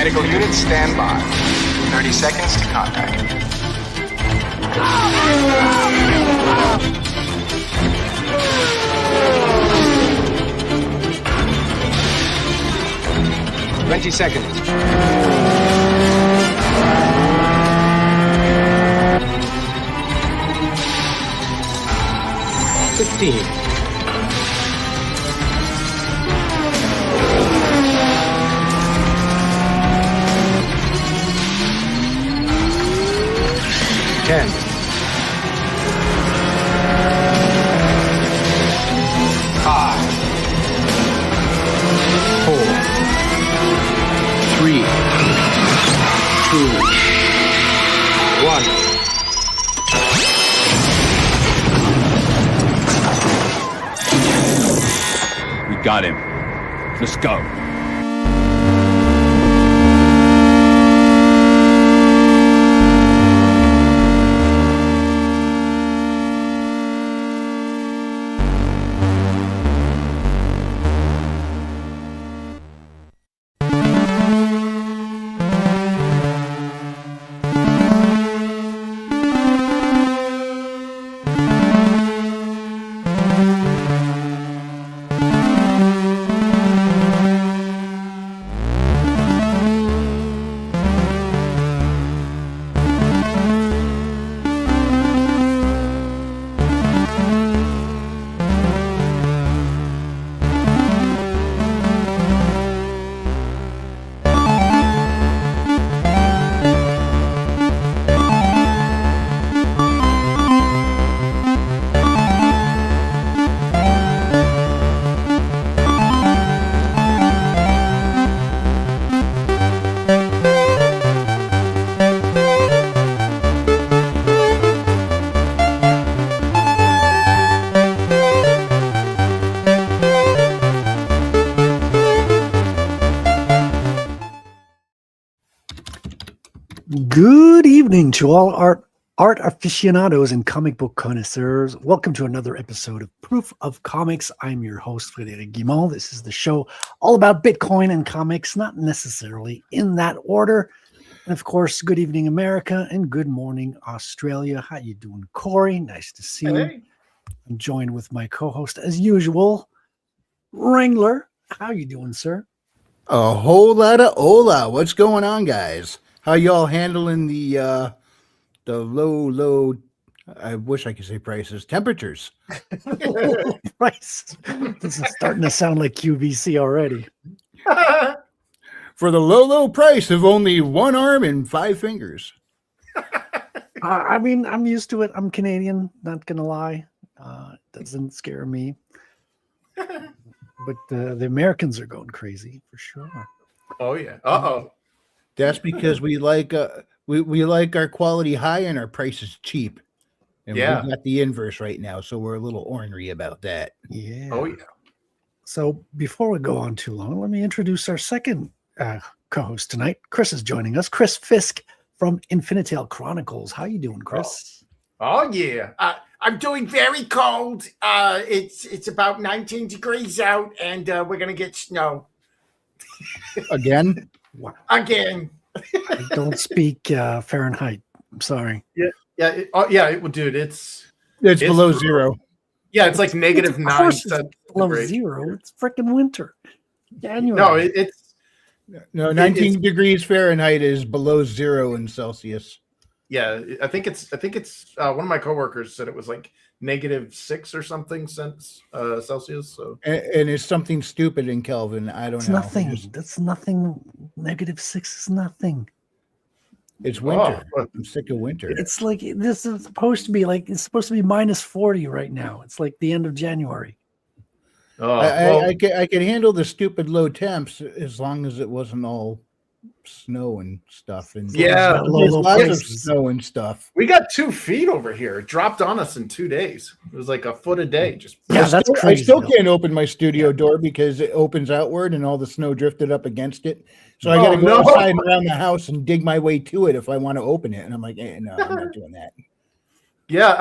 Medical units stand by. 30 seconds to contact. 20 seconds. 15. 10. 5. 4. 3. 2. 1. We got him. Let's go. Good evening to all art aficionados and comic book connoisseurs. Welcome to another episode of Proof of Comics. I'm your host, Frederic Guimont. This is the show all about Bitcoin and comics, not necessarily in that order. And of course, good evening, America, and good morning, Australia. How you doing, Corey? Nice to see you. I'm joined with my co-host, as usual, Wrangler. How you doing, sir? A whole lot of hola. What's going on, guys? How y'all handling the low, I wish I could say prices, temperatures? Price. This is starting to sound like QVC already. For the low price of only one arm and 5 fingers. I mean, I'm used to it. I'm Canadian, not going to lie. It doesn't scare me. But the Americans are going crazy for sure. Oh, yeah. Uh-oh. That's because we like we like our quality high and our prices cheap. And we got the inverse right now, so we're a little ornery about that. Yeah. Oh, yeah. So before we go on too long, let me introduce our second co-host tonight. Chris is joining us. Chris Fisk from Infinitel Chronicles. How you doing, Chris? Oh yeah. I'm doing very cold. It's about 19 degrees out, and we're gonna get snow Again? Wow. again. I don't speak Fahrenheit. I'm sorry. Dude, it's Below zero. Yeah, it's like negative Of course 9 it's below zero. It's freaking winter. January. No, it's 19 degrees Fahrenheit is below 0 in Celsius. yeah. I think it's one of my coworkers said it was like -6 or something Celsius. So And it's something stupid in Kelvin. I don't It's know. nothing. That's nothing. -6 is nothing. It's winter. Oh. I'm sick of winter. It's like this is supposed to be it's supposed to be -40 right now. It's like the end of January. I can handle the stupid low temps as long as it wasn't all snow and stuff. And Yeah, there's low lots of prices. snow and stuff. we got 2 feet over here. It dropped on us in 2 days. It was like a foot a day. Just Yeah, that's I crazy. still though. can't open my studio door because it opens outward and all the snow drifted up against it. So I got to go no. outside and around the house and dig my way to it if I want to open it. And I'm like, no, I'm not doing that. Yeah,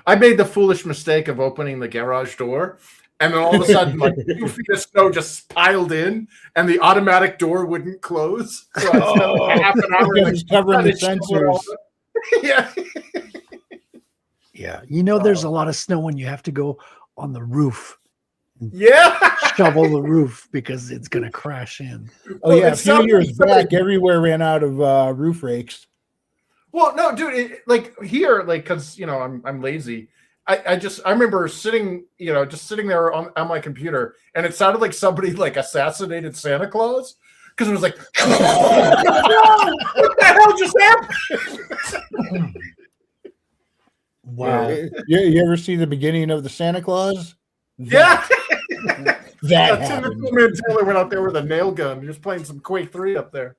I made the foolish mistake of opening the garage door, and then all of a sudden, like 2 feet of snow just piled in, and the automatic door wouldn't close. So I spent like half an hour Because it's covering the trying to shovel sensors. it. Yeah. Yeah, there's a lot of snow when you have to go on the roof, Yeah. shovel the roof because it's gonna crash in. Oh yeah, a it's few something years somebody- back, everywhere ran out of roof rakes. Well, no, dude, like here, like, cause I'm lazy. I remember sitting, just sitting there on my computer, and it sounded like somebody like assassinated Santa Claus. Because it was like, what the hell just happened? Wow. You ever see the beginning of the Santa Claus? Yeah. That Timothy happened. Man Taylor went out there with a nail gun, just playing some Quake 3 up there.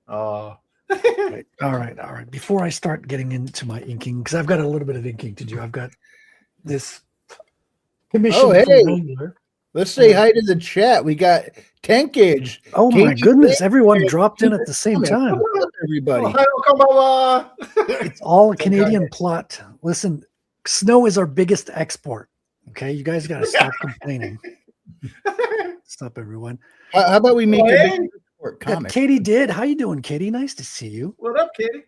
All right. Before I start getting into my inking, because I've got a little bit of inking to do, I've got this commission Oh, hey. from Wrangler. Let's say hi to the chat. We got Tank Gauge. Oh my Katie goodness! Tank Everyone Gauge. dropped in at the same time. Come on, everybody. It's all a Canadian plot. Listen, snow is our biggest export. Okay, you guys got to stop complaining. Stop, everyone. How about we make a Hey. big report Yeah, comic? Katie did. How you doing, Katie? Nice to see you. What up, Katie?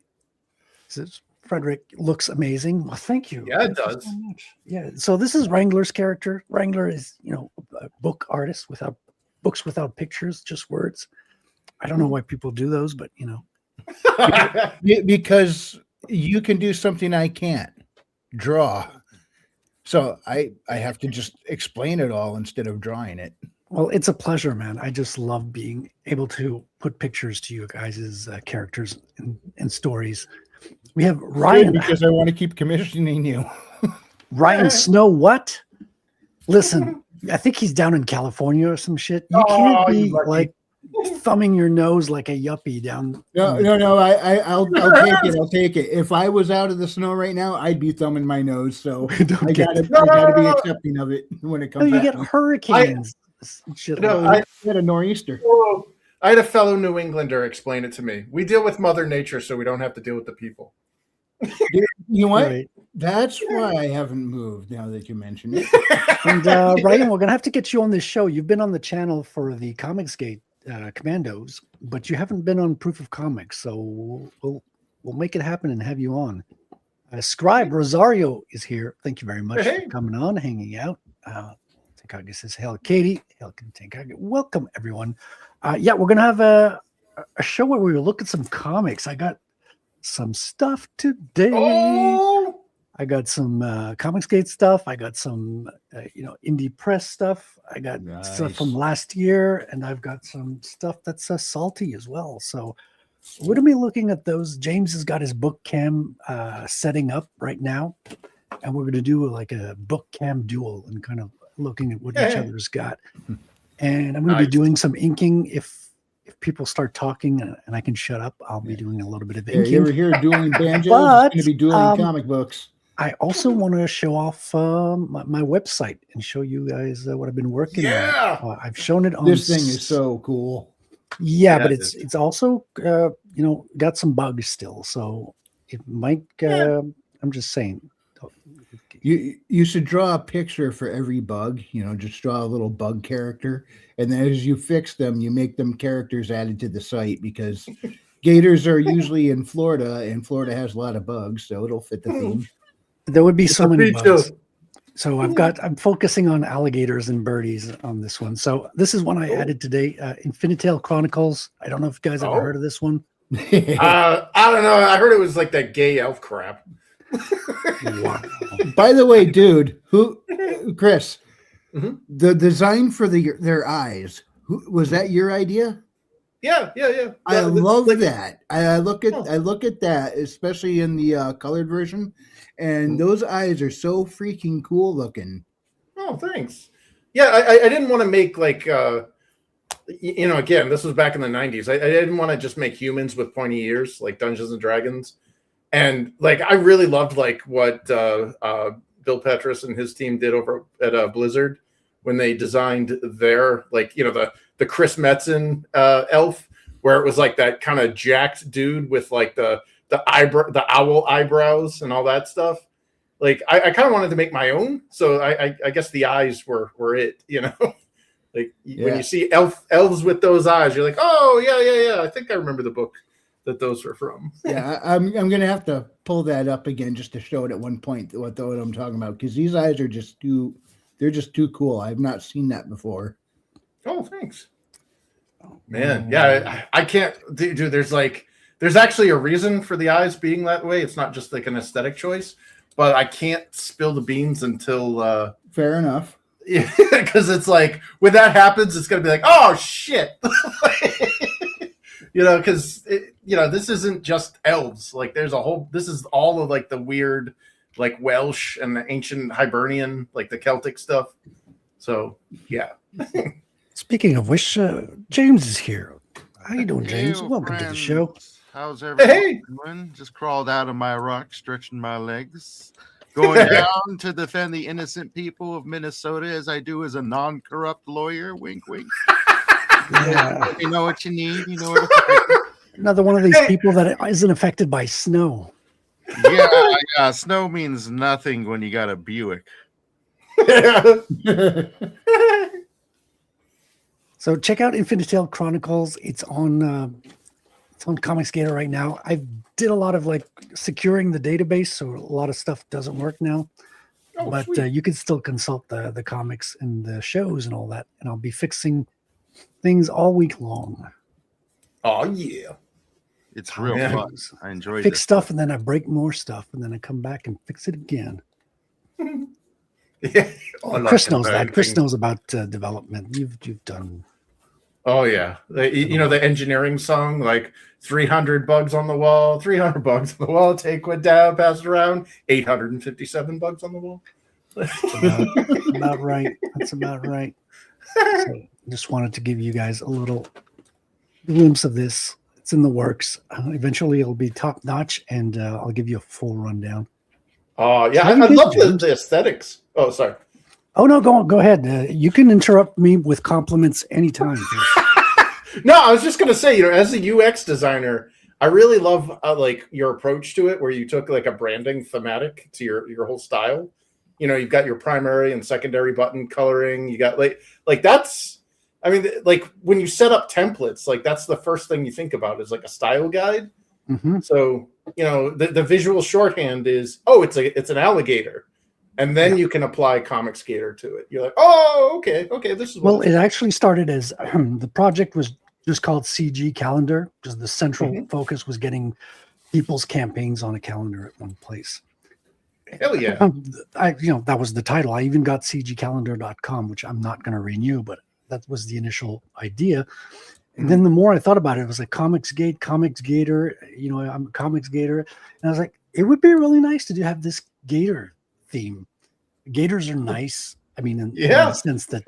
Frederic looks amazing. Well, thank you. Yeah, it Thank you does. so much. Yeah. So this is Wrangler's character. Wrangler is, a book artist without books, without pictures, just words. I don't know why people do those, but Because you can do something I can't draw. So I have to just explain it all instead of drawing it. well, it's a pleasure, man. I just love being able to put pictures to you guys' characters and stories. We have Good, Ryan. because I want to keep commissioning you. Ryan Snow, what? Listen, I think he's down in California or some shit. You can't be you lucky. like thumbing your nose like a yuppie down. No. I'll take it. I'll take it. If I was out of the snow right now, I'd be thumbing my nose. So Don't I get- gotta be accepting of it when it No, comes. you out. get hurricanes. Shit No, like that. I had a nor'easter. I had a fellow New Englander explain it to me. We deal with Mother Nature, so we don't have to deal with the people. You know what? Right. That's why I haven't moved. Now that you mention it. And Ryan, we're gonna have to get you on this show. You've been on the channel for the Comicsgate Commandos, but you haven't been on Proof of Comics. So we'll make it happen and have you on. Scribe Rosario is here. Thank you very much Hey. for coming on, hanging out. Tankage says, "Hell, Katie, hell, Tankage. Welcome, everyone." Yeah, we're gonna have a show where we will look at some comics. I got some stuff today. Oh, I got some Comicsgate stuff. I got some, indie press stuff. I got stuff from Nice. last year, and I've got some stuff that's salty as well. So we're gonna be looking at those. James has got his book cam setting up right now, and we're gonna do like a book cam duel and kind of looking at what each Yeah. other's got. And I'm gonna be Nice. doing some inking if people start talking and I can shut up. I'll be doing a little bit of Yeah, inking. you ever hear dueling banjos? But, It's going to be dueling comic books. I also want to show off my website and show you guys what I've been working Yeah. on. I've shown it on. This thing is so cool. Yeah, Yeah, but it it's also got some bugs still, so it might. I'm just saying. You should draw a picture for every bug. Just draw a little bug character, and then as you fix them, you make them characters added to the site because gators are usually in Florida, and Florida has a lot of bugs, so it'll fit the theme. There would be so many Me bugs. too. So I'm focusing on alligators and birdies on this one. So this is one I added today. Infinitail Chronicles. I don't know if you guys ever Oh. heard of this one. I don't know. I heard it was like that gay elf crap. Wow. By the way, dude, Chris, Mhm. the design for their eyes, was that your idea? Yeah. I love like, that. I look at that, especially in the colored version, and those eyes are so freaking cool looking. Oh, thanks. Yeah, I didn't want to make like again, this was back in the 90s. I didn't want to just make humans with pointy ears like Dungeons and Dragons. And like I really loved like what Bill Petras and his team did over at Blizzard when they designed their the Chris Metzen elf, where it was like that kind of jacked dude with like the the owl eyebrows and all that stuff. Like I kind of wanted to make my own, so I guess the eyes were it, you know. Like when you see elves with those eyes, you're like, oh yeah. I think I remember the book that those were from. Yeah, I'm gonna have to pull that up again just to show it at one point what I'm talking about, because these eyes are just too cool. I've not seen that before. Oh, thanks. Man, yeah, I can't, dude. There's actually a reason for the eyes being that way. It's not just like an aesthetic choice, but I can't spill the beans until. Fair enough. Yeah, because it's like when that happens, it's gonna be like, oh shit, you know, because this isn't just elves. Like, this is all of like the weird, like Welsh and the ancient Hibernian, like the Celtic stuff. So yeah. Speaking of which, James is here. How you doing, James? Welcome to the show. How's everyone Hey. doing? Just crawled out of my rock, stretching my legs, going down to defend the innocent people of Minnesota as I do as a non-corrupt lawyer. Wink, wink. Yeah. You know what you need. You know what to find. Another one of these people that isn't affected by snow. Yeah. Snow means nothing when you got a Buick. So check out Infinite Tale Chronicles. It's on Comics Gator right now. I did a lot of like securing the database, so a lot of stuff doesn't work now. Oh, but you can still consult the comics and the shows and all that. And I'll be fixing things all week long. Oh yeah, It's real fun. I enjoy Fix this stuff, and then I break more stuff, and then I come back and fix it again. Yeah. Chris knows that. Chris knows about development. You've done. Oh yeah, the engineering song, like 300 bugs on the wall, 300 bugs on the wall. Take one down, pass it around. 857 bugs on the wall. That's about right. That's about right. So just wanted to give you guys a little glimpse of this. It's in the works. Eventually, it'll be top notch, and I'll give you a full rundown. Oh yeah, So I you love did, the aesthetics. Oh, sorry. Oh no, go ahead. You can interrupt me with compliments anytime. No, I was just gonna say, as a UX designer, I really love like your approach to it, where you took like a branding thematic to your whole style. You've got your primary and secondary button coloring. You got like that's. I mean, like when you set up templates, like that's the first thing you think about is like a style guide. Mm-hmm. So the visual shorthand is it's an alligator. And then you can apply Comics Gator to it. You're like, oh, okay, this is well. It actually started as the project was just called CG Calendar, because the central focus was getting people's campaigns on a calendar at one place. Hell yeah! That was the title. I even got cgcalendar.com, which I'm not going to renew, but that was the initial idea. And then the more I thought about it, it was like Comics Gator. I'm Comics Gator, and I was like, it would be really nice to have this Gator theme. Gators are nice. I mean, in the sense that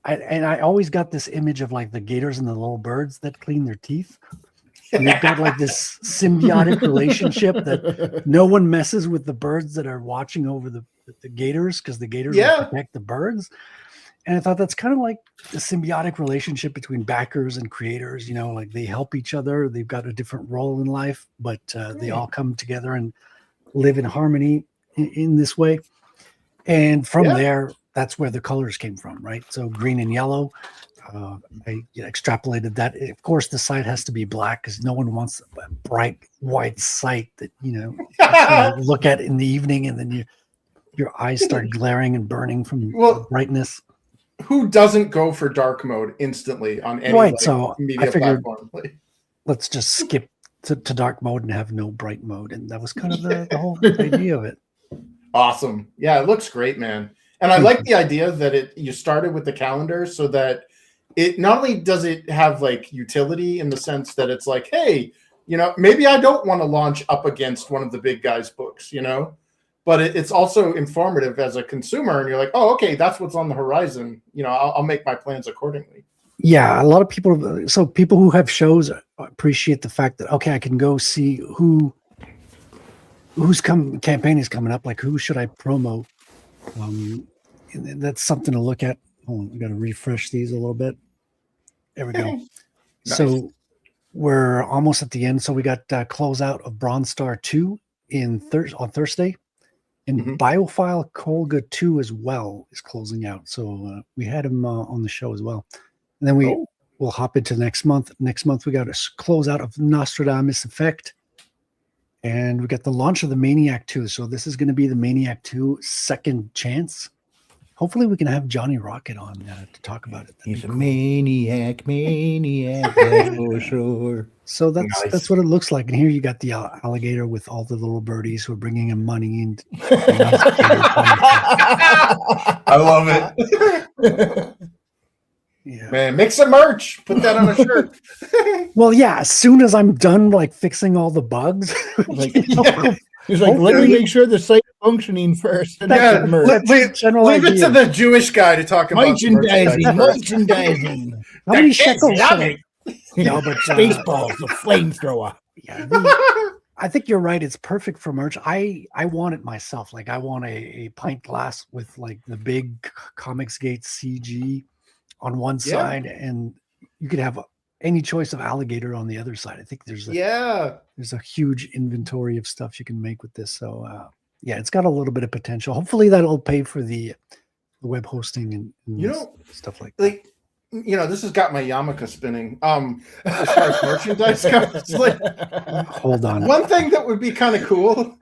I always got this image of like the gators and the little birds that clean their teeth. And they've got like this symbiotic relationship that no one messes with the birds that are watching over the gators, because the gators will protect the birds. And I thought that's kind of like the symbiotic relationship between backers and creators. Like they help each other. They've got a different role in life, but they all come together and live in harmony in this way. And from there, that's where the colors came from, right? So green and yellow. I extrapolated that. Of course, the site has to be black, because no one wants a bright white site that you look at in the evening, and then your eyes start glaring and burning from brightness. Who doesn't go for dark mode instantly on any media I figured, platform? Let's just skip to dark mode and have no bright mode, and that was kind of the whole idea of it. Awesome. Yeah, it looks great, man. And I like the idea that you started with the calendar, so that it not only does it have like utility in the sense that it's like, hey, maybe I don't want to launch up against one of the big guys' books, but it's also informative as a consumer, and you're like, oh, okay, that's what's on the horizon. I'll make my plans accordingly. Yeah, a lot of people who have shows appreciate the fact that, okay, I can go see whose campaign is coming up, like who should I promote. And that's something to look at. Hold on, I got to refresh these a little bit. There we go. Nice. So we're almost at the end. So we got closeout of Bronze Star 2 on Thursday. And Mhm. Biophile Colga 2 as well is closing out. So we had him on the show as well. And then we'll hop into next month. Next month, we got a closeout of Nostradamus Effect. And we got the launch of the Maniac 2. So this is going to be the Maniac 2 second chance. Hopefully we can have Johnny Rocket on to talk about it. He's a maniac, that's for sure. So that's what it looks like. And here you got the alligator with all the little birdies who are bringing him money. And I love it. yeah. Man, make some merch. Put that on a shirt. Well, yeah. As soon as I'm done, like fixing all the bugs, Like, Yeah. he's like, let me make sure the site's functioning first. And Yeah, then merch. leave it to the Jewish guy to talk about Merchandising. merchandising. How many shekels? No, but Spaceballs, the flamethrower. yeah, I think you're right. It's perfect for merch. I want it myself. Like I want a pint glass with like the big Comicsgate CG on one side, and you could have any choice of alligator on the other side. I think there's a huge inventory of stuff you can make with this. So yeah, it's got a little bit of potential. Hopefully that'll pay for the web hosting and stuff like that. Like, this has got my yarmulke spinning. As far as merchandise goes, like, Hold on. one thing that would be kind of cool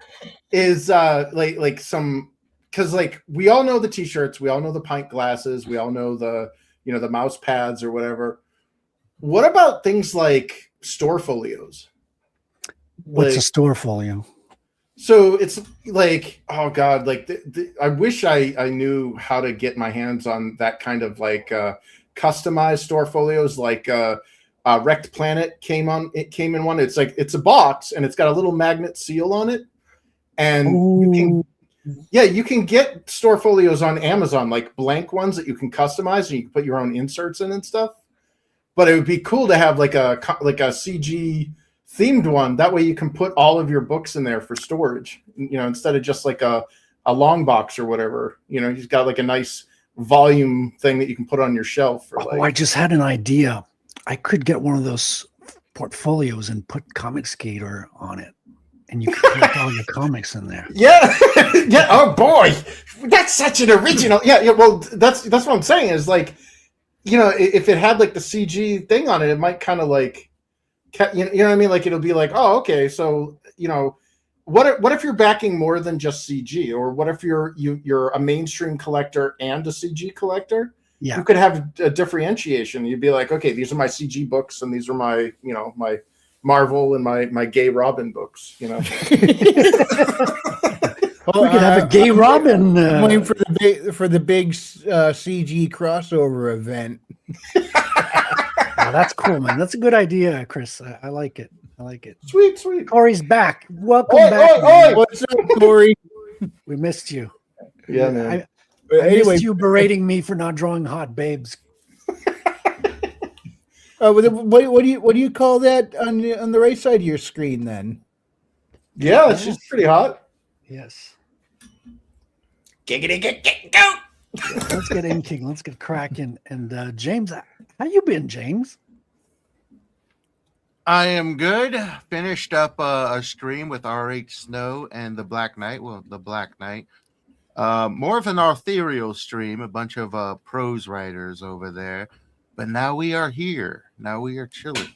is like some, because like we all know the t-shirts, we all know the pint glasses, we all know the the mouse pads or whatever. What about things like store folios? What's Like, a store folio? so it's like, oh god, like I wish I knew how to get my hands on that kind of like customized store folios. Like Wrecked Planet came in one. It's like, it's a box and it's got a little magnet seal on it, and you can get store folios on Amazon, like blank ones that you can customize and you can put your own inserts in and stuff. But it would be cool to have like a CG themed one. That way you can put all of your books in there for storage, instead of just like a long box or whatever. You've got like a nice volume thing that you can put on your shelf. I just had an idea. I could get one of those portfolios and put Comicsgate on it, and you can put all your comics in there. Yeah. Yeah. Oh boy, that's such an original. Yeah. Well, that's what I'm saying is like, if it had like the CG thing on it, it might kind of like, you know what I mean? Like it'll be like, oh, okay, so what if you're backing more than just CG, or what if you're a mainstream collector and a CG collector? Yeah, you could have a differentiation. You'd be like, okay, these are my CG books, and these are my my Marvel and my Gay Robin books. We could have a Gay Robin. Waiting for the big CG crossover event. Oh, that's cool, man. That's a good idea, Chris. I like it. Sweet. Corey's back. Welcome Oi, back. oi, oi. What's up, Corey? We missed you. Yeah, man. I Anyway, missed you berating me for not drawing hot babes. what do you call that on the right side of your screen then? Yeah, it's just pretty hot. Yes. Giggity, go. Let's get inking. Let's get cracking. And James, how you been, James? I am good. Finished up a stream with R.H. Snow and the Black Knight. Well, the Black Knight. More of an ethereal stream, a bunch of prose writers over there. But now we are here. Now we are chilling.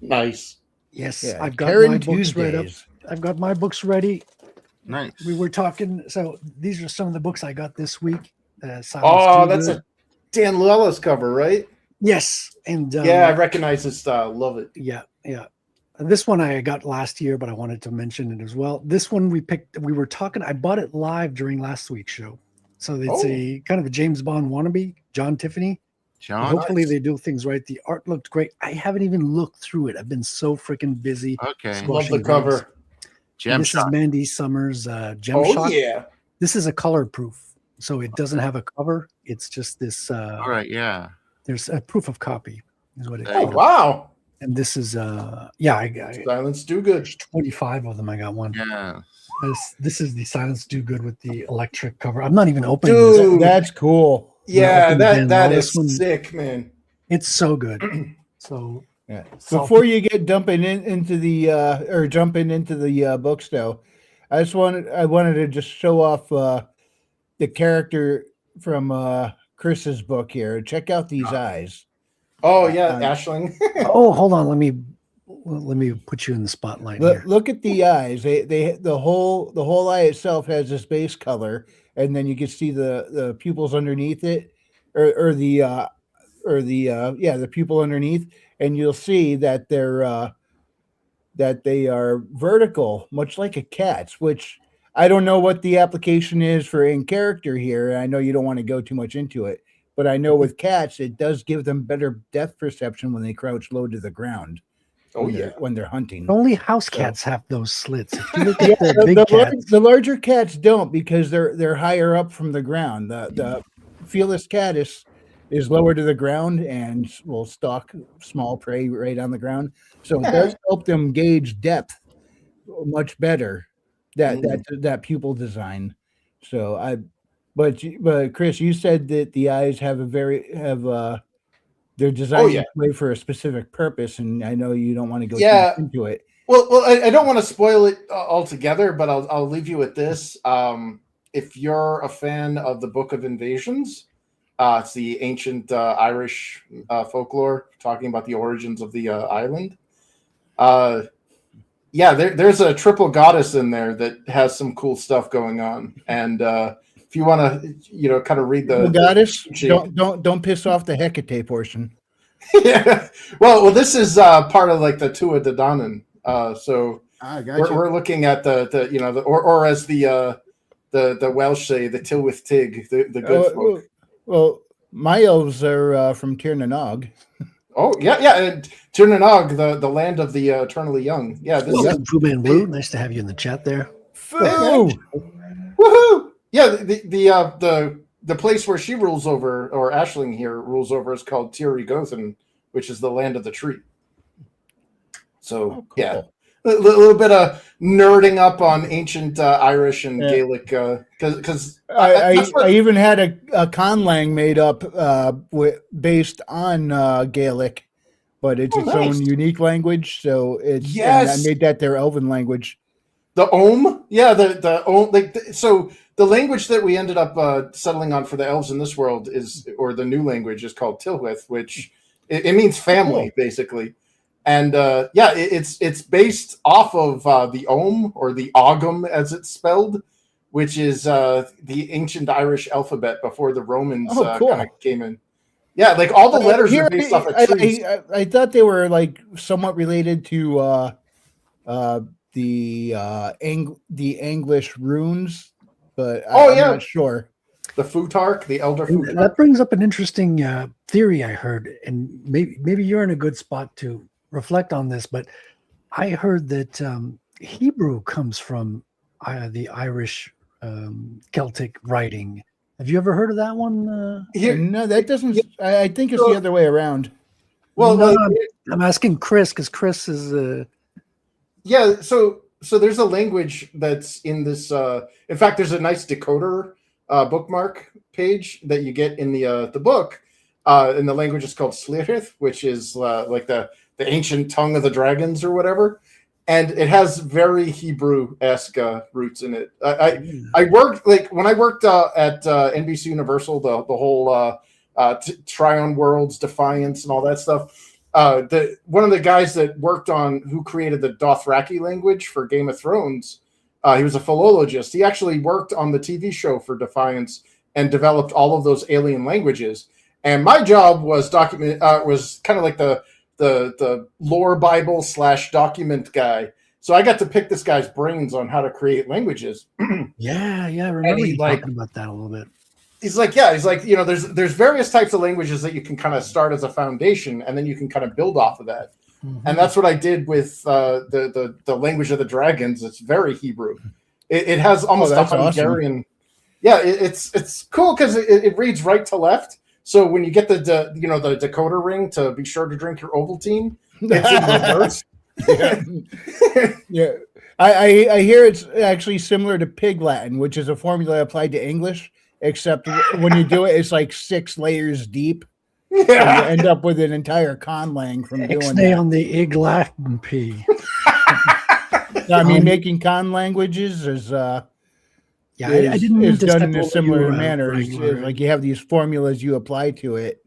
Nice. Yes, Yeah, I've got Karen my books read up. Tuesdays. I've got my books ready. Nice. We were talking. So these are some of the books I got this week. Silence Oh, Do that's Good. a Dan Lellis cover, right? Yes, and Yeah, I recognize his style. Love it. yeah. And this one I got last year, but I wanted to mention it as well. This one we were talking. I bought it live during last week's show, so it's a kind of a James Bond wannabe, John Tiffany. John. Hopefully they do things right. The art looked great. I haven't even looked through it. I've been so freaking busy. Okay. Love squashing the cover. things. Gem This shot. is Mandy Summers' Gem Oh Shot. yeah. This is a color proof, so it doesn't have a cover. It's just this. All right. Yeah. There's a proof of copy, is what it Oh called. wow. And this is I Silence do good. 25 of them. I got one. Yeah. This is the Silence Do Good with the electric cover. I'm not even opening this. Dude. That's cool. Yeah, open again. that Now is this one- sick, man. It's so good. So Yeah. Salty. Before you get jumping into the books, though, I wanted to just show off the character from Chris's book here. Check out these eyes. Oh yeah, Ashling. Oh, hold on. Let me put you in the spotlight here. Look at the eyes. The whole eye itself has this base color, and then you can see the pupils underneath it, or the pupil underneath, and you'll see that they are vertical, much like a cat's. Which I don't know what the application is for in character here. I know you don't want to go too much into it, but I know with cats it does give them better depth perception when they crouch low to the ground. When they're hunting. Only house cats have those slits. If you look at the big cats, the larger cats don't, because they're higher up from the ground. The Felis cat is lower to the ground and will stalk small prey right on the ground. So it does help them gauge depth much better. That pupil design. So but Chris, you said that the eyes they're designed this way for a specific purpose, and I know you don't want to go too much into it. Well, I don't want to spoil it altogether, but I'll leave you with this. If you're a fan of the Book of Invasions, it's the ancient Irish folklore talking about the origins of the island. There's a triple goddess in there that has some cool stuff going on, and if you want to, kind of read the goddess, don't piss off the Hecate portion. Yeah, well, this is part of like the Tua de Danann. So we're looking at the or as the Welsh say, the Tilwith Tig, the good folk. Well, my elves are from Tir na Nog. Oh yeah, Tir na Nog, the land of the eternally young. Yeah, this is Fu Man Blue. Nice to have you in the chat there. Woohoo! Yeah, the place where she rules over, or Ashling here rules over, is called Tir Gothen, which is the land of the tree. So yeah, a little bit of nerding up on ancient Irish and Gaelic, because I even had a conlang made up based on Gaelic, but it's own unique language. So it's and I made that their Elven language. The Ohm, the Ohm, so the language that we ended up settling on for the elves in this world or the new language is called Tilwith, which it means family basically, and it's based off of the Ohm, or the Ogham as it's spelled, which is the ancient Irish alphabet before the Romans kind of came in. Yeah, like all the letters are based off of trees. I thought they were like somewhat related to the English runes, but I'm not sure. The Futark, the Elder Futark. That brings up an interesting theory I heard, and maybe you're in a good spot to reflect on this, but I heard that Hebrew comes from the Irish Celtic writing. Have you ever heard of that one? No, that doesn't. I think it's the other way around. Well, no, I'm asking Chris, because Chris is. So there's a language that's in this. In fact, there's a nice decoder bookmark page that you get in the book, and the language is called Slirith, which is like the ancient tongue of the dragons or whatever, and it has very Hebrew-esque roots in it. I worked when I worked at NBC Universal, the whole Trion Worlds, Defiance, and all that stuff. One of the guys that worked on who created the Dothraki language for Game of Thrones, he was a philologist. He actually worked on the TV show for Defiance and developed all of those alien languages. And my job was was kind of like the lore Bible / document guy. So I got to pick this guy's brains on how to create languages. Yeah, I remember you talking about that a little bit. He's like, there's various types of languages that you can kind of start as a foundation, and then you can kind of build off of that. Mm-hmm. And that's what I did with the language of the dragons. It's very Hebrew. It has almost a Hungarian. Awesome. Yeah, it's cool because it reads right to left. So when you get the decoder ring to be sure to drink your Ovaltine, it's in reverse. Yeah. I hear it's actually similar to Pig Latin, which is a formula applied to English, except when you do it, it's like 6 layers deep. You Yeah. end up with an entire conlang from doing Ixnay that. on the Iglatin P. I mean, making con languages is Yeah, I didn't mean is to done step in a over similar you, manner. It's Wrangler. like you have these formulas you apply to it.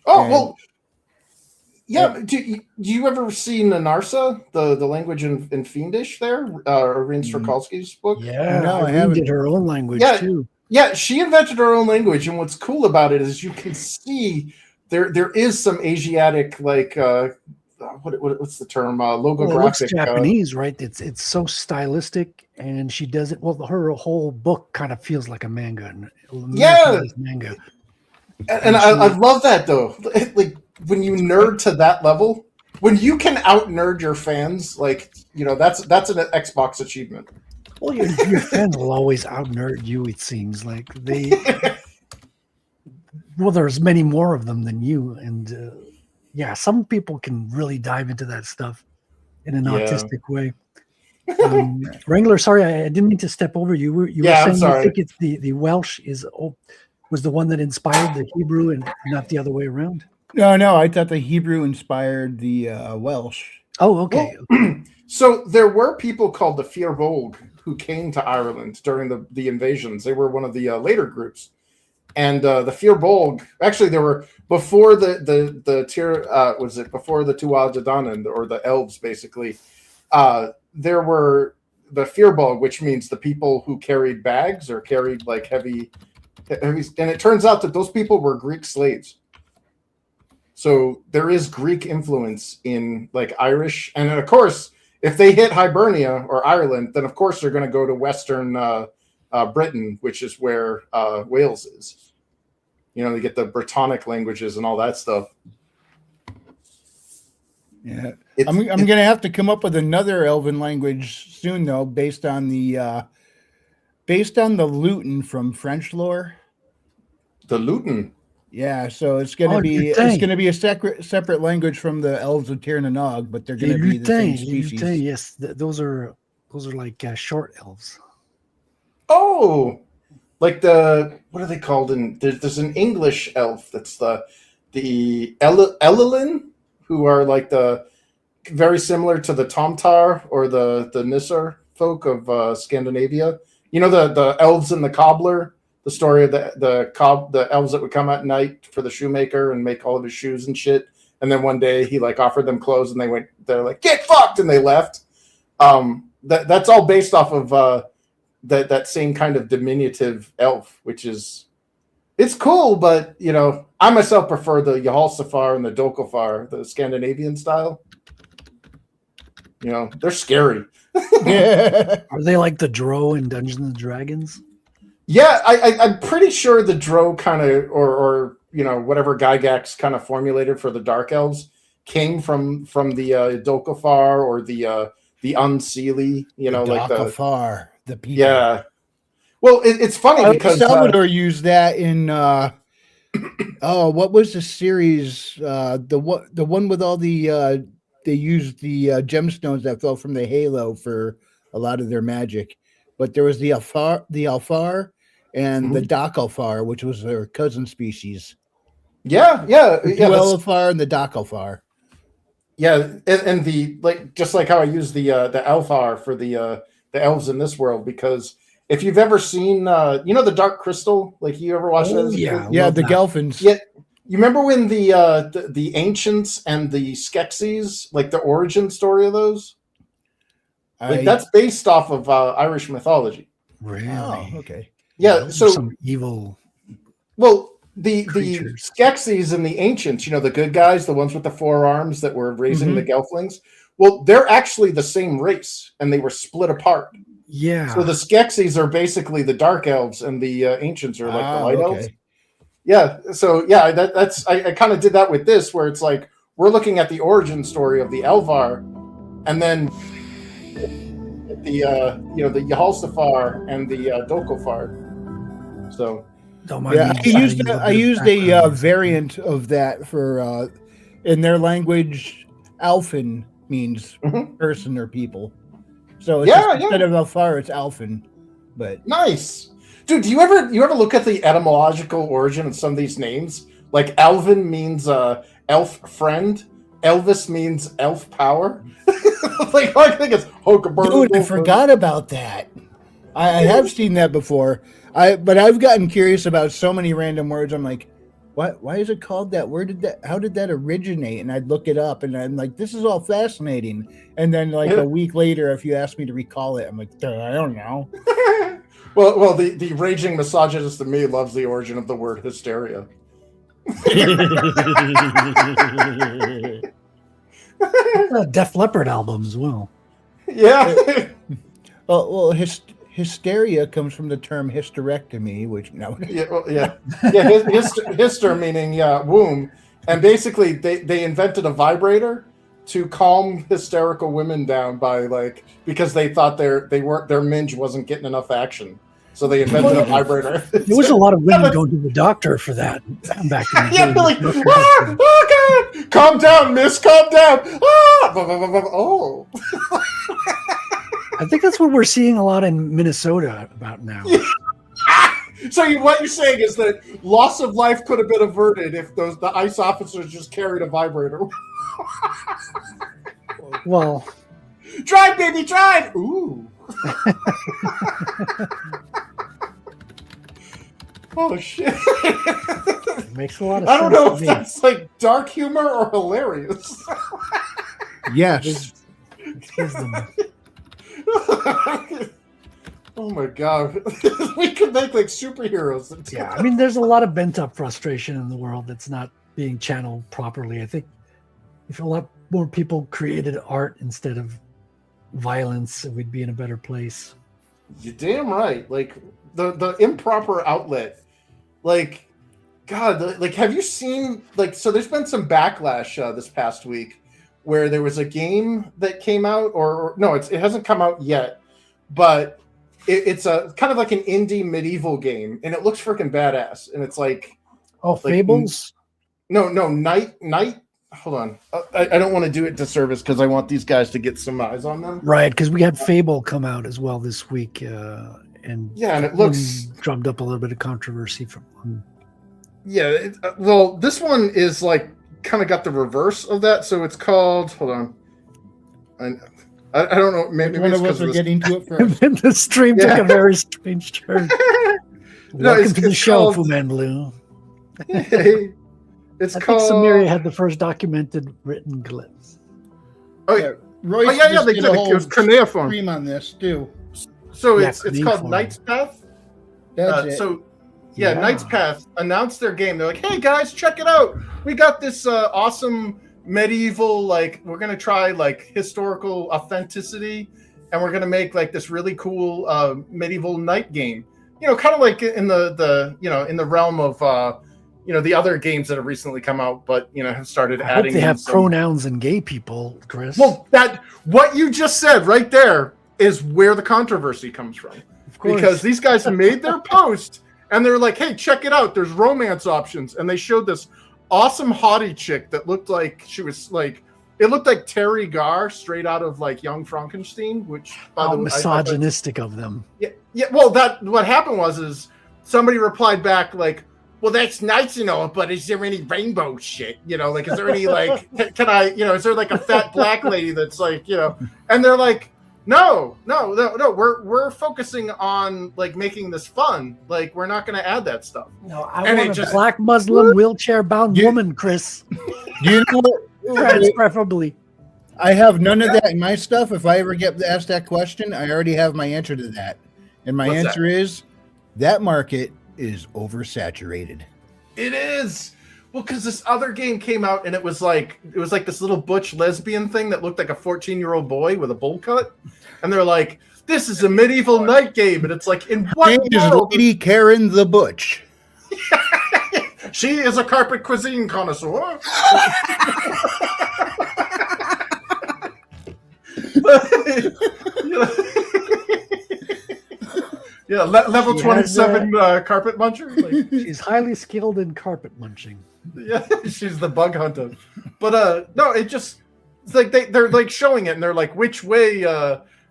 Oh And- well. Yeah. Do you ever see Nanarsa, the language in Fiendish there, Irene Strakalski's book? Yeah, No, I Irene haven't. did her own language Yeah. too. Yeah, she invented her own language, and what's cool about it is you can see there is some Asiatic what's the term Well, it looks logographic. Japanese, right? It's so stylistic, and she does it. Well, her whole book kind of feels like a manga, Americanized manga. And I love that though. Like when you nerd to that level, when you can out nerd your fans, like that's an Xbox achievement. Well, your fans will always out nerd you. It seems like they. Well, there's many more of them than you, and yeah, some people can really dive into that stuff in an autistic way. Wrangler, sorry, I didn't mean to step over you. You were I'm saying sorry. you think it's the Welsh was the one that inspired the Hebrew and not the other way around. No, I thought the Hebrew inspired the Welsh. Oh, okay. So there were people called the Fierbolg who came to Ireland during the invasions. They were one of the later groups, and the Fierbolg actually there were before the tier was it before the Tuatha Dé Danann or the elves basically. There were the Fierbolg, which means the people who carried bags or carried like heavy, and it turns out that those people were Greek slaves. So there is Greek influence in like Irish, and then of course, if they hit Hibernia or Ireland, then of course they're going to go to Western Britain, which is where Wales is. They get the Brittonic languages and all that stuff. Yeah, I'm going to have to come up with another Elven language soon, though, based on the Luton from French lore. The Luton. Yeah, so it's going to be a separate language from the elves of Tir na Nog, but they're going to be the same species. Yes, those are like short elves. Oh, like what are they called? There's an English elf that's the Elilin, who are like the very similar to the Tomtar or the Nisser folk of Scandinavia. The elves and the cobbler. The story of the elves that would come at night for the shoemaker and make all of his shoes and shit. And then one day he like offered them clothes and they're like, get fucked, and they left. That's all based off of that same kind of diminutive elf, which is it's cool, but I myself prefer the Yahalsafar and the Dokofar, the Scandinavian style. They're scary. Are they like the Drow in Dungeons and Dragons? Yeah, I'm pretty sure the Drow kind of, or whatever Gygax kind of formulated for the Dark Elves came from the Dokofar or the Unseelie, like the Dokofar, the people. Yeah. Well, it's funny because Salvador used that in what was the series? The one with all the they used the gemstones that fell from the halo for a lot of their magic, but there was the Alfar and the Dakalfar, which was their cousin species. The Elfar and the Dakalfar. Yeah, and the just like how I use the Elfar for the elves in this world, because if you've ever seen the Dark Crystal, like you ever watched that? As a kid? Yeah, the Gelfins. Yeah, you remember when the ancients and the Skeksis, like the origin story of those? That's based off of Irish mythology. Really? Oh, okay. Yeah, so some evil. Well, the creatures. Skeksis and the ancients, the good guys, the ones with the 4 arms that were raising the Gelflings. Well, they're actually the same race, and they were split apart. Yeah. So the Skeksis are basically the dark elves, and the ancients are like the light elves. Yeah. So yeah, that's I kind of did that with this, where it's like we're looking at the origin story of the Elvar, and then the Yahalsafar and the Dokofar. So I used a variant of that for in their language. Alphin means person or people. So it's instead of Alfar, it's Alphin. But nice, dude. Do you ever look at the etymological origin of some of these names? Like Alvin means elf friend. Elvis means elf power. Like I think it's Dude, I forgot about that. I have seen that before. But I've gotten curious about so many random words. I'm like, what? Why is it called that? How did that originate? And I'd look it up, and I'm like, this is all fascinating. And then like a week later, if you ask me to recall it, I'm like, I don't know. Well, the raging misogynist in me loves the origin of the word hysteria. Def Leppard album as well. Yeah. Well, hysteria comes from the term hysterectomy, which no. Hyster meaning womb, and basically they invented a vibrator to calm hysterical women down by because they thought their minge wasn't getting enough action. So they invented a vibrator. There was a lot of women going to the doctor for that back in the day. Yeah, like, oh God, calm down, miss, calm down. Oh. I think that's what we're seeing a lot in Minnesota about now. So what you're saying is that loss of life could have been averted if the ICE officers just carried a vibrator. Well, drive, baby, drive. Ooh. Oh shit! It makes a lot of sense. I don't know if that's like dark humor or hilarious. Yes. Oh my god, we could make like superheroes. Yeah, I mean, there's a lot of bent-up frustration in the world that's not being channeled properly. I think if a lot more people created art instead of violence, we'd be in a better place. You're damn right. Like the improper outlet. Like, God, have you seen so there's been some backlash this past week where there was a game that came out, or no, it hasn't come out yet, but it's a kind of like an indie medieval game, and it looks freaking badass. And it's Fables? No, Night. Hold on, I don't want to do it disservice because I want these guys to get some eyes on them. Right, because we had Fable come out as well this week, and it looks drummed up a little bit of controversy from. Yeah, well, this one is kind of got the reverse of that. So it's called. Hold on, I don't know. Maybe it's because we're getting to it first. The stream took a very strange turn. Welcome to the show, Fu Manlu. Hey, I think Samiri had the first documented written glyphs. Oh yeah, Royce they did it was cuneiform stream on this too. So it's called Knight's Path. That's it. So Knight's Path announced their game. They're like, hey guys, check it out. We got this awesome medieval, we're gonna try historical authenticity, and we're gonna make this really cool medieval knight game. Kind of like in the in the realm of the other games that have recently come out, but have started adding. They have pronouns and gay people, Chris. Well, what you just said right there is where the controversy comes from. Of course. Because these guys made their post and they're like, hey, check it out. There's romance options. And they showed this awesome hottie chick that looked like she was it looked like Terry Garr straight out of Young Frankenstein, which how misogynistic of them. Yeah. Well, what happened is somebody replied back well, that's nice and all, but is there any rainbow shit? Is there any can I, is there a fat black lady that's and they're like, no, we're focusing on making this fun. We're not going to add that stuff. No, I want a black Muslim wheelchair-bound woman, Chris. You know what? Preferably. I have none of that in my stuff. If I ever get asked that question, I already have my answer to that. And my answer is that market is oversaturated. It is. Well, because this other game came out and it was this little butch lesbian thing that looked like a 14-year-old boy with a bowl cut, and they're like, "This is a medieval night game," and it's in what world? Lady Karen the Butch. She is a carpet cuisine connoisseur. Yeah, level 27 carpet muncher. She's highly skilled in carpet munching. Yeah, she's the bug hunter. But no, it just it's they're showing it and they're like, which way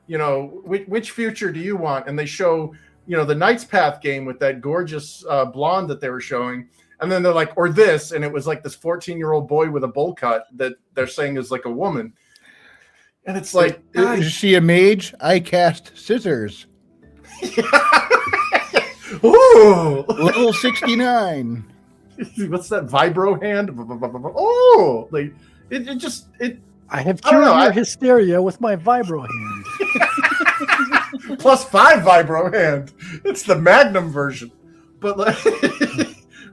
which future do you want? And they show the Knight's Path game with that gorgeous blonde that they were showing, And then they're like, or this, and it was like this 14-year-old boy with a bowl cut that they're saying is like a woman. And it's like, is she a mage? I cast scissors. ooh, Level 69. what's that vibro hand? Oh, like it. I have I don't cured know, your hysteria with my vibro hand. Plus 5 vibro hand. It's the Magnum version, but like,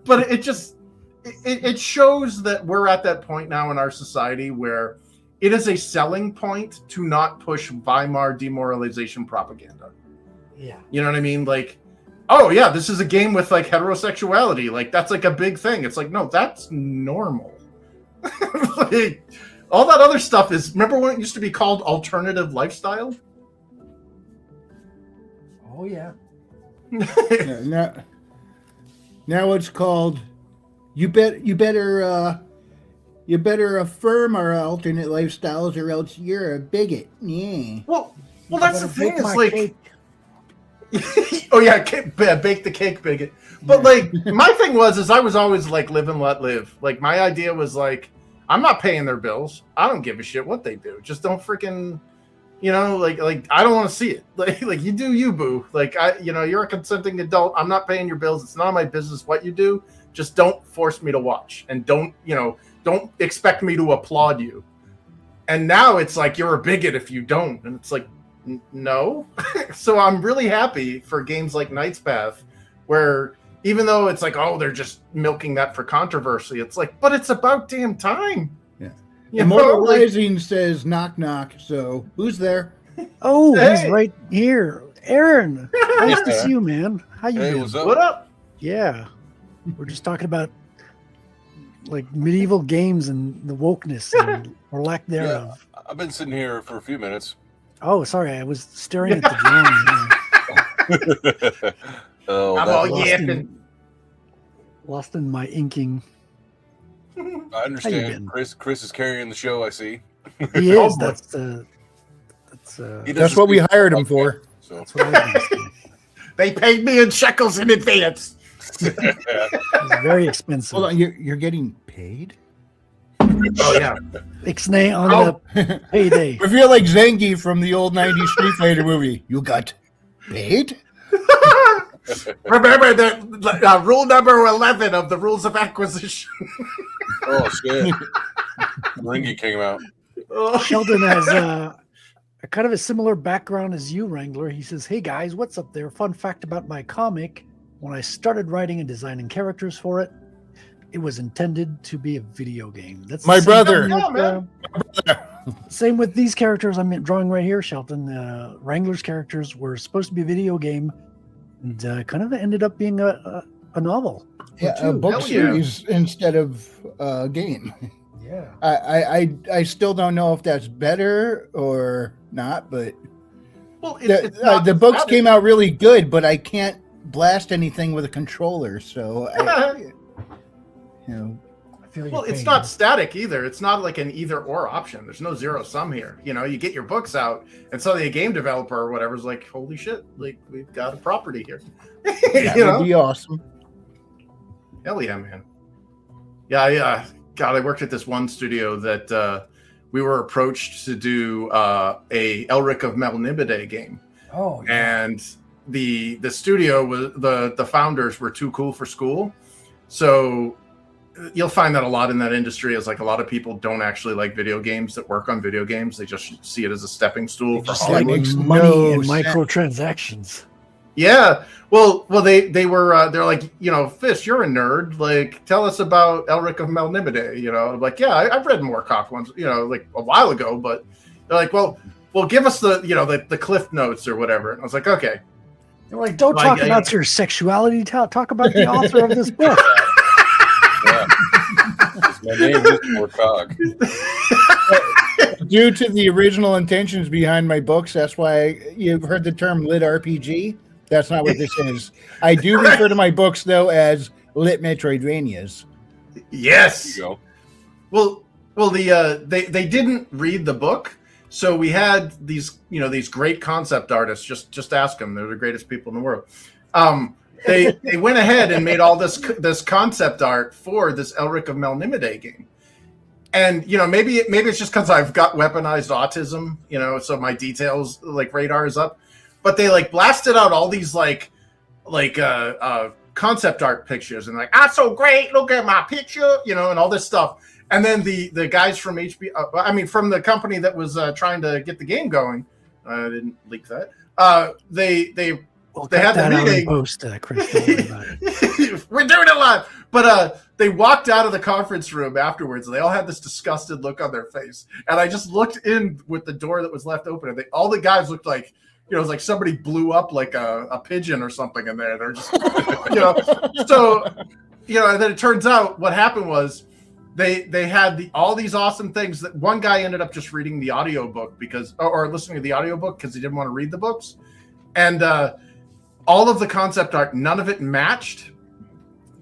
but it shows that we're at that point now in our society where it is a selling point to not push Weimar demoralization propaganda. Yeah. You know what I mean? Like, oh yeah, this is a game with like heterosexuality. Like that's like a big thing. It's like, no, that's normal. Like, all that other stuff is, remember when it used to be called alternative lifestyle? Oh yeah. Now it's called you better affirm our alternate lifestyles or else you're a bigot. Yeah. Well, that's the thing. Bake Is my like, cake. oh yeah, bake the cake, bigot. But like, my thing is I was always like, live and let live. Like, my idea was like, I'm not paying their bills. I don't give a shit what they do. Just don't freaking, like I don't want to see it. Like you do you, boo. Like you're a consenting adult. I'm not paying your bills. It's none of my business what you do. Just don't force me to watch, and don't expect me to applaud you. And now it's like you're a bigot if you don't, and it's like, no. So I'm really happy for games like Knight's Path, where even though it's like, oh, they're just milking that for controversy, it's like, but it's about damn time. Yeah. Immortal Rising says knock knock. So who's there? Oh, Hey. he's right here. Aaron, nice to see you, man. How you Hey, doing? what's up? What up? Yeah. We're just talking about like medieval games and the wokeness and, or lack thereof. I've been sitting here for a few minutes. Oh, sorry. I was staring at the drawing. Oh, I'm that- all lost yapping. in- Lost in my inking. I How you understand. been? Chris is carrying the show. I see. He is. Oh, boy. He does That's his what we thing. hired him for. So That's what I was asking. They paid me in shekels in advance. It's very expensive. Hold on, you're getting paid? Oh yeah. Ixnay on the payday. I feel like Zangief from the old 90s Street Fighter movie. You got paid? Remember the rule number 11 of the rules of acquisition. oh shit, Ringy came out. Sheldon has a kind of a similar background as you, Wrangler. He says, "Hey guys, what's up there? Fun fact about my comic. When I started writing and designing characters for it, it was intended to be a video game." That's My the same brother. thing Yeah, with, same with these characters I'm drawing right here, Sheldon. Wrangler's characters were supposed to be a video game, and kind of ended up being a novel. Yeah, a book Hell yeah. series instead of a game. Yeah. I still don't know if that's better or not, but Well, it's the, not the books static. came out really good, but I can't blast anything with a controller, so I I feel Well, your it's pain. not static either. It's not like an either or option. There's no zero sum here. You get your books out, and suddenly a game developer or whatever is like, "Holy shit! Like we've got a property here." that would be awesome. Hell yeah, man. Yeah. God, I worked at this one studio that we were approached to do a Elric of Melniboné game, Oh, yeah. and the studio was the founders were too cool for school, so you'll find that a lot in that industry is like a lot of people don't actually like video games that work on video games. They just see it as a stepping stool for Just Hollywood. like makes money no and sense. microtransactions. Yeah. Well, they were they're like, Fish, you're a nerd. Like, tell us about Elric of Melniboné. I'm like, yeah, I've read Moorcock ones, like a while ago, but they're like, well, give us the the cliff notes or whatever. And I was like, okay. They're like, don't Like, talk I- about your sexuality. Talk about the author of this book. Yeah. My name is Moorcock. Due to the original intentions behind my books, that's why you've heard the term lit RPG. That's not what this is. I do refer to my books though as lit Metroidvanias. Yes. There you Well, they didn't read the book, so we had these these great concept artists. Just ask them; they're the greatest people in the world. they went ahead and made all this concept art for this Elric of Melnimide game. And maybe it's just because I've got weaponized autism, so my details like radar is up. But they like blasted out all these like concept art pictures and like, so great, look at my picture, and all this stuff. And then the guys from from the company that was trying to get the game going, I didn't leak that. They had the meeting. Post, Chris, don't worry about it. We're doing it live. But they walked out of the conference room afterwards. And they all had this disgusted look on their face. And I just looked in with the door that was left open. And all the guys looked like, it was like somebody blew up like a pigeon or something in there. They're just, So, and then it turns out what happened was they had all these awesome things that one guy ended up just reading the audiobook or listening to the audiobook because he didn't want to read the books. And all of the concept art, none of it matched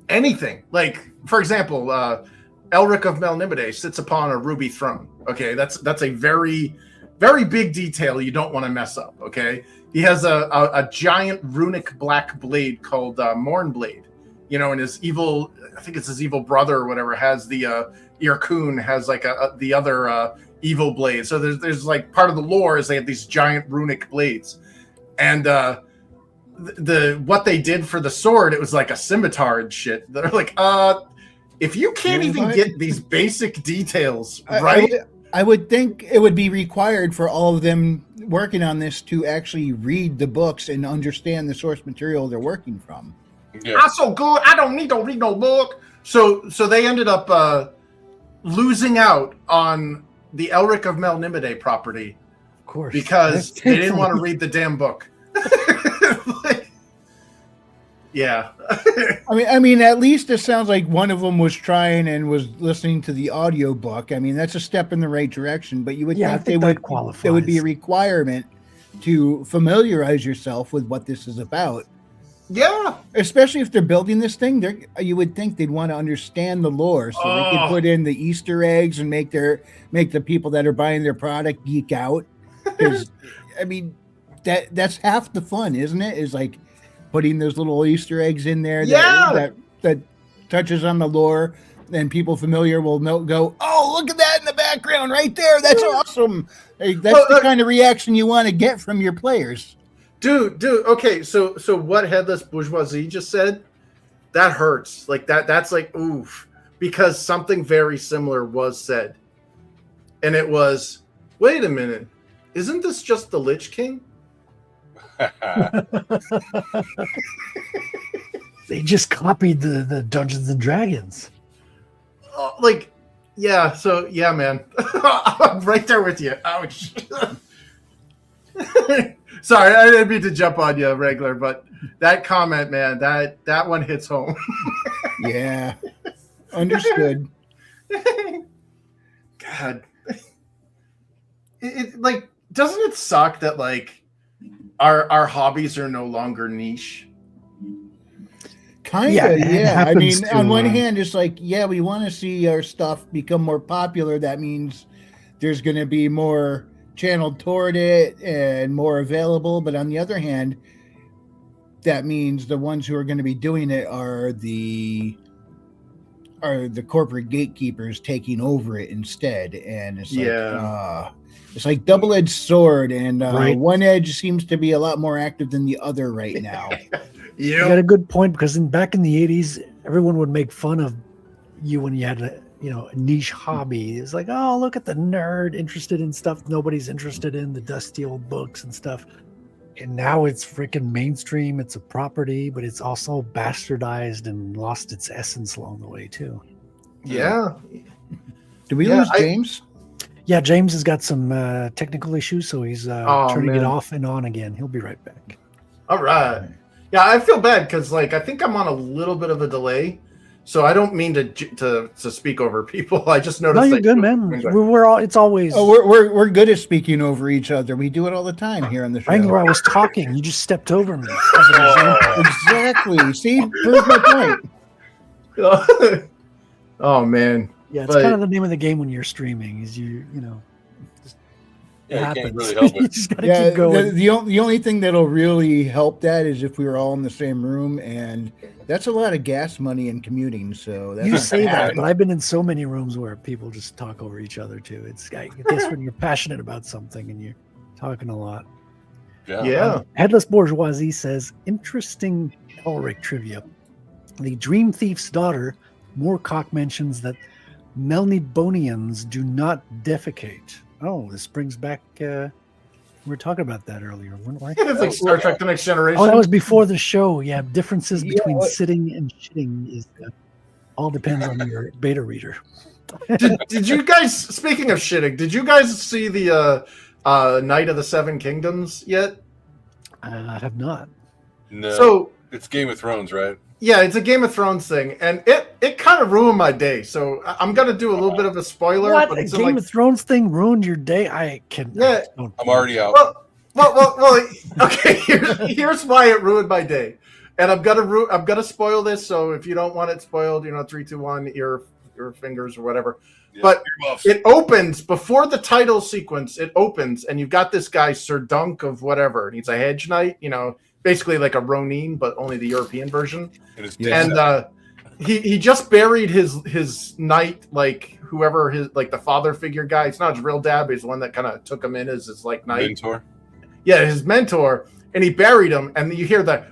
anything. Like, for example, Elric of Melnimide sits upon a ruby throne. Okay, that's a very, very big detail you don't want to mess up. Okay, he has a giant runic black blade called Mornblade. And his evil, I think it's his evil brother or whatever, has the Irkun has like the other evil blade. So there's like part of the lore is they have these giant runic blades, and what they did for the sword, it was like a scimitar and shit. They're like, if you can't even get these basic details right, I would think it would be required for all of them working on this to actually read the books and understand the source material they're working from. Yeah. I'm so good. I don't need to read no book. So they ended up losing out on the Elric of Melnimide property, Of course, because they didn't want to read the damn book. Yeah. I mean, at least it sounds like one of them was trying and was listening to the audio book. I mean, that's a step in the right direction. But you would think they would qualify. There would be a requirement to familiarize yourself with what this is about. Yeah. Especially if they're building this thing, you would think they'd want to understand the lore, so they could put in the Easter eggs and make the people that are buying their product geek out. Because I mean, that's half the fun, isn't it? Is like putting those little Easter eggs in there that touches on the lore, and people familiar will go, "Oh, look at that in the background right there! That's awesome!" That's the kind of reaction you want to get from your players. Dude, okay, so what Headless Bourgeoisie just said, that hurts. Like that's like oof, because something very similar was said. And it was, wait a minute, isn't this just the Lich King? They just copied the Dungeons and Dragons. Yeah, so yeah, man. I'm right there with you. Ouch. Sorry, I didn't mean to jump on you, Wrangler, but that comment, man, that one hits home. Yeah. Understood. God. It like, doesn't it suck that like our hobbies are no longer niche? Kind of, yeah. I mean, on one hand, it's like, yeah, we want to see our stuff become more popular. That means there's going to be more channeled toward it and more available. But on the other hand, that means the ones who are going to be doing it are the corporate gatekeepers taking over it instead. And it's it's like double-edged sword, and one edge seems to be a lot more active than the other right now. You got a good point, because back in the 80s, everyone would make fun of you when you had a niche hobby. It's like, oh, look at the nerd interested in stuff nobody's interested in, the dusty old books and stuff. And now it's freaking mainstream. It's a property, but it's also bastardized and lost its essence along the way too. Yeah. Did we lose James? Yeah, James has got some technical issues, so he's turning it off and on again. He'll be right back. All right. Yeah, I feel bad because I think I'm on a little bit of a delay, so I don't mean to speak over people. I just noticed. No, you're good, man. We're all. It's always. Oh, we're good at speaking over each other. We do it all the time here on the show. Wrangler, I was talking. You just stepped over me. Exactly. See, proves my point. Oh man. Yeah, it's kind of the name of the game when you're streaming. Is It Yeah, you can't happens. really help You it. just gotta Yeah, keep going. the only thing that'll really help that is if we were all in the same room, and that's a lot of gas money and commuting. So that's You not say gonna that, happen. but I've been in so many rooms where people just talk over each other too. I guess when you're passionate about something and you're talking a lot. Yeah. Headless Bourgeoisie says, interesting Elric trivia. The Dream Thief's daughter, Moorcock, mentions that Melnibonians do not defecate. Oh, this brings back. We were talking about that earlier, weren't we? It's like Star Trek: The Next Generation. Oh, that was before the show. Yeah, differences Yeah, between what- sitting and shitting is all depends on your beta reader. Did you guys? Speaking of shitting, did you guys see the Night of the Seven Kingdoms yet? I have not. No, So it's Game of Thrones, right? yeah, it's a Game of Thrones thing, and it kind of ruined my day. So I'm gonna do a little bit of a spoiler. What? But A it's Game of Thrones thing ruined your day? I can. Yeah. Don't- I'm already out. Well. Okay. Here's why it ruined my day, and I'm gonna spoil this. So if you don't want it spoiled, 3, 2, 1, your fingers or whatever. Yeah, But earmuffs. it opens before the title sequence. It opens, and you've got this guy Sir Dunk of whatever, and he's a hedge knight. Basically like a Ronin, but only the European version. It is Yeah. dead. And he just buried his knight, like whoever his like the father figure guy. It's not his real dad, but he's the one that kind of took him in as his like knight. mentor. Yeah, his mentor, and he buried him, and you hear the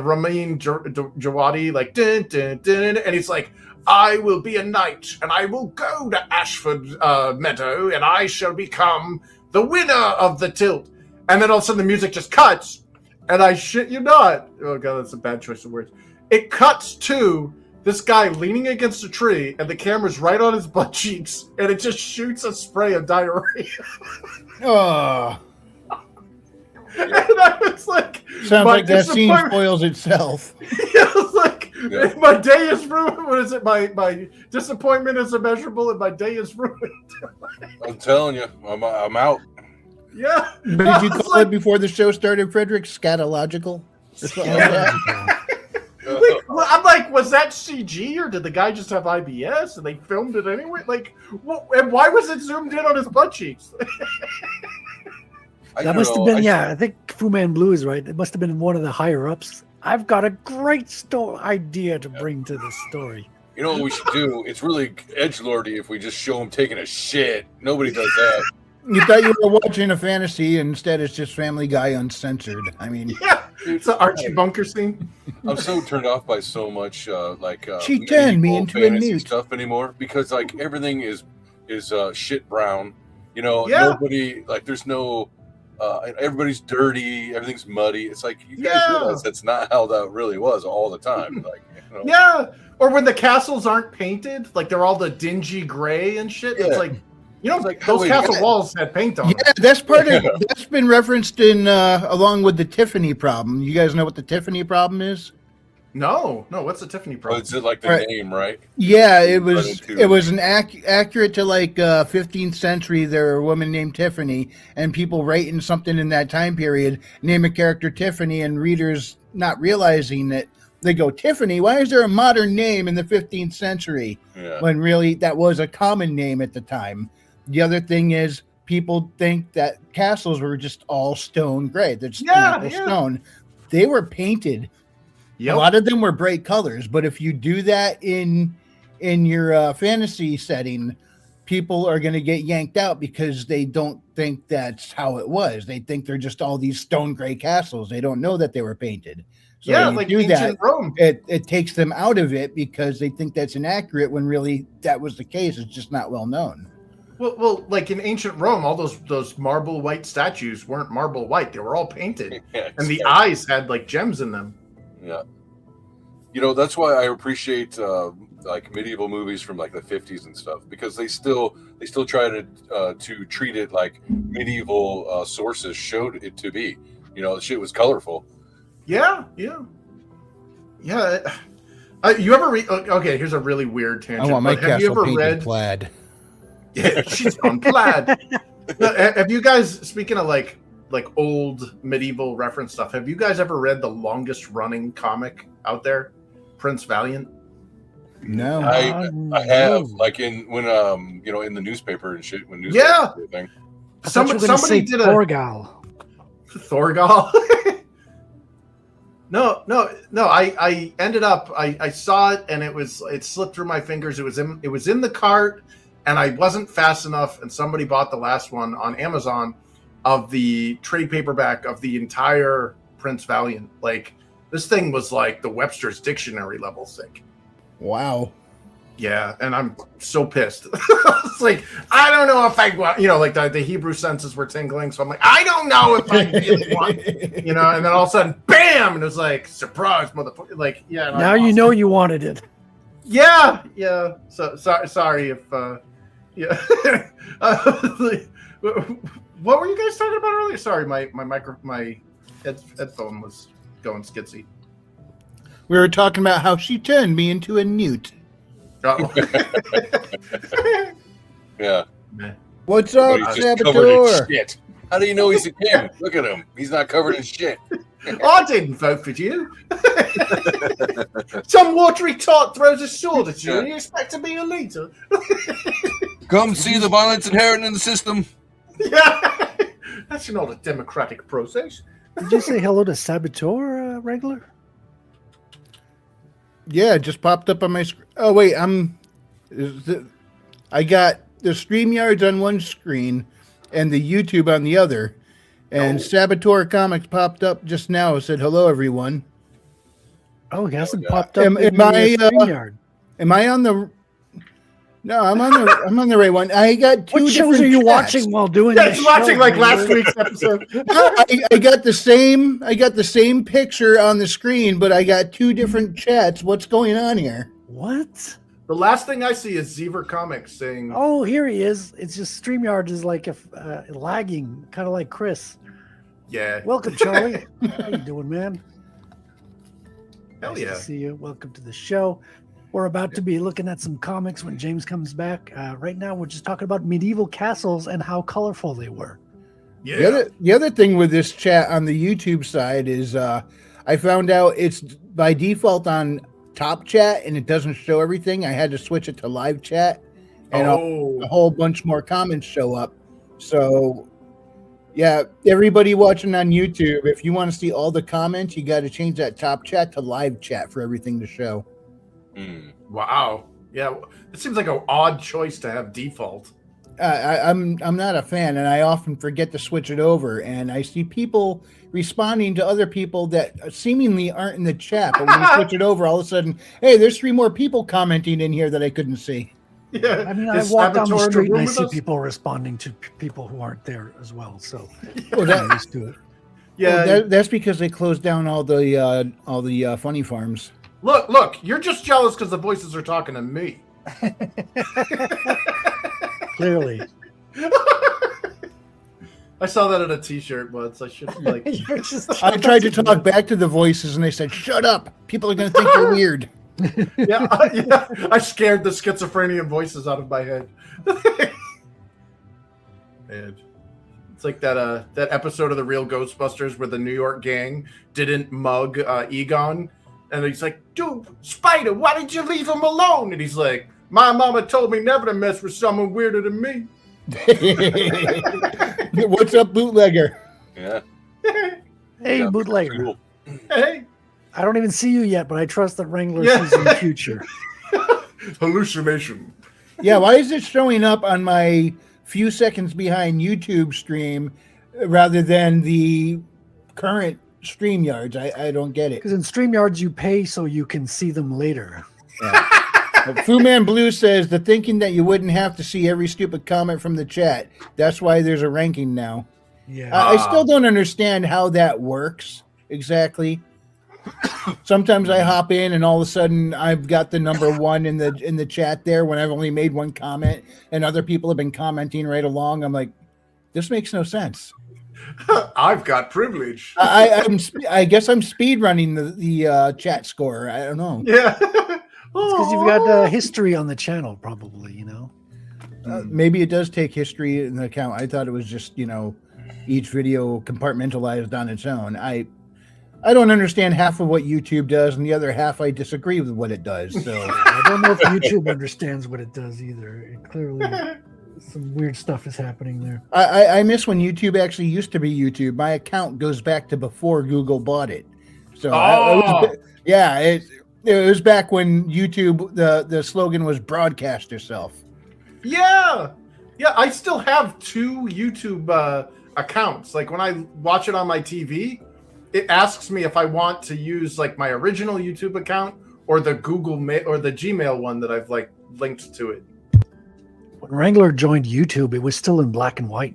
Ramin Djawadi like dun, dun, dun, and he's like, "I will be a knight, and I will go to Ashford Meadow, and I shall become the winner of the tilt." And then all of a sudden the music just cuts, and I shit you not. Oh god, that's a bad choice of words. It cuts to this guy leaning against a tree, and the camera's right on his butt cheeks, and it just shoots a spray of diarrhea. Oh, And I was like, sounds my like that scene disappointment- spoils itself. I was like, Yeah. my day is ruined. What is it? My disappointment is immeasurable, and my day is ruined. I'm telling you, I'm out. Yeah. But I did you was call like- it before the show started, Frederick? Scatological? Or something like that? Wait, well, I'm like, was that CG or did the guy just have IBS and they filmed it anyway? Like, and why was it zoomed in on his butt cheeks? That must have been, I think Fu Man Blue is right. It must have been one of the higher ups. I've got a great idea to bring to this story. You know what we should do? It's really edgelordy if we just show him taking a shit. Nobody does that. You thought you were watching a fantasy, and instead it's just Family Guy uncensored. I mean, Yeah, it's an Archie Bunker scene. I'm so turned off by so much She turned me medieval into a fantasy newt. stuff anymore because like everything is shit brown. Yeah. Nobody there's no everybody's dirty, everything's muddy. It's like you guys Yeah. realize that's not how that really was all the time. Yeah, or when the castles aren't painted, like they're all the dingy gray and shit. Yeah. It's like, It's like, those wait, castle yeah. walls had paint on them. yeah, that's that's been referenced in along with the Tiffany problem. You guys know what the Tiffany problem is? No, what's the Tiffany But problem? it's like the Right. name, right? Yeah, it Right was into- it was an accurate to 15th century. There were a woman named Tiffany, and people writing something in that time period name a character Tiffany, and readers not realizing that they go, Tiffany, why is there a modern name in the 15th century? Yeah. When really that was a common name at the time. The other thing is people think that castles were just all stone gray. They're just natural stone. They were painted. Yep. A lot of them were bright colors, but if you do that in your fantasy setting, people are going to get yanked out because they don't think that's how it was. They think they're just all these stone gray castles. They don't know that they were painted. So Yeah, when you like do ancient that, Rome. it takes them out of it because they think that's inaccurate when really that was the case. It's just not well known. Well, like in ancient Rome, all those marble white statues weren't marble white; they were all painted, Yeah, and the exactly. eyes had like gems in them. Yeah. That's why I appreciate medieval movies from like the 50s and stuff because they still try to treat it like medieval sources showed it to be. The shit was colorful. Yeah. You ever read? Okay, here's a really weird tangent. I want my but have you castle ever painted read? plaid. Yeah, she's on plaid. Have you guys, speaking of like old medieval reference stuff, have you guys ever read the longest running comic out there, Prince Valiant? No. I have like in the newspaper and shit when Yeah. everything. Somebody did a Thorgal. Thorgal. No. I ended up. I saw it and it slipped through my fingers. It was in the cart, and I wasn't fast enough. And somebody bought the last one on Amazon of the trade paperback of the entire Prince Valiant. Like, this thing was like the Webster's Dictionary level thick. Wow. Yeah, and I'm so pissed. It's like, I don't know if I want, like the Hebrew senses were tingling. So I'm like, I don't know if I really want, and then all of a sudden, bam, and it was like, surprise, motherfucker. Like, yeah. Now you know you wanted it. Yeah. So sorry if, yeah. What were you guys talking about earlier? Sorry, my headphone was going skitsy. We were talking about how she turned me into a newt. Oh. Yeah. What's Oh, up, he's just covered in Saboteur? shit. How do you know he's a king? Look at him. He's not covered in shit. I didn't vote for you. Some watery tot throws a sword at you, and you expect to be a leader. Come see the violence inherent in the system. Yeah, that's not a democratic process. Did you say hello to Saboteur, Wrangler? Yeah, it just popped up on my screen. Oh, wait, I got the StreamYards on one screen and the YouTube on the other. And Saboteur Comics popped up just now. It said, hello, everyone. Oh, it hasn't yeah. popped up Am in I, the StreamYard. Am I on the... No, I'm on the right one. I got two What shows different are you chats. watching while doing Yeah, this it's watching show, like Wrangler? last week's episode. I got the same picture on the screen, but I got two different chats. What's going on here? What? The last thing I see is Zever Comics saying, Oh, here he is. It's just StreamYard is like lagging, kind of like Chris. yeah, Welcome, Charlie. How you doing, man? hell Nice yeah. to see you. Welcome to the show. We're about to be looking at some comics when James comes back. Right now, we're just talking about medieval castles and how colorful they were. Yeah. The other thing with this chat on the YouTube side is I found out it's by default on top chat and it doesn't show everything. I had to switch it to live chat, and a whole bunch more comments show up. So yeah, everybody watching on YouTube, if you want to see all the comments, you got to change that top chat to live chat for everything to show. Wow. Yeah, it seems like an odd choice to have default. I'm not a fan, and I often forget to switch it over. And I see people responding to other people that seemingly aren't in the chat, but when you switch it over, all of a sudden, hey, there's 3 more people commenting in here that I couldn't see. Yeah, I mean, I Is walk down the Saboteur in street and room I with see us? people responding to people who aren't there as well. So Well, I'm used to it. Yeah, that's because they closed down all the funny farms. look, you're just jealous because the voices are talking to me. Clearly. I saw that on a T-shirt once. I should like. You're just I tried to talk back to the voices, and they said, "Shut up! People are going to think you're weird." Yeah, I scared the schizophrenic voices out of my head. Man, it's like that episode of the Real Ghostbusters where the New York gang didn't mug Egon, and he's like, "Dude, Spider, why did you leave him alone?" And he's like, "My mama told me never to mess with someone weirder than me." What's up, bootlegger? Yeah. Hey, Yeah, bootlegger. cool. Hey, I don't even see you yet, but I trust that Wrangler Yeah. sees in the future. hallucination. Yeah, why is it showing up on my few seconds behind YouTube stream rather than the current StreamYards? I don't get it. Because in StreamYards, you pay so you can see them later. Fu Man Blue says the thinking that you wouldn't have to see every stupid comment from the chat. That's why there's a ranking now. Yeah. I still don't understand how that works exactly. Sometimes I hop in and all of a sudden I've got the number 1 in the chat there when I've only made 1 comment and other people have been commenting right along. I'm like, this makes no sense. I've got privilege. I guess I'm speed running the chat score. I don't know. Yeah. It's because you've got history on the channel, probably, you know? Maybe it does take history in account. I thought it was just, each video compartmentalized on its own. I don't understand half of what YouTube does, and the other half I disagree with what it does. So I don't know if YouTube understands what it does either. It clearly Some weird stuff is happening there. I miss when YouTube actually used to be YouTube. My account goes back to before Google bought it. So it was back when YouTube the slogan was broadcast yourself. Yeah. I still have 2 YouTube accounts. Like when I watch it on my TV, it asks me if I want to use like my original YouTube account or the Google or the Gmail one that I've like linked to it. When Wrangler joined YouTube, it was still in black and white.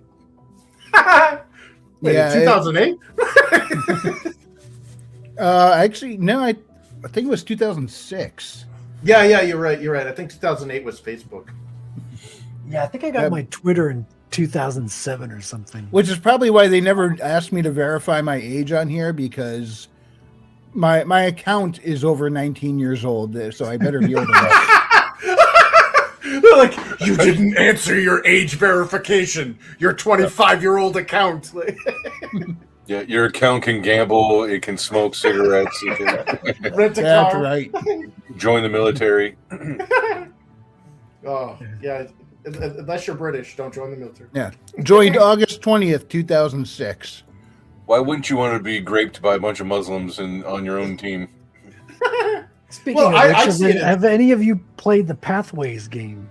Wait, 2008? Actually, no, I think it was 2006. Yeah, you're right. I think 2008 was Facebook. Yeah, I think I got my Twitter in 2007 or something. Which is probably why they never asked me to verify my age on here, because my account is over 19 years old, so I better be able to. They're like, you didn't answer your age verification. Your 25-year-old account. Yeah, your account can gamble. It can smoke cigarettes. It can Rent a That's car. right. join the military. Oh, yeah. Unless you're British, don't join the military. Yeah. Joined August 20th, 2006. Why wouldn't you want to be graped by a bunch of Muslims on your own team? Speaking Well, of I which, see it. have any of you played the Pathways game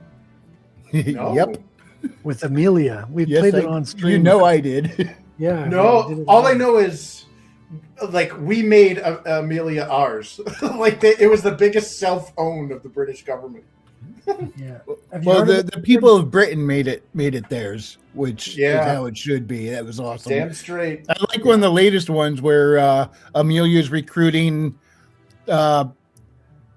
No. Yep. with Amelia? We played it on stream. You know I did. Yeah. No, we did it all I live. know is, like, we made Amelia ours. Like, it was the biggest self-owned of the British government. Yeah. Have you Well, heard of the people of Britain made it theirs, which Yeah. is how it should be. That was awesome. Damn straight. I like one of the latest ones where Amelia's recruiting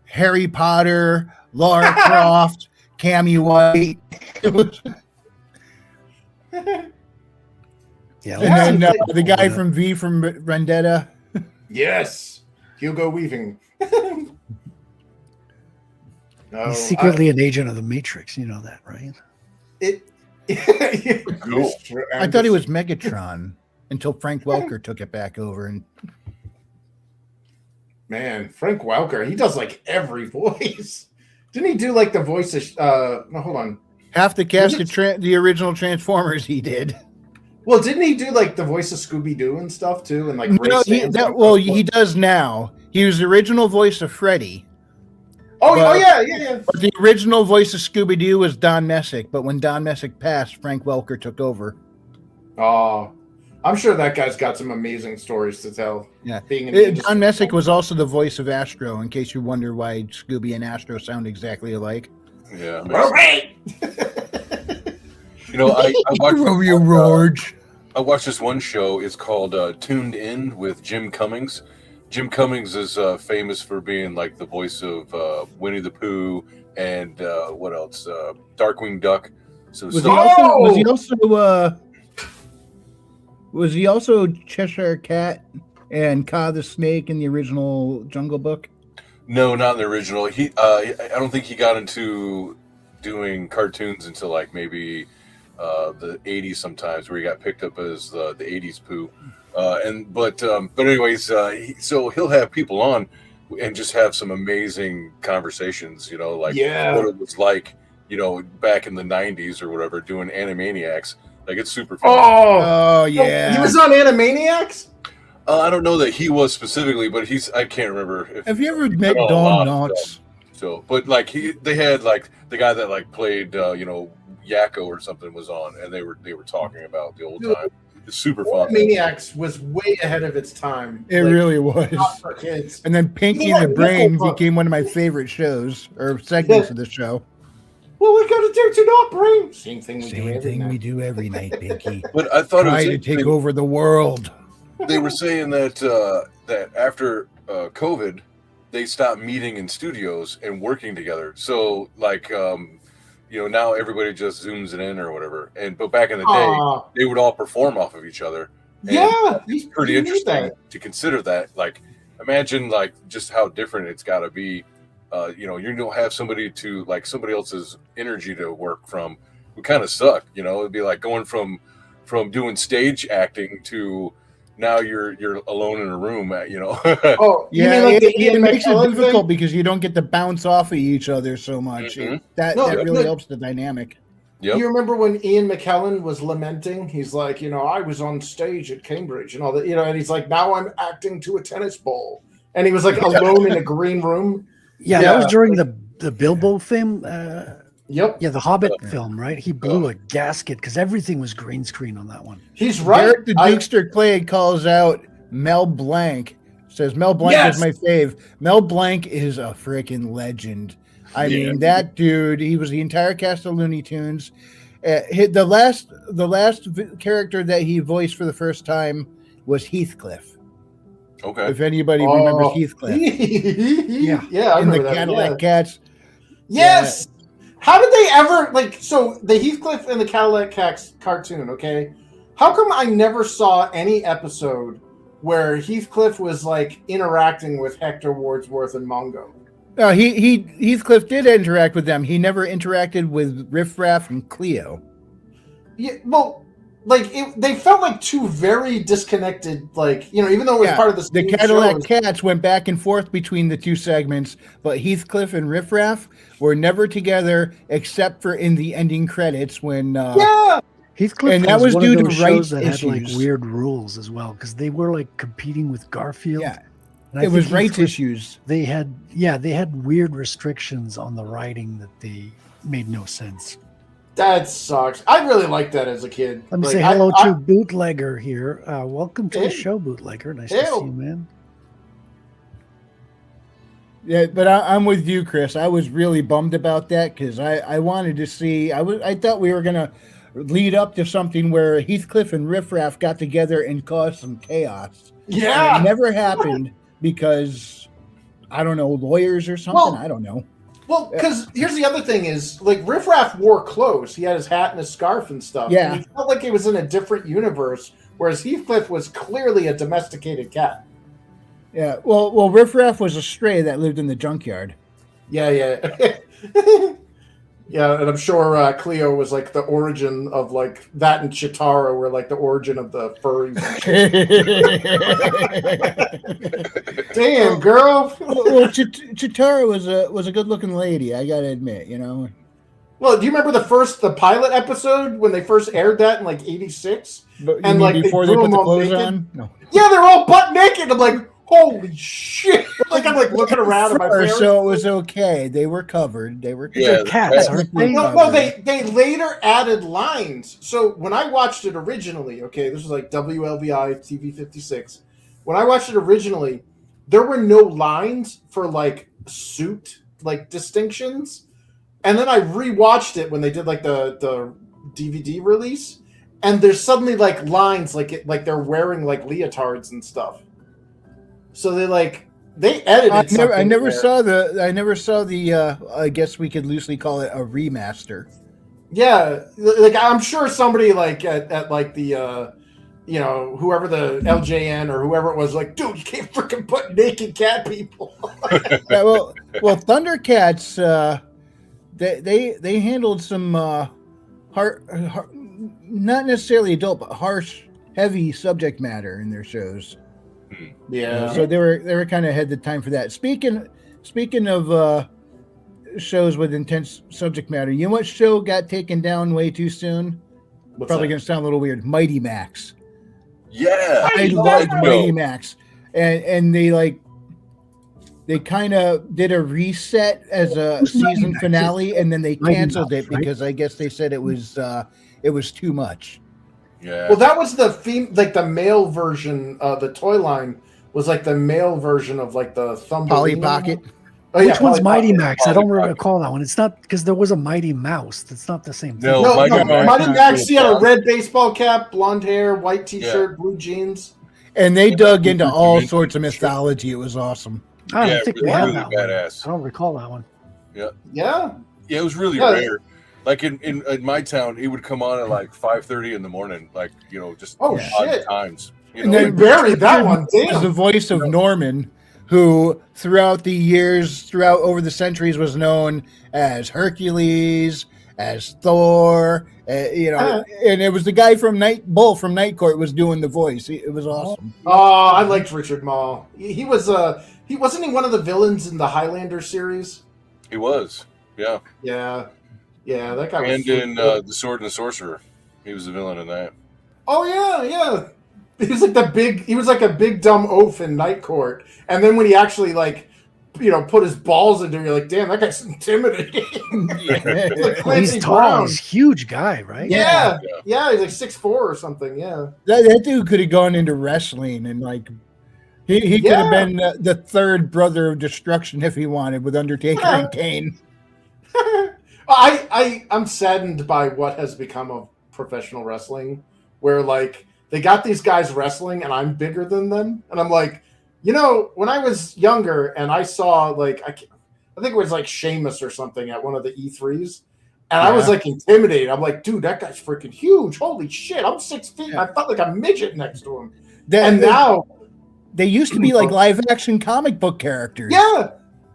Harry Potter, Lara Croft, Cammy White, Yeah. and then the guy Yeah. from V from Vendetta. Yes. Hugo Weaving. No, He's secretly an agent of the Matrix. You know that, right? Cool. I thought he was Megatron until Frank Welker took it back over. And Man, Frank Welker, he does like every voice. Didn't he do like the voice of no, hold on. half the cast of the original Transformers he did. Well, didn't he do like the voice of Scooby-Doo and stuff too? And like No, he does now. He was the original voice of Freddy. Yeah. But the original voice of Scooby-Doo was Don Messick, but when Don Messick passed, Frank Welker took over. Oh, I'm sure that guy's got some amazing stories to tell. Yeah. Being in the industry. Don Messick was also the voice of Astro, in case you wonder why Scooby and Astro sound exactly alike. Yeah. All right. You know, I watched I watched this one show. It's called Tuned In with Jim Cummings. Jim Cummings is famous for being like the voice of Winnie the Pooh and what else? Darkwing Duck. So Was he also Cheshire Cat and Kaa the Snake in the original Jungle Book? No, not in the original. I don't think he got into doing cartoons until like maybe the 80s sometimes, where he got picked up as the 80s Pooh. But anyways, so he'll have people on and just have some amazing conversations, you know, like what it was like, you know, back in the 90s or whatever, doing Animaniacs. Like, it's super fun. Oh yeah. He was on Animaniacs? I don't know that he was specifically, but I can't remember. Have you ever met Don Knotts? So, but like they had like the guy that like played, Yakko or something was on, and they were talking about the old time. It's super fun. Animaniacs was way ahead of its time. It really was. Not for kids. And then Pinky and the Brain became one of my favorite shows or segments of the show. What we gotta do to not bring? Same thing We do every night, Pinky. But I thought Try to take over the world. They were saying that that after COVID, they stopped meeting in studios and working together. So like now everybody just zooms it in or whatever. But back in the day, they would all perform off of each other. And Yeah, it's pretty interesting to consider that. Like, imagine like just how different it's got to be. You don't have somebody else's energy to work from. Would kind of suck. It'd be like going from doing stage acting to now you're alone in a room. Oh, you Yeah, mean like the it Ian makes it McKellen difficult thing? because you don't get to bounce off of each other so much. Mhm. That No, really but- helps the dynamic. Yep. You remember when Ian McKellen was lamenting? He's like, I was on stage at Cambridge and all that, and he's like, now I'm acting to a tennis ball. And he was like alone in a green room. Yeah, that was during the Bilbo film. Yep. Yeah, the Hobbit film, right? He blew a gasket because everything was green screen on that one. He's right. Derek the Dukester Clay calls out Mel Blanc. Says Mel Blanc is my fave. Mel Blanc is a freaking legend. I mean, that dude. He was the entire cast of Looney Tunes. The last character that he voiced for the first time was Heathcliff. Okay. If anybody remembers Heathcliff, I in the remember Cadillac Cats. Yes. How did they ever so the Heathcliff and the Cadillac Cats cartoon? Okay, how come I never saw any episode where Heathcliff was like interacting with Hector Wordsworth and Mongo? Heathcliff did interact with them. He never interacted with Riff Raff and Cleo. Yeah, well, they felt like two very disconnected. Even though it was part of the Cadillac Cats went back and forth between the two segments, but Heathcliff and Riff Raff were never together except for in the ending credits when. Heathcliff, and that was one due of to those rights shows that issues. had like weird rules as well because they were like competing with Garfield. Yeah, and it was rights issues. They had weird restrictions on the writing that they made no sense. That sucks. I really liked that as a kid. Let me say hello to Bootlegger here. Welcome to the show, Bootlegger. Nice to see you, man. Yeah, but I'm with you, Chris. I was really bummed about that because I wanted to see. I thought we were gonna lead up to something where Heathcliff and Riff Raff got together and caused some chaos. Yeah, and it never happened because I don't know, lawyers or something. I don't know. Well, because here's the other thing is, Riff Raff wore clothes. He had his hat and his scarf and stuff. Yeah. And he felt like he was in a different universe, whereas Heathcliff was clearly a domesticated cat. Yeah, well, Riff Raff was a stray that lived in the junkyard. Yeah. Yeah, and I'm sure Cleo was like the origin of that, and Chitara were like the origin of the furries. Damn, girl. Well, Chitara was a good looking lady. I gotta admit, Well, do you remember the pilot episode when they first aired that in '86? And before they put the clothes on? No. Yeah, they're all butt naked. I'm like, holy shit! I'm looking around at my parents. So it was okay. They were covered. They're cats, aren't they? No, they later added lines. So when I watched it originally, okay, this was like WLBI TV 56. When I watched it originally, there were no lines for suit distinctions, and then I rewatched it when they did the DVD release, and there's suddenly lines they're wearing leotards and stuff. So they edited. I never saw the. I guess we could loosely call it a remaster. Yeah, I'm sure somebody at the whoever the LJN or whoever it was, dude, you can't freaking put naked cat people. Yeah, well, Thundercats, they handled some not necessarily adult, but harsh, heavy subject matter in their shows. Yeah. So they were kind of ahead of time for that. Speaking of shows with intense subject matter, you know what show got taken down way too soon? What's Probably that? going to sound a little weird. Mighty Max. Yeah. I loved Mighty Max. And they kind of did a reset as a season finale, and then they canceled it because I guess they said it was too much. Yeah. Well, that was the male version. The toy line was the male version of the Thumbelina. Polly Pocket. Oh, yeah, Which one's Polly Mighty Pocket. Max? I don't recall that one. It's not because there was a Mighty Mouse. That's not the same thing. No, No, Mighty Mighty Max Max. He had a was red baseball cap, blonde hair, white T-shirt, blue jeans. And they dug into all sorts of mythology. It was awesome. I don't think we have really that badass. one. I don't recall that one. Yeah. Yeah, it was really rare. In my town, he would come on at 5:30 in the morning, just odd shit. times. And then buried that one. Was Damn. the voice of Norman, who throughout over the centuries was known as Hercules, as Thor, and it was the guy from Bull from Night Court was doing the voice. It was awesome. Oh, I liked Richard Mall. He wasn't he one of the villains in the Highlander series? He was. Yeah. Yeah. Yeah, that guy was. And sweet. in The Sword and the Sorcerer, he was the villain in that. Oh yeah. He was like a big dumb oaf in Night Court, and then when he actually put his balls into it, you're like, damn, that guy's intimidating. Like Clancy He's tall. Brown. He's a huge guy, right? Yeah, he's like 6'4" or something. Yeah, That dude could have gone into wrestling and he could have been the third brother of destruction if he wanted with Undertaker and Kane. I'm saddened by what has become of professional wrestling, where they got these guys wrestling and I'm bigger than them, and I'm like, when I was younger and I saw I think it was Sheamus or something at one of the E3s, and I was intimidated. I'm like, dude, that guy's freaking huge. Holy shit, I'm 6 feet. I felt like a midget next to him. Now they used to be like live action comic book characters. Yeah.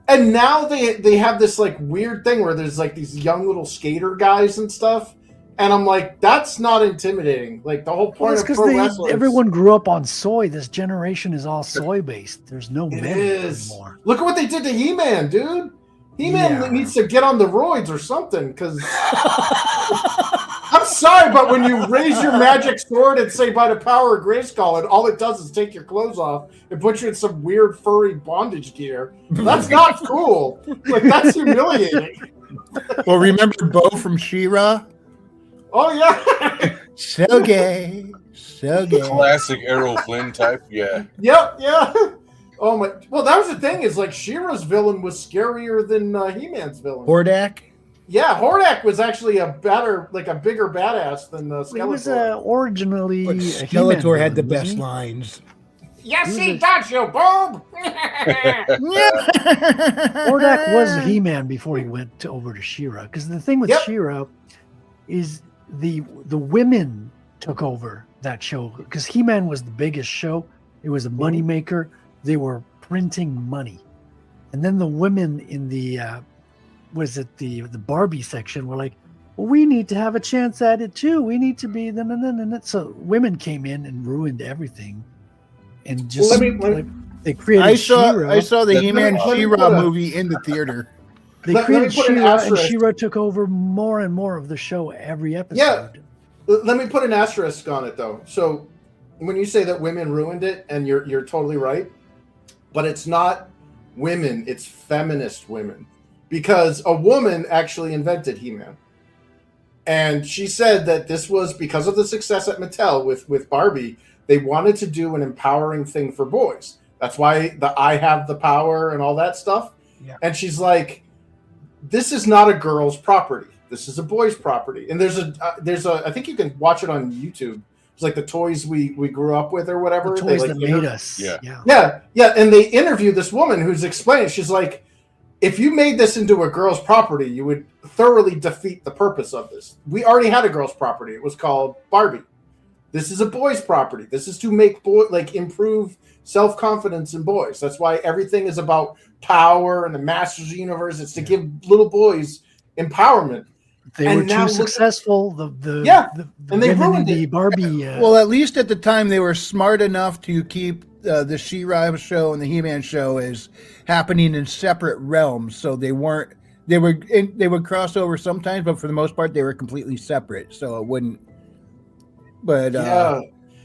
And now they have this weird thing where there's these young little skater guys and stuff. And I'm like, that's not intimidating. The whole point of pro wrestling. Everyone grew up on soy. This generation is all soy based. There's no men anymore. Look at what they did to He-Man, dude. He-Man needs to get on the roids or something, because I'm sorry, but when you raise your magic sword and say by the power of Grayskull, and all it does is take your clothes off and put you in some weird furry bondage gear, that's not cool. That's humiliating. Well, remember Bo from She-Ra? Oh yeah. So gay. Classic Errol Flynn type. Yeah. Yep. Yeah. Oh my. Well, that was the thing. Is She-Ra's villain was scarier than He-Man's villain. Hordak. Yeah, Hordak was actually a bigger badass than Skeletor. He was originally But a Skeletor He-Man had the villain, best wasn't he? lines. Yes, he does, you boob. Hordak was He-Man before he went over to She-Ra. Because the thing with She-Ra is the women took over that show. Because He-Man was the biggest show. It was a money maker. They were printing money. And then the women in the the Barbie section were like, well, we need to have a chance at it too. We need to be so women came in and ruined everything. And just they created She-Ra. I saw the He-Man She-Ra movie in the theater. They created She-Ra, and She-Ra took over more and more of the show every episode. Yeah. Let me put an asterisk on it, though. So when you say that women ruined it, and you're totally right, but it's not women, it's feminist women. Because a woman actually invented He-Man. And she said that this was because of the success at Mattel with Barbie. They wanted to do an empowering thing for boys. That's why I have the power and all that stuff. Yeah. And she's like, this is not a girl's property. This is a boy's property. And there's a I think you can watch it on YouTube. It's like the toys we grew up with or whatever. The toys that made us. Yeah. And they interview this woman who's explaining. She's like, if you made this into a girl's property, you would thoroughly defeat the purpose of this. We already had a girl's property. It was called Barbie. This is a boy's property. This is to make improve self-confidence in boys. That's why everything is about power and the Masters Universe. It's to give little boys empowerment. They were too successful. And they ruined the it. Barbie. Well, at least at the time, they were smart enough to keep the She-Ra show and the He-Man show as happening in separate realms. So they weren't. They would cross over sometimes, but for the most part, they were completely separate. So it wouldn't. But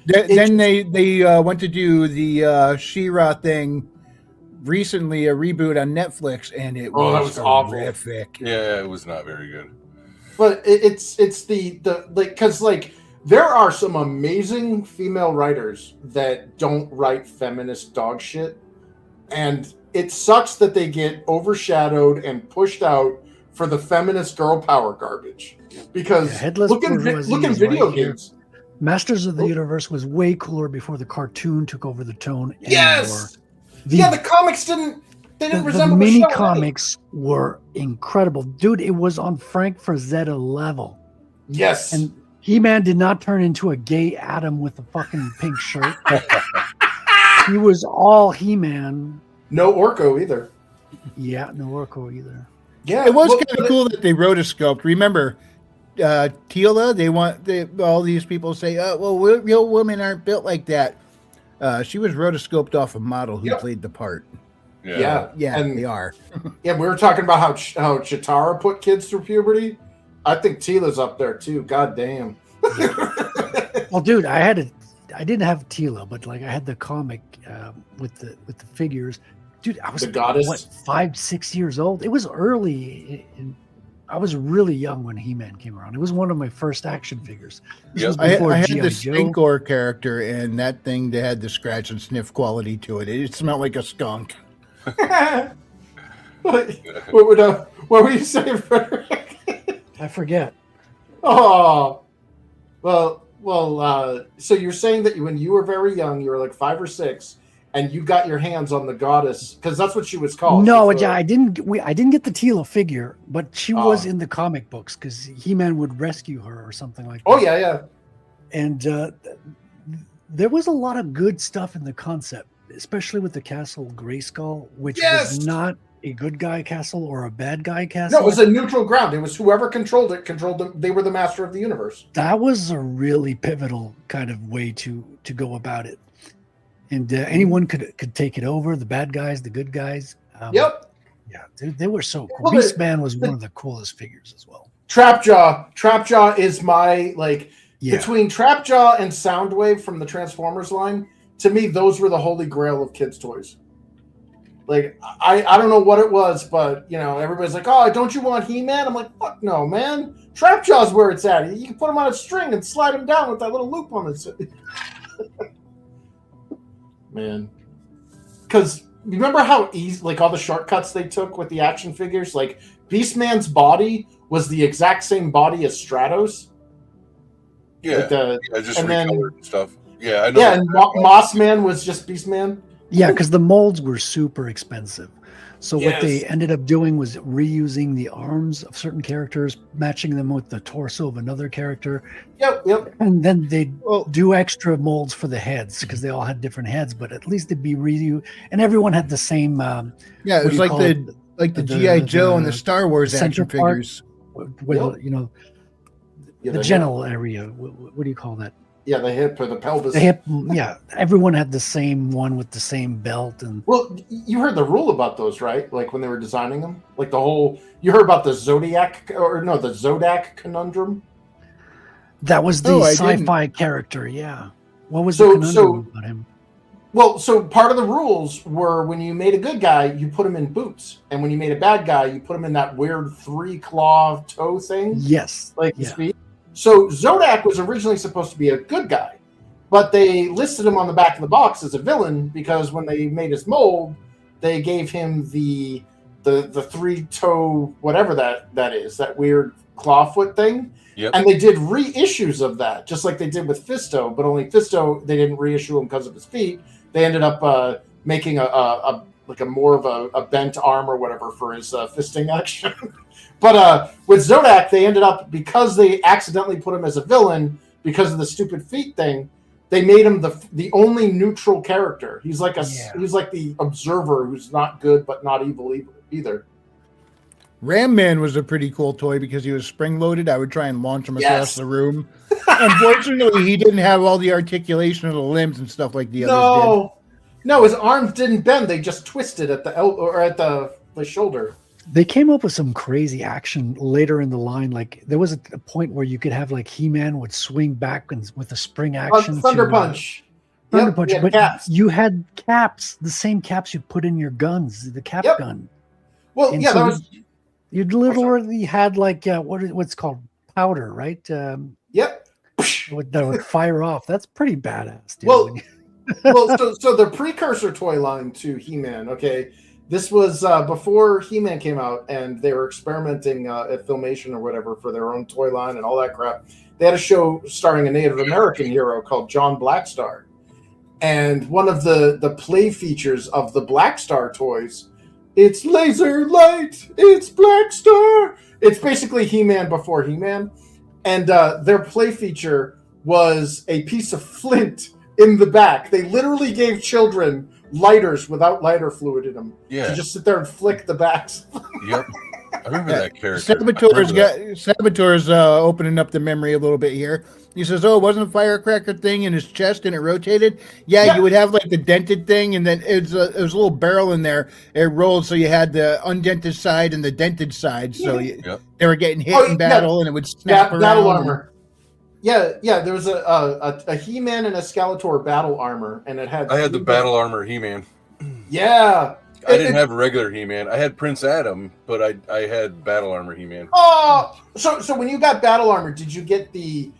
then they went to do the She-Ra thing recently, a reboot on Netflix, and it was horrific. Yeah, it was not very good. But it's because there are some amazing female writers that don't write feminist dog shit, and it sucks that they get overshadowed and pushed out for the feminist girl power garbage. Because look in video games. Masters of the Universe was way cooler before the cartoon took over the tone. Yes. The comics didn't resemble the mini show comics were incredible, dude. It was on Frank Frazetta level. Yes. And He-Man did not turn into a gay Adam with a fucking pink shirt. He was all He-Man. No Orko either. Yeah, no Orko either. Yeah, it was kind of cool that they rotoscoped. Remember, Teela? All these people say, well, real women aren't built like that. She was rotoscoped off a model who played the part. Yeah, and they are. Yeah, we were talking about how Chitara put kids through puberty. I think Tila's up there too. God damn. Well, dude, I didn't have Tila, but like I had the comic with the figures. Dude, I was The goddess? what 5-6 years old. It was early. I was really young when He-Man came around. It was one of my first action figures. This Yep. was I before had G.I. the Joe. Stinkor character, and that thing that had the scratch and sniff quality to it. It smelled like a skunk. what were you saying, Frederick? I forget. Oh, well. So you're saying that when you were very young, you were like 5 or 6, and you got your hands on the goddess because that's what she was called. No, She was I didn't get the Tila figure, but she was in the comic books because He-Man would rescue her or something like that. Oh yeah. And there was a lot of good stuff in the concept, especially with the Castle Grayskull, which was not a good guy castle or a bad guy castle. No, it was a neutral ground. It was whoever controlled them. They were the master of the universe. That was a really pivotal kind of way to go about it. And anyone could take it over, the bad guys, the good guys. Yep. Yeah, they were so cool. Well, Beastman was one of the coolest figures as well. Trapjaw is my Yeah. between Trapjaw and Soundwave from the Transformers line. To me, those were the holy grail of kids' toys. Like I don't know what it was, but everybody's like, "Oh, don't you want He-Man?" I'm like, "Fuck no, man! Trapjaw's where it's at. You can put him on a string and slide him down with that little loop on his." Man, because remember how easy, like all the shortcuts they took with the action figures. Like Beastman's body was the exact same body as Stratos. Yeah, just and then- recolored and stuff. Yeah, I know. Yeah, and Mossman was just Beastman. Yeah, because the molds were super expensive. So what they Yes. ended up doing was reusing the arms of certain characters, matching them with the torso of another character. Yep. And then they'd Well, do extra molds for the heads because they all had different heads, but at least it'd be reused. And everyone had the same. yeah, what it do was you like call the it? like the The- GI Joe and the the Star Wars center action part? figures. With, Yep. Yeah, the the genital area. What do you call that? Yeah, the hip or the pelvis. The hip. Yeah, everyone had the same one with the same belt and. Well, you heard the rule about those, right? Like when they were designing them, like you heard about the the Zodak conundrum. That was the Oh, I sci-fi character, yeah. What was So- the conundrum about him? Well, so part of the rules were when you made a good guy, you put him in boots, and when you made a bad guy, you put him in that weird 3-claw toe thing, Yes. like yeah. speed. So Zodak was originally supposed to be a good guy, but they listed him on the back of the box as a villain because when they made his mold, they gave him the 3-toe whatever that is, that weird clawfoot thing. Yep. And they did reissues of that, just like they did with Fisto, but only Fisto they didn't reissue him because of his feet. They ended up making a more of a bent arm or whatever for his fisting action. But with Zodak, they ended up, because they accidentally put him as a villain because of the stupid feet thing, they made him the only neutral character. He's like he's like the observer who's not good but not evil either. Ram Man was a pretty cool toy because he was spring loaded. I would try and launch him across Yes. the room. Unfortunately, he didn't have all the articulation of the limbs and stuff like the others No, his arms didn't bend. They just twisted at the or at the shoulder. They came up with some crazy action later in the line. Like there was a point where you could have like He-Man would swing back with a spring action. Thunder to, Punch. Thunder Yep, Punch. we had But caps. you had caps, the same caps you put in your guns, the cap Yep. gun. Well, And yeah, so that was. You literally had like what's called powder, right? Yep. That would fire off. That's pretty badass, dude. Well, so the precursor toy line to He-Man, okay, this was before He-Man came out, and they were experimenting at Filmation or whatever for their own toy line and all that crap. They had a show starring a Native American hero called John Blackstar, and one of the play features of the Blackstar toys, it's laser light, it's Blackstar. It's basically He-Man before He-Man, and their play feature was a piece of flint in the back. They literally gave children lighters without lighter fluid in them Yeah. to just sit there and flick the backs. Yep. I remember that character. Saboteur's opening up the memory a little bit here. He says, "Oh, wasn't a firecracker thing in his chest and it rotated? Yeah, you would have like the dented thing, and then it was a little barrel in there. It rolled, so you had the undented side and the dented side. So they were getting hit in battle, and it would snap around. Battle armor. Yeah. There was a He-Man and a Skeletor battle armor, and it had. I had the battle armor He-Man. Yeah. I didn't have regular He-Man. I had Prince Adam, but I had battle armor He-Man. Oh, so when you got battle armor, did you get the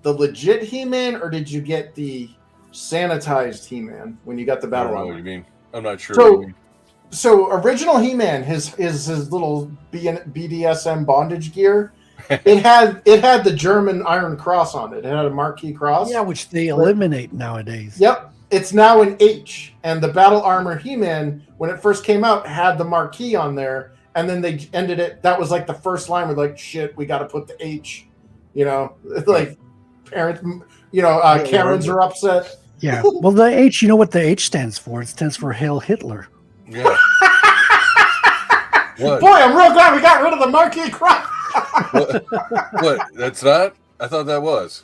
legit He-Man, or did you get the sanitized He-Man when you got the battle armor? I don't know what you mean. I'm not sure what you mean. So original He-Man, his little BDSM bondage gear, it had the German Iron Cross on it. It had a marquee cross. Yeah, which they eliminate nowadays. Yep. It's now an H, and the battle armor He-Man, when it first came out, had the marquee on there, and then they ended it. That was like the first line with like, shit, we got to put the H, it's like parents, Karens are upset. Yeah. Well, the H, you know what the H stands for? It stands for Hail Hitler. Yeah. What? Boy, I'm real glad we got rid of the marquee cross. What? That's not? I thought that was.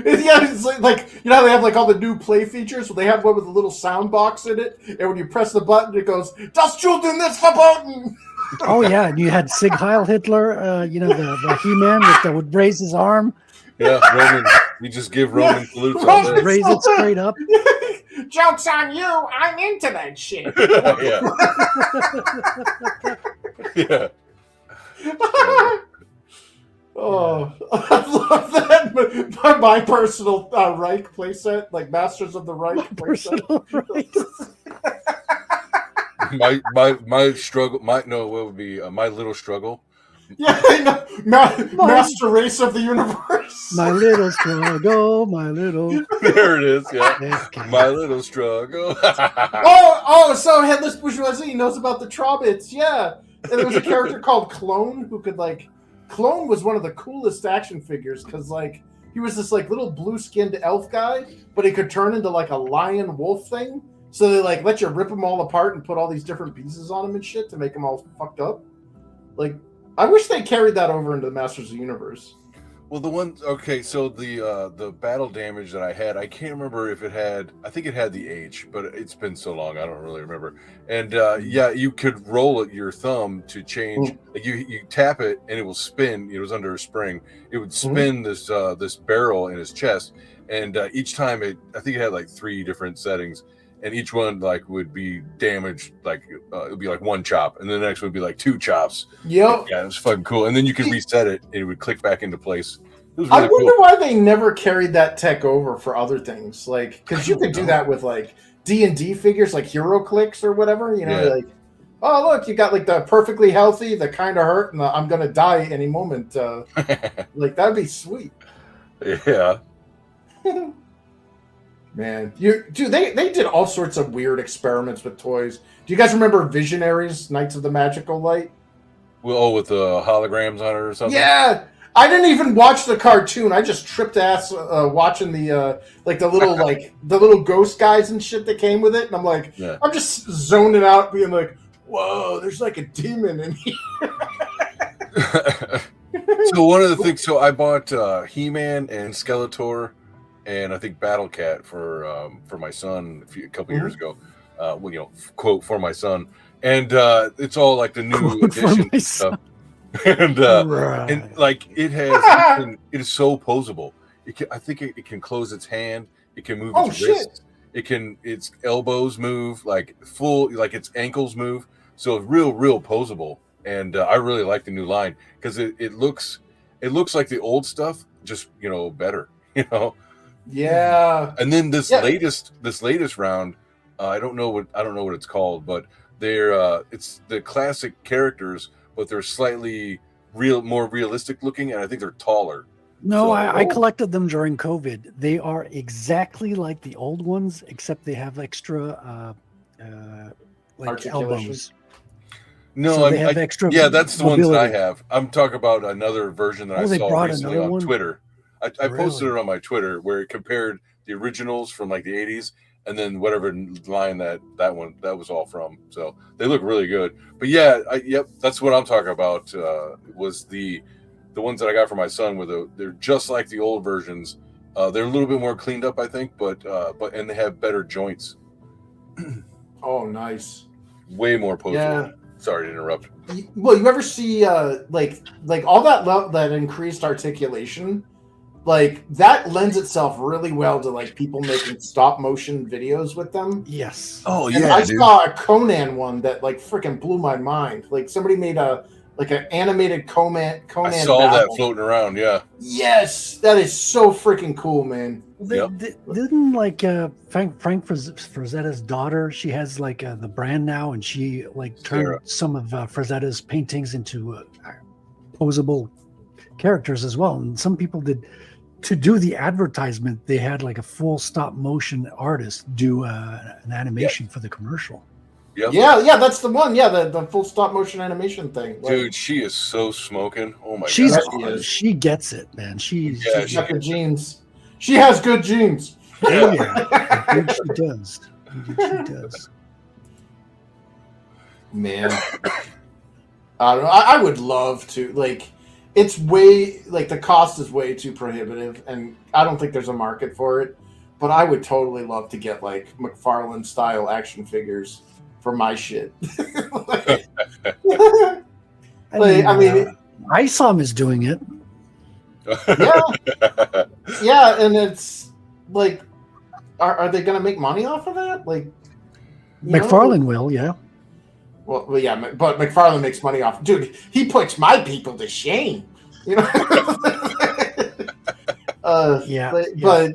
Yeah, it's like how they have like all the new play features. So they have one with a little sound box in it, and when you press the button, it goes, "Das Children this verboten." Oh yeah, and you had Sig Heil Hitler, the He-Man that would raise his arm. Yeah, Roman. You just give Roman salutes Roman all day. Raise it straight up. Joke's on you! I'm into that shit. Yeah. Oh, I love that. My personal Reich playset, like Masters of the Reich playset. my struggle. What would be my little struggle? Yeah, I know. Master Race of the Universe. My little struggle, my little. There it is. Yeah, my little struggle. So Headless Bourgeoisie knows about the Trobits. Yeah, and there was a character called Clone who could Clone was one of the coolest action figures because he was this little blue-skinned elf guy, but he could turn into a lion wolf thing. So they let you rip him all apart and put all these different pieces on him and shit to make him all fucked up. I wish they carried that over into the Masters of the Universe. Well, so the battle damage that I had, I can't remember if it had, I think it had the H, but it's been so long, I don't really remember. And you could roll your thumb to change, you tap it and it will spin. It was under a spring. It would spin this barrel in his chest. And each time I think it had 3 different settings. And each one would be damaged, it would be one chop, and the next would be 2 chops. Yep. Yeah, it was fucking cool. And then you could reset it, and it would click back into place. It was really I wonder why they never carried that tech over for other things, because you could do that with D&D figures, like Hero Clicks or whatever. Oh look, you got the perfectly healthy, the kind of hurt, and the I'm gonna die any moment. That'd be sweet. Yeah. Man, they did all sorts of weird experiments with toys. Do you guys remember Visionaries, Knights of the Magical Light? Well, with the holograms on it or something? Yeah! I didn't even watch the cartoon. I just tripped ass watching the the little ghost guys and shit that came with it. And I'm just zoning out, being whoa, there's a demon in here. So one of the things, I bought He-Man and Skeletor, and I think Battle Cat for my son a couple years ago. Quote, for my son, and it's all the new edition stuff. And it has it is so posable. I think it can close its hand. It can move its wrist. Its elbows move full, its ankles move. So it's real posable. And I really like the new line because it looks like the old stuff, just better. Yeah. And then this latest round, I don't know what it's called, but they're it's the classic characters, but they're slightly more realistic looking, and I think they're taller. No, I collected them during COVID. They are exactly like the old ones, except they have extra elbows. No, so they have extra. Yeah, that's the mobility. ones that I have. I'm talking about another version that I saw recently on Twitter. I posted it on my Twitter where it compared the originals from the 80s and then whatever line that was all from. So they look really good. But yeah, that's what I'm talking about. Was the ones that I got for my son they're just like the old versions. They're a little bit more cleaned up, I think, but and they have better joints. Oh, nice. Way more posable. Yeah. Sorry to interrupt. Well, you ever see like all that increased articulation, like that lends itself really well to like people making stop motion videos with them. Yes. Oh And I saw a Conan one that like freaking blew my mind. Like somebody made an animated Conan. I saw battle. that floating around. Yeah. Yes, that is so freaking cool, man. Didn't like Frank Frazetta's daughter? She has like the brand now, and she like turned some of Frazetta's paintings into posable characters as well. And some people did to do the advertisement. They had like a full stop motion artist do an animation for the commercial. Yep. Yeah, that's the one. Yeah, the full stop motion animation thing. Like, dude, she is so smoking. Oh my god, she gets it, man. She's got good genes. She has good genes. Yeah, I think she does. She does. Man, I don't know. I would love to like. It's way like the cost is way too prohibitive, and I don't think there's a market for it. But I would totally love to get like McFarlane style action figures for my shit. I mean, ISOM is doing it. Yeah, and it's like, are they going to make money off of that? Like, McFarlane will, yeah. Well, yeah, but McFarlane makes money off. Dude, he puts my people to shame. You know. But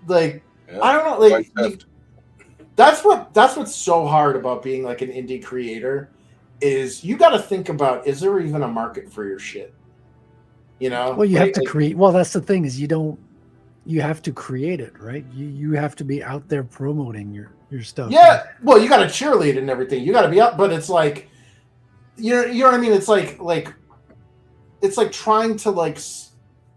like, I don't know. Like, that's what's so hard about being like an indie creator is you got to think about, is there even a market for your shit? You know. Well, you have to create. Well, that's the thing is you have to create it, right? You have to be out there promoting your stuff. Yeah, well, you got to cheerlead and everything. You got to be up, but it's like, you know what I mean? It's like it's like trying to like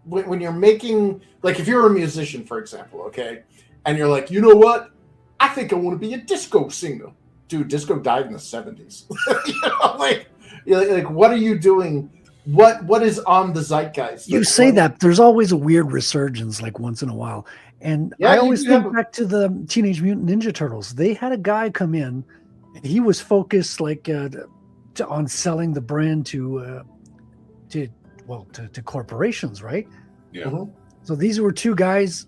when you're making, like if you're a musician, for example, okay, and you're like, you know what? I think I want to be a disco singer. Dude, disco died in the 70s. like what are you doing? What is on the zeitgeist? You say that there's always a weird resurgence, like once in a while. And I always think back to the Teenage Mutant Ninja Turtles. They had a guy come in, and he was focused like on selling the brand to corporations, right? Yeah. Mm-hmm. So these were two guys,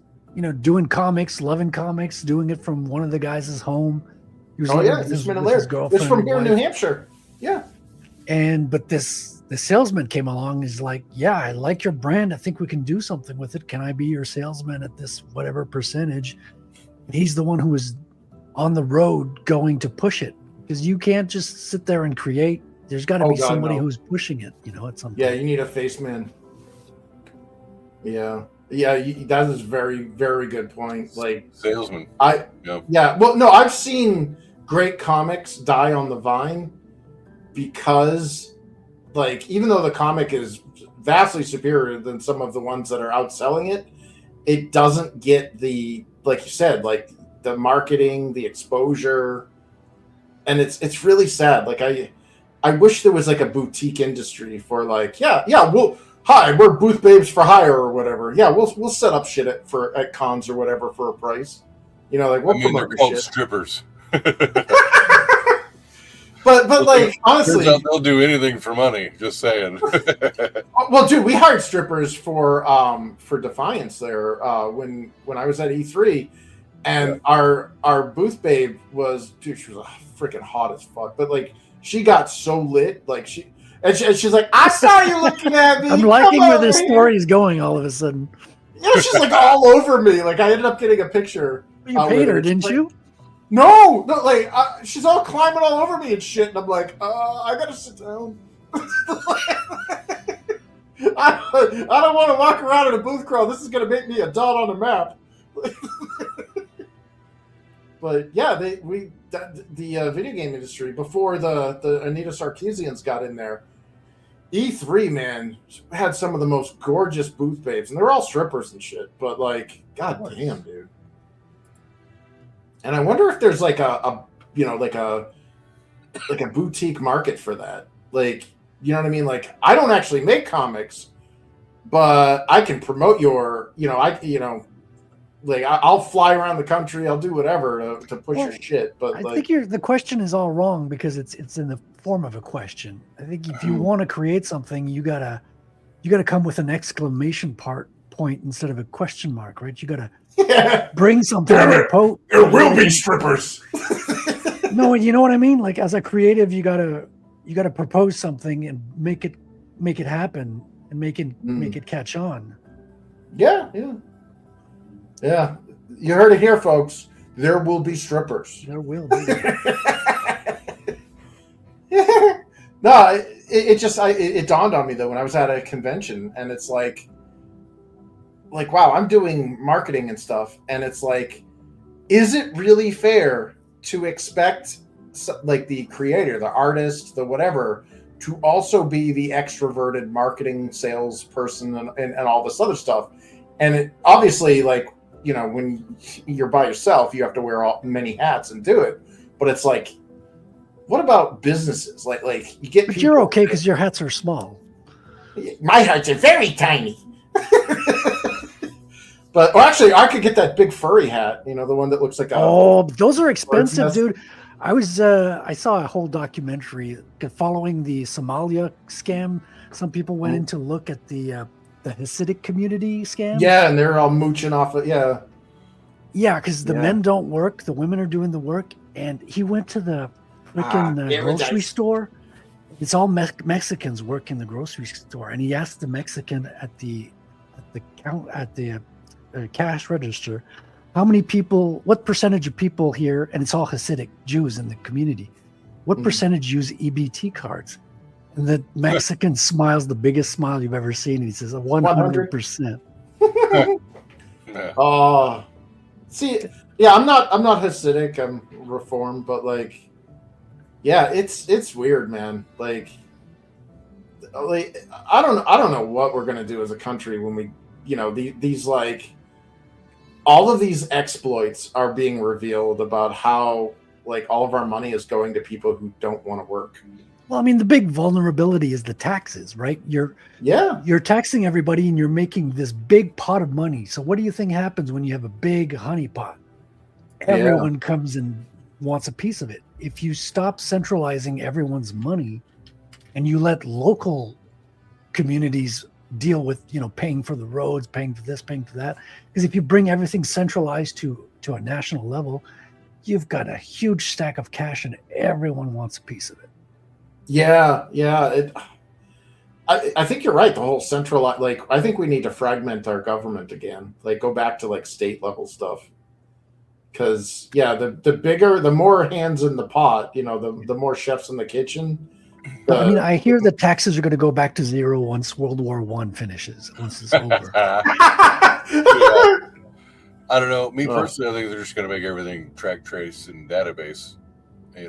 doing comics, loving comics, doing it from one of the guys' home. He was his girlfriend. It's from here in New Hampshire. Yeah. But the salesman came along. He's like, yeah, I like your brand. I think we can do something with it. Can I be your salesman at this whatever percentage? And he's the one who was on the road going to push it, because you can't just sit there and create. There's got to be somebody who's pushing it, at some point. Yeah, you need a face man. Yeah. Yeah, that is very, very good point. Like salesman. Well, no, I've seen great comics die on the vine because, like, even though the comic is vastly superior than some of the ones that are outselling it, it doesn't get the, like you said, like the marketing, the exposure, and it's really sad. Like I wish there was like a boutique industry for like, hi, we're booth babes for hire or whatever. Yeah, we'll set up shit at cons or whatever for a price. We'll promote your shit. Strippers. But like honestly, they'll do anything for money. Just saying. Well, dude, we hired strippers for Defiance there when I was at E3, and our booth babe she was freaking hot as fuck. But like she got so lit, like she's like, I saw you looking at me. I'm liking where this story is going all of a sudden. Yeah, she's like all over me. Like I ended up getting a picture. You paid her, didn't you? No, like she's all climbing all over me and shit, and I'm like, I gotta sit down. I don't want to walk around in a booth crawl. This is gonna make me a dot on the map. But yeah, the video game industry before the Anita Sarkeesians got in there, E3 man had some of the most gorgeous booth babes, and they're all strippers and shit. But like, god damn, dude. And I wonder if there's like a boutique market for that. Like, you know what I mean? Like, I don't actually make comics, but I can promote your, I'll fly around the country. I'll do whatever to push your shit. But I think the question is all wrong because it's in the form of a question. I think if you want to create something, you gotta come with an exclamation point instead of a question mark, right? You gotta bring something. There will be strippers. No, you know what I mean? Like, as a creative, you gotta propose something and make it happen and make it catch on. Yeah. You heard it here, folks. There will be strippers. There will be. No, it dawned on me though when I was at a convention, and it's like wow, I'm doing marketing and stuff, and it's like, is it really fair to expect like the creator, the artist, the whatever, to also be the extroverted marketing salesperson and all this other stuff? And it obviously, like, when you're by yourself, you have to wear many hats and do it. But it's like, what about businesses? Like you get. But you're okay because your hats are small. My hats are very tiny. But actually, I could get that big furry hat. The one that looks like a. Oh, those are expensive, dude. I saw a whole documentary following the Somalia scam. Some people went in to look at the Hasidic community scam. Yeah, and they're all mooching off it. Yeah. Yeah, because the men don't work, the women are doing the work, and he went to the freaking grocery store. It's all Mexicans work in the grocery store, and he asked the Mexican at the cash register, what percentage of people here, and it's all Hasidic Jews in the community, what percentage use EBT cards? And the Mexican smiles the biggest smile you've ever seen, and he says 100%. Oh, see, yeah, I'm not Hasidic, I'm Reformed, but like, yeah, it's weird, man. Like I don't know what we're gonna do as a country when we, these like, all of these exploits are being revealed about how like all of our money is going to people who don't want to work. Well, I mean, the big vulnerability is the taxes, right? You're taxing everybody, and you're making this big pot of money. So what do you think happens when you have a big honey pot? Everyone comes and wants a piece of it. If you stop centralizing everyone's money and you let local communities deal with, paying for the roads, paying for this, paying for that, because if you bring everything centralized to a national level, you've got a huge stack of cash and everyone wants a piece of it. Yeah. I think you're right. The whole centralized, like, I think we need to fragment our government again, like go back to like state level stuff. Because the more hands in the pot, the more chefs in the kitchen. I hear the taxes are going to go back to zero once World War I finishes, once it's over. I don't know. Me personally, I think they're just going to make everything track, trace, and database. And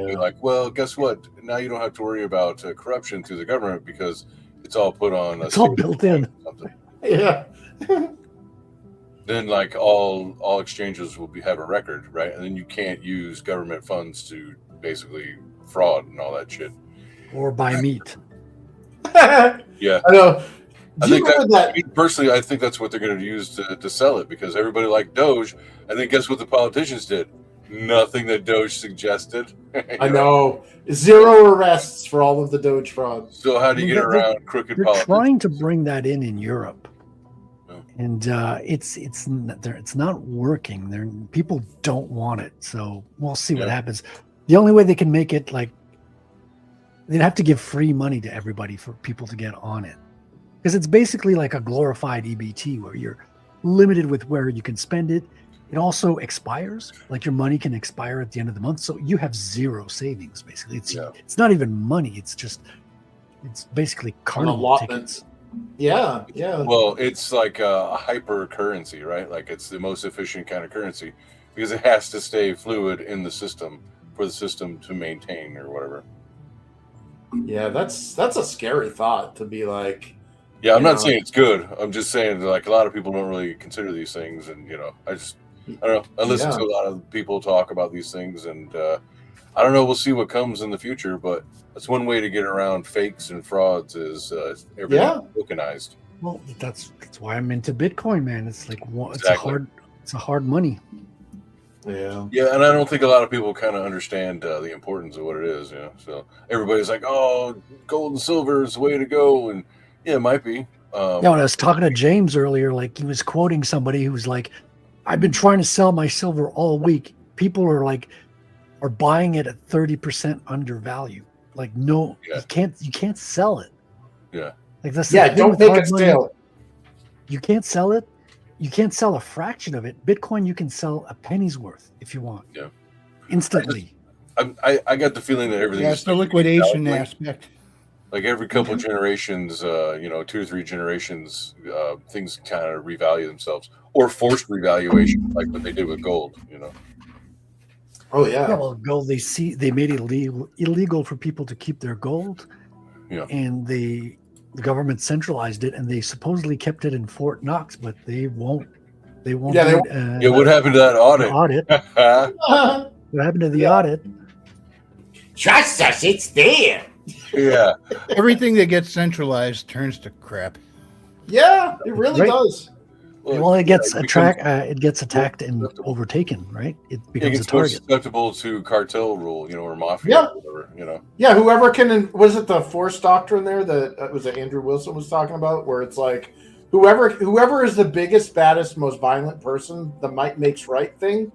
be like, well, guess what? Now you don't have to worry about corruption through the government because it's all put on. It's all built in. Something. Yeah. Then, like, all exchanges will have a record, right? And then you can't use government funds to basically fraud and all that shit. Or buy meat. Yeah. I know. Personally, I think that's what they're going to use to sell it, because everybody liked Doge. And then guess what the politicians did? Nothing that Doge suggested. I know. 0 arrests for all of the Doge fraud. So how do you get around crooked politics? They're trying to bring that in Europe. And it's not working. People don't want it, so we'll see what happens. The only way they can make it, like, they'd have to give free money to everybody for people to get on it, because it's basically like a glorified EBT where you're limited with where you can spend it. It also expires, like your money can expire at the end of the month, so you have zero savings. Basically, it's not even money. It's basically carnival tickets. Yeah. Well, it's like a hyper currency, right? Like, it's the most efficient kind of currency because it has to stay fluid in the system for the system to maintain or whatever. Yeah, that's a scary thought to be like. Yeah, I'm not saying it's good. I'm just saying that, like, a lot of people don't really consider these things, and I don't know. I listen Yeah. to a lot of people talk about these things, and I don't know. We'll see what comes in the future, but that's one way to get around fakes and frauds is everything tokenized. Well, that's why I'm into Bitcoin, man. It's like Exactly. it's a hard money. Yeah. Yeah, and I don't think a lot of people kind of understand the importance of what it is. So everybody's like, "Oh, gold and silver is the way to go," and yeah, it might be. Yeah, when I was talking to James earlier, like he was quoting somebody who was like, "I've been trying to sell my silver all week. People are buying it at 30% undervalue. Like, no, Yeah. you can't sell it. Yeah. Like that's Yeah, the thing don't with make hard a money. sale. You can't sell it. You can't sell a fraction of it. Bitcoin, you can sell a penny's worth if you want. Yeah. Instantly. I got the feeling that everything's Yeah, it's the liquidation like, aspect. like every couple of generations, 2 or 3 generations, things kind of revalue themselves or forced revaluation, like what they did with gold. Oh yeah. Yeah, well, gold, they made it illegal for people to keep their gold. Yeah. And the government centralized it, and they supposedly kept it in Fort Knox, but they won't. They won't. Yeah, do Yeah, what happened to that the audit? audit? What happened to the audit? Trust us, it's there. Yeah. Everything that gets centralized turns to crap. Yeah, it really Right. does. Well, it gets it becomes- it gets attacked and overtaken, right? It It becomes a gets more target. susceptible to cartel rule, or mafia, Yeah. or whatever. Yeah, whoever can. Was it the force doctrine there that was it Andrew Wilson was talking about, where it's like whoever is the biggest, baddest, most violent person, the might makes right thing,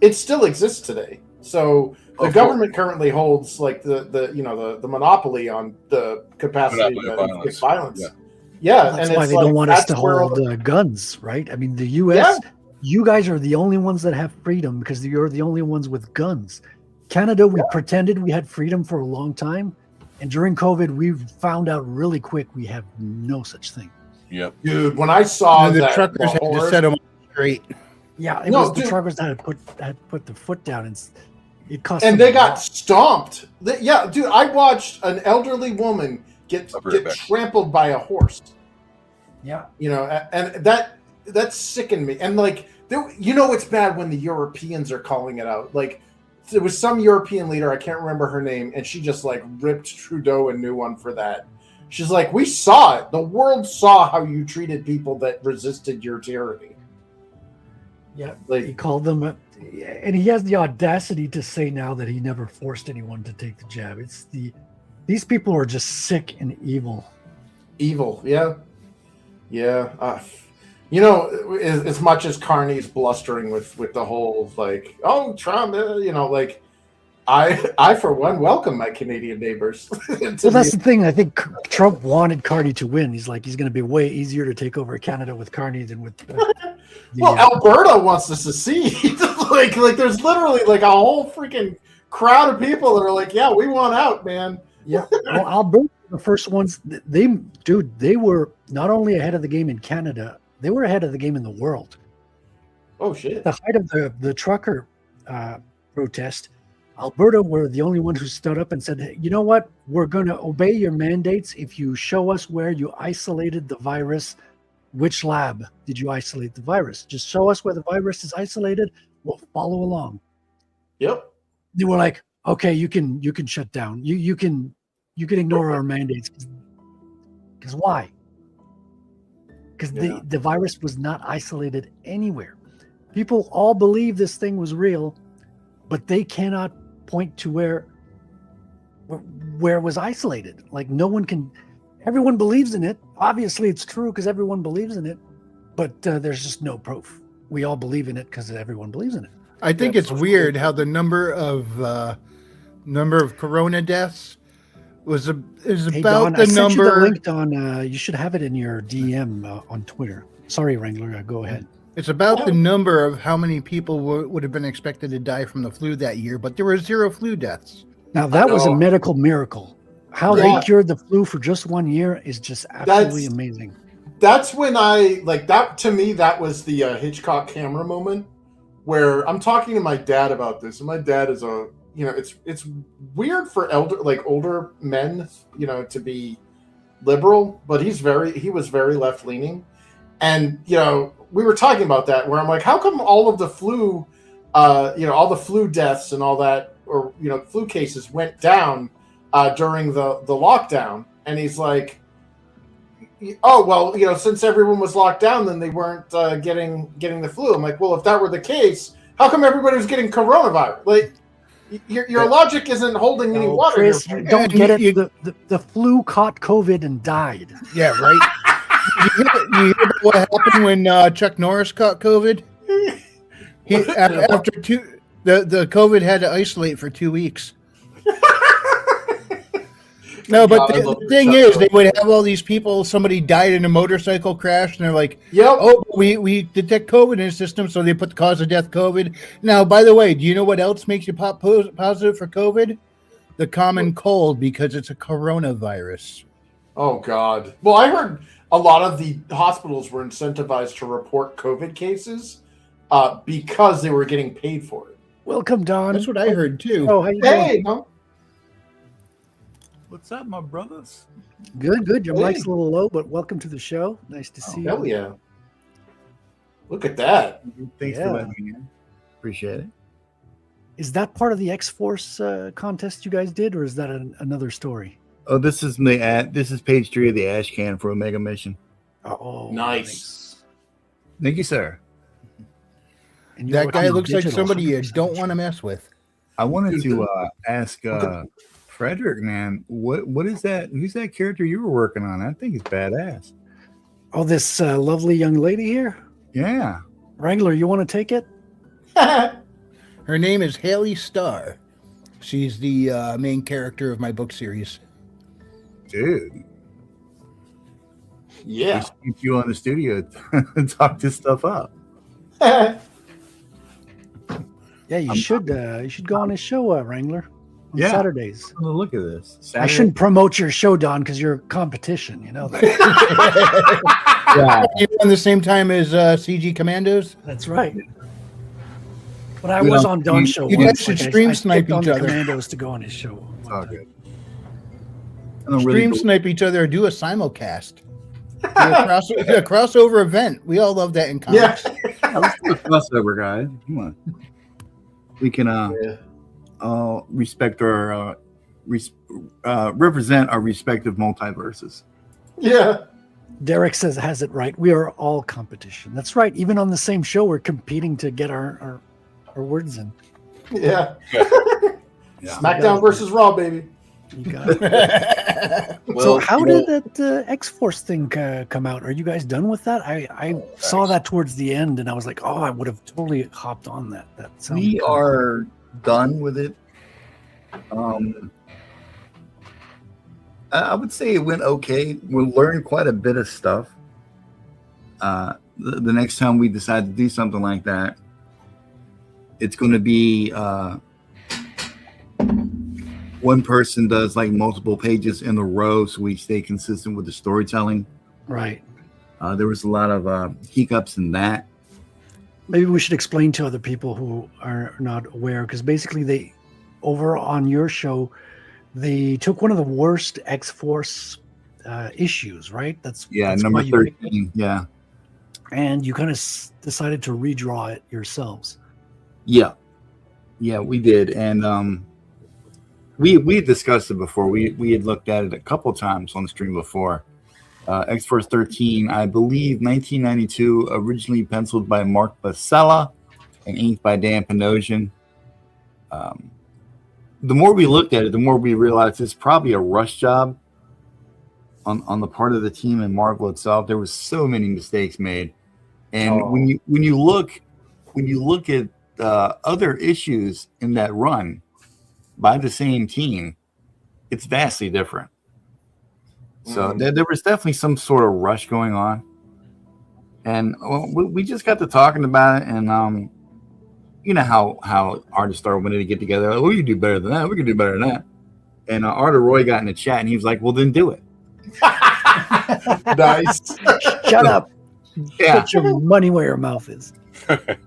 it still exists today. So the Of government currently holds like the monopoly on the capacity Monopoly of to violence. inflict violence. Yeah. Yeah, That's and why it's they like, don't want us to that's where all hold guns, right? I mean, the U.S. You guys are the only ones that have freedom because you're the only ones with guns. Canada, we pretended we had freedom for a long time, and during COVID, we found out really quick we have no such thing. Yep. dude. When I saw the that, truckers had to horse- set them straight. Yeah, it No, was the dude. truckers that had put the foot down, and it cost. and them they a got lot. stomped. Yeah, dude, I watched an elderly woman get I'll bring it back. trampled by a horse. Yeah, And that sickened me. And like, it's bad when the Europeans are calling it out. Like, there was some European leader, I can't remember her name, and she just like ripped Trudeau a new one for that. She's like, we saw it. The world saw how you treated people that resisted your tyranny. yeah. Like, He called them, and he has the audacity to say now that he never forced anyone to take the jab. These people are just sick and evil. evil. Yeah. As much as Carney's blustering with the whole like, oh, Trump, like, I for one welcome my Canadian neighbors. Well, that's the thing. I think Trump wanted Carney to win. He's like, he's going to be way easier to take over Canada with Carney than with. Alberta wants to secede. like there's literally like a whole freaking crowd of people that are like, yeah, we want out, man. Yeah. Well, Alberta, the first ones, they were not only ahead of the game in Canada, they were ahead of the game in the world. Oh shit. The height of the trucker protest, Alberta were the only ones who stood up and said, hey, you know what? We're going to obey your mandates if you show us where you isolated the virus. Which lab did you isolate the virus? Just show us where the virus is isolated. We'll follow along. Yep. They were like, okay, you can shut down. You can ignore our mandates. Because why? Because the virus was not isolated anywhere. People all believe this thing was real, but they cannot point to where it was isolated. Like no one can. Everyone believes in it. Obviously, it's true because everyone believes in it, but there's just no proof. We all believe in it because everyone believes in it. I think it's weird how the number of corona deaths is Hey, about Don, the I sent you the number. link, Don. You should have it in your DM on Twitter. Sorry, Wrangler. Go ahead. It's about the number of how many people would have been expected to die from the flu that year, but there were 0 flu deaths. Now, that was a know. medical miracle. How Yeah. they cured the flu for just 1 year is just absolutely amazing. That's when I like that. To me, that was the Hitchcock camera moment where I'm talking to my dad about this, and my dad is it's weird for older men, to be liberal, but he was very left leaning, and we were talking about that, where I'm like, how come all of the flu, all the flu deaths and all that, or flu cases went down during the lockdown? And he's like, oh well, since everyone was locked down, then they weren't getting the flu. I'm like, well, if that were the case, how come everybody was getting coronavirus? Like, your logic isn't holding any water. Chris, here. you don't get it. The flu caught COVID and died. Yeah, right. you hear about what happened when Chuck Norris caught COVID? After the COVID had to isolate for 2 weeks. No, but the thing is, they would have all these people. Somebody died in a motorcycle crash, and they're like, "Yep, oh, we detect COVID in the system, so they put the cause of death COVID." Now, by the way, do you know what else makes you pop positive for COVID? The common cold, because it's a coronavirus. Oh God! Well, I heard a lot of the hospitals were incentivized to report COVID cases because they were getting paid for it. Welcome, Don. That's what I heard too. Oh, how you doing? Hey, no. What's up, my brothers? Good. Your Hey. mic's a little low, but welcome to the show. Nice to see Hell you. yeah! Look at that. Thanks Yeah. for letting me in. Appreciate it. Is that part of the X-Force contest you guys did, or is that another story? Oh, this is this is page 3 of the ash can for Omega Mission. Oh, Nice. Thank you, sir. And you're That guy working looks like digital, somebody you 100% don't want to mess with. I wanted to ask Frederic, man, what is that? Who's that character you were working on? I think it's badass. Oh, this lovely young lady here, Yeah. Wrangler. You want to take it? Her name is Haley Starr. She's the main character of my book series. Dude. Yeah. Just keep you on the studio and talk this stuff up. Yeah, you should. You should go on his show, Wrangler, on Yeah. Saturdays. Oh, look at this. I Saturday- shouldn't promote your show, Don, because you're competition. You know that. Yeah. You on the same time as CG Commandos? That's right. But I You was know, on Don's show. you guys once, should like, stream I snipe picked on each the other. Commandos to go on his show. It's all good. I don't really Stream go- snipe each other or do a simulcast. Do a crossover event. We all love that in Yeah. comics. Yeah, let's do a crossover, guys. Come on. We can respect our represent our respective multiverses. Yeah. Derek has it right. We are all competition. That's right. Even on the same show, we're competing to get our words in. Yeah. Yeah. SmackDown versus Raw, baby. You got it. So how did that X-Force thing come out? Are you guys done with that? I saw that towards the end, and I was like, oh, I would have totally hopped on that. That sounds We cool. are done with it. I would say it went okay. We learned quite a bit of stuff. The next time we decide to do something like that, it's going to be one person does like multiple pages in a row, so we stay consistent with the storytelling. Right. There was a lot of hiccups in that. Maybe we should explain to other people who are not aware, because basically they, over on your show, they took one of the worst X-Force issues, right? That's Number why you picked it. 13. Yeah. And you kind of decided to redraw it yourselves. Yeah, we did, and we had discussed it before. We had looked at it a couple times on the stream before. X-Force 13, I believe, 1992, originally penciled by Mark Basella and inked by Dan Panosian. The more we looked at it, the more we realized it's probably a rush job on the part of the team and Marvel itself. There was so many mistakes made, and when you look at other issues in that run by the same team, it's vastly different. So there was definitely some sort of rush going on, and we just got to talking about it, and you know how artists are when they get together. Like, we can do better than that. We can do better than that. And Arthur Roy got in the chat, and he was like, "Well, then do it." Nice. Shut up. Yeah. Put your money where your mouth is.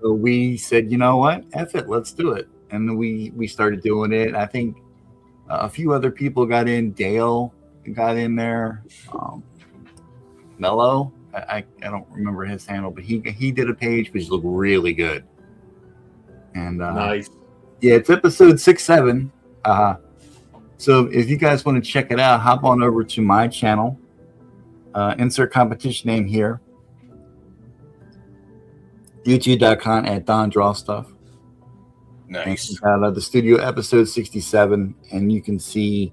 So we said, you know what? F it, let's do it. And then we started doing it. I think a few other people got in. Dale got in there. Mello, I don't remember his handle, but he did a page which looked really good. And Nice. yeah, it's episode 6-7. So if you guys want to check it out, hop on over to my channel. Insert competition name here. YouTube.com at Don Draw Stuff. Nice. And, the studio episode 67, and you can see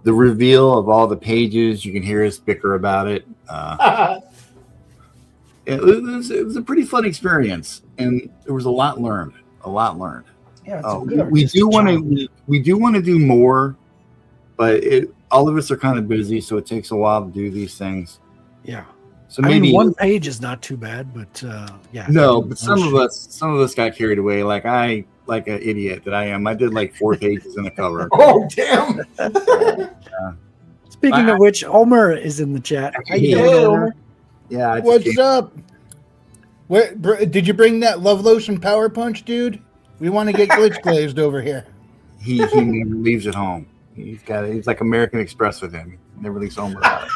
the reveal of all the pages. You can hear us bicker about it. It was a pretty fun experience, and there was a lot learned. Yeah, it's a good we do want artistic to do more, but all of us are kind of busy, so it takes a while to do these things. Yeah. So I maybe mean, one page is not too bad, but yeah. no, but some of us got carried away. Like an idiot that I am. I did like 4 pages in a cover. Oh, damn. Speaking of which, Omer is in the chat. How you doing, Hey, Omer? Yeah. I just What's can't- up? Did you bring that Love Lotion Power Punch, dude? We want to get glitch glazed over here. He never leaves at home. He's like American Express with him. He never leaves home without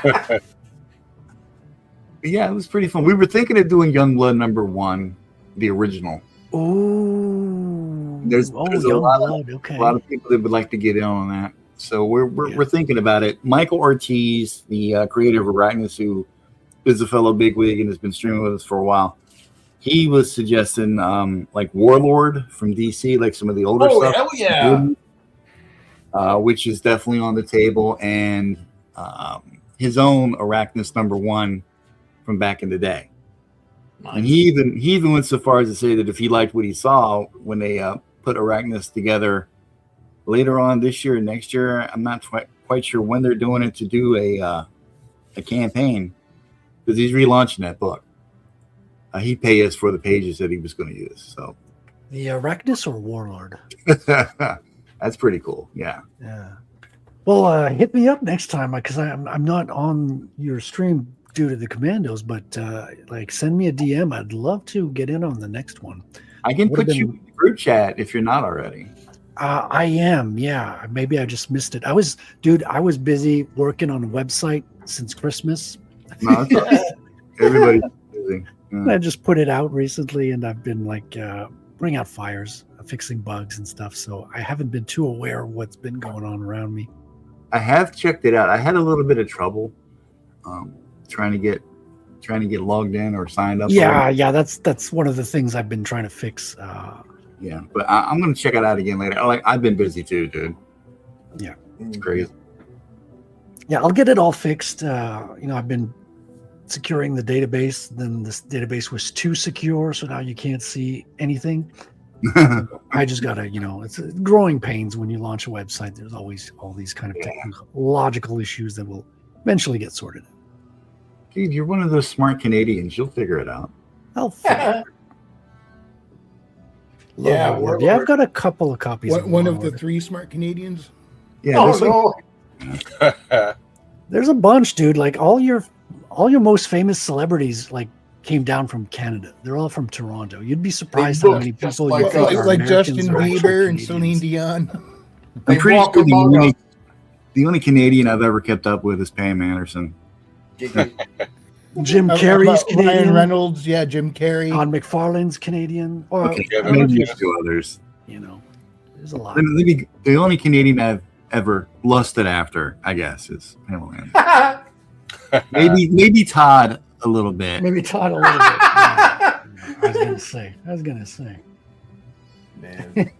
it. But yeah, it was pretty fun. We were thinking of doing Youngblood #1, the original. Ooh. There's a lot Youngblood. Okay. A lot of people that would like to get in on that. So we're thinking about it. Michael Ortiz, the creator of Arachnus, who is a fellow bigwig and has been streaming with us for a while, he was suggesting like Warlord from DC, like some of the older stuff. Hell yeah. Which is definitely on the table, and his own Arachnus #1 from back in the day. Nice. And he even went so far as to say that if he liked what he saw when they put Arachnus together later on this year or next year, I'm not quite sure when they're doing it, to do a campaign, because he's relaunching that book. He'd pay us for the pages that he was going to use. So The Arachnus or Warlord? that's pretty cool. Yeah. Yeah. Well, hit me up next time, because I'm not on your stream due to the commandos, but like send me a DM. I'd love to get in on the next one. I can Would've put you in the group chat if you're not already. I am, yeah. Maybe I just missed it. I was busy working on a website since Christmas. No, it's all right. Everybody's busy. And I just put it out recently, and I've been like bringing out fires, fixing bugs and stuff. So I haven't been too aware of what's been going on around me. I have checked it out. I had a little bit of trouble trying to get logged in or signed up. Yeah, that's one of the things I've been trying to fix. Yeah, but I'm gonna check it out again later. I've been busy too, dude. Yeah, it's crazy. Yeah, I'll get it all fixed. I've been securing the database. Then this database was too secure, so now you can't see anything. I just gotta, it's growing pains when you launch a website. There's always all these kind of technological issues that will eventually get sorted out. Dude, you're one of those smart Canadians. You'll figure it out. I'll figure it. Yeah, Yeah, I've got a couple of copies. One of the 3 smart Canadians. Yeah. Oh, no. There's a bunch, dude. Like all your most famous celebrities came down from Canada. They're all from Toronto. You'd be surprised how many people you think are Like Americans Justin or actually Bieber and Canadians. Celine Dion. I'm They pretty walk sure among us. the only Canadian I've ever kept up with is Pam Anderson. Jim Carrey's Canadian. Ryan Reynolds, yeah, Jim Carrey. Todd McFarlane's Canadian. Or Okay, yeah, maybe a few others. there's a lot. The only Canadian I've ever lusted after, I guess, is Pamela Anderson. maybe Todd a little bit. Maybe Todd a little bit. Yeah. I was gonna say. Man.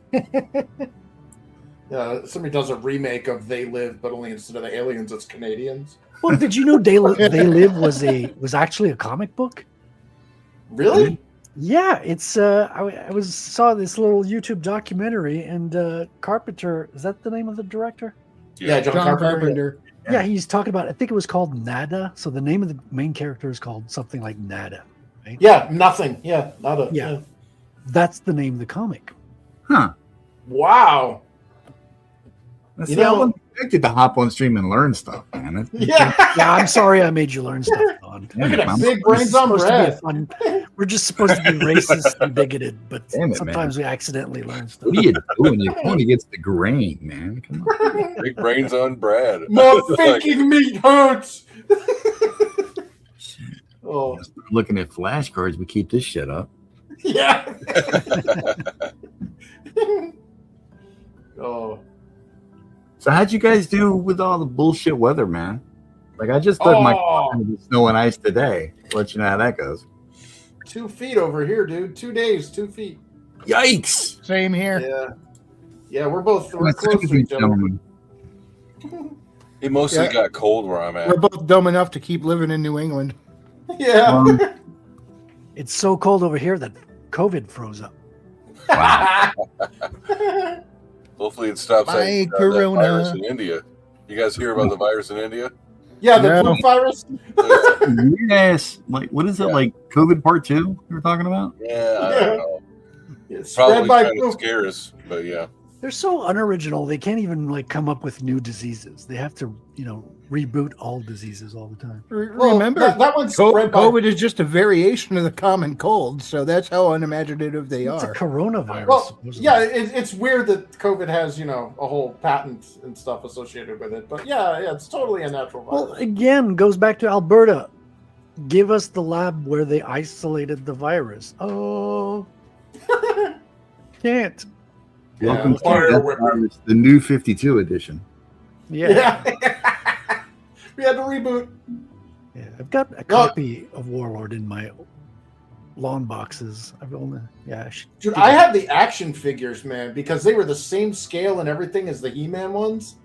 Somebody does a remake of They Live, but only instead of the aliens, it's Canadians. Well, did you know They Live was actually a comic book? Really? Yeah, it's I saw this little YouTube documentary, and Carpenter, is that the name of the director? Yeah, John Carpenter. Yeah, he's talking about, I think it was called Nada. So the name of the main character is called something like Nada, right? Yeah, nothing. Yeah, not a. Yeah. That's the name of the comic. Huh. Wow. See, I wasn't expected to hop on stream and learn stuff, man. Yeah. Yeah, I'm sorry I made you learn stuff, Don. Look at I'm- that big brains on bread. We're just supposed to be racist and bigoted, but Damn it, sometimes we accidentally learn stuff. What are you doing? You're going against the grain, man. Come on. Big brains on Brad. My thinking meat hurts. Oh, Looking at flashcards, we keep this shit up. yeah. Oh. So how'd you guys do with all the bullshit weather, man? Like I just dug my car into the snow and ice today. Let you know how that goes. 2 feet over here, dude. 2 days, 2 feet. Yikes! Same here. Yeah. Yeah, we're close to each other. It mostly Yeah. got cold where I'm at. We're both dumb enough to keep living in New England. Yeah. It's so cold over here that COVID froze up. Hopefully it stops My that corona. virus in India. You guys hear about the virus in India? Yeah, the No. flu virus. Yes. Like what is it? Yeah. Like COVID part 2 you were talking about? Yeah, I don't know. It's Probably spread by trying to flu. scare us, but yeah. They're so unoriginal. They can't even like come up with new diseases. They have to, reboot all diseases all the time. Well, Remember, that one's spread by. COVID is just a variation of the common cold, so that's how unimaginative they It's a are. coronavirus. Well, supposedly. yeah, it's weird that COVID has a whole patent and stuff associated with it, but yeah, it's totally a natural Well, virus. again, goes back to Alberta. Give us the lab where they isolated the virus. Oh, can't. Welcome to Fire Death whipper. Virus, the new 52 edition. Yeah. We had to reboot. Yeah, I've got a copy of Warlord in my lawn boxes. I've only, I should Dude, do I that. had the action figures, man, because they were the same scale and everything as the He-Man ones.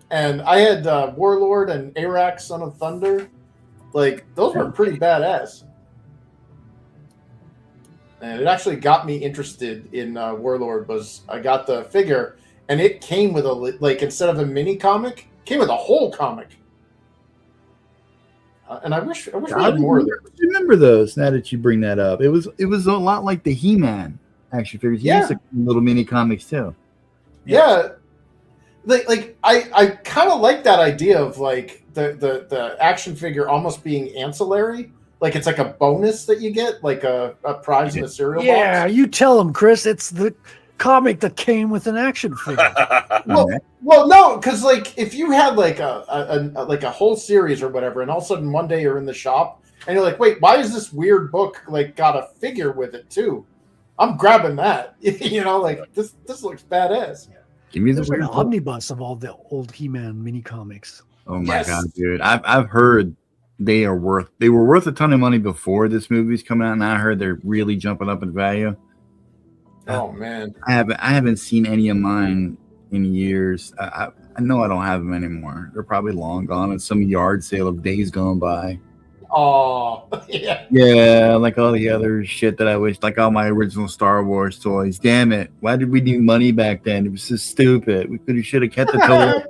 And I had Warlord and Arak, Son of Thunder. Like, those were pretty badass. And it actually got me interested in Warlord. Was I got the figure, and it came with instead of a mini comic, came with a whole comic. And I wish we had more of them. Remember those? Now that you bring that up, it was a lot like the He-Man action figures. He used to come in little mini comics too. Yeah. I kind of like that idea of like the action figure almost being ancillary. Like it's like a bonus that you get, like a prize in a cereal Yeah, box. you tell them, Chris. It's the comic that came with an action figure. Well, no, because like if you had like a whole series or whatever, and all of a sudden one day you're in the shop and you're like, wait, why is this weird book like got a figure with it too? I'm grabbing that. Like this looks badass. Give me the There's an weird book. omnibus of all the old He-Man mini comics. Oh my Yes. god, dude! I've heard they were worth a ton of money before this movie's coming out, and I heard they're really jumping up in value. Oh man. I haven't seen any of mine in years. I know I don't have them anymore. They're probably long gone at some yard sale of days gone by. Oh yeah. Yeah, like all the other shit that I wish, like all my original Star Wars toys. Damn it! Why did we need money back then? It was so stupid. We should have kept the toy.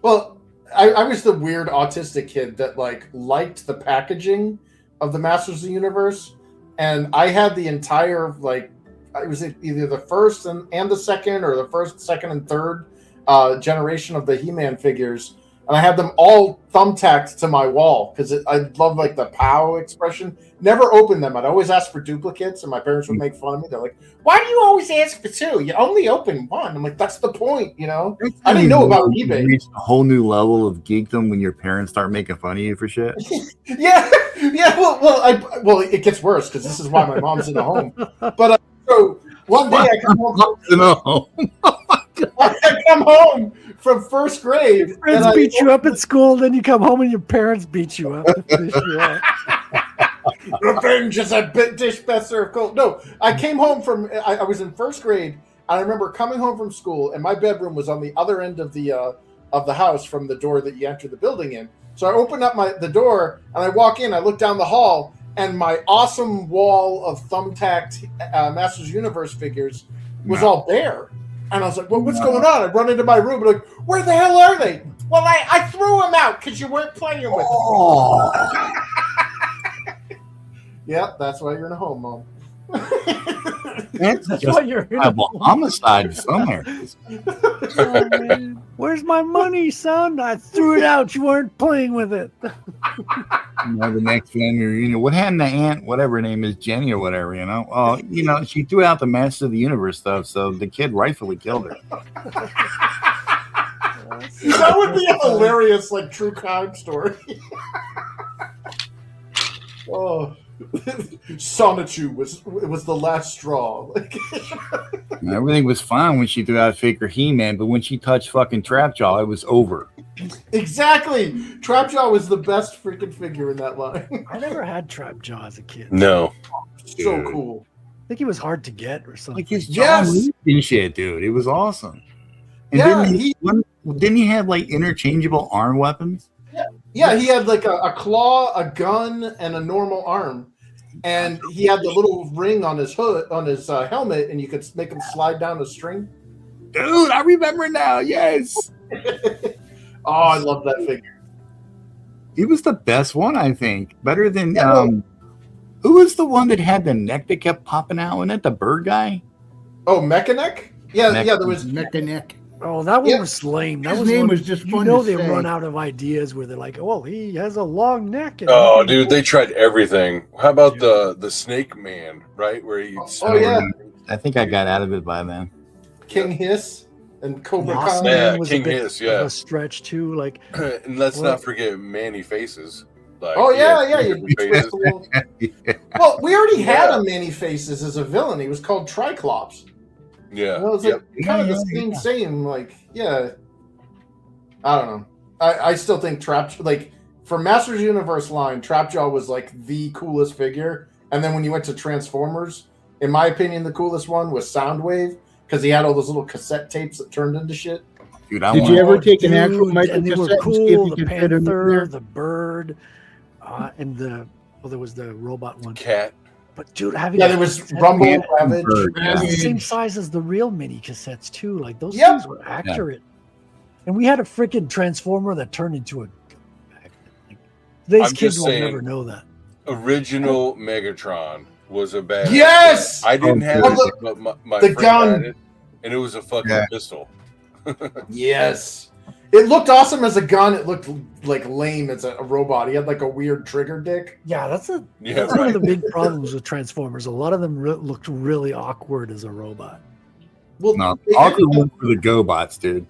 Well, I was the weird autistic kid that liked the packaging of the Masters of the Universe, and I had the entire it was either the first and the second, or the first, second, and third generation of the He-Man figures, and I had them all thumbtacked to my wall because I love the POW expression. Never opened them. I'd always ask for duplicates, and my parents would make fun of me. They're like, "Why do you always ask for two? You only open one." I'm like, "That's the point, I didn't know about eBay. You reach a whole new level of geekdom when your parents start making fun of you for shit. Yeah. Well, it gets worse because this is why my mom's in the home. But so one day I come home. No. I come home from first grade. Your friends beat you up at school, then you come home and your parents beat you up. Revenge is a dish best served cold. No, I came home from. I was in first grade. And I remember coming home from school, and my bedroom was on the other end of the house from the door that you enter the building in. So I opened up the door, and I walk in. I look down the hall, and my awesome wall of thumbtacked Masters Universe figures was all bare. And I was like, well, what's going on? I run into my room, and like, where the hell are they? Well, I threw them out because you weren't playing with them. Oh. Yep, that's why you're in a home, Mom. That's That's just why you're in a homicide somewhere. Oh, man. Where's my money, son? I threw it out. You weren't playing with it. The next family reunion. What happened to Aunt, whatever her name is, Jenny or whatever, Oh, she threw out the Master of the Universe stuff, so the kid rightfully killed her. That would be a hilarious, true crime story. Oh, Sonichu was the last straw. Everything was fine when she threw out Faker He-Man, but when she touched fucking Trapjaw, it was over. Exactly. Trapjaw was the best freaking figure in that line. I never had Trapjaw as a kid. No. So cool. I think he was hard to get or something. Like his jaw moved and shit, dude. It was awesome. And didn't he have like interchangeable arm weapons? Yeah, he had like a claw, a gun, and a normal arm. And he had the little ring on his hood, on his helmet, and you could make him slide down a string. Dude, I remember now. Yes. Oh, I love that figure. He was the best one, I think. Better than who was the one that had the neck that kept popping out? Wasn't it the bird guy? Oh, Mechanic? Yeah, there was Mechanic. Oh, that one was lame. That His name one, was just fun You know to they say. run out of ideas where they're like, oh, he has a long neck. And Oh, dude, they tried everything. How about the Snake Man, right? Where he I think I got out of it by then. King Hiss and Cobra Moss Khan. Man Yeah, was King a bit Hiss, of a stretch too. Like, and let's not forget Manny Faces. Like, Oh he had yeah. different faces. Well, we already had a Manny Faces as a villain. He was called Triclops. Yeah. Well, it's like kind of the same. Like, yeah. I don't know. I still think for Masters Universe line, Trapjaw was like the coolest figure. And then when you went to Transformers, in my opinion, the coolest one was Soundwave because he had all those little cassette tapes that turned into shit. Dude, Did you ever take an actual and they were microcassette and see if cool. you The could fit them in Panther, there? the bird, and there was the robot one. Cat. But dude, having Yeah, there was Rumble, Ravage. It's the same size as the real mini cassettes too. Like those things were accurate. And we had a freaking transformer that turned into a. Today's I'm kids just will saying, never know that. Original Megatron was a bad. Yes! I didn't have it, but my the friend gun. had it, and it was a fucking pistol. Yes. It looked awesome as a gun. It looked like lame as a robot. He had like a weird trigger dick. Yeah, that's one right. of the big problems with Transformers. A lot of them looked really awkward as a robot. Well, No, awkward one for the GoBots, dude.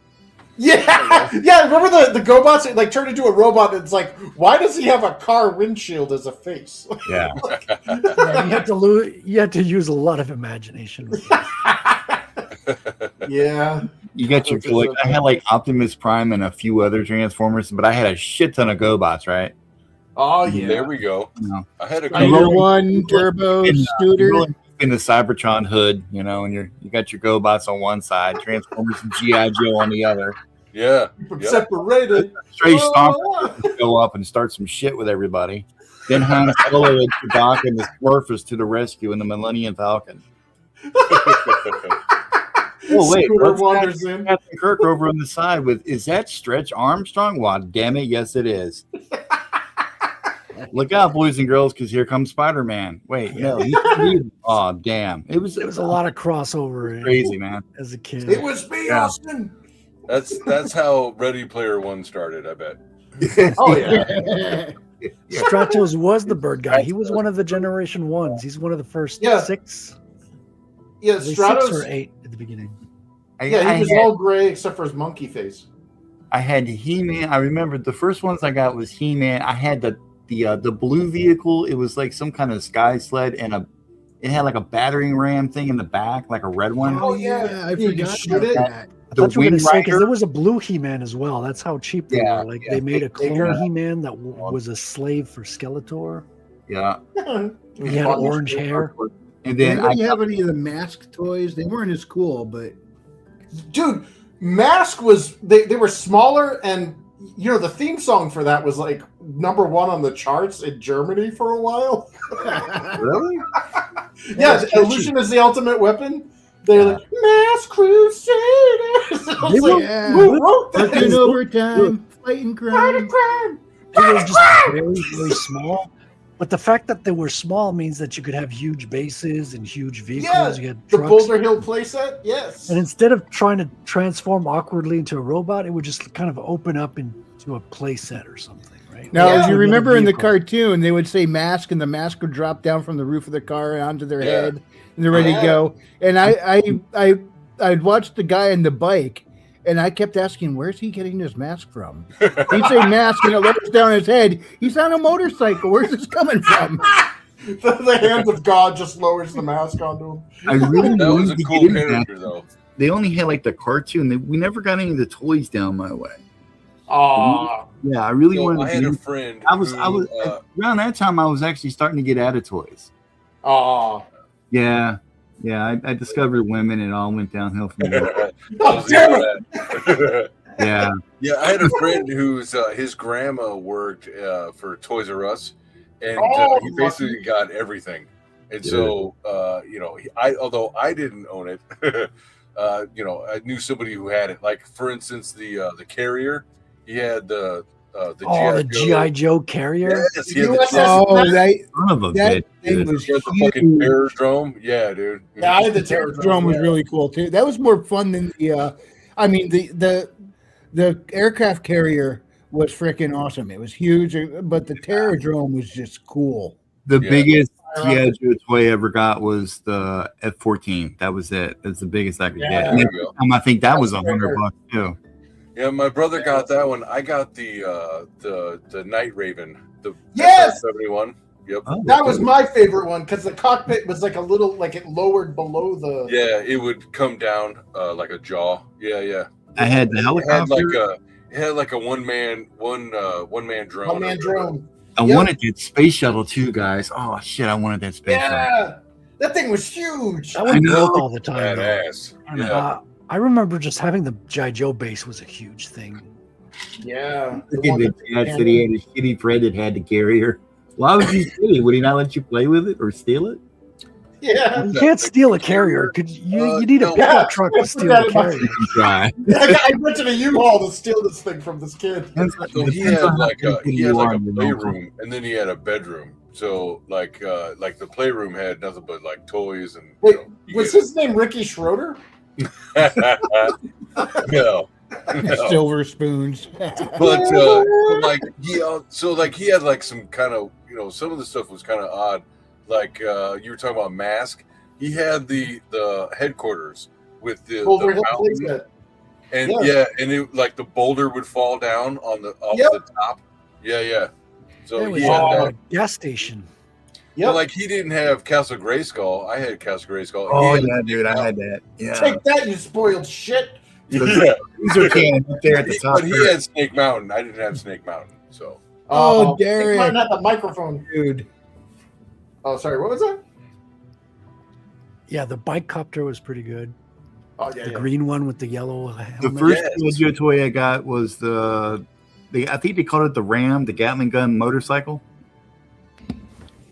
Yeah, yeah. Remember the GoBots? It like turned into a robot. And it's like, why does he have a car windshield as a face? Yeah. You had to use a lot of imagination. Yeah. You got your like I had like Optimus Prime and a few other Transformers, but I had a shit ton of GoBots, right? Oh yeah. There we go. You know, I had a Number one turbo scooter. in the Cybertron hood, you know, and you got your GoBots on one side, Transformers and GI Joe on the other. Yeah. Separated. Straight Stomper go up and start some shit with everybody. Then Han Solo and Chewbacca and the Smurfers to the rescue in the Millennium Falcon. Oh wait, Scooter wanders in. Captain Kirk over on the side with, is that Stretch Armstrong? Wow, damn it, yes it is. Look out, boys and girls, because here comes Spider-Man. Wait, no, oh damn, it was a lot of crossover. Crazy, man. As a kid, it was me, Austin. That's how Ready Player One started. I bet. Oh yeah. Stratos was the bird guy. He was one of the Generation Ones. He's one of the first six. Yeah, Stratos 6 or 8 at the beginning. He was all gray except for his monkey face. I had He-Man. I remember the first ones I got was He-Man. I had the blue vehicle. It was like some kind of sky sled, and it had like a battering ram thing in the back, like a red one. Oh yeah, I forgot shoot about it. that. I thought you were going to say, because there was a blue He-Man as well. That's how cheap they were. Like they made a clone He-Man that was a slave for Skeletor. Yeah. He had orange hair. And then Anybody have any of the Mask toys? They weren't as cool, but dude, Mask was they were smaller, and you know the theme song for that was like #1 on the charts in Germany for a while. Really? Yeah, Illusion is the ultimate weapon. They're like Mask Crusaders. Who wrote that? Working overtime, fighting crime. They were just very, very small. But the fact that they were small means that you could have huge bases and huge vehicles. You had the trucks. Boulder Hill playset, yes. And instead of trying to transform awkwardly into a robot, it would just kind of open up into a playset or something, right? Now, Yeah. if you remember in the Vehicle. cartoon, they would say mask, and the mask would drop down from the roof of the car onto their head, and they're ready to go. And I'd watch the guy on the bike, And I kept asking, where's he getting this mask from? He'd say mask and it lowers down his head. He's on a motorcycle. Where's this coming from? The hand of God just lowers the mask onto him. I really That was wanted a to cool get into character, that. though. They only had like the cartoon. We never got any of the toys down my way. Aw. Yeah, I really So wanted I to had get a into- friend. I was who, around that time I was actually starting to get out of toys. Aw. Yeah. I discovered women and it all went downhill from there. Oh, damn it. Yeah. Yeah, I had a friend whose his grandma worked for Toys R Us, and Oh, he basically got everything. And so, although I didn't own it, I knew somebody who had it. Like, for instance, the carrier. He had the the G.I. Joe carrier. Yes, he had the, USS Oh, that Son of a that bitch. thing dude. was he had the huge. fucking Aerodrome. Yeah, dude. Yeah, I had the Terror Terror Drone was really cool too. That was more fun than the. I mean, the aircraft carrier was freaking awesome. It was huge, but the Terror Drone was just cool. The Yeah. biggest G.I. Joe toy I ever got was the F-14. That was it. That's the biggest I could Yeah. get. And There at you the go. time, I think that was That's $100 too. Yeah, my brother got that one. I got the Night Raven, the Yes! 71. Yep. Oh, That was my favorite one because the cockpit was like a little, like it lowered below the. Yeah, it would come down like a jaw. Yeah. I had the It had helicopter. like a one man drone. One man drone. I Yep. wanted that space shuttle too, guys. Oh shit, I wanted that space shuttle. Yeah, that thing was huge. That one know. broke all the time. though. Badass. I know. Yeah. I remember just having the G.I. Joe base was a huge thing. Yeah. Look at the dad said he had a shitty friend that had the carrier. Why was he shitty? Would he not let you play with it or steal it? Yeah. You can't steal a carrier. You need a no. pickup truck to steal a carrier. You can try. I rented a U-Haul to steal this thing from this kid. So he had like a playroom, and then he had a bedroom. So like the playroom had nothing but like toys and. Wait, you was get his name Ricky Schroeder? it. No. Silver spoons. But like he had like some kind of some of the stuff was kind of odd. Like you were talking about mask. He had the headquarters with the Boulder Hill mountain, Playset. and Yeah. and it like the boulder would fall down off Yep. the top. Yeah. So It was he had at that. a gas station. Yep. But like he didn't have Castle Grayskull. I had Castle Grayskull. Oh He had yeah, dude, I had that. Yeah. Take that, you spoiled shit. yeah. User can up there at the top. But he had Snake Mountain. I didn't have Snake Mountain. So Oh, Take Derek. mine at the microphone. Dude. Oh, sorry. What was that? Yeah, the bike copter was pretty good. Oh, yeah. The yeah. green one with the yellow The helmet. first Yes. G.I. Joe toy I got was I think they called it the Ram, the Gatling gun motorcycle.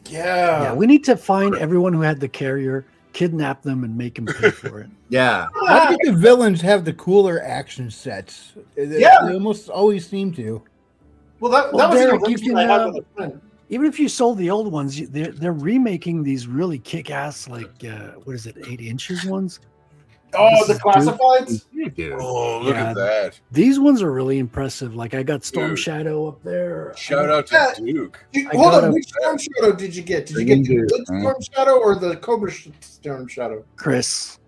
Yeah, we need to find everyone who had the carrier, kidnap them, and make them pay for it. Yeah. Why did the villains have the cooler action sets? Yeah. They almost always seem to. Well, that Well, was an Derek, you arrangement can, I had with a friend. Even if you sold the old ones, they're remaking these really kick-ass, like what is it, 8 inches ones? Oh, This the is classifieds? Yeah, dude. oh, look Yeah. at that! These ones are really impressive. Like I got Storm Dude. Shadow up there. Shout out to Yeah. Duke. Hold got on, a- which Storm Shadow did you get? Did you get the Dude, good man. Storm Shadow or the Cobra Storm Shadow? Chris.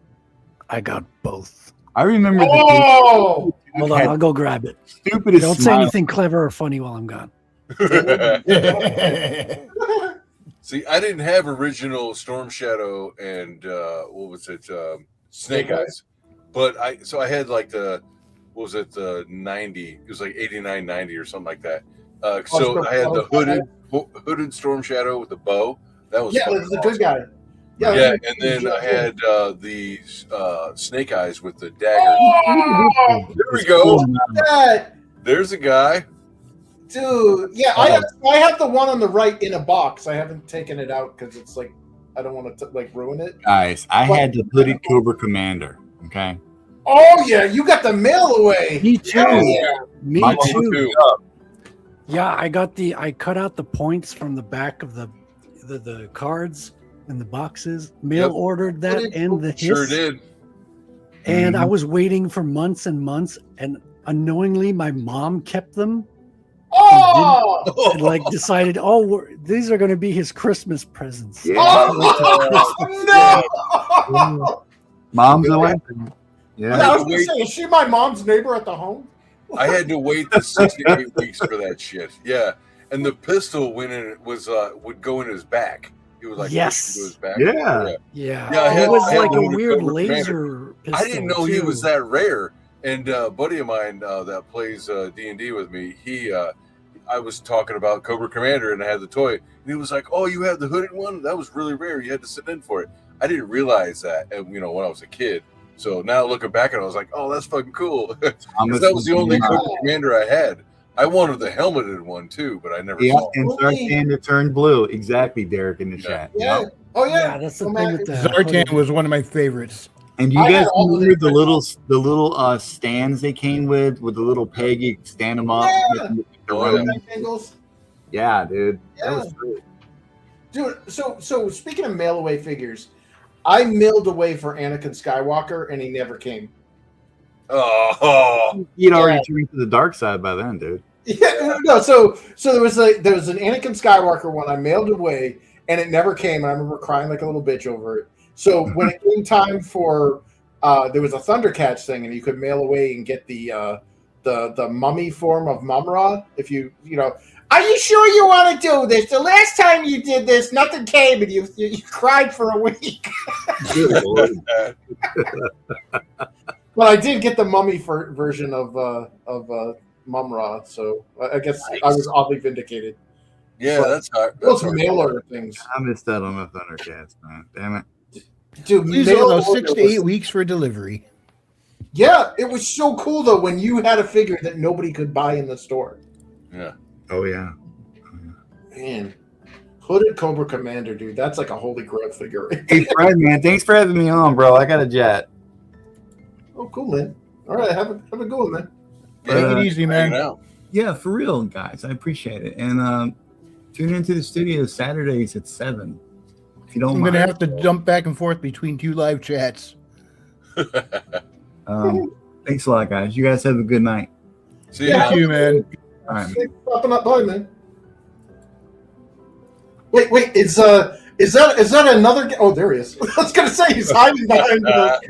I got both. I remember Oh! Hold on, I'll go grab it. the stupidest Don't say smile. anything clever or funny while I'm gone. See, I didn't have original Storm Shadow and what was it, Snake Eyes, but I had like the the 90? It was like 89, 90 or something like that. So I had the hooded Storm Shadow with the bow. That was Yeah, fucking that's the awesome. good guy. Yeah, and then I had the Snake Eyes with the dagger. Oh, There we go. that, There's a guy. dude. Yeah, I have the one on the right in a box. I haven't taken it out because it's like I don't want to like ruin it. Guys, I had the hooded Cobra Commander. Okay. Oh yeah, you got the mail away. Me too. Hell yeah. Me My too. Too. Yeah, I cut out the points from the back of the cards and the boxes. Mail Yep. ordered that and the hiss. Sure did. And I was waiting for months and months, and unknowingly my mom kept them Oh, and like decided, these are going to be his Christmas presents. Yeah. oh no! Mom's away. Yeah. I was going to say, is she my mom's neighbor at the home? I had to wait the 6 to 8 weeks for that shit. Yeah, and the pistol when it was would go in his back. He was like Yes. into his back. Yeah. Yeah, Yeah, I had- it was I had like to a go to weird Cobra laser pistol. I didn't know he too. was that rare. And a buddy of mine that plays D&D with me, I was talking about Cobra Commander, and I had the toy, and he was like, "Oh, you have the hooded one? That was really rare. You had to sit in for it." I didn't realize that, when I was a kid. So now looking back at it, I was like, "Oh, that's fucking cool." Because that was the only Cobra Commander I had. I wanted the helmeted one too, but I never Yeah, saw it. and Zartan turned blue. Exactly, Derek in the chat. Yeah. Yep. Oh, Yeah, yeah. that's the Oh, thing man. with the Zartan was one of my favorites. And you I guys had all of remember it. the little stands they came with the little peg, you could stand them up. Yeah. The Oh, running- Rectangles. Yeah, dude. That Yeah. was great. Dude, so speaking of mail away figures, I mailed away for Anakin Skywalker and he never came. Oh, You'd already turned to the dark side by then, dude. Yeah, no, so there was an Anakin Skywalker one I mailed away and it never came, and I remember crying like a little bitch over it. So when it came time for there was a Thundercats thing, and you could mail away and get the mummy form of Mum-Ra. If you are you sure you want to do this? The last time you did this, nothing came, and you cried for a week. Good Lord. But I did get the mummy version of Mum-Ra, so I guess I was oddly vindicated. yeah, that's hard. Those mail order things, I missed that on the Thundercats, man. Damn it. dude. These mail are those order 6 to was- 8 weeks for delivery. Yeah, it was so cool though when you had a figure that nobody could buy in the store. Yeah. Oh yeah. Man, hooded Cobra Commander, dude, that's like a holy grail figure. Hey Fred, man, thanks for having me on, bro. I got a jet. Oh, cool, man. All right, have a good one, man. Take it easy, man. Hanging out. Yeah, for real, guys. I appreciate it. And tune into the studio Saturdays at 7. If you don't I'm mind. gonna have to jump back and forth between 2 live chats. Thanks a lot, guys. You guys have a good night. See Yeah. ya. You man. All right. Thanks for popping up by, man. Wait, is that another? Oh, there he is. I was gonna say he's hiding behind the.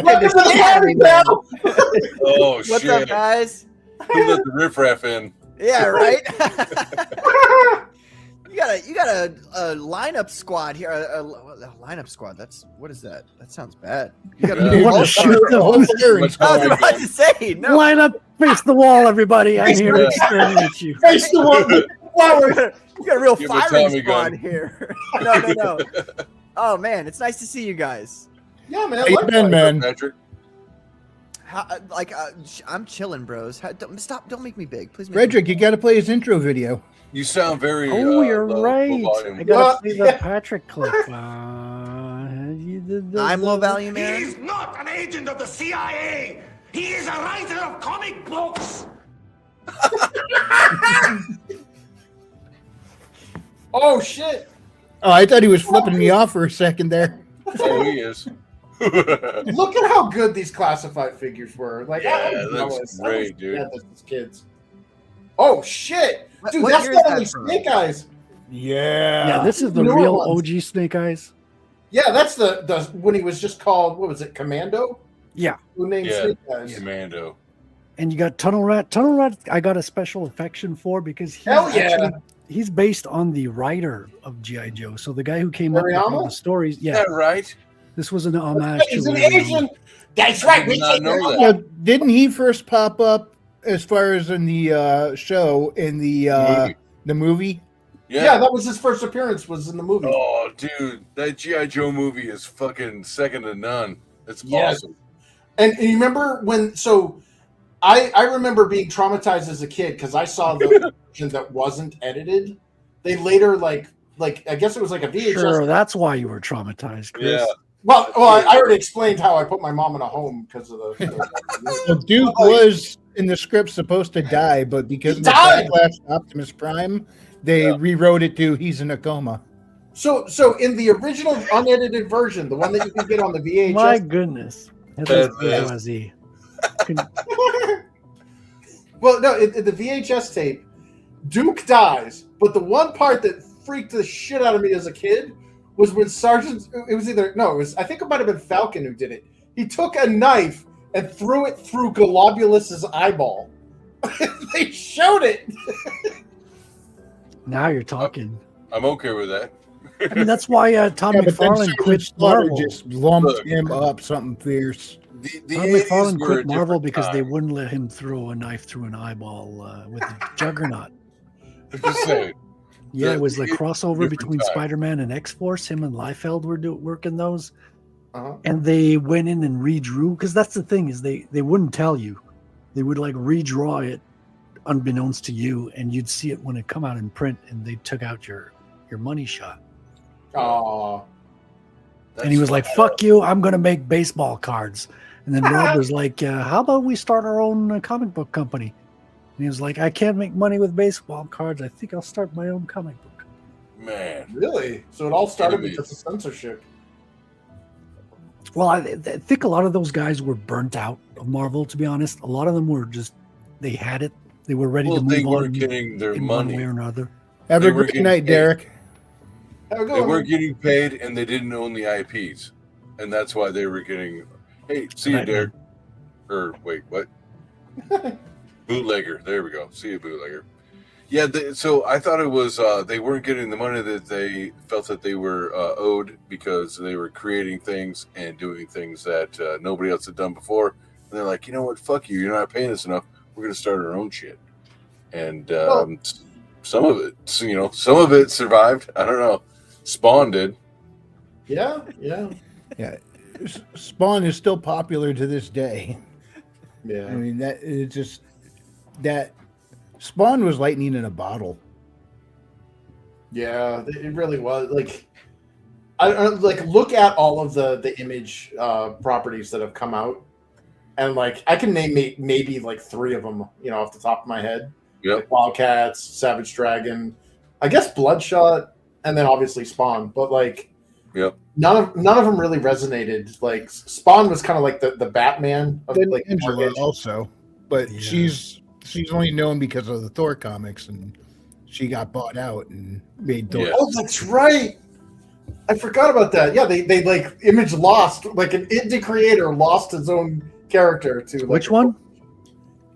Welcome to the party now. Oh What's shit! up, guys? Who let the riffraff in? Yeah, right. you got a lineup squad here. A lineup squad. What is that? That sounds bad. You got Yeah. You want to shoot them? Much I was more about fun. to say no. Line up, face the wall, everybody. I'm here to exterminate you. Face the wall. Flowers. You got a real Give him a firing Tommy squad gun. here. No. Oh man, it's nice to see you guys. Yeah, man. Hey, Ben, man. Patrick. I'm chilling, bros. Don't make me big, please. Make Frederick, you got to play his intro video. You sound very. Oh, you're low right. volume. I gotta Well, play yeah. the Patrick clip. I'm low value, man. He's not an agent of the CIA. He is a writer of comic books. Oh shit. Oh, I thought he was flipping me off for a second there. Oh, he is. Look at how good these classified figures were. Like, Yeah, I was that's jealous. I great, was dude. mad at these kids. Oh shit, dude, What that's year is definitely that from? Snake Eyes. Yeah. Yeah, this is the Newer real ones. OG Snake Eyes. Yeah, that's the when he was just called, what was it, Commando? Yeah. Who named Yeah. Snake Eyes? Commando. And you got Tunnel Rat. Tunnel Rat, I got a special affection for because Hell yeah. he's based on the writer of G.I. Joe. So the guy who came up with Mariyama? all the stories. Is Yeah, that right? this was an homage He's to an Mariyama. Asian. That's right. I We did not take know her- that. Now, didn't he first pop up as far as in the show in the movie? Yeah, that was his first appearance. Was in the movie. Oh, dude, that G.I. Joe movie is fucking second to none. It's Yes. awesome. And you remember when? So, I remember being traumatized as a kid because I saw the version that wasn't edited. They later like I guess it was like a VHS. Sure, that's why you were traumatized, Chris. Yeah. Well, I already explained how I put my mom in a home because of the. Well, Duke was in the script supposed to die, but because of the died! backlash to Optimus Prime, they rewrote it to he's in a coma. So in the original unedited version, the one that you can get on the VHS. My goodness. That's Yes. bourgeoisie. Well, no, in the VHS tape, Duke dies, but the one part that freaked the shit out of me as a kid was when Sergeant. It was either no. It was I think it might have been Falcon who did it. He took a knife and threw it through Globulus's eyeball. They showed it. Now you're talking. I'm okay with that. I mean, that's why Todd But then McFarlane Sergeant quit Slaughter Marvel. just lumped Look. him up something fierce. The Todd 80s McFarlane were quit a Marvel different because they time. wouldn't let him throw a knife through an eyeball with the Juggernaut. I'm just saying. Yeah, Yeah, it was like it's crossover different between time. Spider-Man and X-Force. Him and Liefeld were working those, Uh-huh. and they went in and redrew. Because that's the thing is they wouldn't tell you. They would like redraw it, unbeknownst to you, and you'd see it when it come out in print, and they took out your money shot. Oh, And he was like, "Fuck you! I'm gonna make baseball cards." And then Rob was like, "How about we start our own comic book company?" And he was like, "I can't make money with baseball cards. I think I'll start my own comic book." Man. really? So it all started Enemy. because of censorship. Well, I think a lot of those guys were burnt out of Marvel. To be honest, a lot of them were just they had it. They were ready Well, to they move weren't on getting their in one way money. or another. Have They a were great getting night, paid. Derek. Have a good They one, weren't man. getting paid, and they didn't own the IPs, and that's why they were getting. Hey, see you, Right, Derek. Or wait, what? Bootlegger. There we go. See you, bootlegger. Yeah. So I thought it was they weren't getting the money that they felt that they were owed because they were creating things and doing things that nobody else had done before. And they're like, you know what? Fuck you. You're not paying us enough. We're going to start our own shit. And some of it, some of it survived. I don't know. Spawn did. Yeah. Yeah, Spawn is still popular to this day. Yeah. I mean that Spawn was lightning in a bottle. Yeah, it really was. Like, I like look at all of the Image properties that have come out, and like I can name maybe like 3 of them, off the top of my head. Yep. Like Wildcats, Savage Dragon, I guess Bloodshot, and then obviously Spawn. But like, Yep. none of them really resonated. Like Spawn was kind of like the Batman of Then like Angela Marvel. also, but Yeah. she's only known because of the Thor comics, and she got bought out and made Thor. Yeah. Oh, that's right. I forgot about that. Yeah, they like Image lost, like an indie creator lost his own character to like, Which one?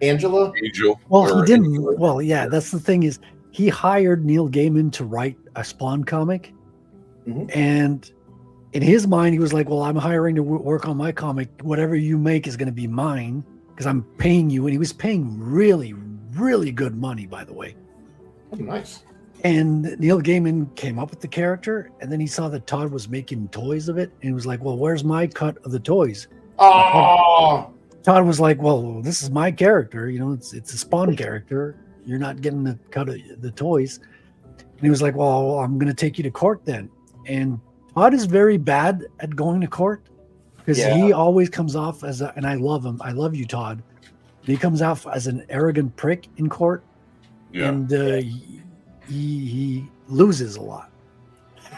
Angela. Angel. Well, or he didn't. Angel. Well, yeah, that's the thing is he hired Neil Gaiman to write a Spawn comic, Mhm. and in his mind, he was like, "Well, I'm hiring to work on my comic. Whatever you make is going to be mine because I'm paying you." And he was paying really, really good money, by the way. Oh, nice. And Neil Gaiman came up with the character, and then he saw that Todd was making toys of it, and he was like, "Well, where's my cut of the toys?" Oh, Todd was like, "Well, this is my character. It's a Spawn character. You're not getting the cut of the toys." And he was like, "Well, I'm going to take you to court then." And Todd is very bad at going to court because he always comes off as and I love him. I love you, Todd. He comes off as an arrogant prick in court, Yeah. and he loses a lot.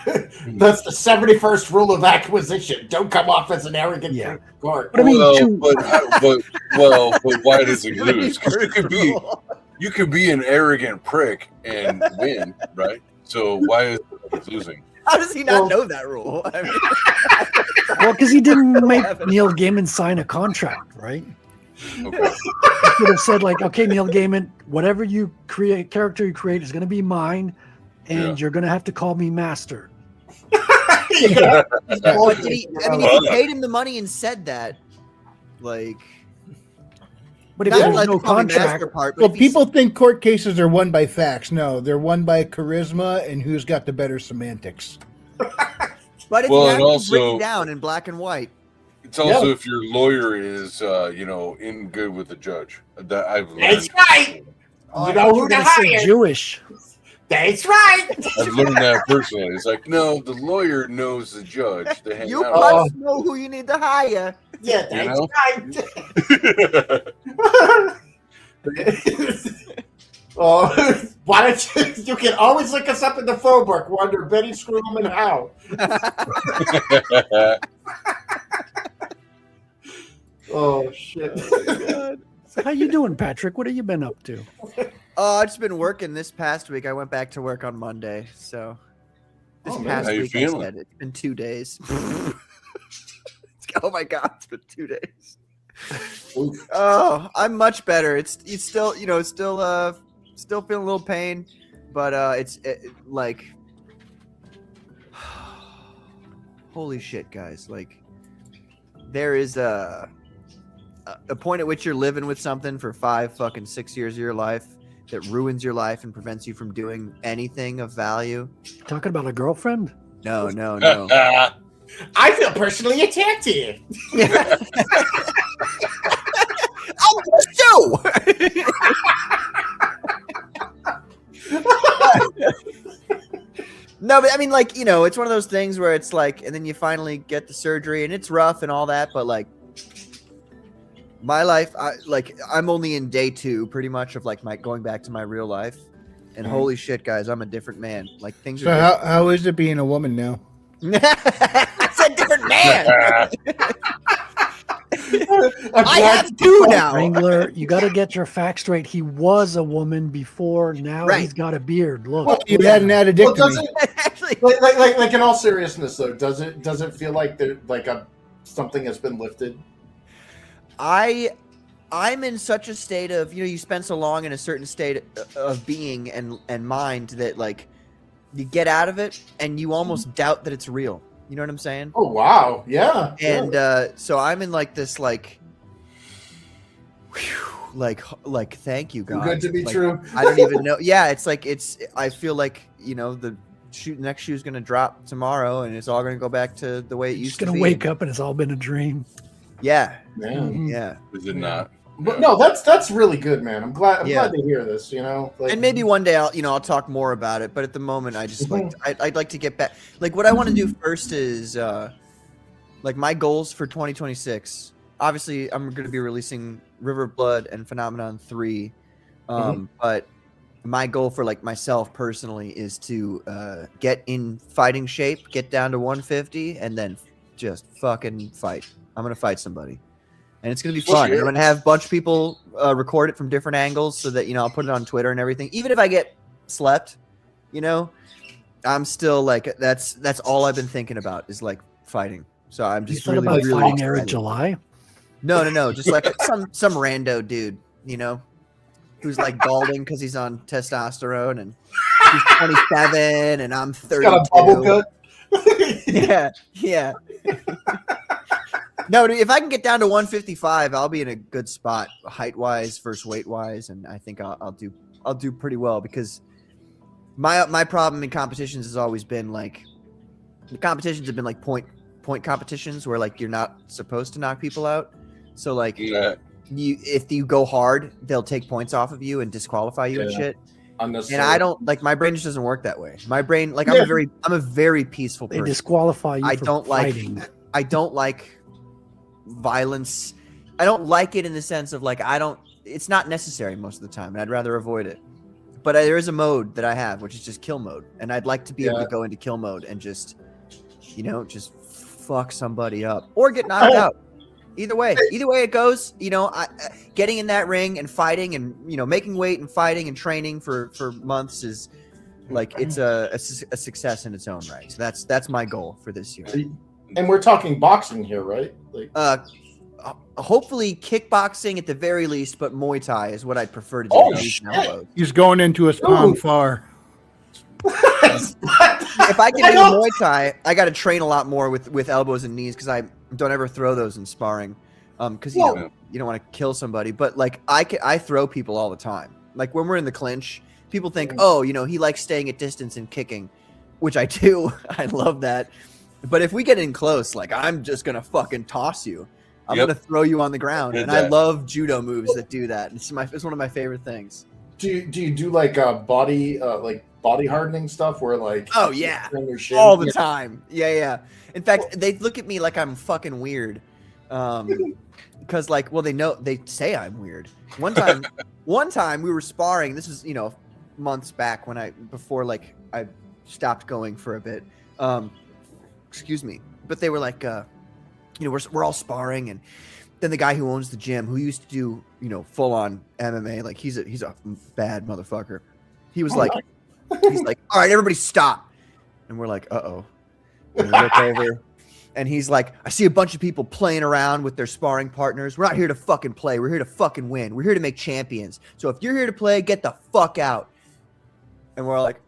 that's the 71st rule of acquisition. Don't come off as an arrogant Yeah. court. But I mean, but why does he lose? Because you could be an arrogant prick and win, right? So why is he losing? How does he not know that rule? I mean, Well, because he didn't make Neil Gaiman sign a contract, right? Okay. He could have said like, "Okay, Neil Gaiman, whatever character you create is going to be mine, and you're going to have to call me master." but did he, I mean, if he paid him the money and said that, like, But if not there's like no the call me master contract, part, but Well, if he people think court cases are won by facts. No, they're won by charisma and who's got the better semantics. but if Well, you and have it also- written down in black and white, It's also if your lawyer is, in good with the judge. That I've learned. That's right. You know who to you're going to say hire. Jewish. That's right. I've learned that personally. It's like, no, the lawyer knows the judge. They hang you out. must know who you need to hire. Yeah, You that's know? right. Oh, why don't you can always look us up in the phone book. We're under Betty, Scroom, and Howe. Oh shit. So how you doing, Patrick? What have you been up to? Oh, I've just been working this past week. I went back to work on Monday, so This Oh, man. past How you week, feeling? I said it's been 2 days. Oh my god, it's been 2 days. Oof. Oh, I'm much better. It's still, still feeling a little pain, but like, holy shit, guys! Like, there is a point at which you're living with something for 5 fucking 6 years of your life that ruins your life and prevents you from doing anything of value. Talking about a girlfriend? No. I feel personally attacked here. Oh, so. No, but I mean, like, it's one of those things where it's like, and then you finally get the surgery, and it's rough and all that, but like, my life, I'm only in day 2, pretty much, of like my going back to my real life, and holy shit, guys, I'm a different man. Like things So are. how is it being a woman now? I said different man. I'm I glad- have 2 now. Wrangler, you got to get your facts straight. He was a woman before. Now Right. he's got a beard. Look. Well, you hadn't had a dick Well, to does me. it, Actually, like in all seriousness though, does it feel like there something has been lifted? I'm in such a state of, you spend so long in a certain state of being and mind that like you get out of it and you almost doubt that it's real. You know what I'm saying? Oh wow, yeah. And so I'm in like this like, whew, like thank you Too God. good to be Like, true. I don't even know. Yeah, it's like I feel like the next shoe's gonna drop tomorrow and it's all gonna go back to the way it You're used just to going be. to wake up and it's all been a dream. Yeah, Man. yeah. Is it not? But no, that's really good, man. I'm glad Yeah. to hear this. Like, And maybe one day I'll talk more about it. But at the moment, I just I'd like to get back. Like what I want to do first is like my goals for 2026. Obviously, I'm going to be releasing River of Blood and Phenomenon 3. But my goal for like myself personally is to get in fighting shape, get down to 150, and then just fucking fight. I'm going to fight somebody. And it's going to be fun. I'm going to have a bunch of people record it from different angles so that, I'll put it on Twitter and everything. Even if I get slept, I'm still like, that's all I've been thinking about is like fighting. So I'm You just thought really, about really fighting Eric excited. July? No. Just like some rando dude, who's like balding because he's on testosterone and he's 27 and I'm 32. got a bubble gut. Yeah. No, if I can get down to 155, I'll be in a good spot, height wise versus weight wise, and I think I'll do pretty well because my problem in competitions has always been like the competitions have been like point competitions where like you're not supposed to knock people out, so like if you go hard, they'll take points off of you and disqualify you and shit. And I don't like my brain just doesn't work that way. My brain I'm a very peaceful person. They disqualify you I for don't fighting. I don't like violence. I don't like it in the sense of like it's not necessary most of the time and I'd rather avoid it. But there is a mode that I have which is just kill mode, and I'd like to be able to go into kill mode and just just fuck somebody up or get knocked out. Either way it goes, getting in that ring and fighting and making weight and fighting and training for months is like it's a success in its own right. So that's my goal for this year. And we're talking boxing here, right? Like, hopefully kickboxing at the very least, but Muay Thai is what I'd prefer to do. Oh, These shit. elbows. He's going into his palm far. If I can do Muay Thai, I got to train a lot more with elbows and knees because I don't ever throw those in sparring. Because you don't want to kill somebody, but like I throw people all the time. Like when we're in the clinch, people think, oh, he likes staying at distance and kicking, which I do. I love that. But if we get in close, like I'm just gonna fucking toss you. I'm gonna throw you on the ground, and I love judo moves that do that. It's one of my favorite things. Do you do like body hardening stuff where like oh yeah your all the time yeah in fact they look at me like I'm fucking weird because like they say I'm weird. One time we were sparring. This was months back before like I stopped going for a bit. Excuse me, but they were like we're all sparring, and then the guy who owns the gym, who used to do full on MMA, like he's a bad motherfucker. He was he's like, all right, everybody stop. And we're like, uh-oh. And we look over, and he's like, I see a bunch of people playing around with their sparring partners. We're not here to fucking play. We're here to fucking win. We're here to make champions. So if you're here to play, get the fuck out. And we're like,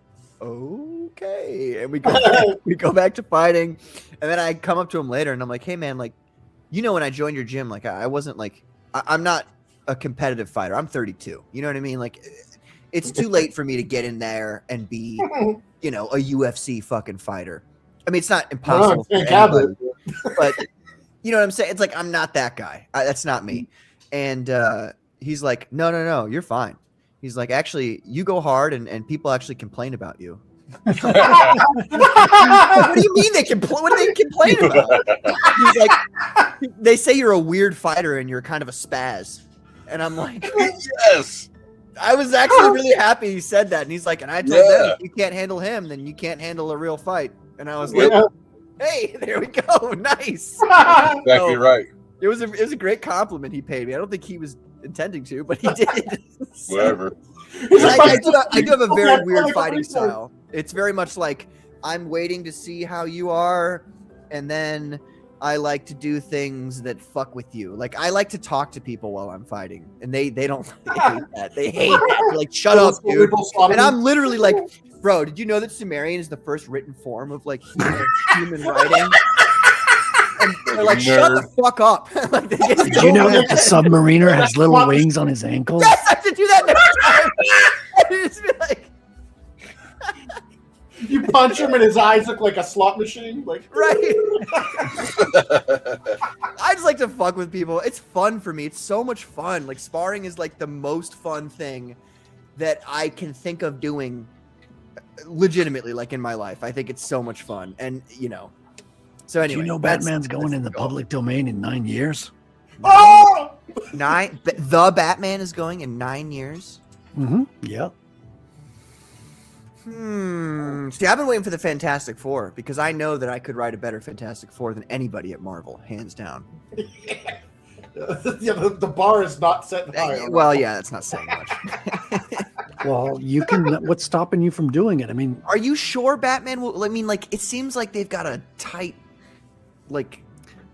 okay. And we go back to fighting. And then I come up to him later, and I'm like, hey, man, like, you know, when I joined your gym, like, I wasn't like, I'm not a competitive fighter. I'm 32. You know what I mean? Like, it's too late for me to get in there and be, you know, a UFC fucking fighter. I mean, it's not impossible for anybody, but you know what I'm saying? It's like, I'm not that guy. That's not me. And he's like, no, you're fine. He's like, actually, you go hard, and people actually complain about you. What do you mean they complain? What do they complain about? He's like, they say you're a weird fighter and you're kind of a spaz. And I'm like, Yes. I was actually really happy he said that. And he's like, and I told them, if you can't handle him, then you can't handle a real fight. And I was like, hey, there we go. Nice. Exactly right. It was a great compliment he paid me. I don't think he was intending to, but he did. Whatever. I do have a very weird fighting style. It's very much like, I'm waiting to see how you are, and then I like to do things that fuck with you. Like, I like to talk to people while I'm fighting, and they don't hate that. They hate that. They're like, shut up, dude. And I'm literally like, bro, did you know that Sumerian is the first written form of like human writing? And they're like, shut the fuck up. Like, Did you know that the submariner has little wings on his ankles? Yes, I should do that next time. I just be like, You punch him and his eyes look like a slot machine. Like, right. I just like to fuck with people. It's fun for me. It's so much fun. Like, sparring is like the most fun thing that I can think of doing legitimately, like, in my life. I think it's so much fun. And, you know, so anyway. Do you know Batman's going in the public domain in 9 years? oh! The Batman is going in 9 years? Mm-hmm. Yeah. See, I've been waiting for the Fantastic Four because I know that I could write a better Fantastic Four than anybody at Marvel, hands down. Yeah, the bar is not set high. Well, yeah, that's not saying much. Well, you can. What's stopping you from doing it? I mean, are you sure Batman will? I mean, like, it seems like they've got a tight, like.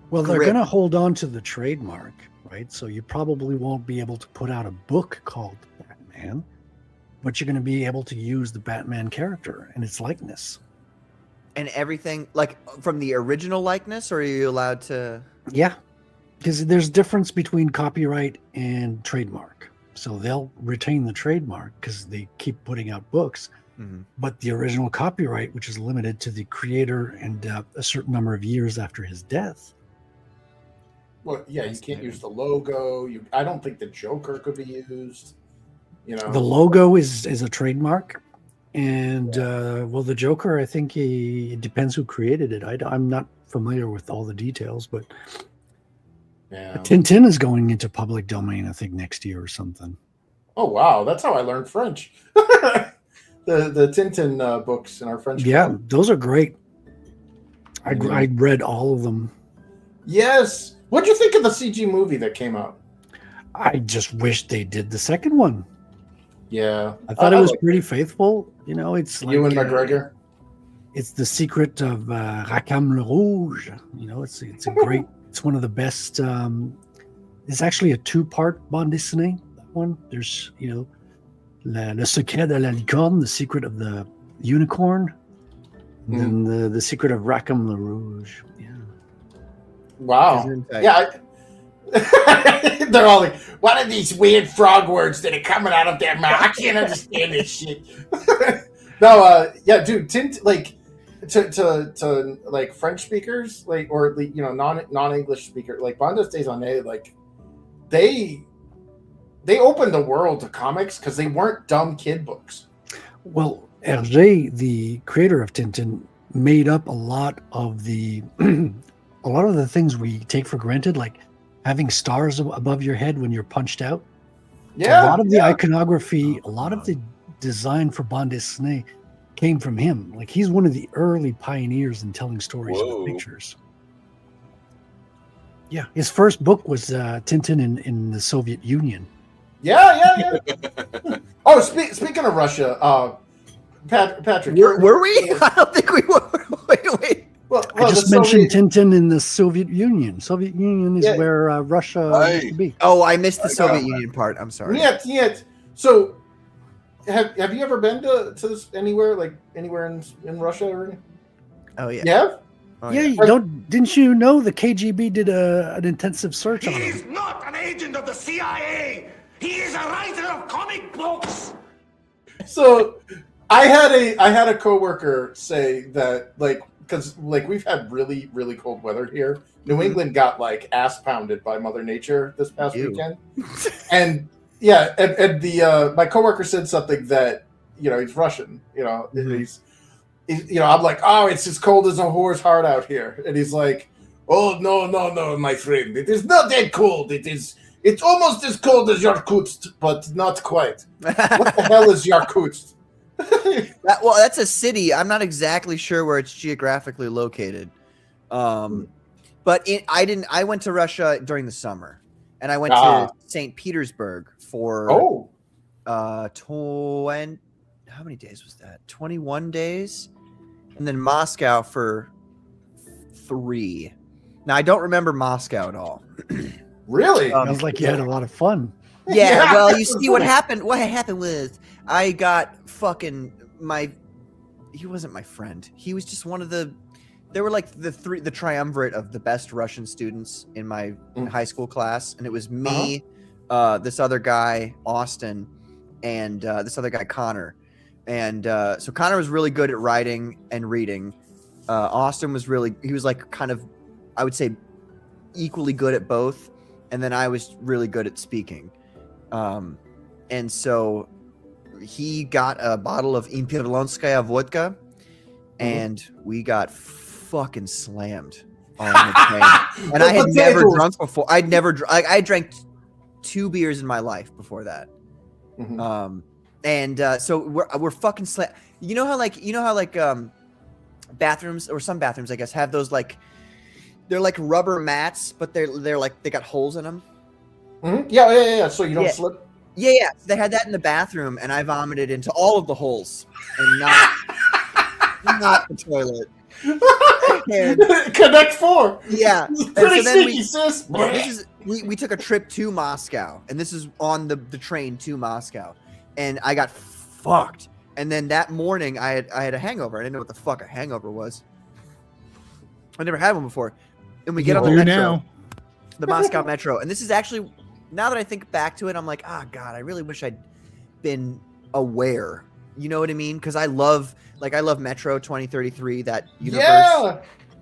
well, they're grip. going to hold on to the trademark, right? So you probably won't be able to put out a book called Batman. But you're going to be able to use the Batman character and its likeness. And everything, like, from the original likeness, or are you allowed to? Yeah, because there's difference between copyright and trademark. So they'll retain the trademark because they keep putting out books. Mm-hmm. But the original copyright, which is limited to the creator and a certain number of years after his death. Well, yeah, you can't use the logo. I don't think the Joker could be used. You know, The logo is a trademark. And, well, the Joker, I think it depends who created it. I'm not familiar with all the details, but yeah. Tintin is going into public domain, I think, next year or something. Oh wow, that's how I learned French. the Tintin books in our French. Yeah, club. those are great. I read all of them. Yes. What'd you think of the CG movie that came out? I just wish they did the second one. Yeah, I thought it was pretty faithful. You know, it's like Ewan McGregor. It's the secret of Rackham Le Rouge. You know, it's a great. It's one of the best. It's actually a 2-part bande dessinée. That one. There's Le Secret de la Licorne, the secret of the unicorn, and then the secret of Rackham Le Rouge. Yeah. Wow. Yeah. They're all like, what are these weird frog words that are coming out of their mouth? I can't understand this shit. No, yeah, dude, like to like French speakers, like, or non-English speaker, like Bande Dessinée, like they opened the world to comics because they weren't dumb kid books. Well, Hergé, the creator of Tintin, made up a lot of the things we take for granted, like having stars above your head when you're punched out. Yeah, a lot of the iconography, a lot of the design for bande dessinée came from him. Like, he's one of the early pioneers in telling stories with pictures. Yeah, his first book was Tintin in the Soviet Union. Yeah. Oh, speaking of Russia, Patrick, Were we? I don't think we were. Wait. Well, I just the mentioned Soviet- Tintin in the Soviet Union. Soviet Union is Yeah. where Russia Right. used to be. Oh, I missed the I Soviet know. Union part. I'm sorry. Yeah. So, have you ever been to this anywhere in Russia or anything? Oh yeah. Yeah. Oh, yeah, didn't you know the KGB did an intensive search on He him? is not an agent of the CIA. He is a writer of comic books. So, I had a coworker say that because we've had really really cold weather here. New England got ass pounded by Mother Nature this past Ew. weekend, and yeah, and the my coworker said something that he's Russian, he's I'm like, oh, it's as cold as a whore's heart out here, and he's like, oh no, my friend, it is not that cold. It's almost as cold as Yakutsk, but not quite. What the hell is Yakutsk? Well, that's a city. I'm not exactly sure where it's geographically located. But I went to Russia during the summer, and I went to St. Petersburg for how many days was that? 21 days, and then Moscow for 3. Now I don't remember Moscow at all. Really? Sounds like you had a lot of fun. Yeah, well, you see what happened. What happened was I got he wasn't my friend. He was just one of the. There were the triumvirate of the best Russian students in my high school class, and it was me, this other guy Austin, and this other guy Connor. And so Connor was really good at writing and reading. Austin was kind of, I would say, equally good at both, and then I was really good at speaking. And so he got a bottle of Imperialskaya vodka, and we got fucking slammed on the train. And I had never drunk before. I drank 2 beers in my life before that. So we're fucking slammed. You know how bathrooms, or some bathrooms I guess, have those they're like rubber mats, but they got holes in them. Yeah. So you don't slip. Yeah. They had that in the bathroom, and I vomited into all of the holes, and not the toilet. And, Connect 4. Yeah. Pretty sneaky, sis. We took a trip to Moscow, and this is on the train to Moscow, and I got fucked. And then that morning, I had a hangover. I didn't know what the fuck a hangover was. I never had one before. And we get on the metro, the Moscow metro, and this is actually, now that I think back to it, I'm like, God, I really wish I'd been aware. You know what I mean? Because I love Metro 2033, that universe. Yeah,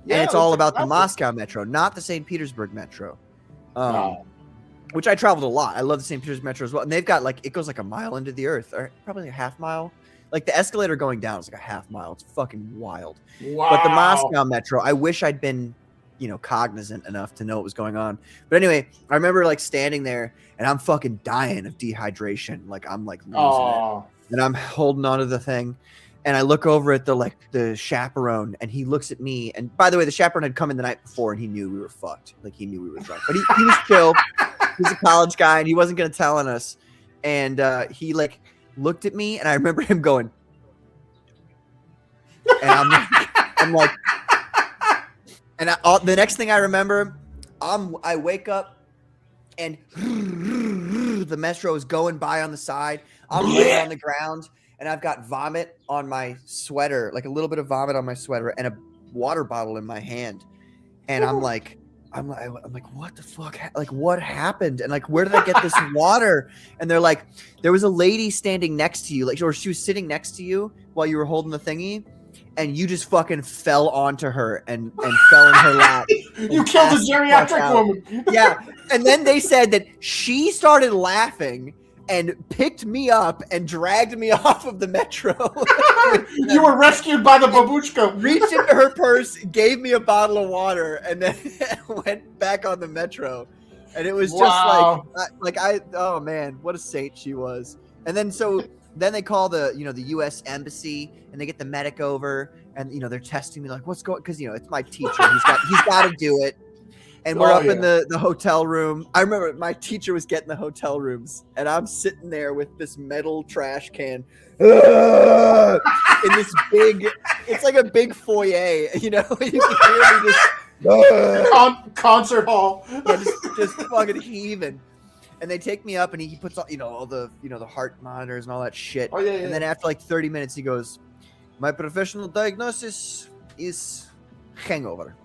and it's all about the Moscow Metro, not the St. Petersburg Metro. Which I traveled a lot. I love the St. Petersburg Metro as well. And they've got it goes a mile into the earth, or probably a half mile. The escalator going down is a half mile. It's fucking wild. Wow. But the Moscow Metro, I wish I'd been, cognizant enough to know what was going on. But anyway, I remember standing there, and I'm fucking dying of dehydration. I'm losing it. And I'm holding onto the thing, and I look over at the chaperone, and he looks at me. And by the way, the chaperone had come in the night before, and he knew we were fucked. He knew we were drunk, but he was chill. He's a college guy, and he wasn't going to tell on us. And he looked at me, and I remember him going, and I'm like, and the next thing I remember, I wake up, and the metro is going by on the side. I'm laying on the ground, and I've got vomit on my sweater, a little bit of vomit on my sweater, and a water bottle in my hand. And I'm like, what the fuck? What happened? And where did I get this water? And they're like, there was a lady standing next to you, or she was sitting next to you while you were holding the thingy, and you just fucking fell onto her and fell in her lap. You killed a geriatric woman. Yeah. And then they said that she started laughing and picked me up and dragged me off of the metro. You were rescued by the babushka. Reached into her purse, gave me a bottle of water, and then went back on the metro. And it was just oh man, what a saint she was. And then then they call the U.S. embassy, and they get the medic over, and they're testing me what's going, because it's my teacher. He's got to do it. And we're Oh, up in yeah. the hotel room. I remember my teacher was getting the hotel rooms, and I'm sitting there with this metal trash can in this big. It's like a big foyer, you know. You can hear me just Concert hall. yeah, just fucking heaving. And they take me up, and he puts all all the the heart monitors and all that shit. Oh, yeah, yeah. And then after like 30 minutes, he goes, "My professional diagnosis is hangover."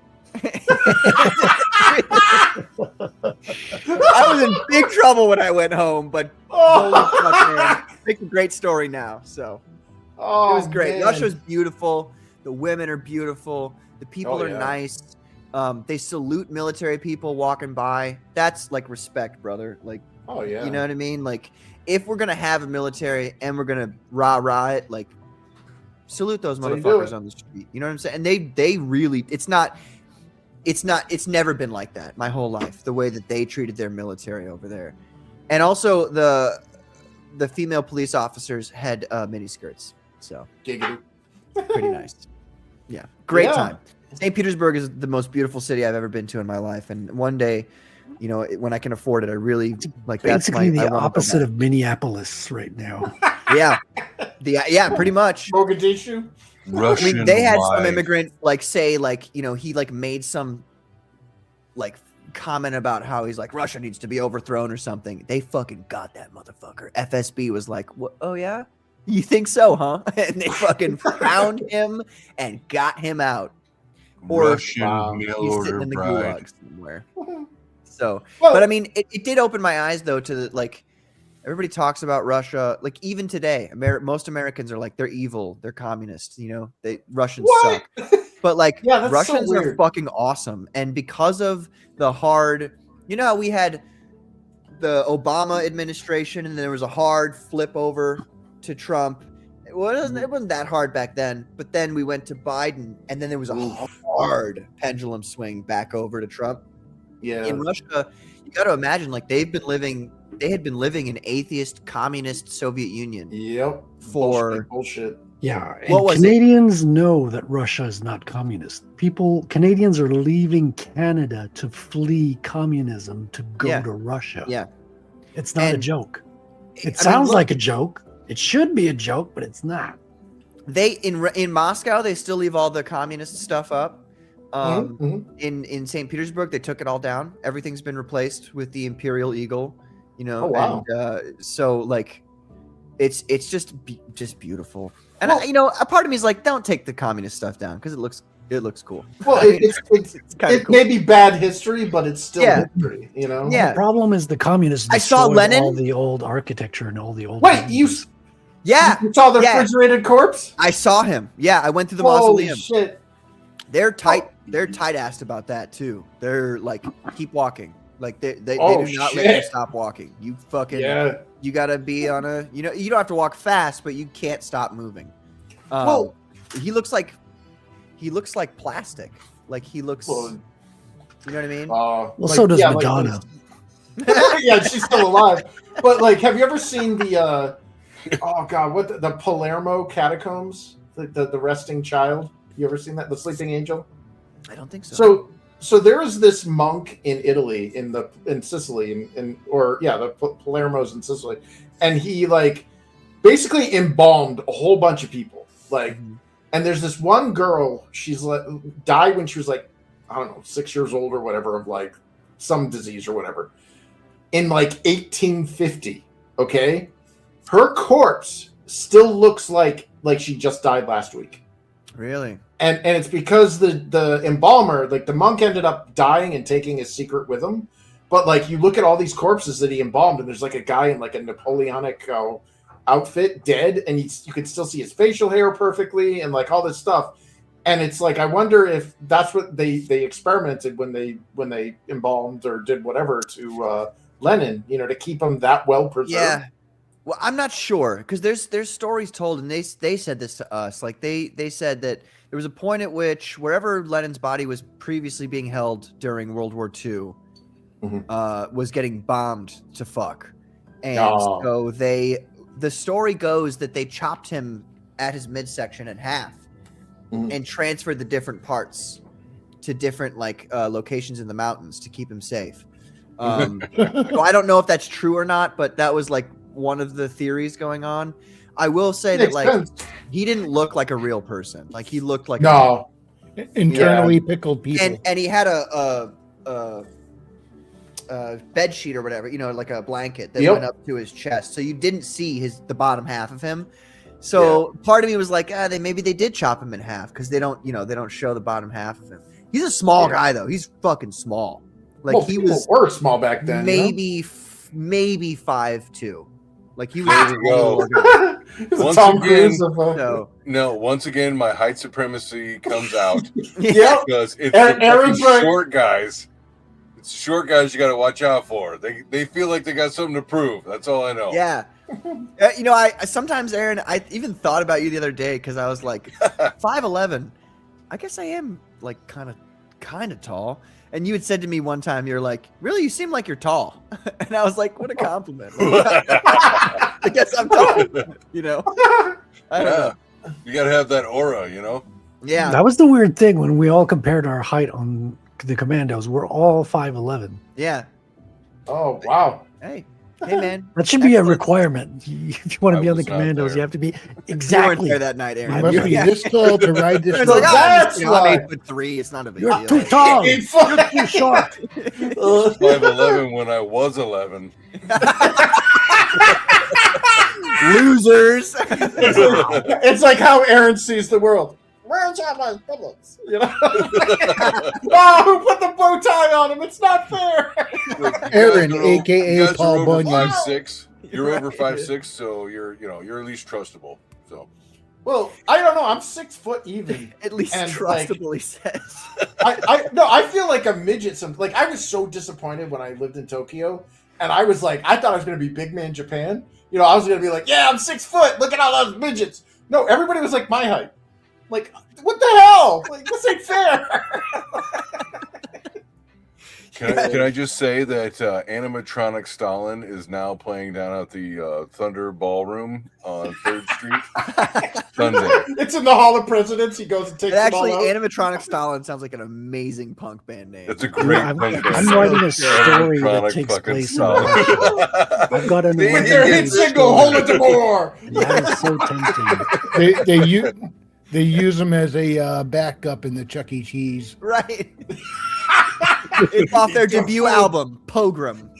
I was in big trouble when I went home, but holy fuck, man, it's a great story now. So it was great. Man. Russia's beautiful. The women are beautiful. The people Oh, are yeah. nice. They salute military people walking by. That's like respect, brother. Like, Oh yeah. you know what I mean? Like, if we're gonna have a military and we're gonna rah it, like, salute those That's how you do motherfuckers it. on the street. You know what I'm saying? And they really, it's never been like that my whole life. The way that they treated their military over there, and also the female police officers had mini skirts, so Giggity. pretty nice. Yeah, great Yeah. time. St. Petersburg is the most beautiful city I've ever been to in my life, and one day, when I can afford it, I really like. Basically, I the wanna go opposite back. of Minneapolis right now. Yeah, pretty much. Mogadishu. I Russian. mean, they had some wife. immigrant say he made some comment about how he's like Russia needs to be overthrown or something. They fucking got that motherfucker. FSB was like, "What? Oh yeah, you think so, huh?" And they fucking found him and got him out. Or Russian Wow. mail he's order sitting in the bride. gulag somewhere. So, Well- but I mean, it did open my eyes though to everybody talks about Russia. Like even today, most Americans are like they're evil, they're communists. Russians What? suck. But like Yeah, that's so Russians are weird. fucking awesome, and because of the hard, how we had the Obama administration, and there was a hard flip over to Trump. It wasn't that hard back then, but then we went to Biden, and then there was a hard pendulum swing back over to Trump. Yeah. In Russia, you got to imagine like they had been living in atheist, communist Soviet Union Yep. for bullshit. Yeah, What and was it? Canadians know that Russia is not communist. Canadians are leaving Canada to flee communism to go Yeah. to Russia. Yeah. It's not a And- joke. I It mean, sounds look, like a joke. It should be a joke, but it's not. they in Moscow they still leave all the communist stuff up. Mhm. In St. Petersburg they took it all down. Everything's been replaced with the Imperial Eagle. Oh, wow. And so like it's just beautiful. And Well- a part of me is like, don't take the communist stuff down because it looks cool. Well, I mean, it's kind of it cool. may be bad history, but it's still Yeah. history. Yeah. The problem is the communists I saw destroyed Lenin. all the old architecture and all the old. Wait, you buildings. Yeah, you saw the Yeah. refrigerated corpse? I saw him. Yeah, I went to the Holy mausoleum. shit! They're tight. They're tight-assed about that too. They're like, keep walking. Like they Oh, do not let you shit. stop walking. You fucking Yeah. you gotta be on a you don't have to walk fast, but you can't stop moving. Well- he looks like plastic. Like he looks. Well, You know what I mean? Well, so does Madonna. Yeah, she's still alive. But like, have you ever seen the? Oh God, what the Palermo catacombs? The resting child. You ever seen that? The sleeping angel. I don't think so. So there is this monk in Italy, in Sicily, the Palermo's in Sicily, and he like basically embalmed a whole bunch of people. Like, and there's this one girl. She's like died when she was like, I don't know, 6 years old or whatever, of like some disease or whatever, in like 1850. Okay, her corpse still looks like she just died last week. Really? And it's because the embalmer, like the monk ended up dying and taking his secret with him. But like you look at all these corpses that he embalmed, and there's like a guy in like a Napoleonic outfit, dead, and you can still see his facial hair perfectly, and like all this stuff. And it's like I wonder if that's what they experimented when they embalmed or did whatever to Lenin, to keep him that well preserved. Yeah. Well, I'm not sure because there's stories told, and they said this to us. Like they said that there was a point at which wherever Lenin's body was previously being held during World War II was getting bombed to fuck, and so the story goes that they chopped him at his midsection in half and transferred the different parts to different locations in the mountains to keep him safe. So I don't know if that's true or not, but that was like one of the theories going on. I will say that he didn't look like a real person. Like he looked like internally pickled people, and he had a bed sheet or whatever, like a blanket that went up to his chest, so you didn't see the bottom half of him. So part of me was like, maybe they did chop him in half because they don't show the bottom half of him. He's a small guy though. He's fucking small. Like he were small back then. Maybe 5'2". Like he was. There we go. Once again, my height supremacy comes out. Because it's the short guys. It's short guys you got to watch out for. They feel like they got something to prove. That's all I know. Yeah. I sometimes, Aaron, I even thought about you the other day because I was like 5'11". I guess I am like kind of tall. And you had said to me one time, you're like, really, you seem like you're tall. And I was like, what a compliment. I guess I'm tall, I don't know. You got to have that aura, Yeah. That was the weird thing when we all compared our height on the Commandos. We're all 5'11". Yeah. Oh, wow. Hey, man. That should be a requirement. If you want to be on the Commandos, you have to be exactly. You weren't there that night, Aaron. You must be this tall to ride this. I'm 8'3". It's not a big You're deal. too tall. You're too short. 5'11" when I was 11. Losers. It's like how Aaron sees the world. Where's all my bullets? Oh, who put the bow tie on him? It's not fair. Aaron, aka Paul Bunyan. 5'6". You're over 5'6", so you're at least trustable. So. Well, I don't know. I'm 6 foot even. At least trustable, he says. I feel like a midget. I was so disappointed when I lived in Tokyo, and I was like, I thought I was going to be big man Japan. I was going to be like, yeah, I'm 6 foot. Look at all those midgets. No, everybody was like my height. Like, what the hell? Like, this ain't fair. Can I just say that animatronic Stalin is now playing down at the Thunder Ballroom on 3rd Street Sunday. It's in the Hall of Presidents. He goes and takes them all out. Animatronic Stalin sounds like an amazing punk band name. It's a great I'm punk band. I'm writing a story that takes place in I've got an Your hit single, Hold It to More. That is so tempting. They use them as a backup in the Chuck E. Cheese. Right. It's off their debut album, Pogrom.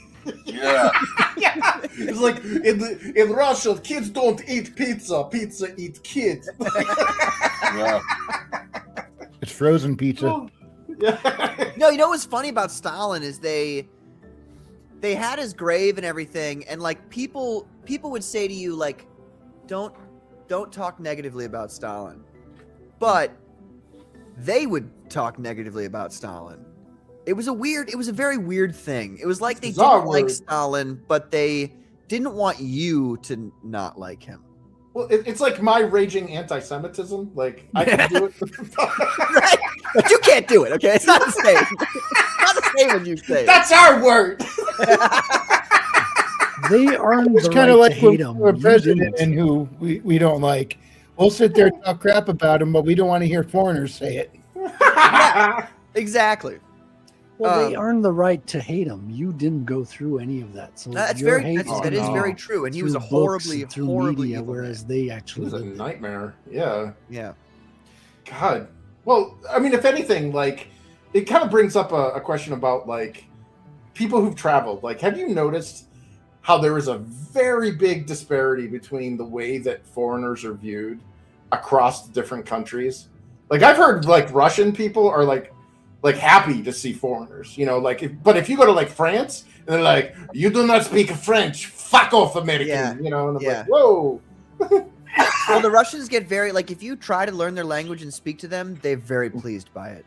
Yeah. It's like in Russia, kids don't eat pizza. Pizza eat kids. Yeah. It's frozen pizza. No, what's funny about Stalin is they had his grave and everything, and like people would say to you like, don't talk negatively about Stalin, but they would talk negatively about Stalin. It was a very weird thing. It was like they didn't like Stalin, but they didn't want you to not like him. Well, it's like my raging anti-Semitism. Like, I can do it. Right? But you can't do it, okay? It's not the same. It's not the same when you say it. That's our word. They earned It's kind of like we're president and who we don't like. We'll sit there and talk crap about him, but we don't want to hear foreigners say it. Yeah, exactly. Well, they earned the right to hate him. You didn't go through any of that. So that is very true. And he was a horribly media, whereas they actually it was a nightmare. Yeah. Yeah. God. Well, I mean, if anything, like, it kind of brings up a question about like people who've traveled. Like, have you noticed how there is a very big disparity between the way that foreigners are viewed across the different countries? Like, I've heard like Russian people are like happy to see foreigners, but if you go to like France and they're like, you do not speak French, fuck off, American, and I'm like, whoa. Well, the Russians get very, like, if you try to learn their language and speak to them, they're very pleased by it.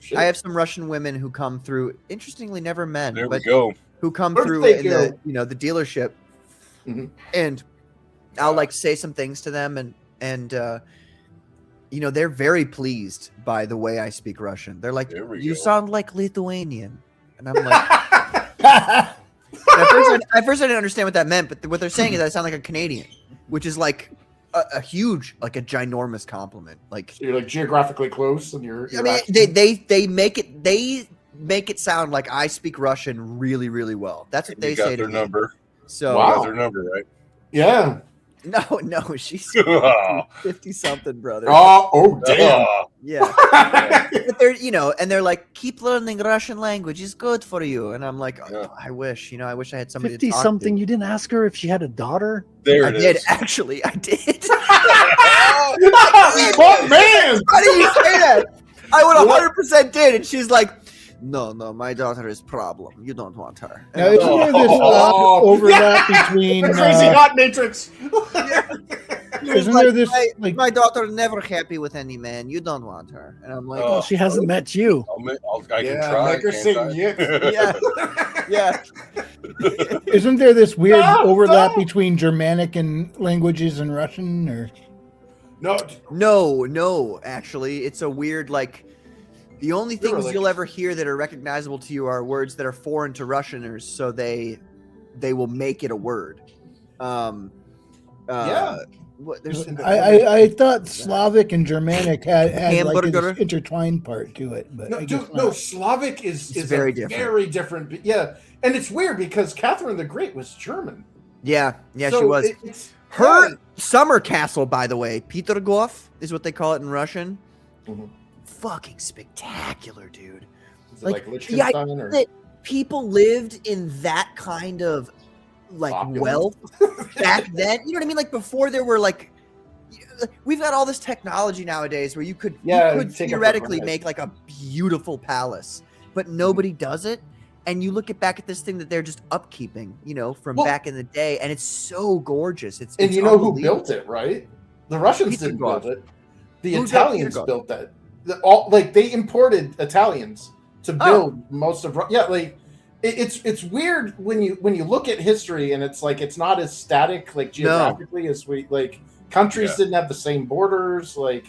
Shit. I have some Russian women who come through, interestingly, never men, There but we go. who come Where through did they in the dealership, and I'll like say some things to them, and they're very pleased by the way I speak Russian. They're like, you sound like Lithuanian. And I'm like, at first I didn't understand what that meant, but what they're saying is I sound like a Canadian, which is like a huge, like a ginormous compliment. Like So you're like geographically close, and you're I mean, they make it sound like I speak Russian really, really well. That's what they You got say to their me. number. So You Wow. got their number, right? yeah. no, she's Oh. 50 something, brother. Oh damn. Oh. Yeah. But they're, and they're like, keep learning Russian language is good for you. And I'm like, Yeah. I wish I had somebody 50 to talk something. to. You didn't ask her if she had a daughter? There I it did is. actually. I did. What man? Why do you say that? I would 100% did, and she's like, no, my daughter is problem. You don't want her. And Now, I'm isn't there this overlap between? The crazy hot matrix. She was Isn't like, there this my, like? my daughter never happy with any man. You don't want her. And I'm like, Oh. Well, she hasn't met you. I can Yeah, try. make her can't sing I? yet. yeah. Isn't there this weird No, overlap no. between Germanic and languages and Russian? Or No, actually, it's a weird, like, the only They're things like- you'll ever hear that are recognizable to you are words that are foreign to Russianers, so they will make it a word. Yeah. What, there's I thought Slavic and Germanic had like Hamburger. this intertwined part to it, but No, I guess dude, no, not. Slavic is very a different. very different. Yeah, and it's weird because Catherine the Great was German. yeah, she So was. it's Her summer castle, by the way, Petergov is what they call it in Russian. Mhm. Fucking spectacular, dude. Is it Like, like the idea Liechtenstein or that people lived in that kind of like Opulent. wealth back then. You know what I mean? Like before there were like we've got all this technology nowadays where you could Yeah, you you could take it for theoretically granted. make like a beautiful palace, but nobody does it. And you look back at this thing that they're just upkeeping, from Well- back in the day, and it's so gorgeous. It's And you know who unbelievable. built it, right? The Russians didn't Petergov. build it. The Who built Italians Petergov? built that. They imported Italians to build most of. Yeah, like it's weird when you look at history and it's like it's not as static like geographically as we like countries didn't have the same borders like,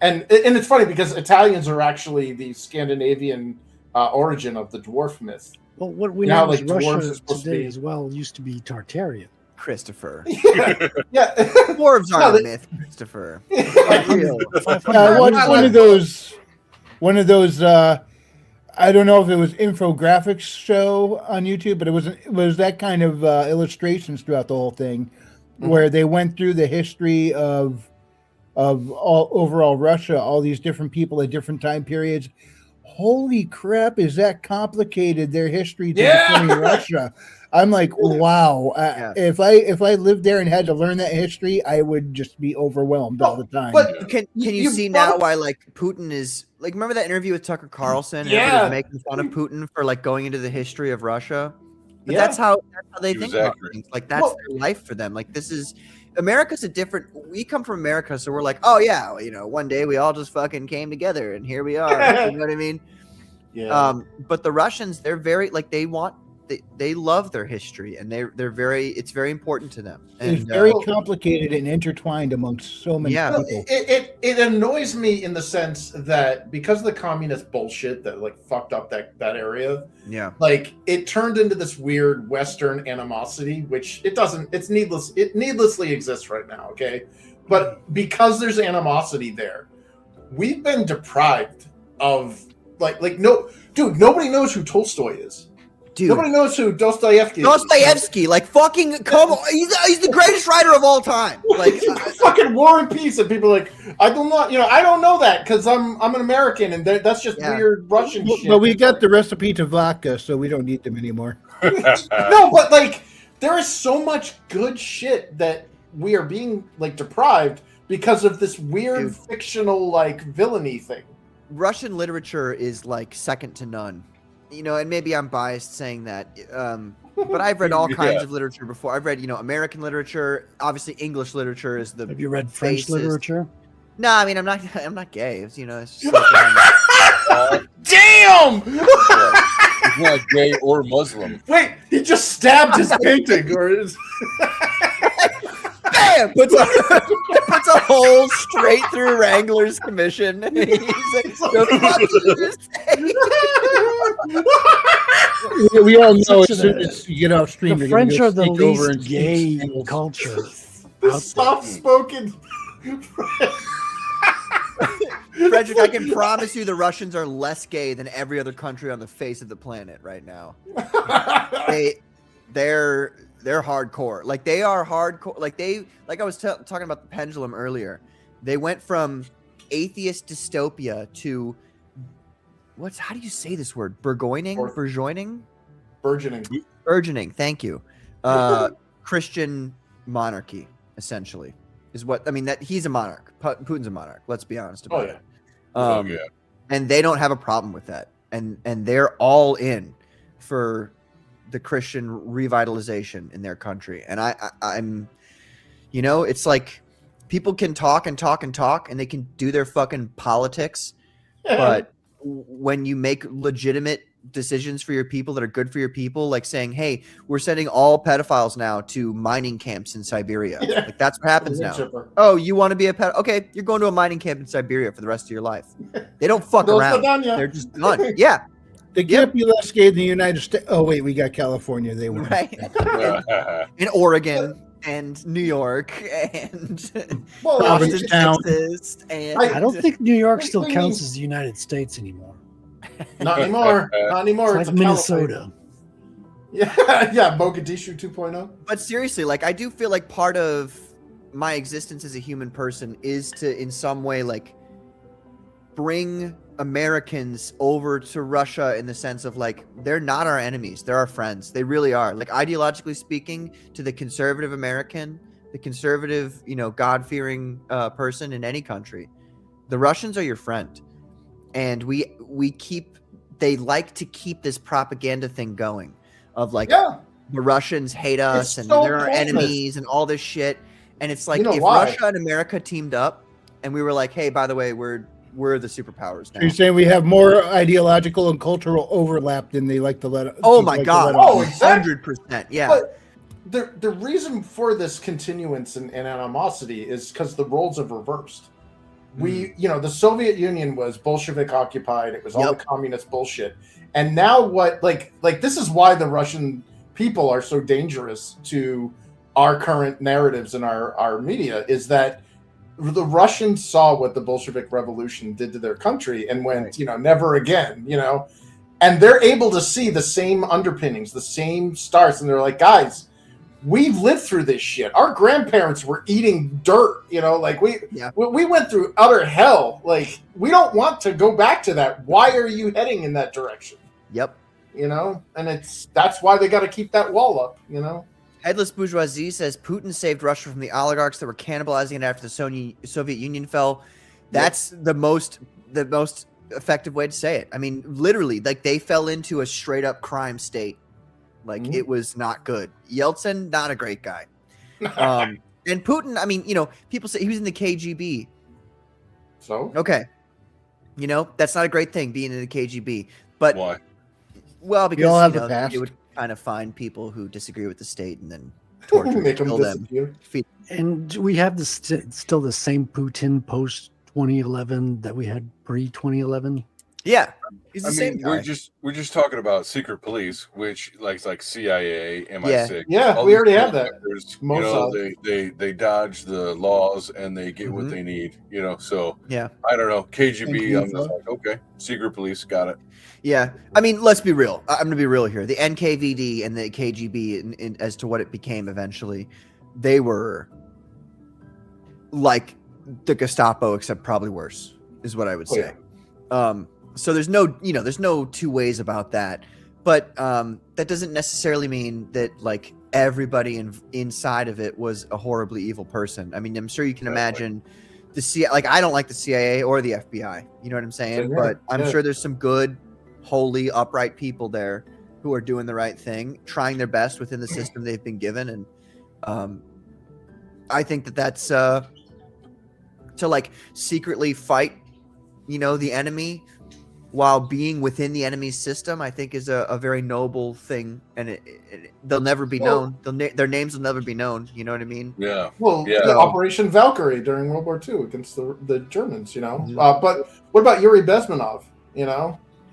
and it's funny because Italians are actually the Scandinavian origin of the dwarf myth. Well, what we Now, know is like, dwarves are Russia supposed to today be- as well used to be Tartarian. Christopher. Yeah, yeah. Dwarves No, aren't they- a myth, Christopher. Like, Real. I watched one of those. I don't know if it was infographics show on YouTube, but it was that kind of illustrations throughout the whole thing, where they went through the history of all overall Russia, all these different people at different time periods. Holy crap, is that complicated? Their history to becoming Russia. I'm like, wow. Yeah. If I lived there and had to learn that history, I would just be overwhelmed all the time. But Can you You see brought now up- why like Putin is like remember that interview with Tucker Carlson? And Yeah. everybody was making fun of Putin for like going into the history of Russia. But Yeah. that's how they He think was about accurate. things. Like that's Well- their life for them. Like this is America's a different. We come from America, so we're like, oh yeah, one day we all just fucking came together, and here we are. You know what I mean? yeah. But the Russians, they're very like they love their history, and it's very important to them. And It's very complicated and intertwined amongst so many Yeah. Well, people. it annoys me in the sense that because of the communist bullshit that like fucked up that area, yeah. like it turned into this weird Western animosity, which it's needless. It needlessly exists right now. Okay, but because there's animosity there, we've been deprived of no, dude. Nobody knows who Tolstoy is. Dude, Nobody knows who Dostoevsky is. Dostoevsky, like fucking come on, he's the greatest writer of all time. Like Fucking War and Peace, and people are like, I don't know that because I'm an American, and that's just Yeah. weird Russian shit. But we got the recipe to vodka, so we don't need them anymore. No, but like there is so much good shit that we are being like deprived because of this weird Dude. fictional like villainy thing. Russian literature is like second to none. And maybe I'm biased saying that, but I've read all kinds Yeah. of literature before. I've read, American literature. Obviously, English literature is the. Have you read French basis. literature? No, I mean I'm not gay. It's just like, Damn! He's not gay or Muslim. Wait, he just stabbed his painting, or his. bam, puts a hole straight through Wrangler's commission. He's like, "The fuck did you say?" We all know Such as soon a- as you get off stream, The you're gonna French go are the sneak over least and gay steal. culture. The soft-spoken. Frederick, I can promise you the Russians are less gay than every other country on the face of the planet right now. They're hardcore. Like they are hardcore. Like I was talking about the pendulum earlier. They went from atheist dystopia to how do you say this word? Burgeoning. Thank you. Christian monarchy, essentially, is what I mean. That he's a monarch. Putin's a monarch. Let's be honest about it. And they don't have a problem with that, and they're all in for the Christian revitalization in their country. And I'm, it's like people can talk and talk and talk, and they can do their fucking politics, but when you make legitimate decisions for your people that are good for your people, like saying, hey, we're sending all pedophiles now to mining camps in Siberia. Like that's what happens now. Oh, you want to be a pedophile? Okay, you're going to a mining camp in Siberia for the rest of your life. They don't fuck around. They're just done. Yeah. They can't be less gay than the United States. Oh, wait, we got California. They were right. In Oregon and New York and Texas. And I don't think New York still counts as the United States anymore. Not anymore. It's like Minnesota. Yeah, Mogadishu 2.0. But seriously, like I do feel like part of my existence as a human person is to, in some way, like bring Americans over to Russia in the sense of like they're not our enemies, they're our friends. They really are. Like ideologically speaking, to the conservative American, the conservative, God-fearing person in any country, the Russians are your friend. And they like to keep this propaganda thing going of like the Russians hate us and they're our enemies and all this shit. And it's like if Russia and America teamed up and we were like, hey, by the way, we're the superpowers now. You're saying we have more ideological and cultural overlap than they like to let. Oh my God! Exactly. 100%. Yeah. But the reason for this continuance and animosity is because the roles have reversed. The Soviet Union was Bolshevik occupied. It was all the communist bullshit. And now like this is why the Russian people are so dangerous to our current narratives in our media, is that the Russians saw what the Bolshevik Revolution did to their country and went, never again, and they're able to see the same underpinnings, the same stars. And they're like, guys, we've lived through this shit. Our grandparents were eating dirt, we went through utter hell. Like, we don't want to go back to that. Why are you heading in that direction? Yep. And that's why they got to keep that wall up, Headless Bourgeoisie says Putin saved Russia from the oligarchs that were cannibalizing it after the Soviet Union fell. That's the most effective way to say it. I mean, literally, like they fell into a straight up crime state. Like it was not good. Yeltsin, not a great guy. And Putin, I mean, people say he was in the KGB. So? Okay. That's not a great thing being in the KGB. But why? Well, because it would kind of find people who disagree with the state and then torture Make them, kill them. And we have still the same Putin post 2011 that we had pre 2011. Yeah, he's the same guy. We're just talking about secret police, which like CIA, MI6. Yeah, we already have that. They dodge the laws and they get what they need. So yeah, I don't know. KGB, I'm just like, okay, secret police, got it. Yeah, I mean, let's be real. I'm gonna be real here. The NKVD and the KGB, in as to what it became eventually, they were like the Gestapo, except probably worse, is what I would say. Yeah. So there's no two ways about that, but that doesn't necessarily mean that like everybody inside of it was a horribly evil person. I mean, I'm sure you can imagine the CIA. Like, I don't like the CIA or the FBI. You know what I'm saying? Yeah, but I'm sure there's some good, holy, upright people there who are doing the right thing, trying their best within the system they've been given, and I think that's to like secretly fight, the enemy, while being within the enemy's system, I think is a very noble thing, and they'll never be known. Their names will never be known. You know what I mean? Yeah. Well, Operation Valkyrie during World War II against the Germans. But what about Yuri Bezmenov? He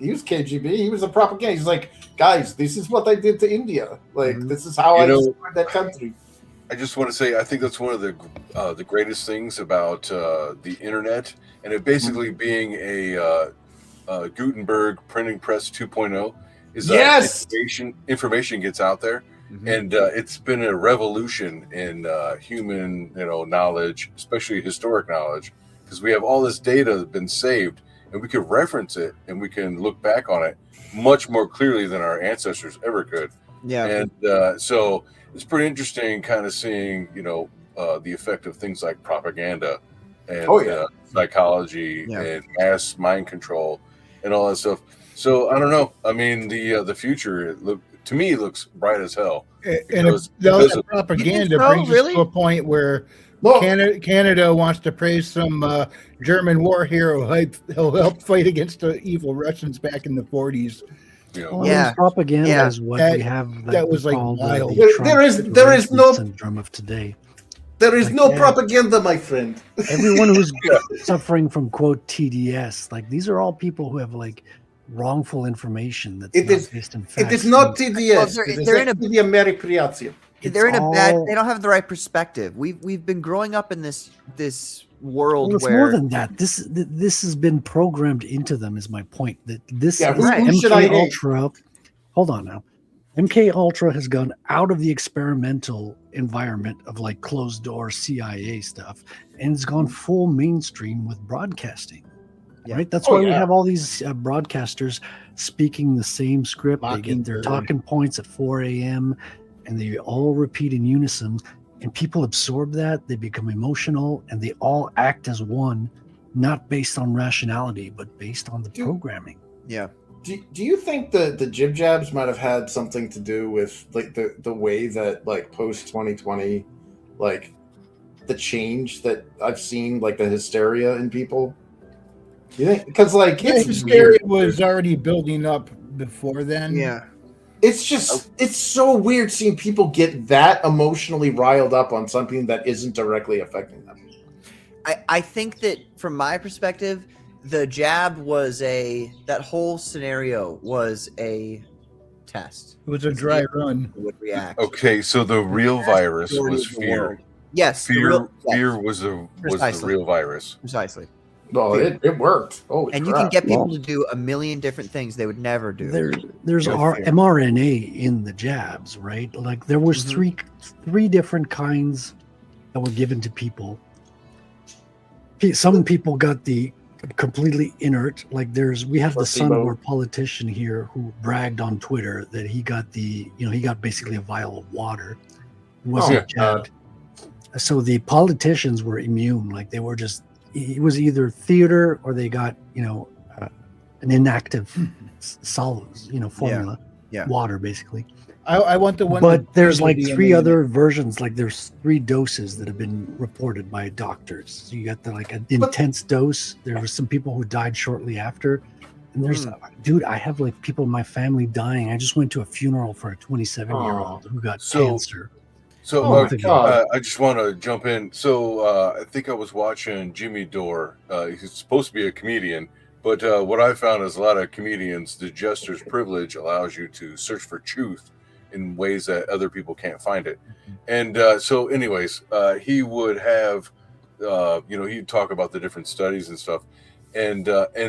was KGB. He was a propaganda. He's like, guys, this is what I did to India. Like, this is how I destroyed that country. I just want to say I think that's one of the greatest things about the internet, and it basically being a Gutenberg printing press 2.0 is that Yes! information gets out there, and it's been a revolution in human knowledge, especially historic knowledge, because we have all this data that's been saved, and we can reference it and we can look back on it much more clearly than our ancestors ever could. Yeah. And so it's pretty interesting kind of seeing, the effect of things like propaganda and psychology and mass mind control and all that stuff. So I don't know. I mean, the future to me looks bright as hell. And the propaganda brings us to a point where Canada wants to praise some German war hero who helped fight against the evil Russians back in the 40s. Propaganda is what we have. That was like wild. There is no syndrome of today. There is no propaganda, my friend. Everyone who's suffering from quote TDS, like these are all people who have like wrongful information that's not based in facts. It is not TDS. They're in a manipulation. They're in a bad. They don't have the right perspective. We've been growing up in this world it's where more than that. This has been programmed into them. Is my point that this who should I MK Ultra. Hold on now. MK Ultra has gone out of the experimental environment of like closed door CIA stuff, and it's gone full mainstream with broadcasting. Right? That's why we have all these broadcasters speaking the same script. They get their talking points at 4 a.m. and they all repeat in unison. And people absorb that. They become emotional, and they all act as one, not based on rationality, but based on the programming. Yeah. Do you think the jib jabs might have had something to do with like the way that like post 2020, like the change that I've seen, like the hysteria in people? You think because like it's hysteria was already building up before then. Yeah. It's just it's so weird seeing people get that emotionally riled up on something that isn't directly affecting them. I think that from my perspective, the jab was that whole scenario was a test. It was a dry run. Would react. Okay, so the real virus was fear. Yes, fear was the real virus. Precisely. Well, it worked. Holy and crap. You can get people to do a million different things they would never do. There's mRNA in the jabs, right? Like there was three different kinds that were given to people. Some people got the completely inert. Like we have the son of our politician here who bragged on Twitter that he got he got basically a vial of water. He wasn't jabbed. So the politicians were immune. Like they were just. It was either theater or they got an inactive solids formula, water basically. I want the one, but there's like three other versions. Like there's 3 doses that have been reported by doctors. So you got an intense dose. There were some people who died shortly after, and there's dude. I have like people in my family dying. I just went to a funeral for a 27-year-old who got cancer. So I just want to jump in. So I think I was watching Jimmy Dore. He's supposed to be a comedian, but what I found is a lot of comedians, the jester's privilege allows you to search for truth in ways that other people can't find it. And so anyways, he would have, he'd talk about the different studies and stuff. And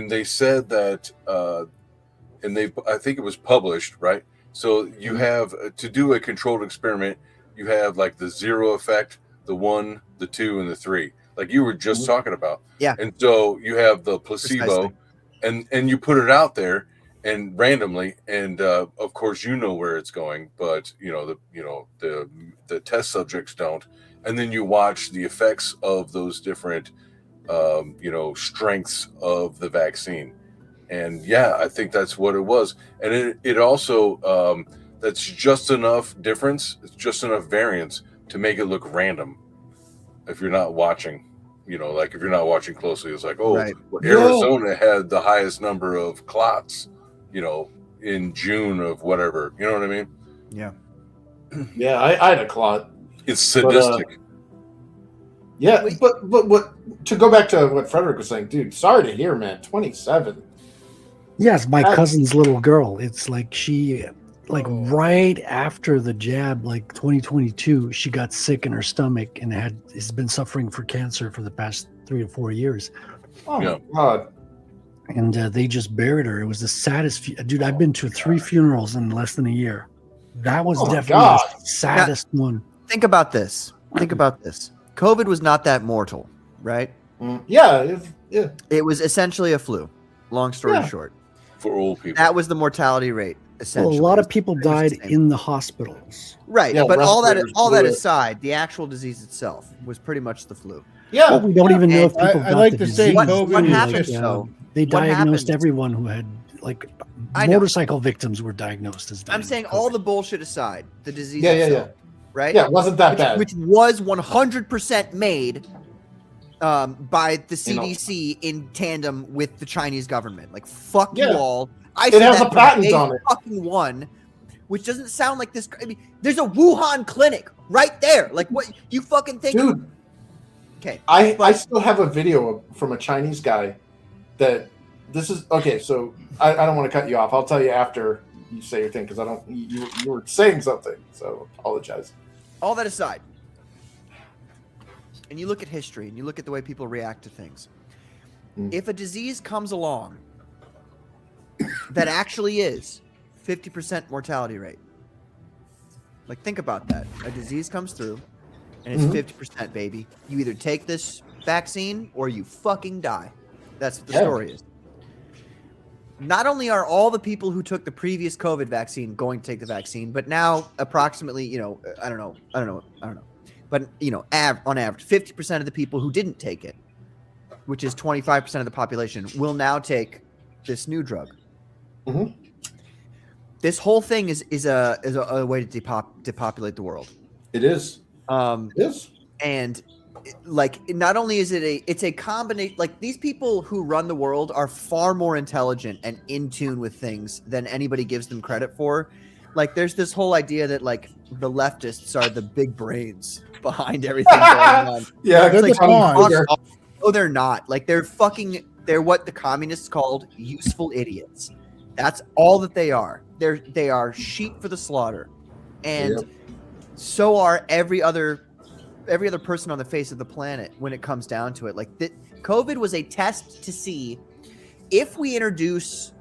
they said that, I think it was published, right? So you have to do a controlled experiment. You have like the 0 effect, the 1, the 2, and the 3, like you were just talking about. Yeah. And so you have the placebo, and you put it out there and randomly, and of course where it's going, but the test subjects don't. And then you watch the effects of those different strengths of the vaccine. And I think that's what it was. And it also that's just enough difference. It's just enough variance to make it look random. If you're not watching, like if you're not watching closely, it's like, Arizona had the highest number of clots, in June of whatever. You know what I mean? Yeah. Yeah, I had a clot. It's sadistic. But what to go back to what Frederic was saying, dude, sorry to hear, man. 27. Yes, my cousin's little girl. It's like like right after the jab, like 2022, she got sick in her stomach and has been suffering for cancer for the past 3 to 4 years. Oh Yeah. God. And they just buried her. It was the saddest. Dude, I've been to 3 funerals in less than a year. That was Oh my definitely God. the saddest one. Think about this. Think about this. COVID was not that mortal, right? Yeah. Yeah. It was essentially a flu. Long story Yeah. short, For old people. that was the mortality rate. Well, Essentially, a lot It of was people pretty much died the same. in the hospitals. Right, Yeah, but all that respirators, aside, the actual disease itself was pretty much the flu. Yeah. Well, we don't even know if And people I got like the to say disease. COVID what is happened just- though? They what diagnosed happened- everyone who had like I know. motorcycle victims were diagnosed as dying. I'm saying of all COVID. the bullshit aside, the disease Yeah, yeah, itself, right? Yeah. It wasn't that bad. Which was 100% made by the CDC in tandem with the Chinese government. Like, fuck you Yeah. all. I It said has that a from patent day on it. fucking one, which doesn't sound like this. I mean, there's a Wuhan clinic right there. Like, what you fucking think? Dude, Okay. I still have a video from a Chinese guy that this is okay. So I don't want to cut you off. I'll tell you after you say your thing because I don't. You were saying something, so apologize. All that aside, and you look at history and you look at the way people react to things. If a disease comes along that actually is 50% mortality rate, like think about that. A disease comes through and it's 50%, baby. You either take this vaccine or you fucking die. That's what the story is. Not only are all the people who took the previous COVID vaccine going to take the vaccine, but now approximately, I don't know. But, on average, 50% of the people who didn't take it, which is 25% of the population, will now take this new drug. Mhm. This whole thing is a way to depopulate the world. It is. It is. And like, not only is it's a combination, like these people who run the world are far more intelligent and in tune with things than anybody gives them credit for. Like, there's this whole idea that like the leftists are the big brains behind everything going on. Yeah, they're It's the pawns. no, they're not. Like, they're what the communists called useful idiots. That's all that they are. They are sheep for the slaughter. And so are every other person on the face of the planet when it comes down to it. Like, COVID was a test to see if we introduce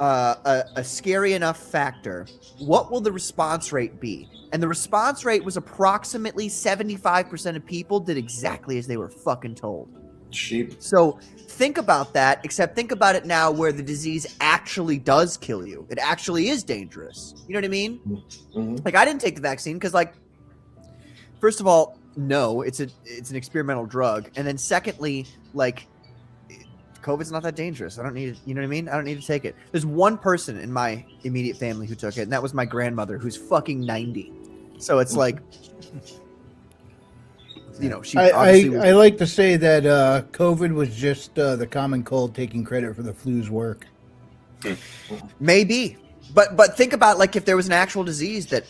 a scary enough factor, what will the response rate be? And the response rate was approximately 75% of people did exactly as they were fucking told. Sheep. So think about that, except think about it now where the disease actually does kill you. It actually is dangerous. You know what I mean? Mm-hmm. Like, I didn't take the vaccine because, like, first of all, no, it's an experimental drug. And then secondly, like, COVID's not that dangerous. I don't need it. You know what I mean? I don't need to take it. There's one person in my immediate family who took it, and that was my grandmother, who's fucking 90. So it's like, she obviously I like to say that COVID was just the common cold taking credit for the flu's work. maybe. But think about, like, if there was an actual disease that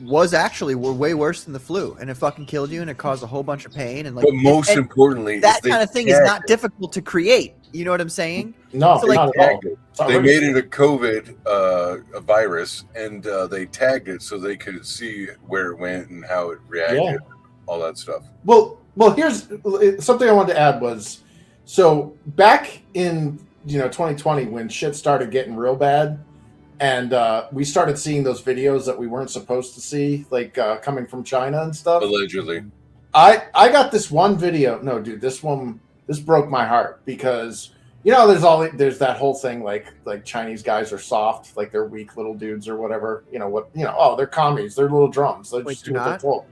was actually way worse than the flu, and it fucking killed you, and it caused a whole bunch of pain, and like, But most importantly, that is they kind of thing is tagged not difficult to create. You know what I'm saying? No, So, like, not at all. They made it a COVID a virus, and they tagged it so they could see where it went and how it reacted, all that stuff. Well, here's something I wanted to add was, so back in 2020 when shit started getting real bad, and we started seeing those videos that we weren't supposed to see, like coming from China and stuff. Allegedly. I got this one video. No, dude, this broke my heart because there's that whole thing like Chinese guys are soft, like they're weak little dudes or whatever. Oh, they're commies, they're little drums. They just do what they're told.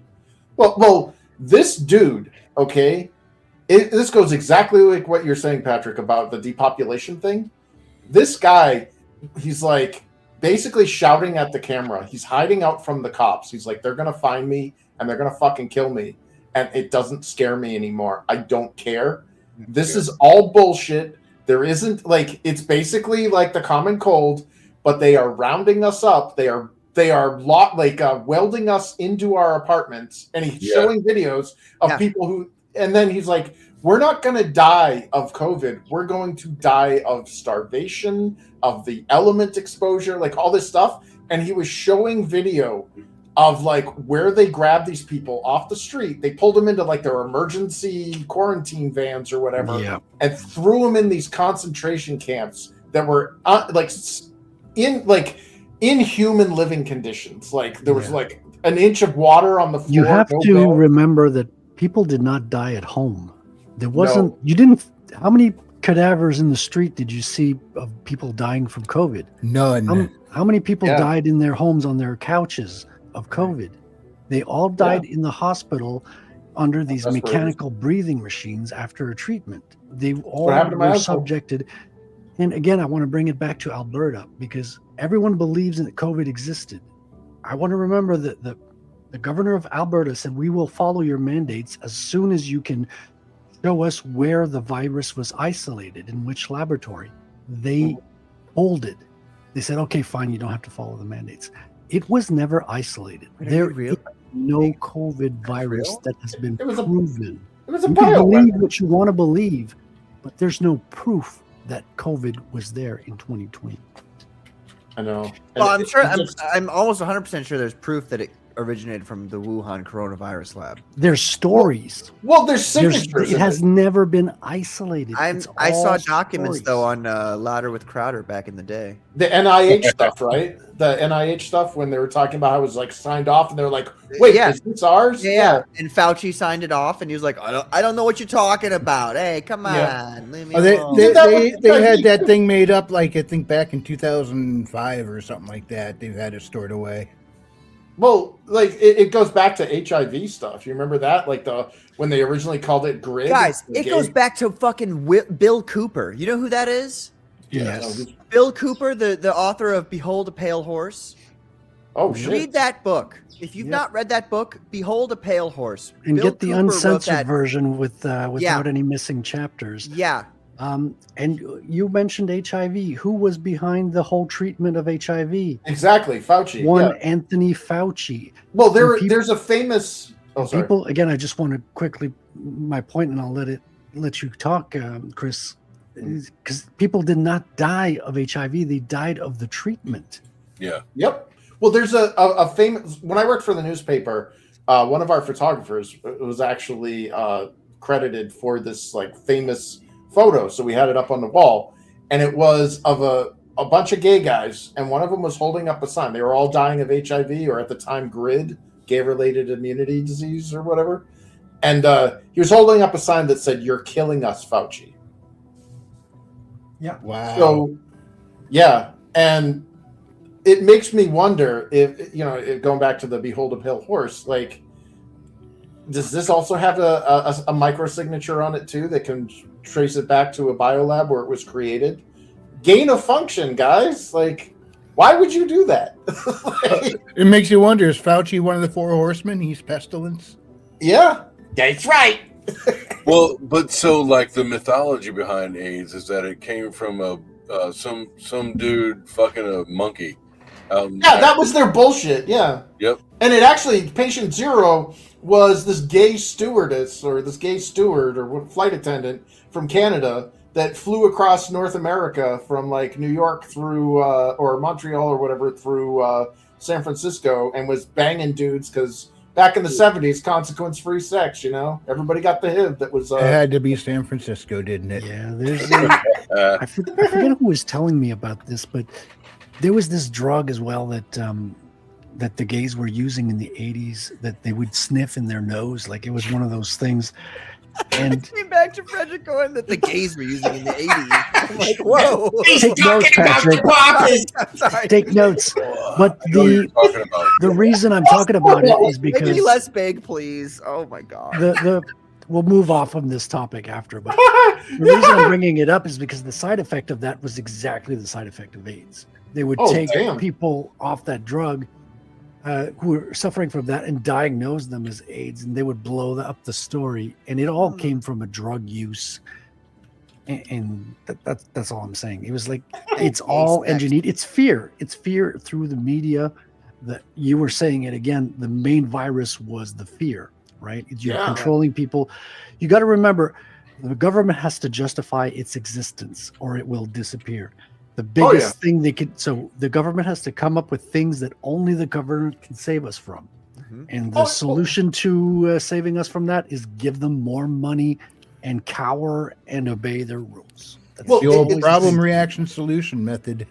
Well, this dude, okay, this goes exactly like what you're saying, Patrick, about the depopulation thing. This guy, he's like basically shouting at the camera. He's hiding out from the cops. He's like, they're gonna find me and they're gonna fucking kill me, and it doesn't scare me anymore. I don't care. This is all bullshit. There isn't, like, it's basically like the common cold, but they are rounding us up. They are welding us into our apartments, and he's showing videos of people who, and then he's like, we're not going to die of COVID. We're going to die of starvation, of the element exposure, like all this stuff. and he was showing video of like where they grabbed these people off the street. They pulled them into like their emergency quarantine vans or whatever, Yeah. and threw them in these concentration camps that were inhuman living conditions. Like there was like an inch of water on the floor. You have no to bed. remember that people did not die at home. There wasn't. You didn't. How many cadavers in the street did you see of people dying from COVID? None. How many people Yeah. died in their homes on their couches of COVID? They all died in the hospital under these Respirators. mechanical breathing machines after a treatment. They all happened to my were uncle. subjected. And again, I want to bring it back to Alberta because everyone believes that COVID existed. I want to remember that the governor of Alberta said, we will follow your mandates as soon as you can show us where the virus was isolated, in which laboratory. They folded. They said, okay, fine, you don't have to follow the mandates. It was never isolated. Wait, are There you real? is no COVID virus real? that has been It was a- proven. It was a You can bio believe weapon. what you want to believe, but there's no proof that COVID was there in 2020. I know. Well, And I'm sure. it's just- I'm almost 100% sure there's proof that it originated from the Wuhan coronavirus lab. There's stories. well, there's There's, signatures. it has never been isolated. It's I saw all documents stories. though on Louder with Crowder back in the day. the NIH stuff, right? The NIH stuff when they were talking about how it was like signed off, and they were like, "Wait, Yeah. is this ours?" Yeah, and Fauci signed it off, and he was like, I don't know what you're talking about. Hey, come on, Yeah. leave me Oh, they alone." they, That they, was- they had that thing made up, like I think back in 2005 or something like that. They've had it stored away. Well, like it goes back to HIV stuff. You remember that? Like when they originally called it GRID. Guys, the it gay- goes back to fucking Bill Cooper. You know who that is? Yes. Bill Cooper, the author of Behold a Pale Horse. Oh shit! Read that book. If you've Yep. not read that book, Behold a Pale Horse. And Bill get the Cooper wrote uncensored that. version without any missing chapters. Yeah. And you mentioned HIV. Who was behind the whole treatment of HIV? Exactly, Fauci. One yeah. Anthony Fauci. Well, and there's a famous. Oh, sorry. People again. I just want to quickly my point, and I'll let you talk, Chris. Because people did not die of HIV; they died of the treatment. Yeah. Yep. Well, there's a famous. When I worked for the newspaper, one of our photographers was actually credited for this like famous photo. So we had it up on the wall, and it was of a bunch of gay guys, and one of them was holding up a sign. They were all dying of HIV, or at the time, GRID, gay-related immunity disease, or whatever. And he was holding up a sign that said, "You're killing us, Fauci." Yeah. Wow. So, yeah, and it makes me wonder if going back to the Behold a Pale Horse, like, does this also have a micro signature on it too that can trace it back to a biolab where it was created? Gain of function, guys. Like, why would you do that? It makes you wonder, is Fauci one of the four horsemen? He's pestilence. Yeah, that's right. Well, but so like the mythology behind AIDS is that it came from some dude fucking a monkey. Yeah, that was their bullshit. Yeah. Yep. And it actually, patient zero was this gay stewardess or this gay steward or flight attendant from Canada that flew across North America from like New York through or Montreal or whatever through San Francisco and was banging dudes because back in the 70s, consequence-free sex, everybody got the HIV that was. It had to be San Francisco, didn't it? Yeah, there's. I forget who was telling me about this, but there was this drug as well that the gays were using in the 80s that they would sniff in their nose, like it was one of those things. And Came back to Frederic going that the gays were using in the 80s. I'm like, whoa. take notes, Patrick. Sorry. Take notes. But I know what you're talking about. the reason I'm talking about it is Make me because less big, please. Oh my god. the we'll move off from this topic after, but the reason I'm bringing it up is because the side effect of that was exactly the side effect of AIDS. They would take damn. people off that drug who were suffering from that and diagnose them as AIDS, and they would blow up the story. And it all came from a drug use. And that's all I'm saying. It was like it's all engineered. It's fear. It's fear through the media. That you were saying it again. The main virus was the fear, right? You're controlling people. You got to remember, the government has to justify its existence, or it will disappear. The biggest thing they could, so the government has to come up with things that only the government can save us from. And the solution to saving us from that is give them more money and cower and obey their rules. That's The old problem, reaction, solution method.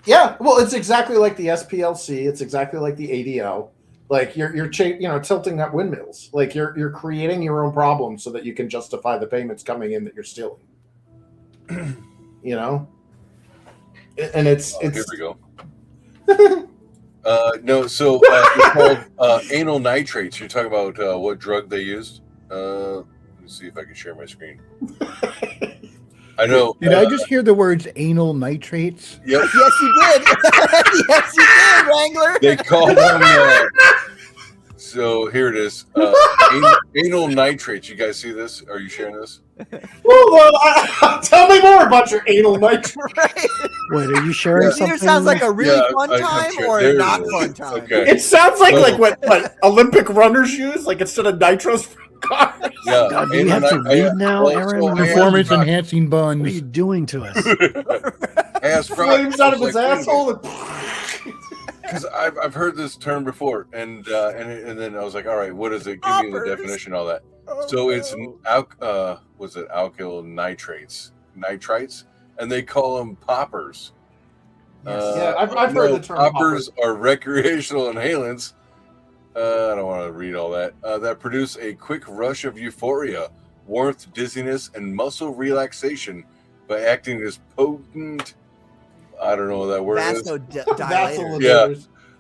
Yeah, well, it's exactly like the SPLC. It's exactly like the ADL. Like you're tilting at windmills. Like you're creating your own problems so that you can justify the payments coming in that you're stealing. You know, and it's Here we go. No, so it's called anal nitrates. You're talking about what drug they used? Let me see if I can share my screen. I know. Did I just hear the words anal nitrates? Yep. Yes, you did. Yes, you did, Wrangler. They call them. So here it is. Anal nitrates. You guys see this? Are you sharing this? Well, tell me more about your anal nitrate. Right. Wait, are you sharing It something? either sounds like a really fun I'm time sure. or There a it not is. fun time. Okay. It sounds like what Olympic runners use, like instead of nitros for cars. Yeah. God, do we have to read now, Aaron? Performance enhancing What are buns. you doing to us? Flames out of his asshole. Because I've heard this term before, and then I was like, all right, what is it? Give me the Poppers. definition, all that. So it's was it alkyl nitrites, and they call them poppers. Yeah, I've heard the term poppers are recreational inhalants. I don't want to read all that. That produce a quick rush of euphoria, warmth, dizziness, and muscle relaxation by acting as potent. I don't know what that word is. Vasodilator. Yeah.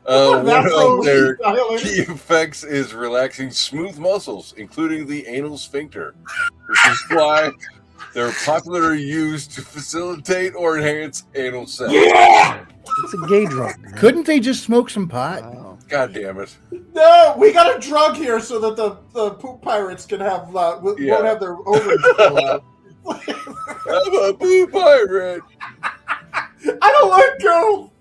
One of their Vasodilator. key effects is relaxing smooth muscles, including the anal sphincter, which is why they're popularly used to facilitate or enhance anal sex. Yeah! It's a gay drug. Man. Couldn't they just smoke some pot? Wow. God damn it. No, we got a drug here so that the poop pirates can have won't have their ovaries fall out. I'm a boo pirate. I don't let go.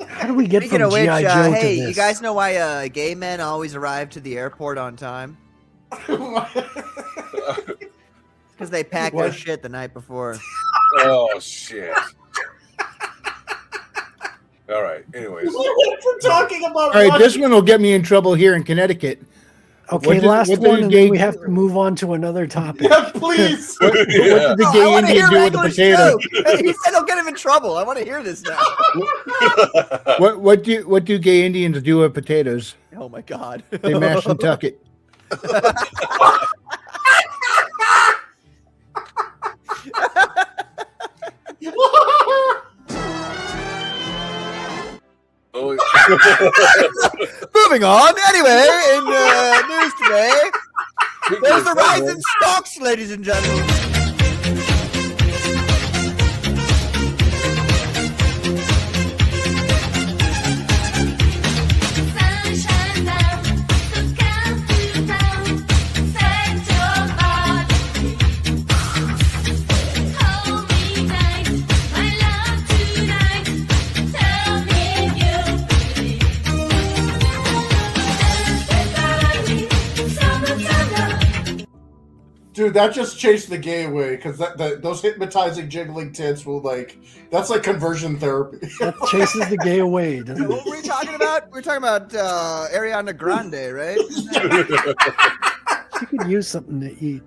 How do we get Speaking from of which, G.I. Joe to hey, this? you guys know why gay men always arrive to the airport on time? Because they pack their shit the night before. Oh, shit. All right. Anyways. We're talking about. All right, this one will get me in trouble here in Connecticut. Okay, last what one, did and gay- then we have to move on to another topic. Yeah, please. What did the I gay want to Indian hear do with the Wrangler's potato? joke. He said he'll get him in trouble. I want to hear this now. What do gay Indians do with potatoes? Oh my god. They mash and tuck it. Oh, Moving on. Anyway, in news today, there's the rise in stocks, ladies and gentlemen. Sunshine down, so come to town, set your body. Hold me tight, my love tonight. Tell me you believe. Dude, that just chased the gay away because those hypnotizing, jiggling tits will that's like conversion therapy. That chases the gay away, doesn't What it? were we talking about? We're talking about Ariana Grande, right? She could use something to eat.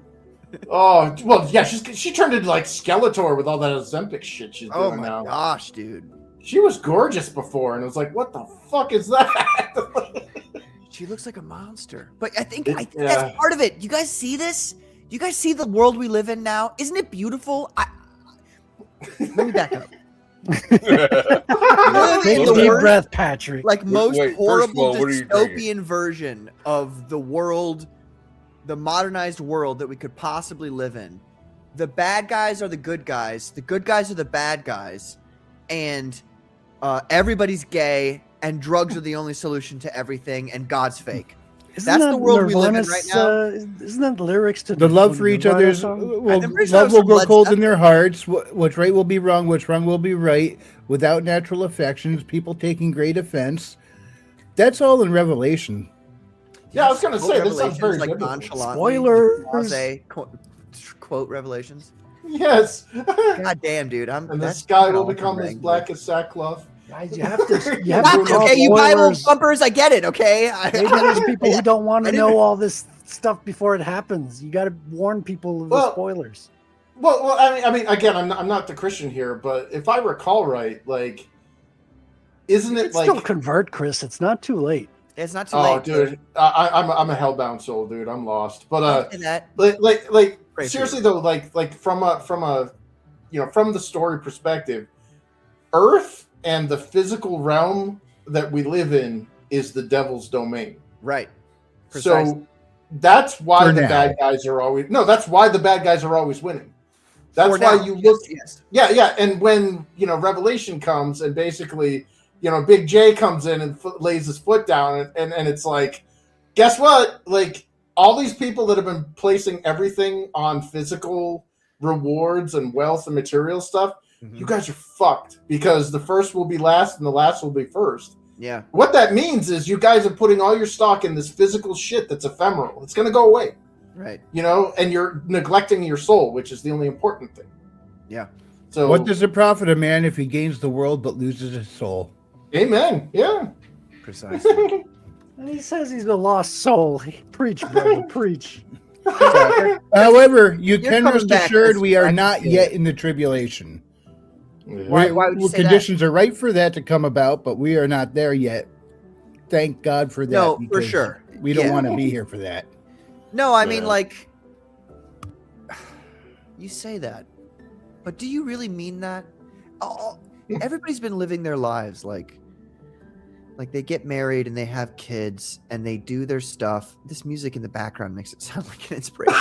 Oh well, yeah, she turned into like Skeletor with all that Ozempic shit she's Oh doing my now. gosh, dude. She was gorgeous before, and it was like, what the fuck is that? She looks like a monster. But I think Yeah. that's part of it. You guys see this? You guys see the world we live in now? Isn't it beautiful? Let me back up. Take a The deep worst- breath, Patrick. Like most wait, first of horrible all, what are you drinking? dystopian version of the world, the modernized world that we could possibly live in. The bad guys are the good guys are the bad guys, and everybody's gay, and drugs are the only solution to everything, and God's fake. That's the world we live in right now. Isn't that the lyrics to The love for each Nirvana other's song? well, I'm pretty sure love it's will from grow Led cold in Zeppelin. their hearts. What's right will be wrong. What's wrong will be right. Without natural affections, people taking great offense. That's all in Revelation. Yeah, I was gonna Quote say this sounds Revelations, very like biblical. nonchalantly, Spoilers. quasi quote Revelations. Yes. God damn, dude. And the that's sky fucking will awesome, become as Wrangler. black as sackcloth. Guys, you have to Gotcha, call okay, you buy little spoilers. bumpers. I get it. Okay. Maybe there's people who don't want I to didn't- know all this stuff before it happens. You got to warn people of the Well, spoilers. Well, I mean, again, I'm not the Christian here, but if I recall right, like, isn't You it can like? still convert, Chris. It's not too late. It's not too Oh, late. dude, I'm a hellbound soul, dude. I'm lost. But And that. like Pray for seriously you. though, like from a from the story perspective, Earth and the physical realm that we live in is the devil's domain. Right. Precisely. So that's why For the now. bad guys are always that's why the bad guys are always winning. That's For why now, you yes, look Yes. yeah, and when Revelation comes and basically Big J comes in and lays his foot down and it's like, guess what? Like all these people that have been placing everything on physical rewards and wealth and material stuff, you guys are fucked because the first will be last and the last will be first. Yeah. What that means is you guys are putting all your stock in this physical shit that's ephemeral. It's going to go away, Right. and you're neglecting your soul, which is the only important thing. Yeah. So What does it profit a man if he gains the world but loses his soul? amen. Yeah. Precisely. And he says he's a lost soul. Preach, brother, preach. However, you You're can coming rest back, assured that's we are right. not yet in the tribulation. Why would you say that? Conditions are right for that to come about, but we are not there yet. Thank God for that. No, for because sure. We don't Yeah. want to be here for that. No, I mean, Yeah. like, you say that, but do you really mean that? Oh, everybody's been living their lives like they get married and they have kids and they do their stuff. This music in the background makes it sound like an inspiration.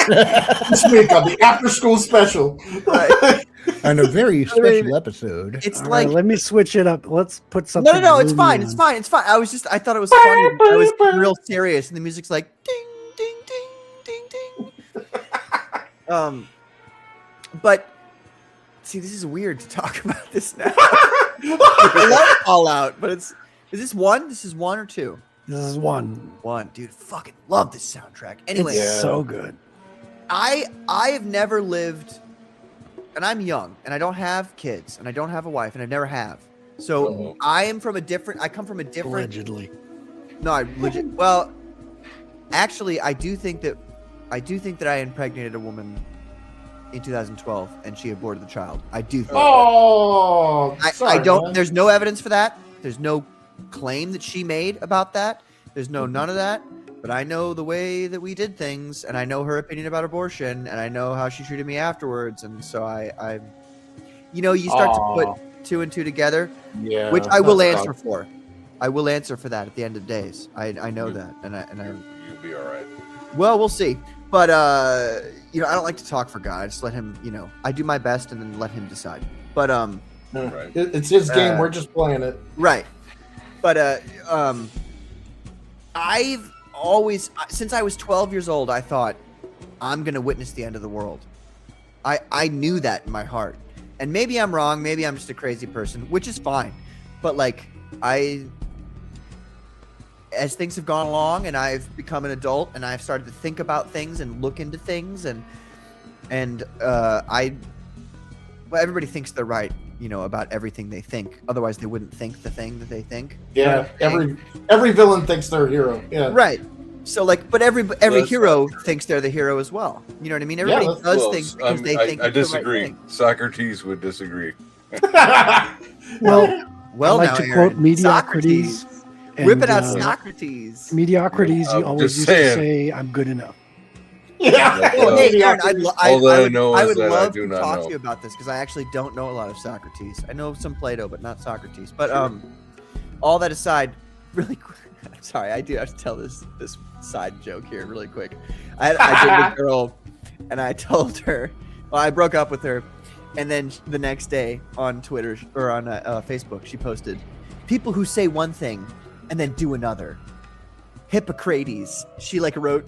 This week on the after school special. Right. On a very special episode. It's All like right, let me switch it up. Let's put something. no, it's gloomy fine. on. It's fine. It's fine. I thought it was funny. I was real serious, and the music's like ding, ding, ding, ding, ding. But see, this is weird to talk about this now. I love Fallout, but is this one? This is one or two? This is one. One, dude. Fucking love this soundtrack. Anyway, It's so good. I have never lived, and I'm young, and I don't have kids, and I don't have a wife, and I never have. So I come from a different. Allegedly. No, I legit. Well, actually, I do think that I impregnated a woman in 2012, and she aborted the child. I do. Think Oh, I sorry, don't. man. There's no evidence for that. There's no claim that she made about that. There's none of that. But I know the way that we did things, and I know her opinion about abortion, and I know how she treated me afterwards, and so I you start to put two and two together, Yeah, which I will that's answer for. I will answer for that at the end of days. I know that, and I You'll be all right. well, we'll see. But I don't like to talk for God. I just let him. I do my best, and then let him decide. But Right. It's his game. We're just playing it. right. But I've always, since I was 12 years old, I thought I'm gonna witness the end of the world. I knew that in my heart, and maybe I'm wrong. Maybe I'm just a crazy person, which is fine. But like as things have gone along, and I've become an adult, and I've started to think about things and look into things, and everybody thinks they're right, about everything they think. Otherwise, they wouldn't think the thing that they think. Yeah, every villain thinks they're a hero. Yeah, Right. So but every That's hero thinks they're the hero as well. You know what I mean? Everybody that's does Close. things because they think I it's the right disagree. thing. Socrates would disagree. Well, Well, I like now, to Aaron, quote mediocrities. and, ripping out uh, Socrates. Mediocrities, you I'm always just used to saying. say, I'm good enough. yeah. Well, Hey, Aaron, All that I know I is would that I love do to not talk know. to you about this because I actually don't know a lot of Socrates. I know some Plato, but not Socrates. But all that aside, really quick. Sorry, I do have to tell this side joke here really quick. I dated a girl, and I told her, well, I broke up with her, and then the next day on Twitter or on Facebook, she posted, "People who say one thing and then do another. Hippocrates." She wrote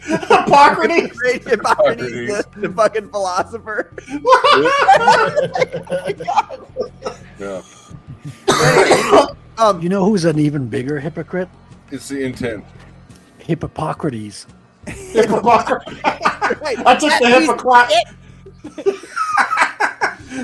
Hippocrates. Hippocrates, the fucking philosopher. Yeah. You know who's an even bigger hypocrite? It's the intent. Hippocrates. Hippocrates. Right. That's just the That means Hippocrates.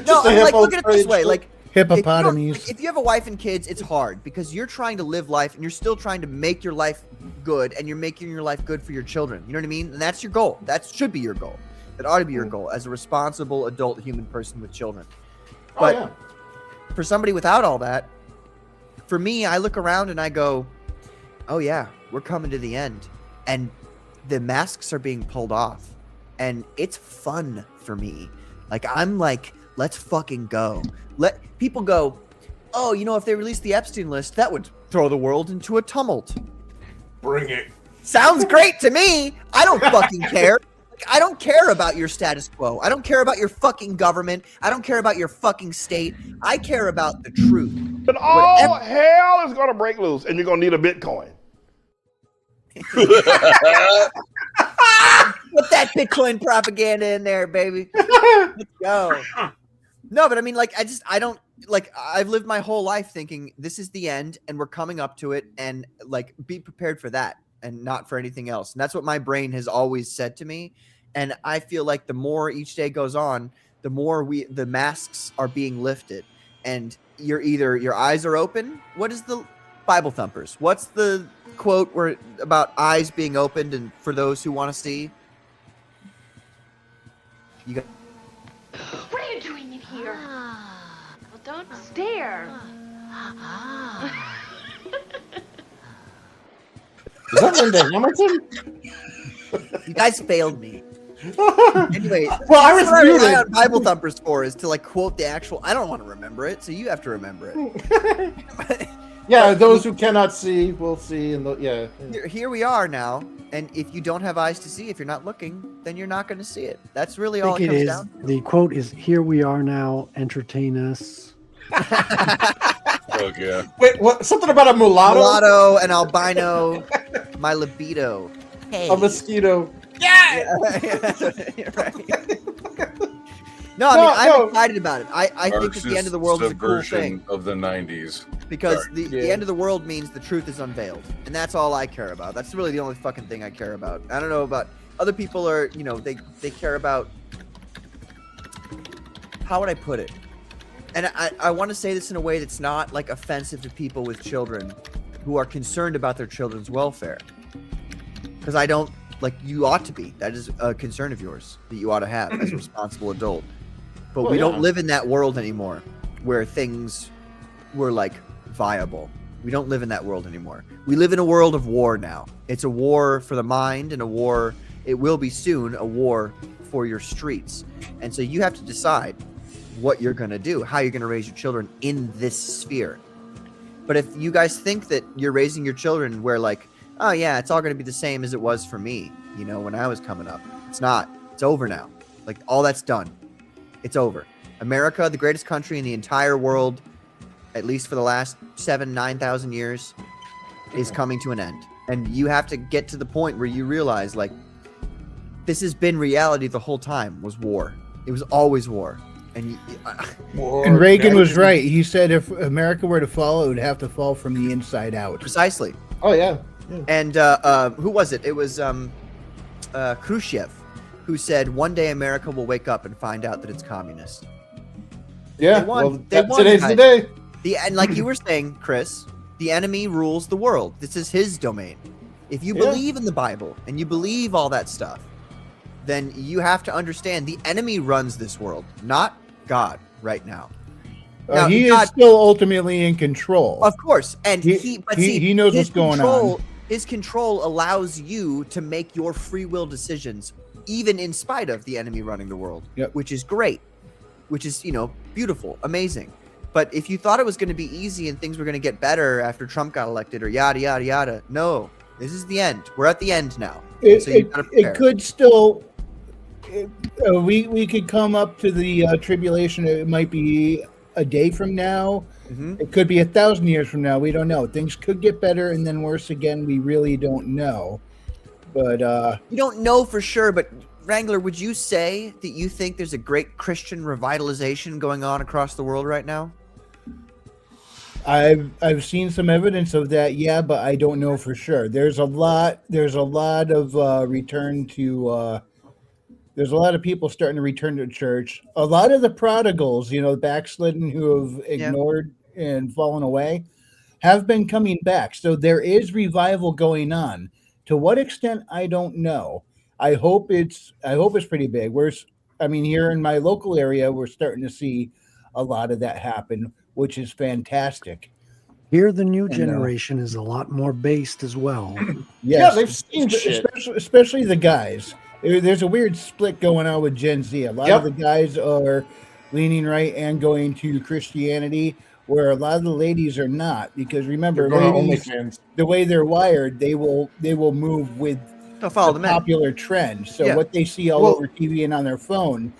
No, I mean, like, look at it this way. Like, Hippopotamies. if you have a wife and kids, it's hard because you're trying to live life and you're still trying to make your life good, and you're making your life good for your children. You know what I mean? And that's your goal. That should be your goal. That ought to be your goal as a responsible adult human person with children. But for somebody without all that, for me, I look around and I go, oh yeah, we're coming to the end. And the masks are being pulled off. And it's fun for me. Like, I'm like, let's fucking go. Let people go, oh, you know, if they release the Epstein list, that would throw the world into a tumult. Bring it. Sounds great to me. I don't fucking care. Like, I don't care about your status quo. I don't care about your fucking government. I don't care about your fucking state. I care about the truth. But all hell is going to break loose, and you're going to need a Bitcoin. Put that Bitcoin propaganda in there, baby. Let's go. No, but I mean, like, I don't, like, I've lived my whole life thinking this is the end and we're coming up to it, and like, be prepared for that and not for anything else. And that's what my brain has always said to me. And I feel like the more each day goes on, the more the masks are being lifted, and you're either your eyes are open. What is the Bible thumpers? What's the quote where about eyes being opened and for those who want to see? You got. What are you doing in here? Well, don't stare. Is that Linda Hamilton? You guys failed me. Anyway, Well, I was that's what I rely muted. on Bible thumpers for, is to like quote the actual. I don't want to remember it, so you have to remember it. Yeah, those who cannot see will see, and Here we are now, and if you don't have eyes to see, if you're not looking, then you're not going to see it. That's really all it comes down to. The quote is, "Here we are now. Entertain us." Oh yeah. Wait, what? Something about a mulatto? Mulatto, an albino, my libido. Hey. A mosquito. Yeah. Right. No, I mean, I'm excited about it. I think that the end of the world is a cool thing. Of the 90s. Because the end of the world means the truth is unveiled. And that's all I care about. That's really the only fucking thing I care about. I don't know about other people are, you know, they care about, how would I put it? And I want to say this in a way that's not like offensive to people with children who are concerned about their children's welfare. Because I don't, like, you ought to be. That is a concern of yours that you ought to have as a responsible adult. But we don't live in that world anymore where things were like viable. We don't live in that world anymore. We live in a world of war now. It's a war for the mind, and a war, it will be soon, a war for your streets. And so you have to decide what you're going to do, how you're going to raise your children in this sphere. But if you guys think that you're raising your children where like, oh yeah, it's all going to be the same as it was for me, you know, when I was coming up. It's not. It's over now. Like, all that's done. It's over. America, the greatest country in the entire world, at least for the last 9,000 years, is coming to an end. And you have to get to the point where you realize, like, this has been reality the whole time, was war. It was always war. And And Reagan was right. He said if America were to fall, it would have to fall from the inside out. Precisely. Oh, yeah. And who was it? It was Khrushchev, who said one day America will wake up and find out that it's communist. Yeah, They won. well, They won, today's guys. the day. And like you were saying, Chris, the enemy rules the world. This is his domain. If you believe in the Bible and you believe all that stuff, then you have to understand the enemy runs this world, not God right now. Now, He God- is still ultimately in control. Of course. And he knows what's going on. His control allows you to make your free will decisions, even in spite of the enemy running the world, which is great, which is, you know, beautiful, amazing. But if you thought it was going to be easy and things were going to get better after Trump got elected or yada, yada, yada, no, this is the end. We're at the end now. So you gotta prepare. It could still, we could come up to the tribulation. It might be a day from now. Mm-hmm. It could be 1,000 years from now. We don't know. Things could get better and then worse again. We really don't know. But you don't know for sure. But Wrangler, would you say that you think there's a great Christian revitalization going on across the world right now? I've seen some evidence of that, yeah, but I don't know for sure. There's a lot of return to there's a lot of people starting to return to church. A lot of the prodigals, the backslidden who have ignored and fallen away, have been coming back. So there is revival going on. To what extent, I don't know. I hope it's pretty big. Here in my local area, we're starting to see a lot of that happen, which is fantastic. Here, the new generation is a lot more based as well. Yes, they've seen shit. Especially the guys. There's a weird split going on with Gen Z. A lot of the guys are leaning right and going to Christianity, where a lot of the ladies are not. Because remember, ladies, the way they're wired, they will move with They'll follow the popular trend. So what they see all over TV and on their phone,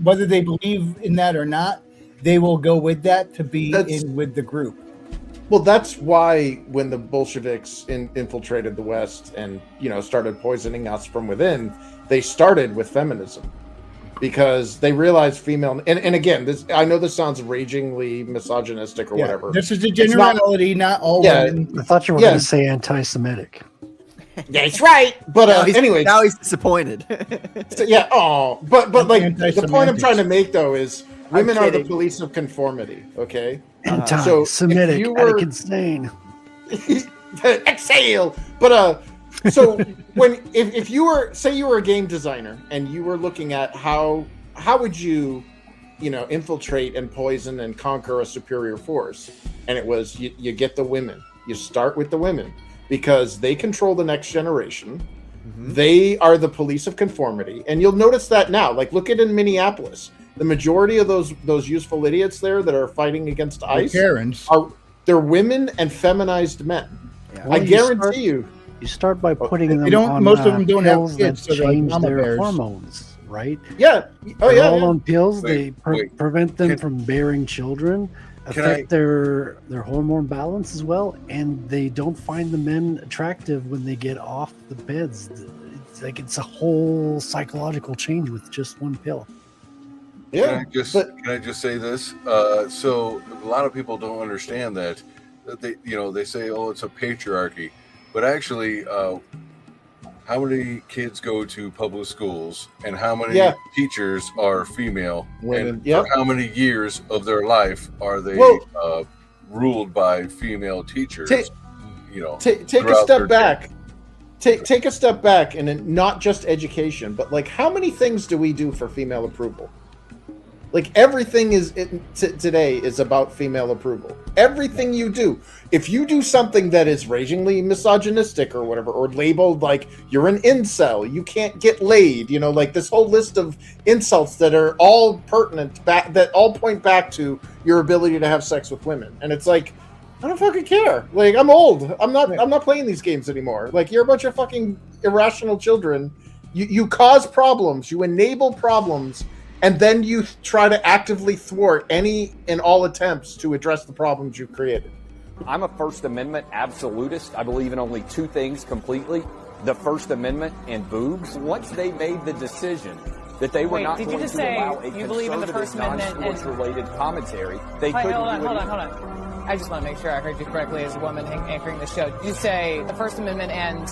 whether they believe in that or not, they will go with that to be in with the group. Well, that's why when the Bolsheviks infiltrated the West and started poisoning us from within, they started with feminism, because they realized female. And again, I know this sounds ragingly misogynistic or whatever. This is a generality, not all women. I thought you were going to say anti-Semitic. That's right. But anyway, now he's disappointed. But like the point I'm trying to make though is women are the police of conformity. Okay. Anti-Semitic, so attic insane. Exhale. But so if you were, say you were a game designer and you were looking at how would you infiltrate and poison and conquer a superior force, and it was you get the women. You start with the women because they control the next generation. Mm-hmm. They are the police of conformity, and you'll notice that now. Like, look at in Minneapolis. The majority of those useful idiots there that are fighting against ICE they're women and feminized men. Yeah. Well, I guarantee you. You start by putting them on most of them don't have pills kids, that so like change their bears. hormones, right? Yeah. They're all on pills. They prevent them from bearing children, affect their hormone balance as well, and they don't find the men attractive when they get off the beds. It's a whole psychological change with just one pill. Yeah. Can I just say this? So a lot of people don't understand that they say, oh, it's a patriarchy. But actually, how many kids go to public schools and how many teachers are female? Women. And for how many years of their life are they ruled by female teachers? Take a step back. Take a step back, and not just education, but like how many things do we do for female approval? Like everything today is about female approval. Everything you do. If you do something that is ragingly misogynistic or whatever, or labeled like you're an incel, you can't get laid, like this whole list of insults that are all pertinent that all point back to your ability to have sex with women. And it's like, I don't fucking care. Like, I'm old. I'm not playing these games anymore. Like, you're a bunch of fucking irrational children. You cause problems, you enable problems. And then you try to actively thwart any and all attempts to address the problems you've created. I'm a First Amendment absolutist. I believe in only two things completely: the First Amendment and boobs. Once they made the decision that they were not going to allow a conservative, non-sports-related commentary, they couldn't do it. Hold on. I just want to make sure I heard you correctly as a woman anchoring the show. Did you say the First Amendment and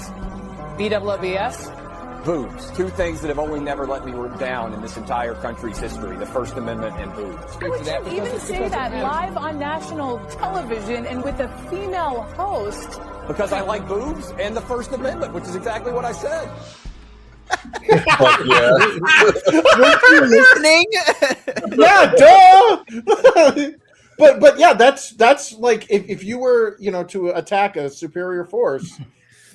BWBS? Boobs. Two things that have only never let me down in this entire country's history: the First Amendment and boobs. How would you even say that live on national television and with a female host? Because I like boobs and the First Amendment, which is exactly what I said. Weren't you listening? Yeah, duh. But yeah, that's like if you were to attack a superior force,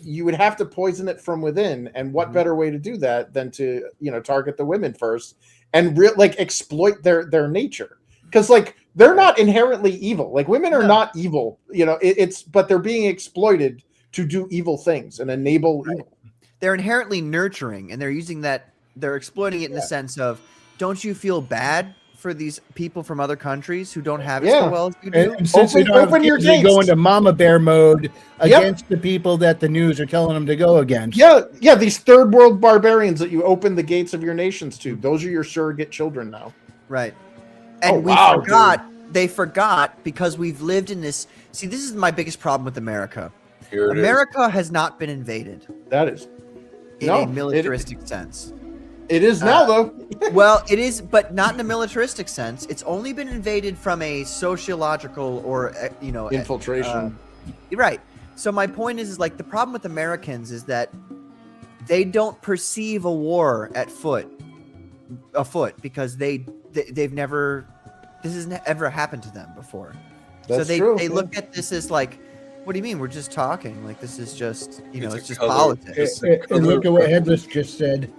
you would have to poison it from within. And what better way to do that than to target the women first and exploit their nature? Because they're not inherently evil. Like, women are not evil. But they're being exploited to do evil things and enable evil. They're inherently nurturing, and they're using that. They're exploiting it in the sense of, don't you feel bad for these people from other countries who don't have it so well as you do? And since they don't have kids, they go into mama bear mode against the people that the news are telling them to go against. Yeah, these third world barbarians that you open the gates of your nations to, those are your surrogate children now. Right. And we forgot they forgot because we've lived in this. See, this is my biggest problem with America. Here it is. America has not been invaded That is in a militaristic sense. It is now, though. Well, it is, but not in a militaristic sense. It's only been invaded from a sociological or Infiltration. Right. So my point is like the problem with Americans is that they don't perceive a war afoot because they've never, this has ever happened to them before. That's so they true, they yeah. look at this as like, what do you mean? We're just talking. Like this is just It's it's a just color. politics. And look at what Headless just said.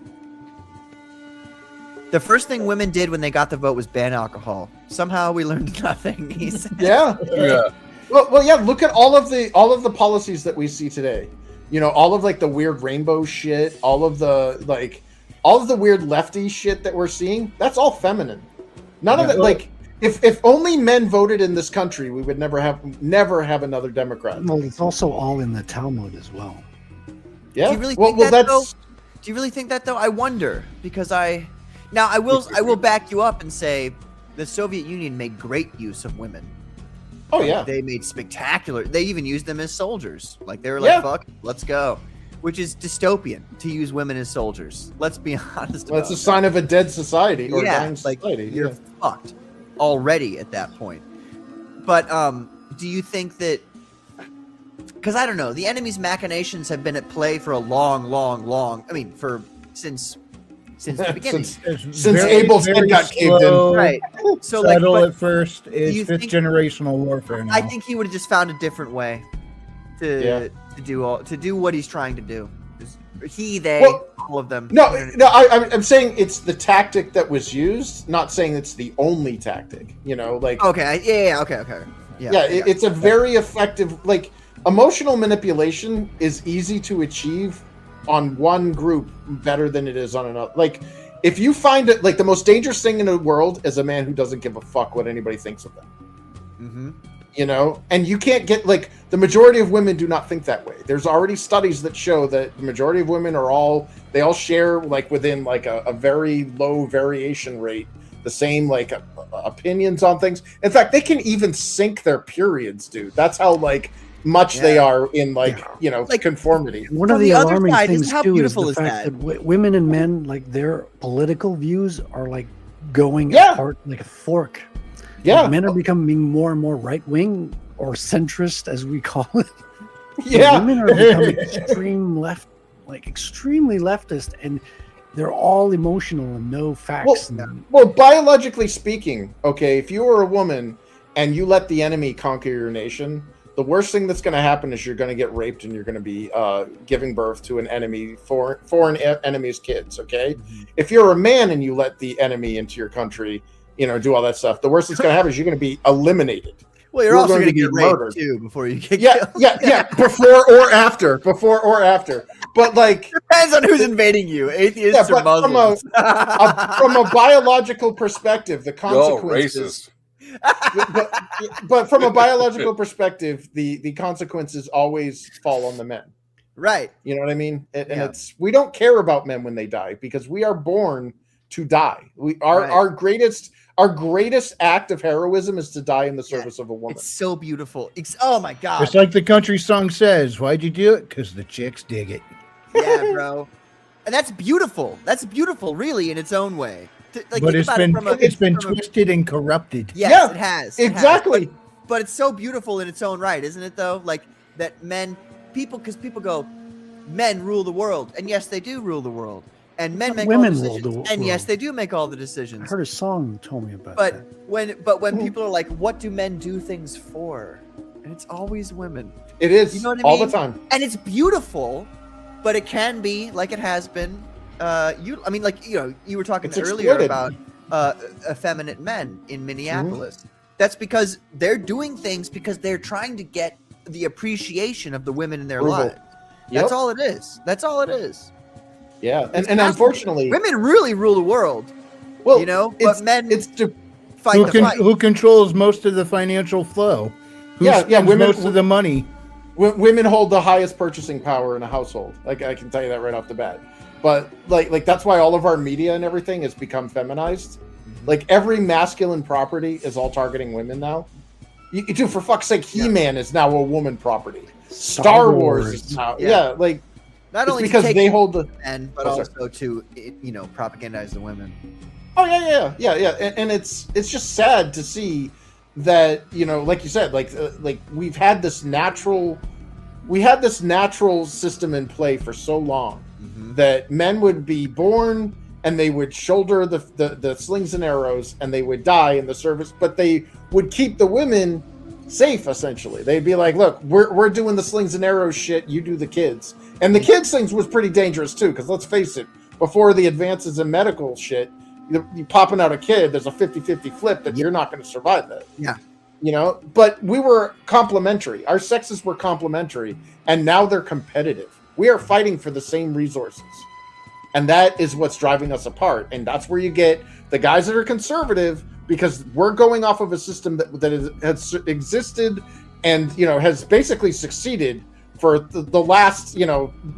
The first thing women did when they got the vote was ban alcohol. Somehow we learned nothing. He said. Yeah. Yeah. Well, yeah. Look at all of the policies that we see today. You know, all of like the weird rainbow shit, all of the weird lefty shit that we're seeing. That's all feminine. None of it. Like, if only men voted in this country, we would never have another Democrat. Well, it's also all in the Talmud as well. Yeah. Do you really well, think well, that that's. though? Do you really think that though? I wonder because I will back you up and say the Soviet Union made great use of women. Oh yeah. They made spectacular. They even used them as soldiers. Like they were like, "Fuck, let's go," which is dystopian to use women as soldiers. Let's be honest. Well, it's about a sign of a dead society or yeah, dying like society. you're fucked already at that point. But do you think that? Because I don't know, the enemy's machinations have been at play for a long. I mean, since the beginning. Since Abel's head got caved in. Right. So Subtle like, at first. you It's fifth think- generational warfare now. I think he would have just found a different way to do what he's trying to do. He, they, all of them. No, I'm saying it's the tactic that was used, not saying it's the only tactic. You know, like Okay, okay. It's a very effective. Like emotional manipulation is easy to achieve on one group better than it is on another. Like if you find it, like the most dangerous thing in the world is a man who doesn't give a fuck what anybody thinks of them. Mm-hmm. You know, and you can't get like the majority of women do not think that way. There's already studies that show that the majority of women they all share like within like a very low variation rate, the same like opinions on things. In fact, they can even sync their periods, dude. That's how like much they are in like conformity. One of the other alarming side, things how too is beautiful the is fact that? that women and men, like their political views are like going Yeah. apart like a fork. Yeah. Like, men are becoming more and more right wing or centrist, as we call it. Yeah. Women are becoming extremely leftist, and they're all emotional and no facts. Well, biologically speaking, okay, if you were a woman and you let the enemy conquer your nation, the worst thing that's going to happen is you're going to get raped and you're going to be giving birth to an enemy, foreign enemy's kids, okay? Mm-hmm. If you're a man and you let the enemy into your country, do all that stuff, the worst that's going to happen is you're going to be eliminated. Well, you're also going to be get raped too before you get killed. Yeah, before or after. But like depends on who's invading you, atheists or Muslims. From a biological perspective, the Yo, consequences. racist. But from a biological perspective, the consequences always fall on the men. Right. You know what I mean? And we don't care about men when they die because we are born to die. Our greatest act of heroism is to die in the service of a woman. It's so beautiful. Oh my god. It's like the country song says. Why'd you do it? Because the chicks dig it. Yeah, bro. And that's beautiful. That's beautiful, really, in its own way. But it's been twisted and corrupted. Yes, it has. Exactly. But it's so beautiful in its own right, isn't it? Though, like that people go, men rule the world, and yes, they do rule the world. And men make all the Women rule decisions. the And yes, world. they do make all the I decisions. heard a song told me about But that. when people are like, what do men do things for? And it's always women. It is You know what I all mean? the time. And it's beautiful, but it can be like it has been. You were talking It's earlier exploited. about effeminate men in Minneapolis. That's because they're doing things because they're trying to get the appreciation of the women in their Approval. lives. Yep. That's all it is. That's all it is. Yeah, and It's unfortunately, women really rule the world. well, But men fight the fight. Who controls most of the financial flow? Who spends women, most of the money? Women hold the highest purchasing power in a household. Like I can tell you that right off the bat. But like that's why all of our media and everything has become feminized. Like every masculine property is all targeting women now. Dude, for fuck's sake, He-Man is now a woman property. Star Wars is now, like not only because they hold the men, but also to propagandize the women. Oh yeah, and it's just sad to see that like you said, like we had this natural system in play for so long that men would be born and they would shoulder the slings and arrows and they would die in the service, but they would keep the women safe. Essentially, they'd be like, "Look, we're doing the slings and arrows shit. You do the kids." And the kids things was pretty dangerous too, because let's face it, before the advances in medical shit, you popping out a kid, there's a 50-50 flip that you're not going to survive that. Yeah. But we were complementary. Our sexes were complementary, and now they're competitive. We are fighting for the same resources. And that is what's driving us apart. And that's where you get the guys that are conservative, because we're going off of a system that has existed and, has basically succeeded for the last,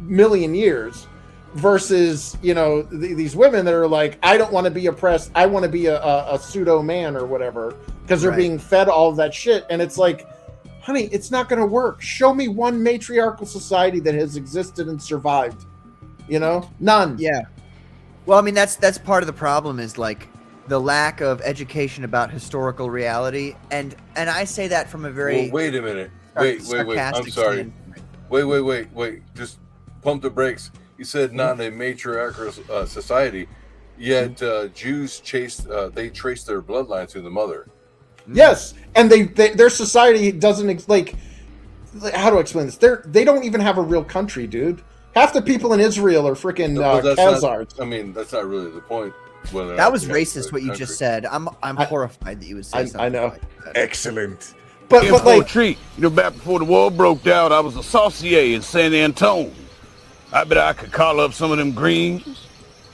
million years, versus, these women that are like, I don't want to be oppressed. I want to be a pseudo man or whatever, because they're being fed all of that shit. And it's like, honey, it's not going to work. Show me one matriarchal society that has existed and survived. None. Yeah. Well, I mean, that's part of the problem is like the lack of education about historical reality, and I say that from a very wait a minute. Wait. I'm sorry. Wait. Just pump the brakes. You said not a matriarchal society, yet Jews trace their bloodline to the mother. Yes, and their society doesn't like. How do I explain this? They don't even have a real country, dude. Half the people in Israel are freaking Khazars. I mean, that's not really the point. That was racist what you just said. I'm horrified that you would say something. I know. Like that. Excellent. But like, treat. Back before the war broke out, I was a saucier in San Antone. I bet I could call up some of them greens.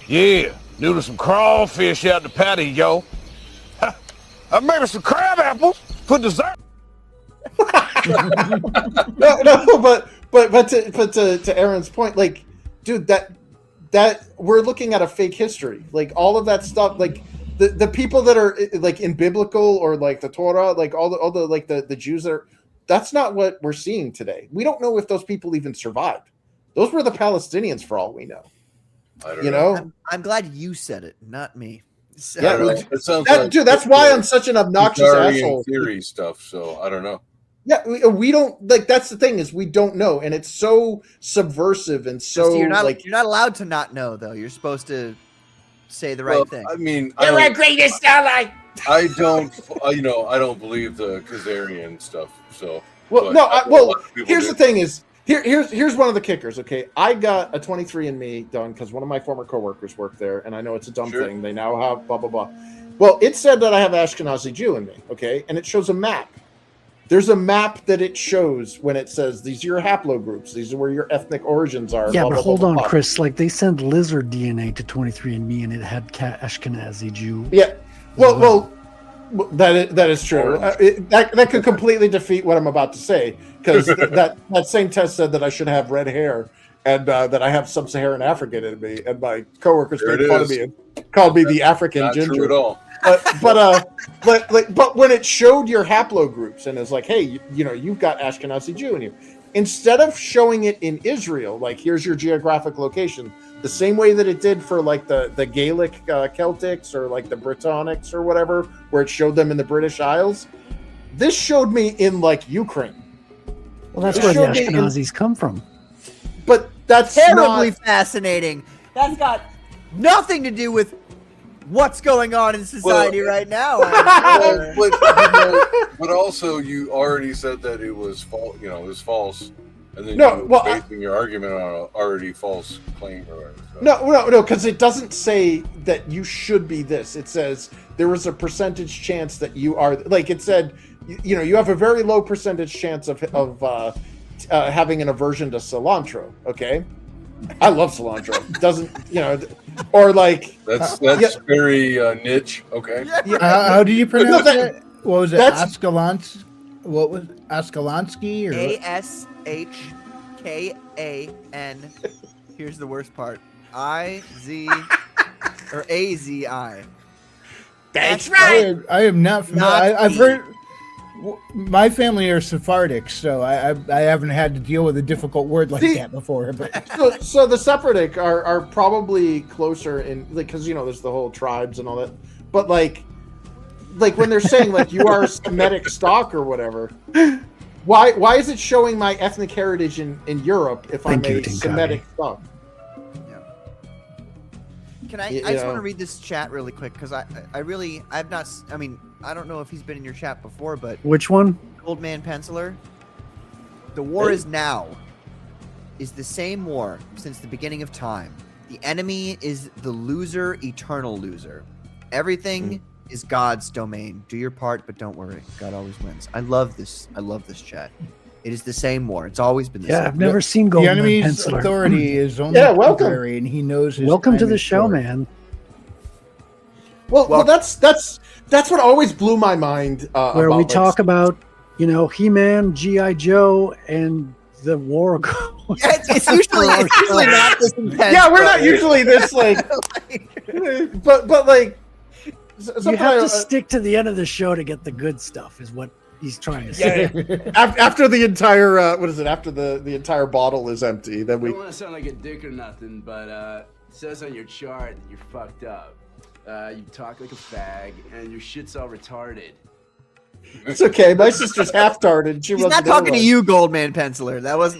Yeah, noodle some crawfish out the patty, yo. I made some crab apples for dessert. no, but to Aaron's point, like, dude, that we're looking at a fake history. Like all of that stuff, like the people that are like in biblical or like the Torah, like all the like the Jews that's not what we're seeing today. We don't know if those people even survived. Those were the Palestinians for all we know. I don't know. I'm glad you said it, not me. So, yeah, it sounds like dude, that's why I'm such an obnoxious asshole. Theory stuff, so I don't know. Yeah, we don't like. That's the thing is we don't know, and it's so subversive and so you're not like you're not allowed to not know though. You're supposed to say the right thing. I mean, You're our greatest ally. I don't, I don't believe the Khazarian stuff. So here's the thing is here's one of the kickers. Okay, I got a 23andMe done because one of my former coworkers worked there, and I know it's a dumb thing. They now have blah blah blah. Well, it said that I have Ashkenazi Jew in me. Okay, and it shows a map. There's a map that it shows when it says these are your haplogroups. These are where your ethnic origins are. Yeah, blah, but blah, hold blah, on, blah. Chris. Like they sent lizard DNA to 23andMe, and it had Ashkenazi Jew. Yeah. Well, that is true. That could completely defeat what I'm about to say, because that same test said that I should have red hair and that I have sub-Saharan African in me, and my coworkers made fun of me and called me the African not ginger. true at all. But when it showed your haplogroups and it's like, hey, you've got Ashkenazi Jew in you, instead of showing it in Israel, like here's your geographic location, the same way that it did for like the Gaelic Celtics or like the Britannics or whatever, where it showed them in the British Isles, this showed me in like Ukraine. Well, that's where the Ashkenazis come from. But that's terribly fascinating. That's got nothing to do with what's going on in society right now. But also, you already said that it was false. It was false, and then basing your argument on an already false claim. Or whatever, so. No, because it doesn't say that you should be this. It says there is a percentage chance that you are. Like it said, you have a very low percentage chance of having an aversion to cilantro. Okay. I love cilantro. Doesn't or like that's very niche. Okay. How do you pronounce it? What was it? That's What was Askalansky or ASHKAN? Here's the worst part. IZ or AZI. That's right. I am not familiar. I've heard. My family are Sephardic, so I haven't had to deal with a difficult word like that before. But So the Sephardic are probably closer in, like, because there's the whole tribes and all that. But like when they're saying like you are Semitic stock or whatever, why is it showing my ethnic heritage in Europe if I'm a Semitic stock? Can I just want to read this chat really quick because I've not. I mean, I don't know if he's been in your chat before, but Which one? Old Man Penciler. The war is now. Is the same war since the beginning of time. The enemy is the loser, eternal loser. Everything is God's domain. Do your part, but don't worry. God always wins. I love this. I love this chat. It is the same war. It's always been the same. Yeah, I've never seen the Golden enemy's Penciler. authority is only welcome. temporary, and he knows his Welcome to time the is show, short. man. Well, that's what always blew my mind. Where about, we like, talk about, He-Man, G.I. Joe, and the war. Yeah, it's usually not this intense. Yeah, we're not usually this like, but like, You have to stick to the end of the show to get the good stuff, is what he's trying to say. after the entire what is it? After the entire bottle is empty, then I we. don't want to sound like a dick or nothing, but it says on your chart that you're fucked up. You talk like a fag, and your shit's all retarded. It's okay. My sister's half tarded. She He's wasn't not there talking to once. you, Goldman Penciler. That was.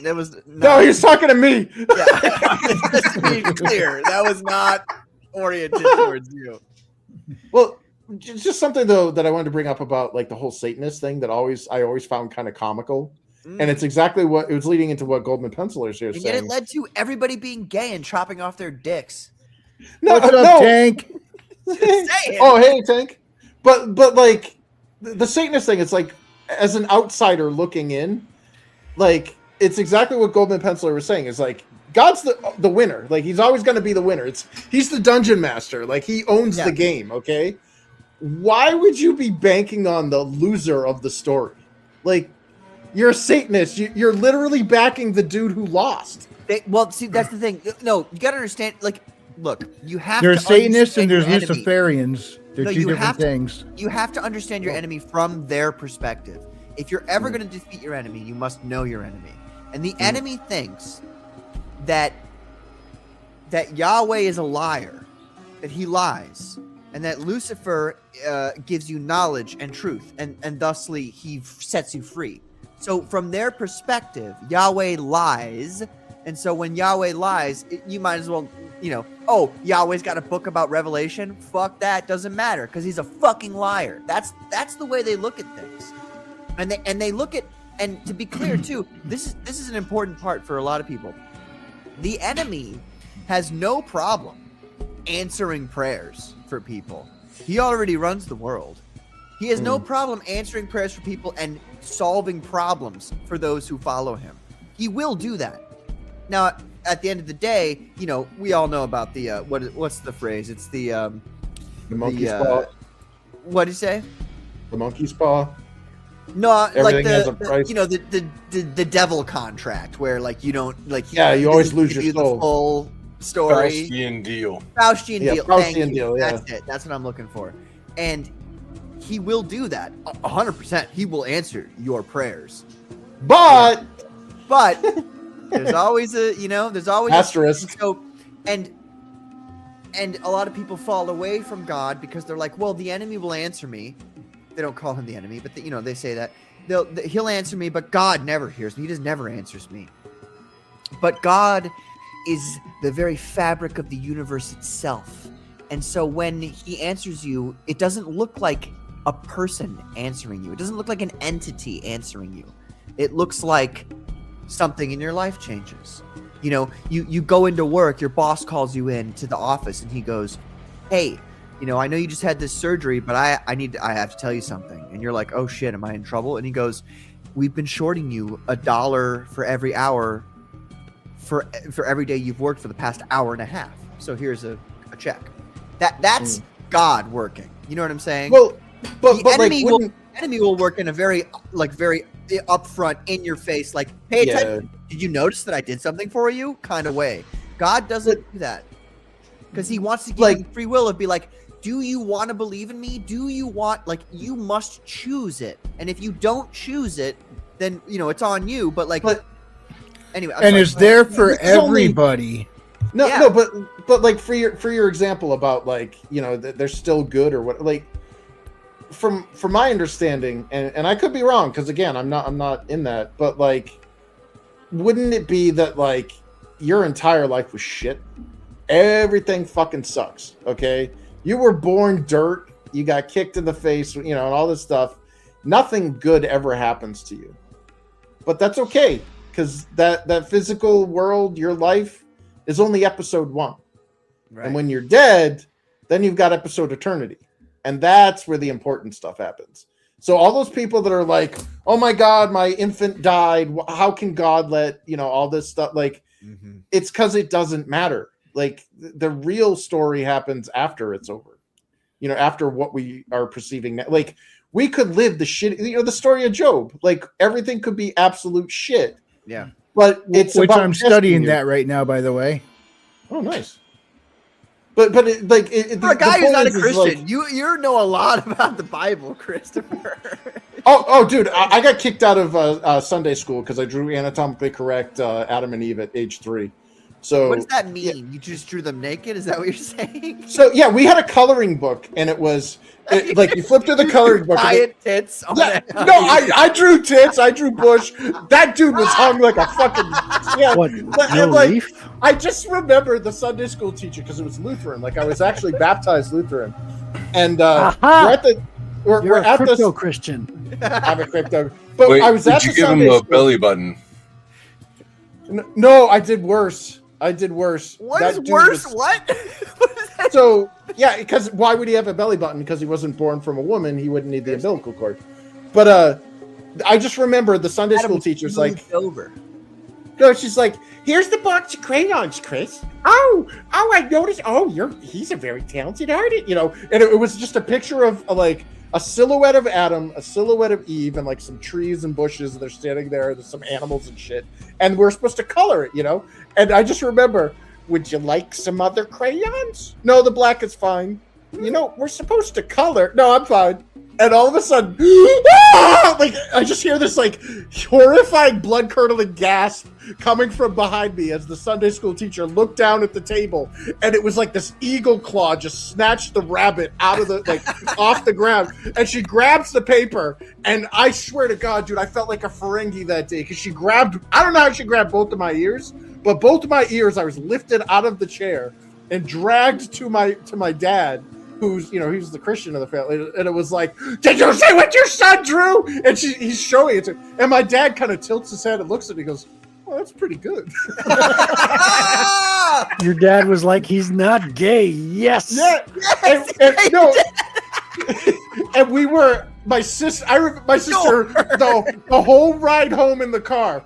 No, he's talking to me. Just to be clear, that was not oriented towards you. Well, just something though that I wanted to bring up about like the whole Satanist thing that I always found kind of comical, and it's exactly what it was leading into what Goldman Penciler's here And saying. yet it led to everybody being gay and chopping off their dicks. What's up, Tank? Oh, hey, Tank. But like the Satanist thing, it's like as an outsider looking in, like it's exactly what Goldman Penciler was saying. Is like God's the winner. Like he's always going to be the winner. He's the dungeon master. Like he owns the game. Okay. Why would you be banking on the loser of the story? Like you're a Satanist. You're literally backing the dude who lost. Well, see, that's the thing. No, you got to understand. Like, look, you have There's to Satanists and understand there's your enemy. Luciferians. They're No, two you different have to- things. You have to understand your enemy from their perspective. If you're ever going to defeat your enemy, you must know your enemy. And the enemy thinks that Yahweh is a liar, that he lies, and that Lucifer gives you knowledge and truth, and thusly he sets you free. So from their perspective, Yahweh lies, and so when Yahweh lies, you might as well, oh, Yahweh's got a book about Revelation. Fuck that, doesn't matter, because he's a fucking liar. That's the way they look at things, and they look at, and to be clear too, this is an important part for a lot of people. The enemy has no problem answering prayers for people. He already runs the world. He has no problem answering prayers for people and solving problems for those who follow him. He will do that. Now, at the end of the day, we all know about the what's the phrase? It's the monkey's paw. What did you say? The monkey's paw. No, like Everything has a price. the devil contract where like you don't like. Yeah, you always lose give your you soul. The full story. Faustian deal. Faustian Yeah, deal. Faustian Thank you. deal, yeah. That's it. That's what I'm looking for. And he will do that 100%. He will answer your prayers. But there's always there's always asterisk. And a lot of people fall away from God because they're like, well, the enemy will answer me. They don't call him the enemy, but they say that he'll answer me, but God never hears me. He just never answers me. But God is the very fabric of the universe itself. And so when he answers you, it doesn't look like a person answering you. It doesn't look like an entity answering you. It looks like something in your life changes. You go into work, your boss calls you in to the office and he goes, hey, I know you just had this surgery, but I have to tell you something. And you're like, oh shit, am I in trouble? And he goes, we've been shorting you $1 for every hour for every day you've worked for the past hour and a half. So here's a check. That's God working. You know what I'm saying? Well, but the enemy like, enemy will work in a very upfront, in your face, like, pay attention. Did you notice that I did something for you? Kind of way. God doesn't do that because he wants to give you free will of be like, do you want to believe in me? Do you want, like, you must choose it. And if you don't choose it, then, you know, it's on you. But like, anyway. I'm and sorry, it's go ahead. there for It's only- everybody. No, Yeah. no, but like for your example about like, you know, they're still good or what, like from my understanding, and I could be wrong because again, I'm not in that, but like, wouldn't it be that like your entire life was shit? Everything fucking sucks. Okay, you were born dirt. You got kicked in the face, you know, and all this stuff. Nothing good ever happens to you, but that's okay because that physical world, your life, is only episode 1. Right. And when you're dead, then you've got episode eternity. And that's where the important stuff happens. So all those people that are like, oh my God, my infant died. How can God let, you know, all this stuff? Like, it's because it doesn't matter. Like the real story happens after it's over, you know, after what we are perceiving now. Like we could live the shit, you know, the story of Job, like everything could be absolute shit. Yeah. But it's which about I'm testing studying you. that right now, by the way. Oh, nice. But it, like it, For a guy who's point not a is Christian, like- you know a lot about the Bible, Christopher. oh, dude, I got kicked out of Sunday school because I drew anatomically correct Adam and Eve at age 3. So What does that mean? You just drew them naked? Is that what you're saying? So yeah, we had a coloring book, and it was like you flip through the coloring book. and Giant tits. On Yeah, that. no, I drew tits. I drew bush. That dude was hung like a fucking yeah. What? But, No and, like, leaf? I just remember the Sunday school teacher because it was Lutheran. Like I was actually baptized Lutheran, and Aha! we're at the we're You're a at crypto this. Christian. I'm a crypto, but Wait, I was did at you the give him Sunday a school. belly button? No, I did worse. I did worse. What That is dude worse? was- What? What is that? So yeah, because why would he have a belly button? Because he wasn't born from a woman, he wouldn't need the umbilical cord. But I just remember the Sunday school teacher's like, over. no, she's like, here's the box of crayons, Chris. Oh, I noticed. Oh, he's a very talented artist, you know. And it was just a picture of like a silhouette of Adam, a silhouette of Eve, and like some trees and bushes, and they're standing there. There's some animals and shit, and we're supposed to color it, you know. And I just remember, would you like some other crayons? No, the black is fine. You know, we're supposed to color. No, I'm fine. And all of a sudden, like I just hear this like horrifying, blood-curdling gasp coming from behind me as the Sunday school teacher looked down at the table, and it was like this eagle claw just snatched the rabbit out of the like off the ground, and she grabs the paper, and I swear to God, dude, I felt like a Ferengi that day because she grabbed. I don't know how she grabbed both of my ears, but both of my ears, I was lifted out of the chair and dragged to my dad, who's, you know, he's the Christian of the family, and it was like, did you see what your son drew? And he's showing it to, and my dad kind of tilts his head and looks at it and goes, well, that's pretty good. Your dad was like, he's not gay. Yes. Yeah. And no. And we were, my sister, the whole ride home in the car,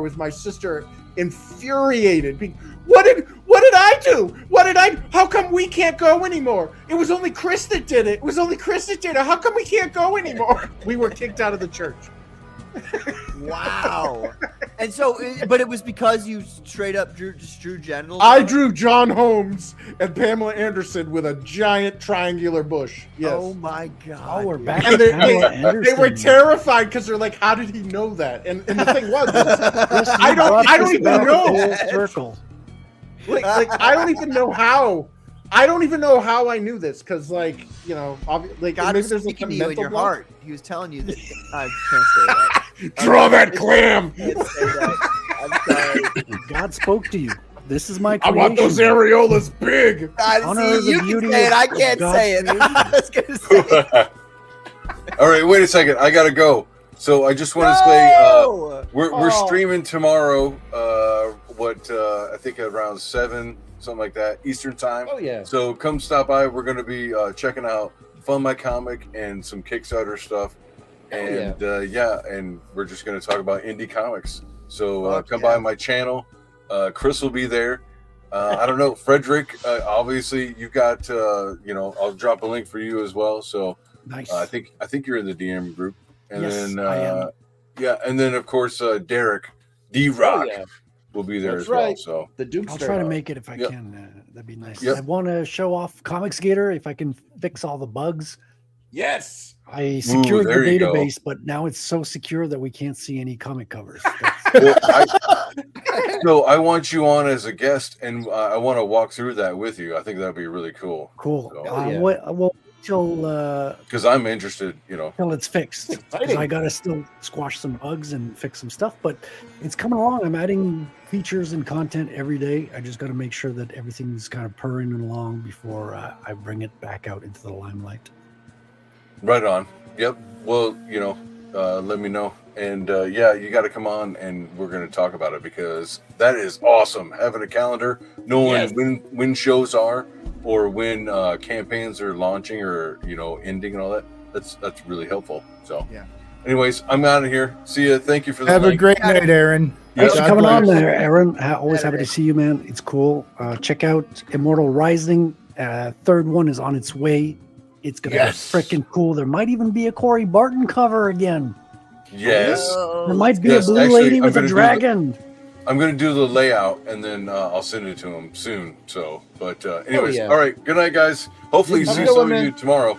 was my sister infuriated. What did I do? How come we can't go anymore? It was only Chris that did it. How come we can't go anymore? We were kicked out of the church. Wow. And so, but it was because you straight up drew genitals? I drew John Holmes and Pamela Anderson with a giant triangular bush. Yes. Oh my God. Oh, we're back And to Pamela they Anderson. were terrified because they're like, how did he know that? And the thing was, Chris, you I brought don't this even back know. full circle. Like I don't even know how. I don't even know how I knew this because, like, you know, like God maybe was there's like speaking a to you in mental your block. heart. He was telling you that. I can't say that. Draw that clam. I can't say that. I'm sorry. God spoke to you. This is my I creation. want those areolas big. Honor See, the you can beauty say it. of I can't God's say it. creation. I was gonna say it. All right, wait a second. I gotta go. So I just want to say No! we're streaming tomorrow. I think around 7, something like that, Eastern time. Oh yeah. So come stop by. We're gonna be checking out FundMyComic and some Kickstarter stuff, and and we're just gonna talk about indie comics. So come by my channel. Chris will be there. I don't know, Frederic. Obviously, you've got. I'll drop a link for you as well. So Nice. I think you're in the DM group, and Yes, then I am. and then of course Derek, D-Rock. Oh, yeah. will be there That's as well. right. So The Duke's I'll try to make it if I Yep. can. That'd be nice. Yep. I want to show off Comics Gator if I can fix all the bugs. Yes. I secured the there you go. database, but now it's so secure that we can't see any comic covers. Well, so I want you on as a guest, and I want to walk through that with you. I think that'd be really cool. Cool. So, Well, till because I'm interested, till it's fixed. 'Cause Exciting. I gotta still squash some bugs and fix some stuff, but it's coming along. I'm adding features and content every day. I just got to make sure that everything's kind of purring along before I bring it back out into the limelight. Right on. Yep. Well, let me know. And yeah, you got to come on, and we're going to talk about it because that is awesome. Having a calendar, knowing when shows are or when campaigns are launching or ending and all that. That's really helpful. So Yeah. Anyways, I'm out of here. See you. Thank you for the Have a night. great night, Aaron. Thanks for God coming on bless. there, Aaron. Always happy to see you, man. It's cool. Check out Immortal Rising. Third one is on its way. It's gonna be freaking cool. There might even be a Corey Barton cover again. Yes. There might be Yes, a blue actually, lady I'm with a gonna do dragon. I'm going to do the layout, and then I'll send it to him soon. So, but anyways, yeah. all right. Good night, guys. Hopefully, Have a see good some one, of you man. tomorrow.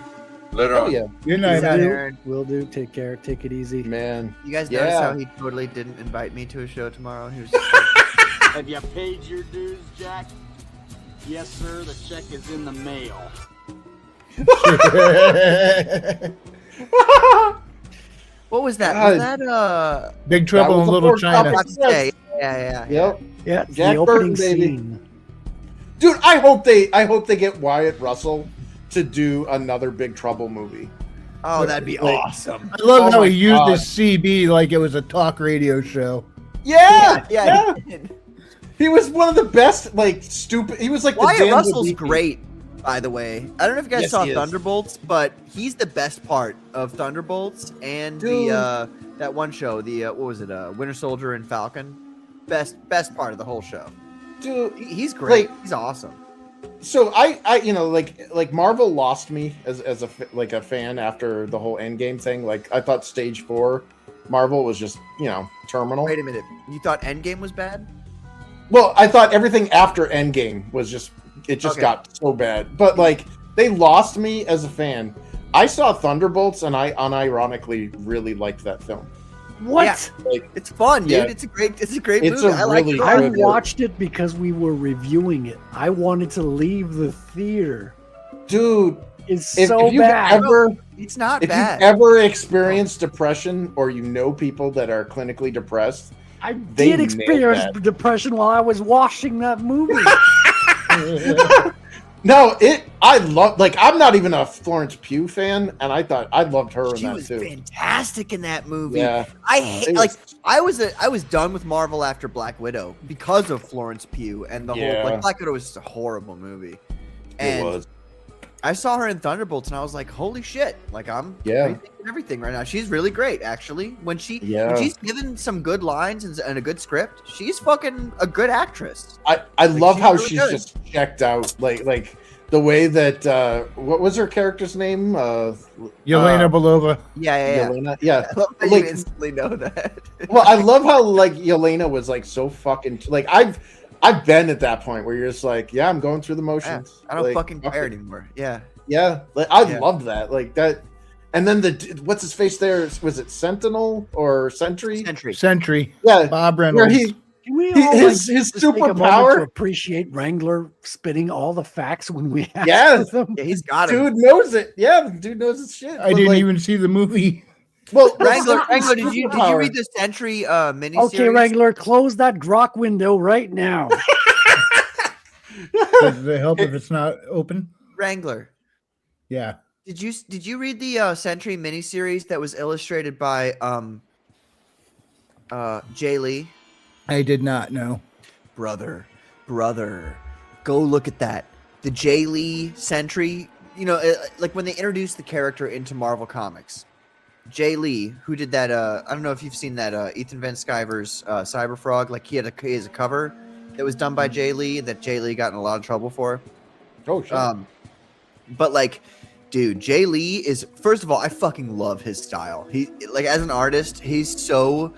Later Oh on. yeah, Good night, Will do. Will do. Take care. Take it easy. man. You guys Yeah. notice how he totally didn't invite me to a show tomorrow? He was just like, Have you paid your dues, Jack? Yes, sir. The check is in the mail. what was that? God. Was that Big Trouble was in a Little pork chop. China. Yeah, yeah. Yep. Yeah, it's Jack the opening Burton, baby. scene. Dude, I hope they get Wyatt Russell to do another Big Trouble movie. Oh, that'd be Like, awesome. I love Oh how my he used God. his CB like it was a talk radio show. Yeah, Yeah, he did. He was one of the best, like stupid. He was like the Wyatt Dan Russell's Levine. great, by the way. I don't know if you guys Yes, saw he is. Thunderbolts, but he's the best part of Thunderbolts and Dude. the that one show, the what was it, Winter Soldier and Falcon. Best part of the whole show. Dude, He's great. Like- He's awesome. so I like Marvel lost me as a fan after the whole Endgame thing. Like I thought Stage 4 Marvel was just terminal. Wait a minute. You thought Endgame was bad? Well, I thought everything after Endgame was just Okay. got so bad. But like they lost me as a fan. I saw Thunderbolts and I unironically really liked that film. What? Yeah. Like It's fun, dude. Yeah. It's a great It's movie. a I like really it. I good- watched it because we were reviewing it. I wanted to leave the theater. Dude, It's if so you've bad. ever It's not if bad. you've ever experienced depression or people that are clinically depressed, I they did nailed experience that. depression while I was watching that movie. no, I love I'm not even a Florence Pugh fan, and I thought I loved her in She that was too. fantastic in that movie. Yeah. I hate It like was- I was done with Marvel after Black Widow because of Florence Pugh and the Yeah. whole like Black Widow was just a horrible movie. And It was. I saw her in Thunderbolts and I was like, holy shit! Like I'm Yeah. rethinking everything right now. She's really great, actually. When Yeah. she's given some good lines and a good script, she's fucking a good actress. I love she's how really she's good. just checked out, like the way that what was her character's name? Yelena Belova. Yeah. Yelena. Yeah. I love that Like- you instantly know that. Well, I love how Yelena was like so fucking I've been at that point where you're just like, yeah, I'm going through the Yeah, motions. I don't Like, fucking fuck care it. anymore. Yeah. Yeah, I Yeah. loved that. Like that, and then what's his face there? Was it Sentinel or Sentry? Sentry. Yeah, Bob where Reynolds. Can we He- all his just take a moment to superpower? appreciate Wrangler spitting all the facts when we ask Yes. for them? Yeah, he's got him. Dude knows it. Yeah, the dude knows his shit. I But, didn't like, even see the movie. Well, Wrangler, that's not his did you superpower. read the Sentry miniseries? Okay, Wrangler, close that Grok window right now. Does it help if it's not open? Wrangler. Yeah. Did you read the Sentry miniseries that was illustrated by Jay Lee? I did not know. Brother, go look at that. The Jay Lee Sentry. You know, like when they introduced the character into Marvel Comics. Jay Lee, who did that? I don't know if you've seen that Ethan Van Sciver's Cyberfrog. Like he has a cover that was done by Jay Lee that Jay Lee got in a lot of trouble for. Oh shit. But like, dude, Jay Lee is, first of all, I fucking love his style. He, like, as an artist, he's so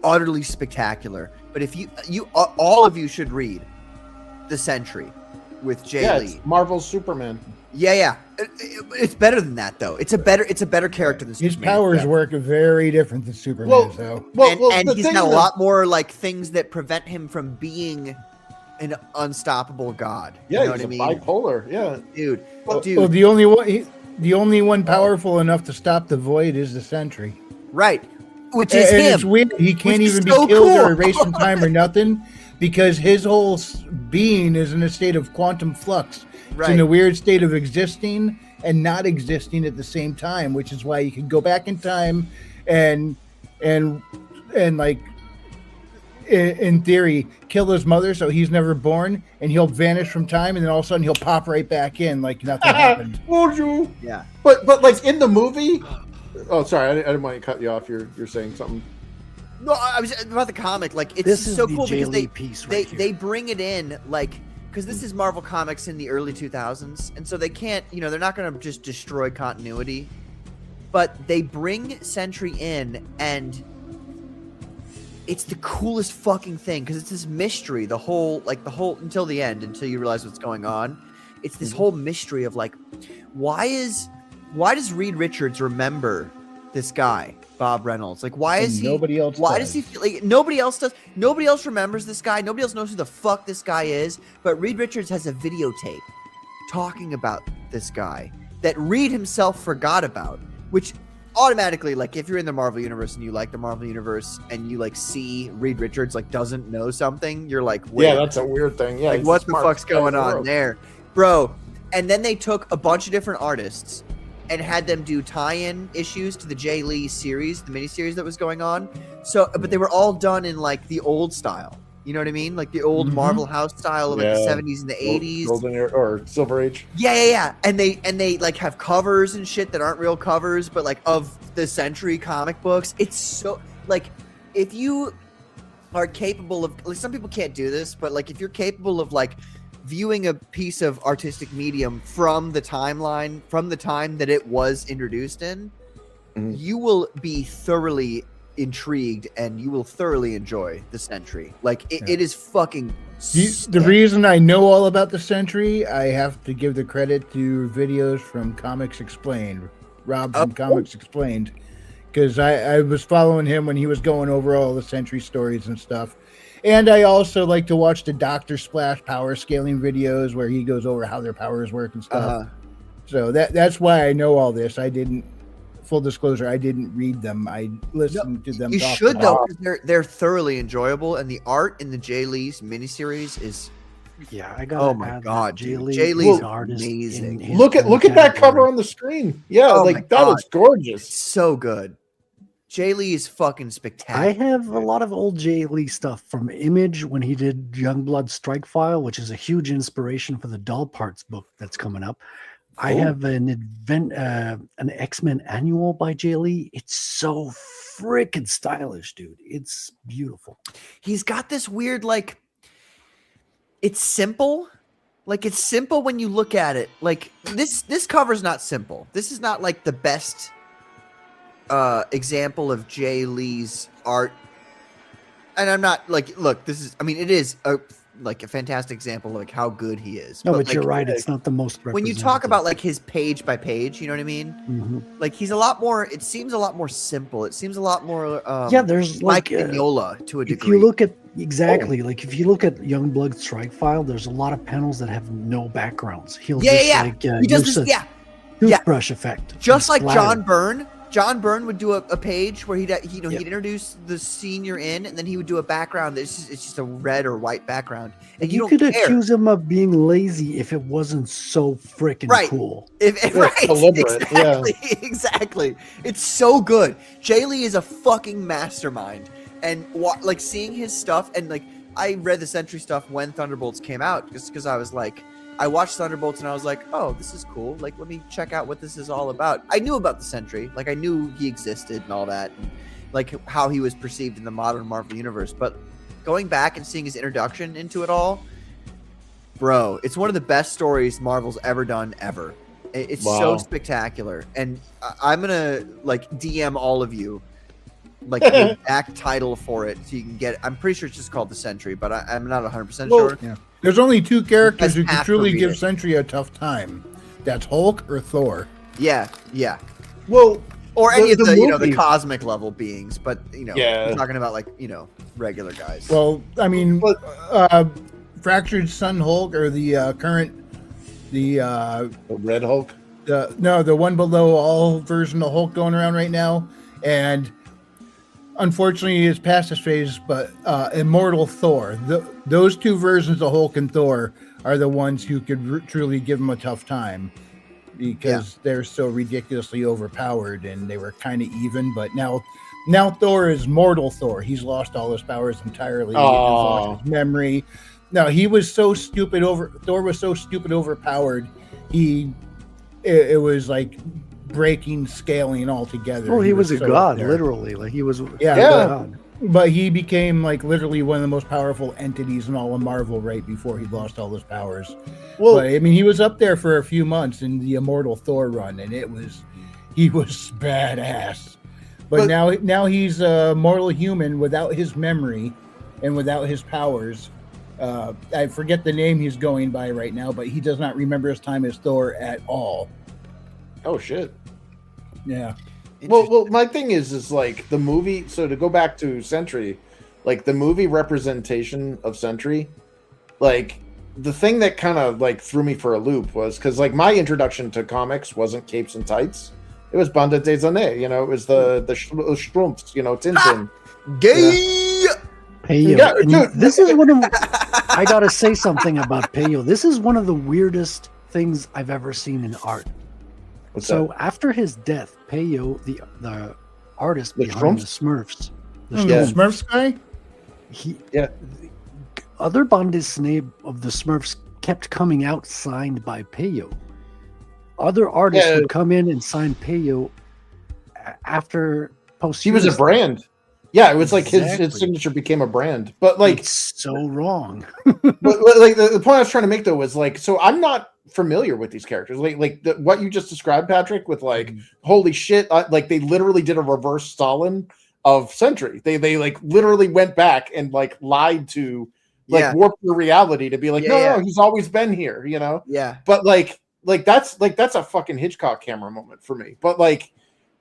utterly spectacular. But if you all of you should read The Sentry with Jay Lee. It's Marvel's Superman. Yeah. It's better than that though. It's a better character than His Superman. powers work very different than Superman's, though. And he's got a lot more like things that prevent him from being an unstoppable god. Yeah, you know he's what I mean? bipolar. Yeah, dude. Well, the only one powerful enough to stop the Void is the Sentry. Right. Which is and him. It's weird. He can't Which is even be so killed cool. or erased from time or nothing because his whole being is in a state of quantum flux. It's Right. in a weird state of existing and not existing at the same time, which is why you can go back in time and like in theory kill his mother so he's never born and he'll vanish from time and then all of a sudden he'll pop right back in like nothing happened. Would you? Yeah. But like in the movie. Oh, sorry, I didn't want to cut you off. You're saying something. No, I was about the comic. Like it's This is so the cool Jay because Lee piece right they bring it in like because this is Marvel Comics in the early 2000s, and so they can't, they're not going to just destroy continuity, but they bring Sentry in, and it's the coolest fucking thing because it's this mystery. The whole until the end, until you realize what's going on. It's this whole mystery of like, why does Reed Richards remember this guy, Bob Reynolds? Like, why is he? Nobody else. Why does he feel like nobody else does? Nobody else remembers this guy. Nobody else knows who the fuck this guy is. But Reed Richards has a videotape talking about this guy that Reed himself forgot about, which automatically, like, if you're in the Marvel universe and you like the Marvel universe and you like see Reed Richards like doesn't know something, you're like, wait, Yeah, that's a weird thing. Yeah, like, he's what the smart fuck's guy in going the on world. there, bro? And then they took a bunch of different artists and had them do tie-in issues to the Jay Lee series, the miniseries that was going on. So, but they were all done in like the old style. You know what I mean? Like the old Marvel House style of like the 70s and the 80s. Golden Era or Silver Age. Yeah. And they like have covers and shit that aren't real covers, but like of the Century comic books. It's so like if you are capable of, like, some people can't do this, but like if you're capable of like viewing a piece of artistic medium from the timeline, from the time that it was introduced in, you will be thoroughly intrigued and you will thoroughly enjoy the Sentry. Like it is fucking the reason I know all about the Sentry, I have to give the credit to videos from Comics Explained, Rob from Comics Explained, because I was following him when he was going over all the Sentry stories and stuff. And I also like to watch the Dr. Splash power scaling videos where he goes over how their powers work and stuff. So that's why I know all this. I didn't, full disclosure, I didn't read them. I listened to them. You talk should about though, because they're thoroughly enjoyable, and the art in the Jay Lee's miniseries is I got. oh my god, Jay Jay Lee's Lee's art is amazing. in his Look at own that category. cover on the screen. Yeah, Oh my like that God. is gorgeous. So good. Jay Lee is fucking spectacular. I have a lot of old Jay Lee stuff from Image when he did Youngblood Strike File, which is a huge inspiration for the Doll Parts book that's coming up. I have an X-Men annual by Jay Lee. It's so freaking stylish, dude. It's beautiful. He's got this weird, like, it's simple. Like, it's simple when you look at it. Like, this cover's not simple. This is not like the best example of Jay Lee's art. And I'm not like, look, this is, I mean, it is a fantastic example of like how good he is. No, but like, you're right. It's not the most when you talk about like his page by page, you know what I mean? Like he's a lot more, it seems a lot more simple. It seems a lot more there's like like Mignola to a if degree. you look at like if you look at Youngblood Strike File, there's a lot of panels that have no backgrounds. He'll just he does this, toothbrush effect. Just and like splatter. John Byrne. John Byrne would do a page where he'd introduce the scene you're in, and then he would do a background that's it's just a red or white background, and you don't could care. accuse him of being lazy if it wasn't so freaking cool. Right, exactly. It's so good. Jay Lee is a fucking mastermind, and like seeing his stuff, and like I read the Sentry stuff when Thunderbolts came out, just because I was like, I watched Thunderbolts and I was like, oh, this is cool. Like, let me check out what this is all about. I knew about the Sentry. Like, I knew he existed and all that, and like how he was perceived in the modern Marvel universe. But going back and seeing his introduction into it all, bro, it's one of the best stories Marvel's ever done, ever. It's so spectacular. And I'm going to like DM all of you like the exact title for it, so you can get it. I'm pretty sure it's just called the Sentry, but I'm not 100% sure. Yeah. There's only two characters who can have to truly read give it. Sentry a tough time. That's Hulk or Thor. Yeah. Well, Or any of the the movie- cosmic level beings, but Yeah. we're talking about like regular guys. Well, I mean, Fractured Sun Hulk or the Red Hulk. The one below all version of Hulk going around right now, and unfortunately, it's past his phase. But Immortal Thor, those two versions of Hulk and Thor are the ones who could truly give him a tough time because they're so ridiculously overpowered, and they were kind of even. But now Thor is Mortal Thor. He's lost all his powers entirely. He's lost his memory. No, he was so stupid. Thor was so stupid overpowered. It was like breaking, scaling altogether. Oh, he was a so god, there. literally. Like he was. A Yeah. god. But he became like literally one of the most powerful entities in all of Marvel right before he lost all his powers. Well, But I mean, he was up there for a few months in the Immortal Thor run, and he was badass. But now he's a mortal human without his memory and without his powers. I forget the name he's going by right now, but he does not remember his time as Thor at all. Oh shit. Yeah. Well, my thing is like the movie. So to go back to Sentry, like the movie representation of Sentry, like the thing that kind of like threw me for a loop was because like my introduction to comics wasn't capes and tights. It was Banda des Années. You know, it was the Schtroumpfs. You know, Tintin. Gay. Peyo. Yeah, And dude. this is one of. I gotta say something about Peyo. This is one of the weirdest things I've ever seen in art. What's So that? after his death, Peyo, the artist The behind Schtroumpfs? the Smurfs, the The Schtroumpfs, Smurfs guy? other bande dessinée of the Smurfs kept coming out signed by Peyo. Other artists Yeah. would come in and sign Peyo after post. He was a brand. Yeah, it was like his Exactly. signature became a brand. But like It's so wrong. but like the point I was trying to make though was like, so I'm not familiar with these characters. What you just described, Patrick, with like, holy shit, like they literally did a reverse Stalin of Sentry. They like literally went back and like lied to warp your reality to be like, no, he's always been here, you know? Yeah. But like that's a fucking Hitchcock camera moment for me. But like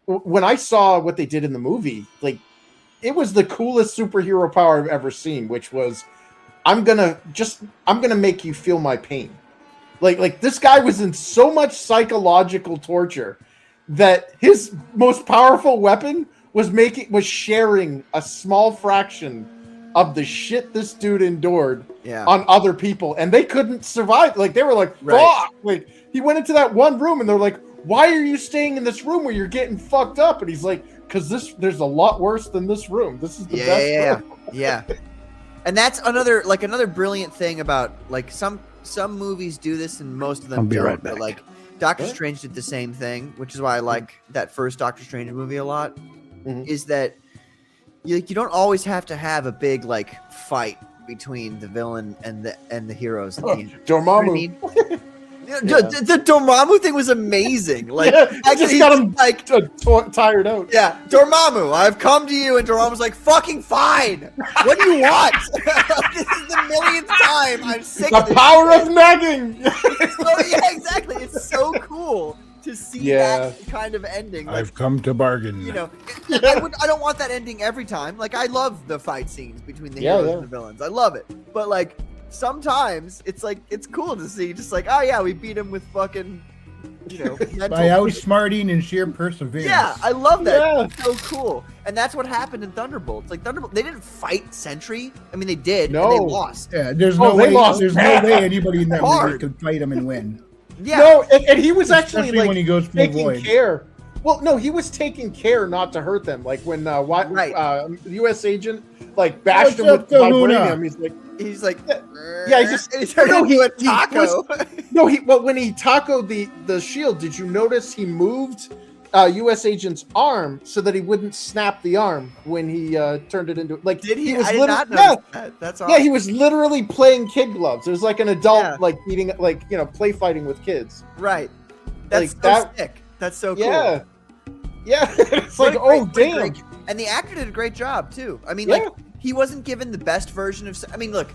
when I saw what they did in the movie, like it was the coolest superhero power I've ever seen, which was I'm gonna make you feel my pain. Like this guy was in so much psychological torture that his most powerful weapon was sharing a small fraction of the shit this dude endured on other people, and they couldn't survive. Like they were like, fuck. Like he went into that one room and they're like, why are you staying in this room where you're getting fucked up? And he's like, because there's a lot worse than this room. This is the best room. Yeah. And that's another brilliant thing about like some movies do this and most of them I'll be don't. right But back. like Doctor Strange did the same thing, which is why I like that first Doctor Strange movie a lot. Is that you don't always have to have a big like fight between the villain and the heroes. At the end. You know what I mean? The Dormammu thing was amazing. Like, I just got him like tired out. Yeah, Dormammu, I've come to you, and Dormammu's like, "Fucking fine. What do you want? This is the millionth time. I'm sick of The this power shit." of nagging. Yeah, exactly. It's so cool to see that kind of ending. Like, I've come to bargain. you know, I don't want that ending every time. Like, I love the fight scenes between the heroes and the villains. I love it. But like, sometimes it's like it's cool to see just like, oh yeah, we beat him with fucking, mental By outsmarting and sheer perseverance. Yeah, I love that. It's so cool. And that's what happened in Thunderbolts. Like Thunderbolt, they didn't fight Sentry. I mean, they did. And they lost. Yeah, there's no way. There's no way anybody in that movie Hard. could fight him and win. Yeah. No, and he was actually Especially like when he goes full taking void. care. Well, no, he was taking care not to hurt them. Like when the U.S. agent like bashed him with vibranium. He's like, yeah, he just he turned into a taco. When he tacoed the shield, did you notice he moved U.S. agent's arm so that he wouldn't snap the arm when he turned it into like? Did he? He was I did not literally- notice that. That's awesome. Yeah, he was literally playing kid gloves. It was like an adult like beating play fighting with kids. Right. That's Like, so sick. That's so cool. Yeah. Yeah, it's like, oh damn. And the actor did a great job too. I mean, like he wasn't given the best version of. I mean, look,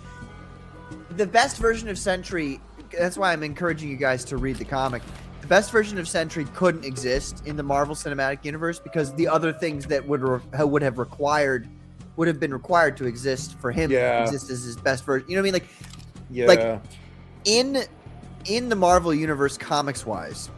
the best version of Sentry. That's why I'm encouraging you guys to read the comic. The best version of Sentry couldn't exist in the Marvel Cinematic Universe because the other things that would have been required to exist for him to exist as his best version. You know what I mean? Like in the Marvel Universe, comics wise,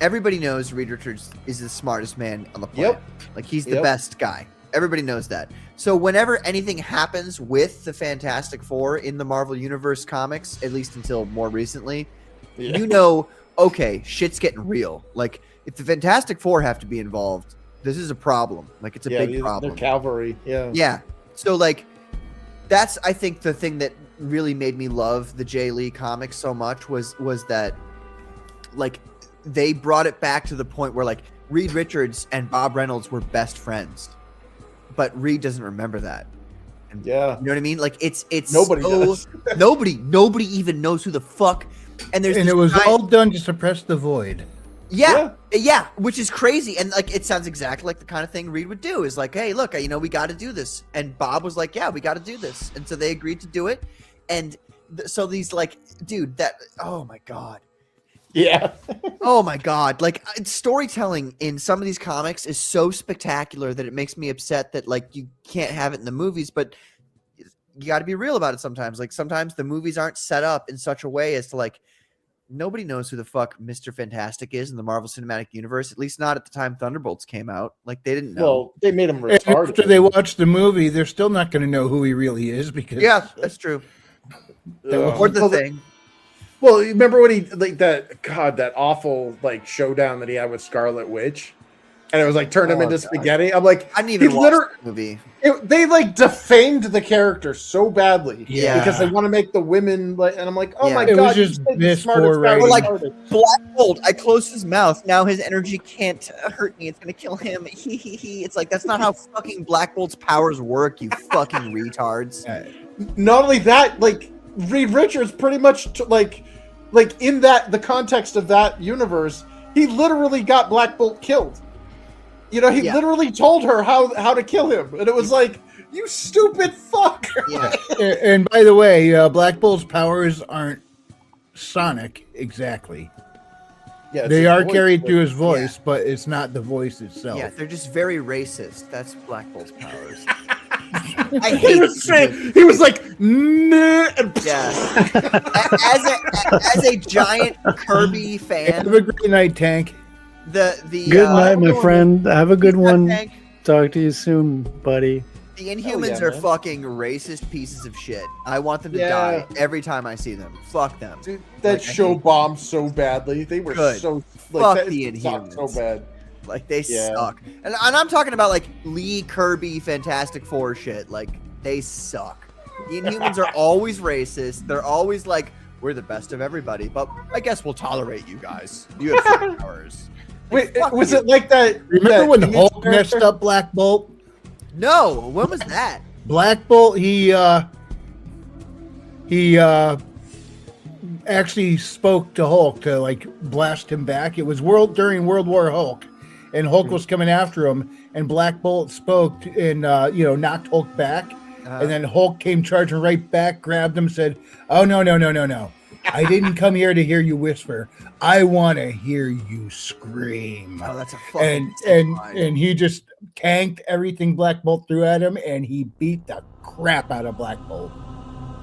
everybody knows Reed Richards is the smartest man on the planet. Like he's the best guy. Everybody knows that. So whenever anything happens with the Fantastic Four in the Marvel Universe comics, at least until more recently, you know, okay, shit's getting real. Like if the Fantastic Four have to be involved, this is a problem. Like it's a big problem. They're cavalry. Yeah. So like that's I think the thing that really made me love the Jay Lee comics so much was that like they brought it back to the point where like Reed Richards and Bob Reynolds were best friends. But Reed doesn't remember that. And, you know what I mean? Like it's nobody does. nobody even knows who the fuck. And it was all done to suppress the void. Yeah, which is crazy. And like it sounds exactly like the kind of thing Reed would do. Is like, hey, look, you know, we got to do this. And Bob was like, yeah, we got to do this. And so they agreed to do it. And so these like, dude, oh my god. Yeah. Oh my god. Like storytelling in some of these comics is so spectacular that it makes me upset that like you can't have it in the movies, but you got to be real about it sometimes. Like sometimes the movies aren't set up in such a way as to like nobody knows who the fuck Mr. Fantastic is in the Marvel Cinematic Universe, at least not at the time Thunderbolts came out. Like they didn't know. Well, they made him And retarded. after they watch the movie, they're still not going to know who he really is because that's true. Or the thing. Well, you remember when he like that awful like showdown that he had with Scarlet Witch, and it was like turned him into spaghetti. I'm like, I didn't even watch the movie. They like defamed the character so badly, Yeah. because they want to make the women like, and I'm like, oh my It was god, just you said the this smartest poor guy writing. was Like retarded. Black Bolt, I closed his mouth. Now his energy can't hurt me. It's gonna kill him. It's like that's not how fucking Black Bolt's powers work. You fucking retards. Not only that, like Reed Richards pretty much like in the context of that universe, he literally got Black Bolt killed. You know, he literally told her how to kill him, and it was like, you stupid fuck. Yeah. And by the way, Black Bolt's powers aren't sonic exactly. Yeah, they are carried through his voice, but it's not the voice itself. Yeah, they're just very racist. That's Black Bolt's powers. He was like, nah. Yeah. as a giant Kirby fan, Have a great night, Tank. the Good night, my friend. Have a good one. Tank. Talk to you soon, buddy. The Inhumans yeah, are man. fucking racist pieces of shit. I want them to Yeah. die every time I see them. Fuck them. Dude, that show bombed so badly. They were Good. so Fuck that the sucked Inhumans. so bad. Like they Yeah. suck. And I'm talking about like Lee Kirby Fantastic Four shit. Like they suck. The Inhumans are always racist. They're always like, we're the best of everybody, but I guess we'll tolerate you guys. You have superpowers. Wait, fuck was you. it like that? Remember that when image Hulk character? messed up Black Bolt? No, when was that? Black Bolt, he actually spoke to Hulk to like blast him back. It was during World War Hulk, and Hulk was coming after him, and Black Bolt spoke and knocked Hulk back, and then Hulk came charging right back, grabbed him, said, "Oh no, I didn't come here to hear you whisper. I want to hear you scream." Oh, that's a fucking and he just tanked everything Black Bolt threw at him, and he beat the crap out of Black Bolt.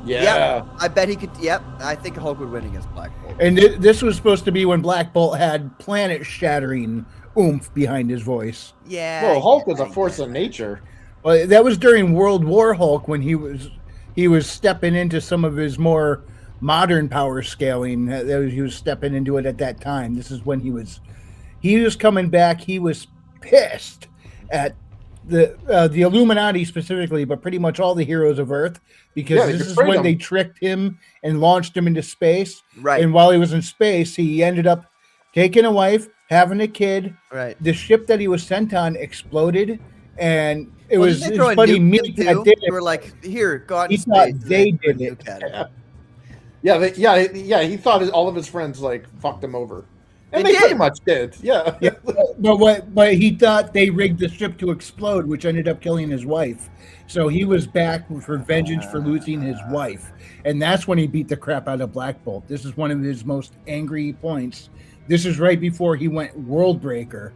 Yeah. I bet he could. Yep, I think Hulk would win against Black Bolt. And this was supposed to be when Black Bolt had planet-shattering oomph behind his voice. Yeah. Well, Hulk was a force of nature. Well, that was during World War Hulk when he was stepping into some of his more modern power scaling. He was stepping into it at that time. This is when he was coming back. He was pissed at the Illuminati specifically, but pretty much all the heroes of Earth, because this is when they tricked him and launched him into space. Right. And while he was in space, he ended up taking a wife, having a kid. Right. The ship that he was sent on exploded, and it Well, was didn't they his throw a buddy nuke Meek too? that did They it. were like, "Here, go out He in thought space." they and did threw a it. nuke at him. Yeah, he thought his all of his friends like fucked him over. And They they pretty did. much did. Yeah. Yeah, but he thought they rigged the ship to explode, which ended up killing his wife. So he was back for vengeance for losing his wife, and that's when he beat the crap out of Black Bolt. This is one of his most angry points. This is right before he went World Breaker,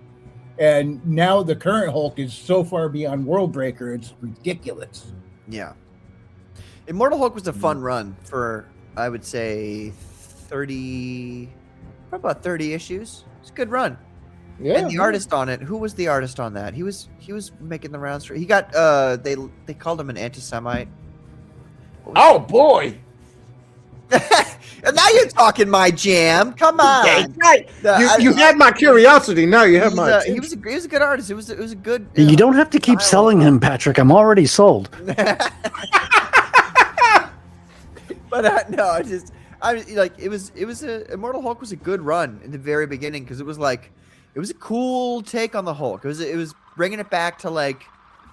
and now the current Hulk is so far beyond World Breaker, it's ridiculous. Yeah. Immortal Hulk was a fun run for, I would say, 30, probably about 30 issues. It's a good run. Yeah. And the artist on it, who was the artist on that? He was making the rounds for. He got they called him an anti-Semite. Oh boy. And now you're talking my jam. Come on. Right. You had my curiosity. Now you have my. He was a good artist. It was a good. You don't have to keep selling him, Patrick. I'm already sold. But no, I like it was Immortal Hulk was a good run in the very beginning because it was a cool take on the Hulk. It was bringing it back to like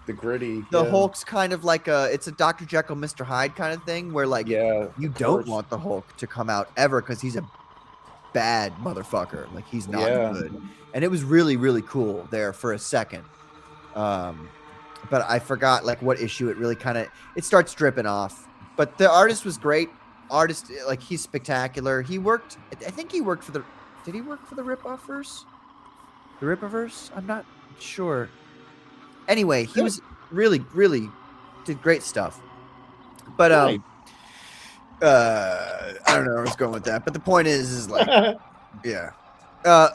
the gritty. The Hulk's kind of like it's a Dr. Jekyll, Mr. Hyde kind of thing where like you don't want the Hulk to come out ever because he's a bad motherfucker. Like he's not good. And it was really, really cool there for a second. But I forgot like what issue it really it starts dripping off. But the artist was great. Artist, like he's spectacular. He worked. I think he worked for the. Did he work for the Rip-Offers? The Rip-Offers? I'm not sure. Anyway, he was really, really did great stuff. But I don't know where I was going with that. But the point is like, yeah.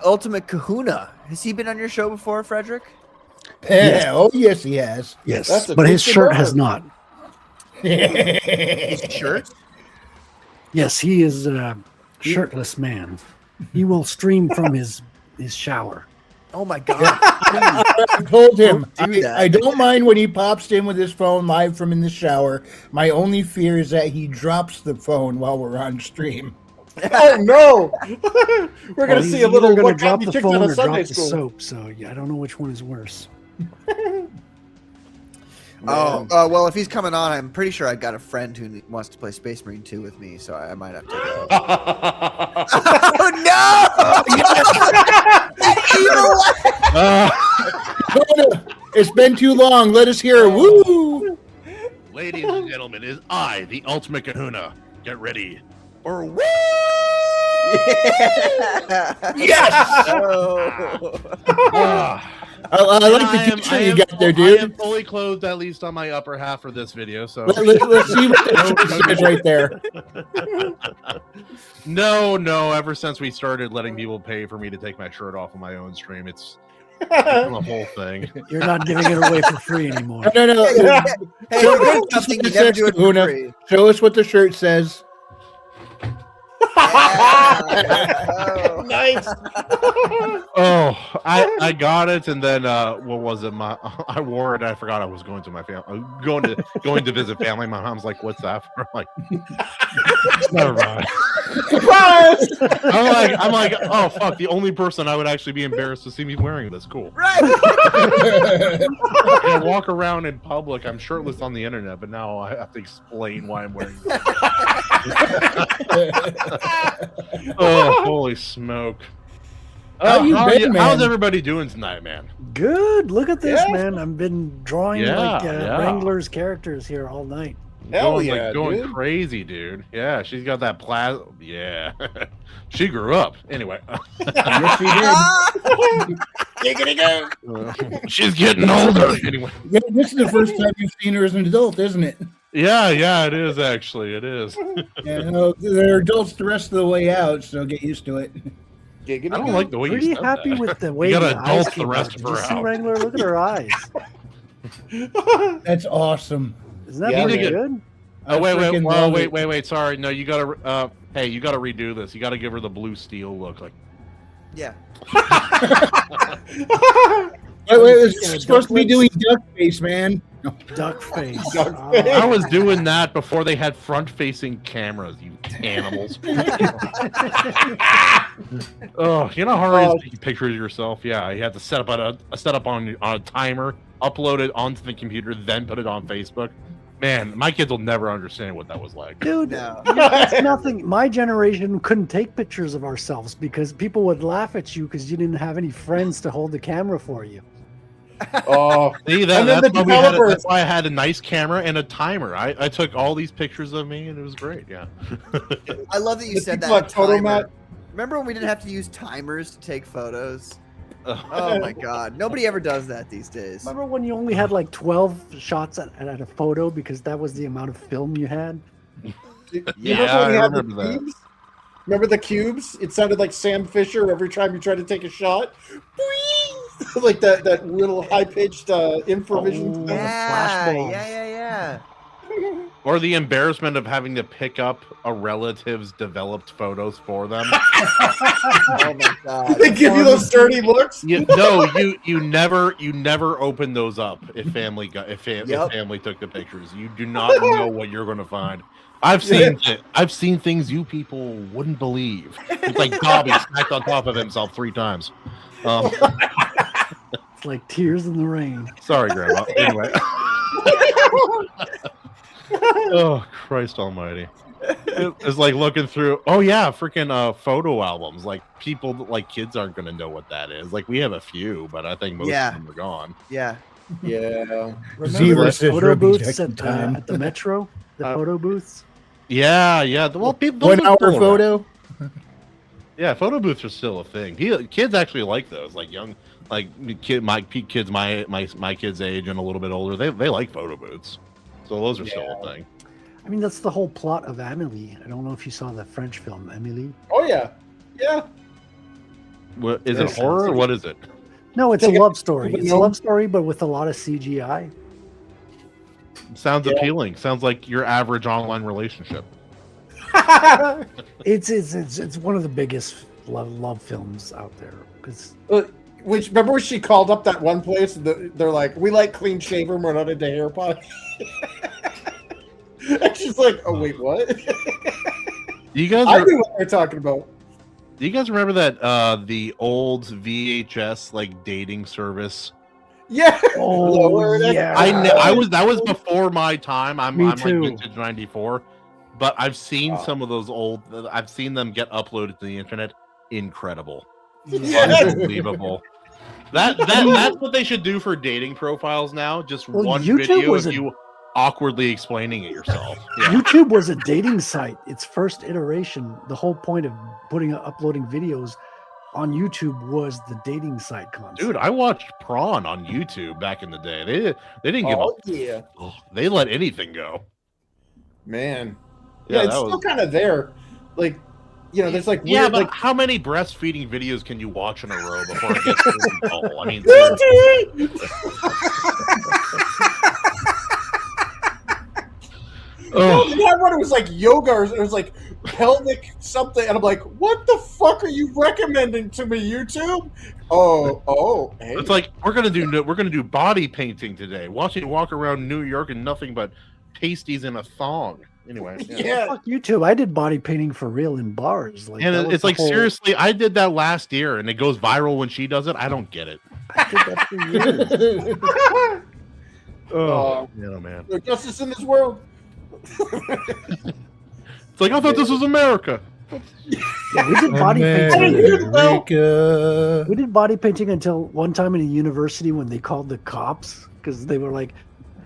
Ultimate Kahuna. Has he been on your show before, Frederic? Yes. Oh yes, he has. Yes, but his shirt has not. His shirt? Yes, he is a shirtless man. He will stream from his shower. Oh my god! I told him I don't mind when he pops in with his phone live from in the shower. My only fear is that he drops the phone while we're on stream. Oh no! We're gonna see a little. Going to What drop got me the kicked phone out or of drop Sunday the school? soap. So yeah, I don't know which one is worse. Well, if he's coming on, I'm pretty sure I got a friend who wants to play Space Marine 2 with me, so I might have to go. Oh no! It's been too long. Let us hear a woo. Ladies and gentlemen, it is I, the Ultimate Kahuna. Get ready for woo! Yes! I like the picture you got there, dude. I am fully clothed, at least on my upper half for this video. So Let's see what the is right there. No. Ever since we started letting people pay for me to take my shirt off on my own stream, it's become a whole thing. You're not giving it away for free anymore. No. Hey, Show here's us something what you it never says, do it for Kahuna. free. Show us what the shirt says. Nice. Oh, I got it, and then what was it? I wore it. And I forgot I was going to my family. Going to visit family. My mom's like, "What's that for?" I'm like, never mind. Surprise! I'm like, oh fuck! The only person I would actually be embarrassed to see me wearing this. Cool. Right. I walk around in public. I'm shirtless on the internet, but now I have to explain why I'm wearing this. Oh, holy smoke! How's everybody doing tonight, man? Good. Look at this, man. I've been drawing Yeah. Wrangler's characters here all night. Hell yeah, going dude. crazy, dude. Yeah, she's got that plasma. Yeah, she grew up. Anyway, Yes, he did. she's getting older. Anyway, Yeah, this is the first time you've seen her as an adult, isn't it? yeah, it is actually. It is. Yeah, no, they're adults the rest of the way out, so get used to it. I don't like the way Pretty you said happy that. with the way You got the eyes adult the came rest out. of Did you her see out. Wrangler? Look at her eyes. That's awesome. Isn't that Yeah, pretty man. good? Oh wait, freaking love it. wait. Sorry, no, you gotta. Hey, you gotta redo this. You gotta give her the blue steel look. Like, Yeah. Wait, it's supposed to be doing duck face, man. Duck face. I was doing that before they had front-facing cameras. You animals. Oh, you know how hard it is to take a picture of yourself? Yeah, you have to set up on a timer, upload it onto the computer, then put it on Facebook. Man, my kids will never understand what that was like. Dude, No. it's nothing. My generation couldn't take pictures of ourselves because people would laugh at you because you didn't have any friends to hold the camera for you. Oh, See, and then that's, the why developers. that's why I had a nice camera and a timer. I took all these pictures of me and it was great. Yeah. I love that you The said people that. at Photomat- timer. Remember when we didn't have to use timers to take photos? Oh my god. Nobody ever does that these days. Remember when you only had like 12 shots at a photo because that was the amount of film you had? You Yeah, remember when I you had the remember that. cubes? Remember the cubes? It sounded like Sam Fisher every time you tried to take a shot. Like that little high-pitched infravision stuff. Yeah, yeah. Or the embarrassment of having to pick up a relative's developed photos for them. Oh my god. They give you those dirty looks. You never open those up if family if family took the pictures. You do not know what you're going to find. I've seen things you people wouldn't believe. It's like Dobby smacked on top of himself 3 times. It's like tears in the rain. Sorry, Grandma. Anyway. Oh, Christ almighty. It's like looking through, oh yeah, freaking photo albums. Like people, like kids aren't going to know what that is. Like we have a few, but I think most of them are gone. Yeah. Yeah. Remember the says photo Ruby booths checking time. at the Metro? The photo booths? Yeah. Well, people. 1 hour those are still photo. around. Yeah, photo booths are still a thing. Kids actually like those. Like young, like my kids my kids' age and a little bit older. They like photo booths. So those are still a thing. I mean, that's the whole plot of Amélie. I don't know if you saw the French film, Amélie. Oh yeah. Yeah. What is it? Horror? Or what is it? No, it's a love story. It's a love story, but with a lot of CGI. Sounds appealing. Sounds like your average online relationship. It's one of the biggest love films out there. Because Which remember when she called up that one place? They're like, "We like clean shaven. We're not into hair polish." And she's like, "Oh wait, what?" You guys, I knew what they're talking about. do you guys remember that the old VHS like dating service? Yeah. Oh, yeah. That was before my time. I'm Me like too. vintage '94, but I've seen some of those old. I've seen them get uploaded to the internet. Incredible, unbelievable. That's what they should do for dating profiles now. Just one YouTube video was of you awkwardly explaining it yourself. Yeah. YouTube was a dating site. Its first iteration. The whole point of uploading videos on YouTube was the dating site concept. Dude, I watched Prawn on YouTube back in the day. They didn't give Oh up. yeah. Oh, they let anything go. Man. Yeah, Yeah, it's that still was- kind of there. Like, you know, there's like Yeah, weird, but like how many breastfeeding videos can you watch in a row before it gets really dull? I mean, No, they had one. It was like yoga, or it was like pelvic something, and I'm like, "What the fuck are you recommending to me, YouTube?" Oh, hey. it's like we're gonna do body painting today. Watching you walk around New York and nothing but pasties in a thong. Anyway, Yeah. Fuck YouTube. I did body painting for real in bars. Like, And that was it's the like whole- seriously, I did that last year, and it goes viral when she does it. I don't get it. I did that for years. Oh, man. there's justice in this world. It's like I thought this was America. Yeah, we did body painting. America. We did body painting until one time in a university when they called the cops because they were like,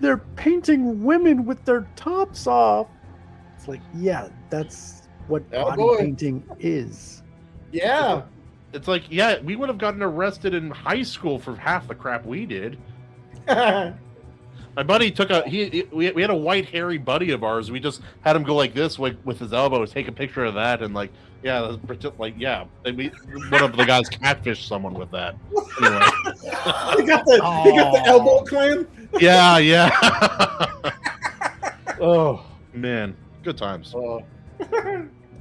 "They're painting women with their tops off." It's like, yeah, that's what Oh, body boy. painting is. Yeah. It's like, yeah, we would have gotten arrested in high school for half the crap we did. My buddy took we had a white hairy buddy of ours. We just had him go like this with his elbow, take a picture of that, and like, yeah, one of the guys catfished someone with that. Anyway. He got the elbow clam. Yeah. Oh man, good times. Oh.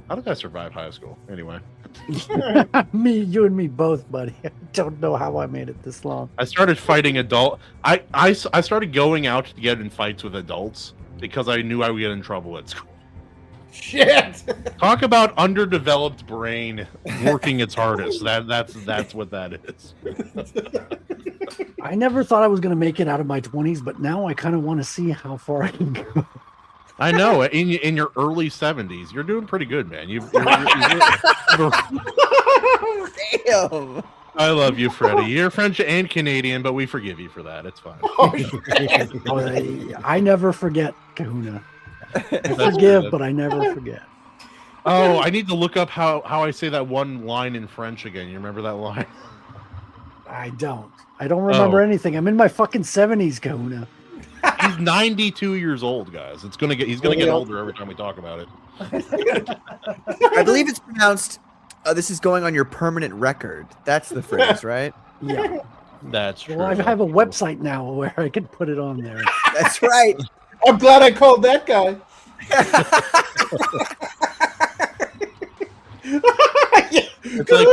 How did I survive high school? Anyway, You and me both, buddy. I don't know how I made it this long. I started fighting I started going out to get in fights with adults because I knew I would get in trouble at school. Shit. Talk about underdeveloped brain working its hardest. That's what that is. I never thought I was going to make it out of my 20s, but now I kind of want to see how far I can go. I know. In your early 70s, you're doing pretty good, man. You're Damn. I love you, Freddie. You're French and Canadian, but we forgive you for that. It's fine. I never forget, Kahuna. I forgive, but I never forget. Oh, I need to look up how I say that one line in French again. You remember that line? I don't remember anything. I'm in my fucking 70s, Kahuna. He's 92 years old, guys. He's gonna get older every time we talk about it. I believe it's pronounced. This is going on your permanent record. That's the phrase, right? Yeah, that's true. Well, I have a website now where I can put it on there. That's right. I'm glad I called that guy. It's like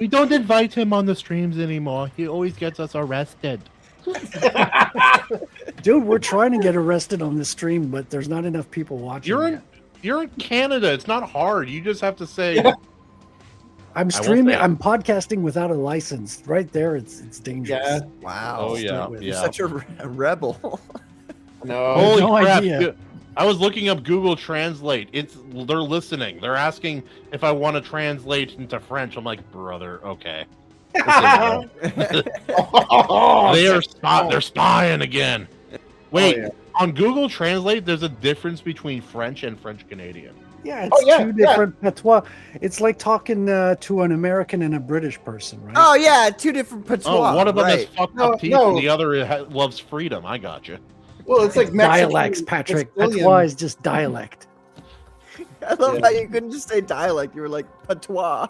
we don't invite him on the streams anymore. He always gets us arrested. Dude, we're trying to get arrested on this stream, but there's not enough people watching. You're in Canada. It's not hard. You just have to say. I'm streaming. I'm podcasting without a license. Right there, it's dangerous. Yeah. Wow. Oh yeah. You're such a rebel. No. Holy no crap! idea. I was looking up Google Translate. They're listening. They're asking if I want to translate into French. I'm like, brother, okay. They're spying again. Wait, on Google Translate, there's a difference between French and French Canadian. Yeah, it's two different patois. It's like talking to an American and a British person, right? Oh yeah, two different patois. Oh, one of them right. has fucked up teeth, and the other loves freedom. I got you. Well, it's like dialects, Patrick. Patois is just dialect. I love how you couldn't just say dialect. You were like patois.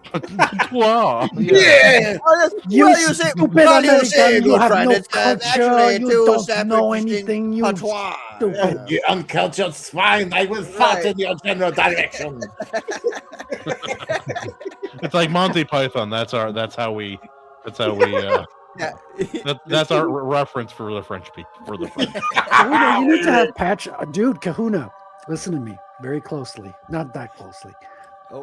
Patois. Yeah. You say, stupid well, you American. say, You good have friend, no it's, culture. actually You two don't separate know distinct anything. You patois. stupid. You uncultured swine! I will fart in your general direction. It's like Monty Python. That's how we. Yeah. That's our reference for the French people. For the French. Kahuna, you need to have dude, Kahuna, listen to me very closely. Not that closely.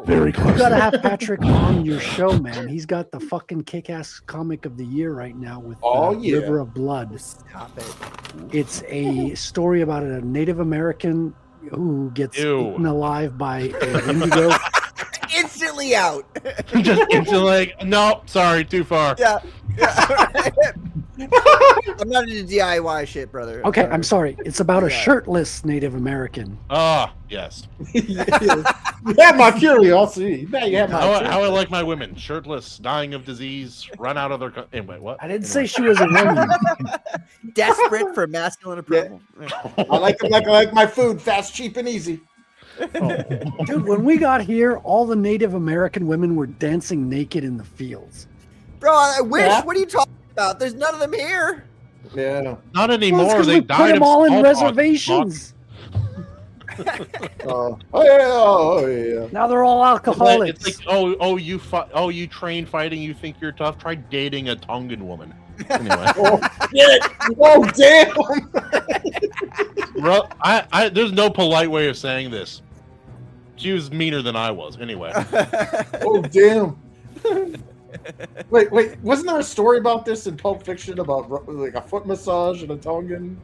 Very close. You gotta have Patrick on your show, man. He's got the fucking kick-ass comic of the year right now with River of Blood. Stop it. It's a story about a Native American who gets eaten alive by an indigo. Instantly out. Just instantly like, no, sorry, too far. Yeah. I'm not into DIY shit, brother. Okay, I'm sorry. It's about a shirtless Native American. Ah, yes. You have my curiosity. Now you have my How I like my women: shirtless, dying of disease, run out of their. Anyway, what? I didn't say she was a woman. Desperate for masculine approval. I like them like I like my food, fast, cheap, and easy. Dude, when we got here, all the Native American women were dancing naked in the fields. Bro, I wish. Yeah. What are you talking about? There's none of them here. Yeah. Not Well, anymore. it's 'cause They we put died them of all in smallpox. reservations. Oh yeah. Now they're all alcoholics. It's like, you train fighting. You think you're tough? Try dating a Tongan woman. Anyway, Oh damn. bro, there's no polite way of saying this. She was meaner than I was. Anyway, Oh damn. Wait, wasn't there a story about this in Pulp Fiction about like a foot massage and a Tongan?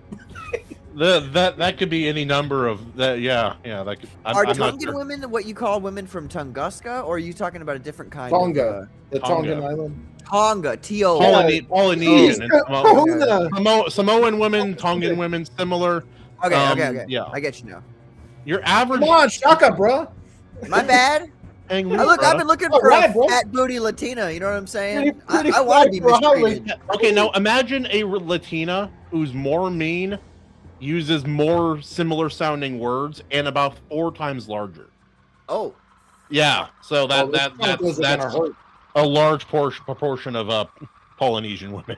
that could be any number of that. Yeah. That could. Are I'm not Tongan sure. women what you call women from Tunguska, or are you talking about a different kind Tonga, of the Tonga. Tongan island. Tonga? T-O. Polynesian. and Tonga. Samoan women, Tongan women, similar. Okay. Yeah. I get you now. Your average. Come on, shaka, bro. My bad. Hang I've been looking for Alright, a bro. fat booty Latina. You know what I'm saying? Pretty I want to be fat, bro. mistreated. Okay, now imagine a Latina who's more mean, uses more similar sounding words, and about 4 times larger. Oh. Yeah, so that's hurt. a large proportion of Polynesian women.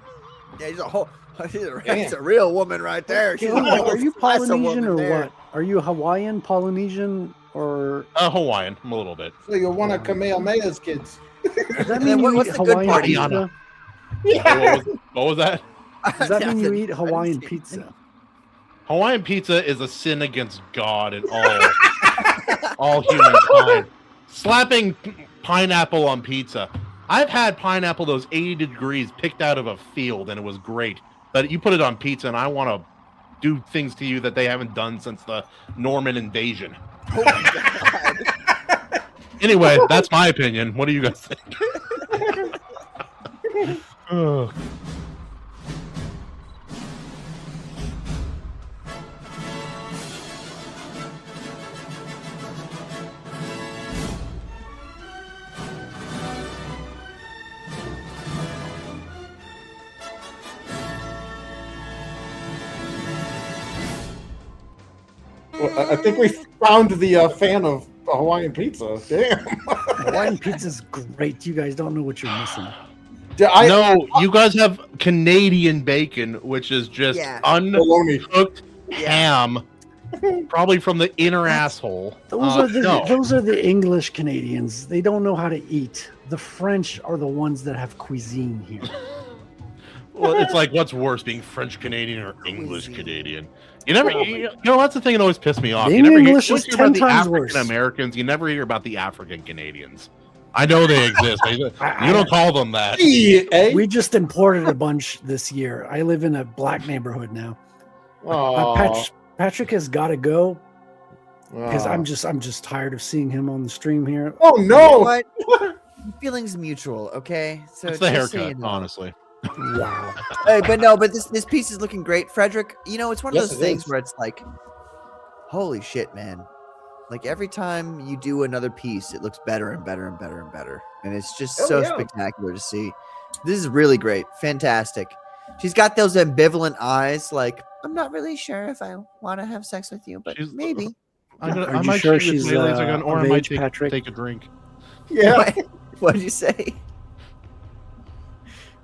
Yeah, he's a real woman right there. She's Are you that's a Polynesian woman or there. what? Are you Hawaiian, Polynesian, or Hawaiian, a little bit. So you're one of Kamehameha's kids. does that And mean you what's eat the good Hawaiian part? pizza? What was that? Does that mean you eat I Hawaiian didn't see pizza? Hawaiian pizza is a sin against God and all. all humankind. Slapping pineapple on pizza. I've had pineapple those 80 degrees picked out of a field, and it was great. But you put it on pizza, and I want to do things to you that they haven't done since the Norman invasion. Oh my god. Anyway, that's my opinion. What do you guys think? Ugh. Well, I think we found the fan of Hawaiian pizza. Damn. Hawaiian pizza's great. You guys don't know what you're missing. No, you guys have Canadian bacon, which is just uncooked ham, probably from the inner asshole. Those are the English Canadians. They don't know how to eat. The French are the ones that have cuisine here. Well, it's like, what's worse, being French Canadian or English Canadian? You never, you know, that's the thing that always pissed me off. Being You never English hear, is you hear about 10 the times worse. African Americans. You never hear about the African Canadians. I know they exist. You don't call them that. We just imported a bunch this year. I live in a black neighborhood now. Patrick has got to go because I'm just tired of seeing him on the stream here. Oh You know what? Feelings mutual, okay? So It's the just so haircut, you know. honestly. Wow. Hey, but this piece is looking great, Frederic. You know, it's one of Yes, those it things is. where it's like, holy shit, man! Like every time you do another piece, it looks better and better and better and better, and it's just Oh, so yeah. spectacular to see. This is really great, fantastic. She's got those ambivalent eyes, like I'm not really sure if I want to have sex with you, but maybe. I might sure shoot you with she's, my laser gun, or of I might age, take, Patrick? take a drink. Yeah. What'd you say?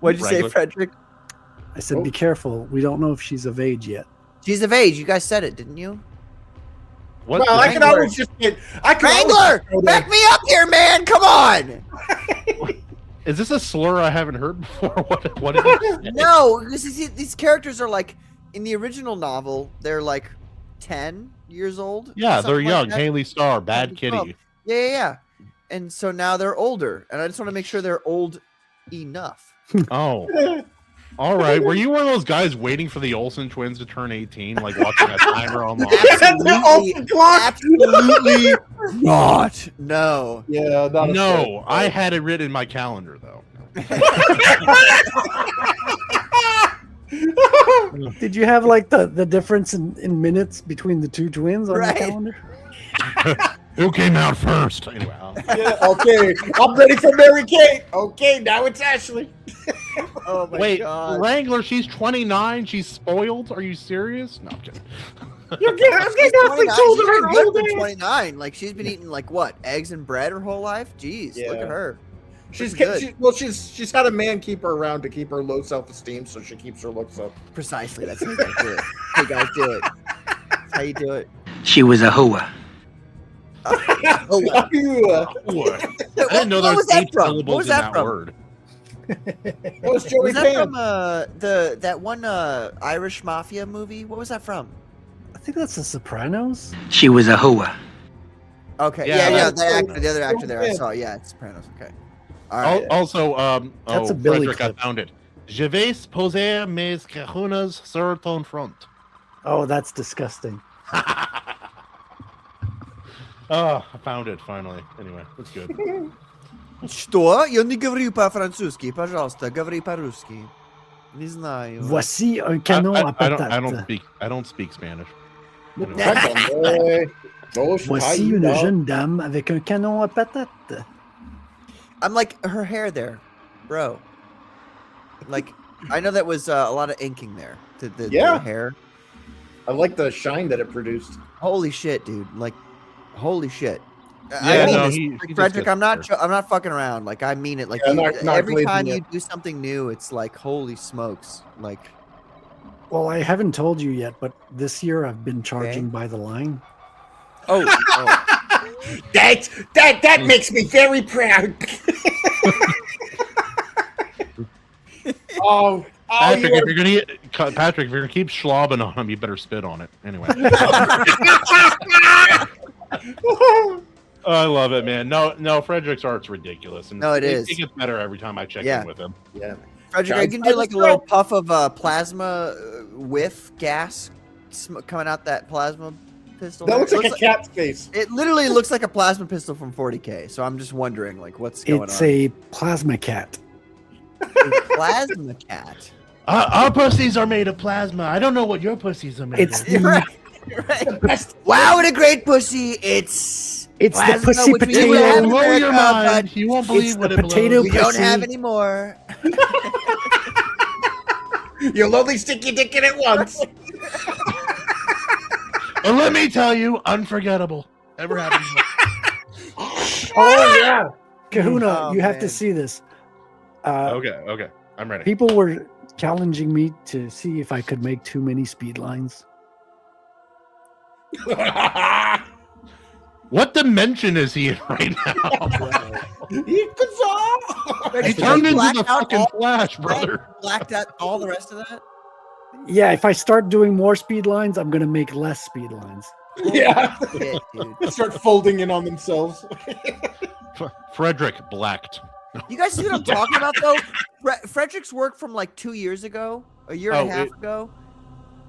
What'd you say, Wrangler. Frederic? I said, be careful. We don't know if she's of age yet. She's of age. You guys said it, didn't you? What? Well, I can always just get. I can always Wrangler, just go back there. me up here, man! Come on! Is this a slur I haven't heard before? What did you say? No, these characters are like in the original novel. They're like 10 years old. Yeah, something they're like young. that. Haley Starr, Bad 12. Kitty. Yeah. And so now they're older, and I just want to make sure they're old enough. Oh. All right. Were you one of those guys waiting for the Olsen twins to turn 18, like watching a timer online? Absolutely not. No. Yeah, not a No, I had it written in my calendar though. Did you have like the difference in minutes between the two twins on Right. the calendar? Who came out first? Anyway, Yeah, okay, I'm ready for Mary Kate. Okay, now it's Ashley. Oh my wait, god. Wrangler, she's 29. She's spoiled. Are you serious? No, I'm kidding. You're getting, I'm She's getting awfully 29. told She's her been good old for age. 29. Like she's been eating like what, eggs and bread her whole life? Jeez, look Yeah. at her. She's Looking good. she's had a man keep her around to keep her low self-esteem, so she keeps her looks up. Precisely. That's how you guys do it. Hey guys, do it. That's how you do it. She was a hua. Oh, wow. I didn't know there What was was that 8 from? What syllables was in that that from? word. That was Joey Was that Pan. from that one Irish mafia movie? What was that from? I think that's The Sopranos. She was a hua. Okay, Yeah, yeah, that's the other actor there I Pan. saw. Yeah, it's Sopranos. Okay. All right. Also, That's a Billy Frederic, clip. I found it. Je vais poser mes cajunas sur ton front. Oh, that's disgusting. Oh, I found it finally. Anyway, that's good. Что? Я не говорю по-французски. Пожалуйста, говори по-русски. Не знаю. Voici un canon à patate. I don't speak Spanish. Voici une jeune dame avec un canon à patate. I'm like her hair there, bro. Like I know that was a lot of inking there. The Yeah. hair. I like the shine that it produced. Holy shit, dude! Like, holy shit. Yeah, I mean no, this. he Like, does Frederic, good I'm not. hair. I'm not fucking around. Like I mean it. Like Yeah, you, not every glazing time it. you do something new, it's like holy smokes. Like Well, I haven't told you yet, but this year I've been charging by the line. oh, That makes me very proud. oh, Patrick, if you're gonna keep slobbing on him, you better spit on it. Anyway. I love it, man. No, Frederic's art's ridiculous. And No, it is. It gets better every time I check Yeah. in with him. Yeah. Frederick, I can do like a little puff of plasma whiff gas coming out that plasma pistol. That looks It like a cat's face. It literally looks like a plasma pistol from 40K. So I'm just wondering, like, what's going It's on? a plasma cat. A plasma cat. Our pussies are made of plasma. I don't know what your pussies are made It's of. the Right. Wow, what a great pussy! It's the plasma, pussy which we used to potato. have in Blow your America, mind. but You won't It's believe the what it potato blows. we don't pussy. have anymore. You'll only stick your dick in it once. But let me tell you, unforgettable. Ever happened? Oh yeah. Kahuna, Oh, you have man. to see this. Okay, I'm ready. People were challenging me to see if I could make too many speed lines. What dimension is he in right now? He Frederick, turned you into blacked the out fucking all- Flash, brother. Blacked out all the rest of that. Yeah, if I start doing more speed lines, I'm gonna make less speed lines. Yeah. Shit, dude. Start folding in on themselves. Frederick blacked. You guys see what I'm talking about, though? Frederick's work from like 2 years ago, a year and a half ago,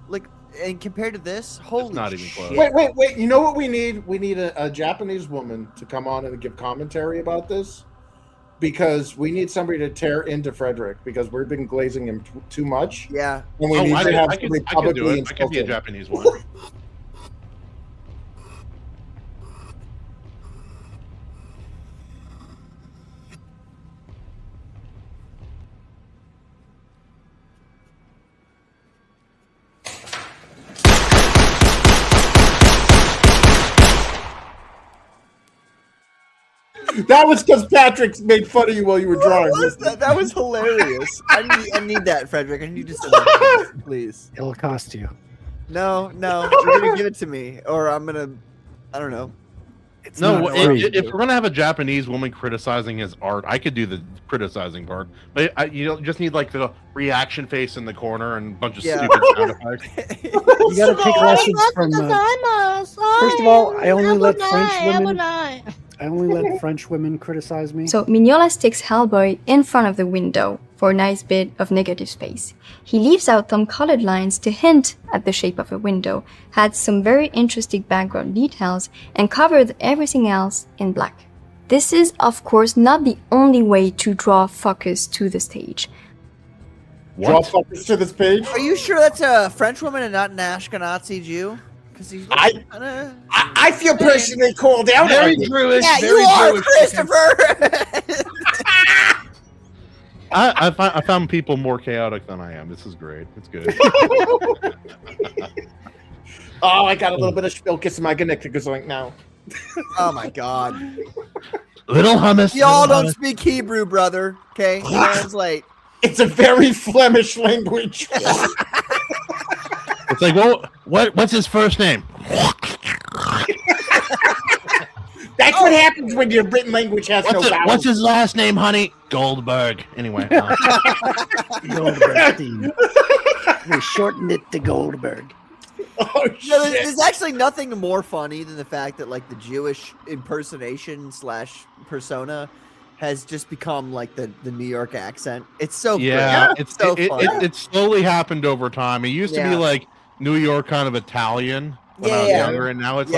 like, and compared to this, holy not even shit. close. Wait. You know what we need? We need a Japanese woman to come on and give commentary about this. Because we need somebody to tear into Frederick because we've been glazing him too much. Yeah. And we need to have somebody I can do publicly it. I can be a insult him. Japanese one. That was because Patrick made fun of you while you were drawing. That was hilarious. I need that, Frederick. I need you to send that to me, please. It'll cost you. No, you're gonna give it to me, or I'm gonna. I don't know. It's No, not free. if we're gonna have a Japanese woman criticizing his art, I could do the criticizing part. But you don't just need like the reaction face in the corner and a bunch of stupid sound effects. You gotta take lessons from. First of all, I only let French women. I only let French women criticize me. So Mignola sticks Hellboy in front of the window for a nice bit of negative space. He leaves out some colored lines to hint at the shape of a window, adds some very interesting background details, and covered everything else in black. This is, of course, not the only way to draw focus to the stage. Draw focus to this page. Are you sure that's a French woman and not an Ashkenazi Jew? Because I feel personally called out. Very on it. Jewish, yeah, you are, Christopher. I found people more chaotic than I am. This is great. It's good. Oh, I got a little bit of Spilkis in my Genick now. Oh my god. Little hummus. Y'all little don't hummus. speak Hebrew, brother. Okay, translate. It's a very Flemish language. It's like, what's his first name? That's what happens when your written language has no vowels. What's his last name, honey? Goldberg. Anyway. Goldberg. We shortened it to Goldberg. Oh, No, there's actually nothing more funny than the fact that like the Jewish impersonation / persona has just become like the New York accent. It's so Yeah, great. So funny. it slowly happened over time. It used to be Yeah. like New York kind of Italian when I was younger, and now it's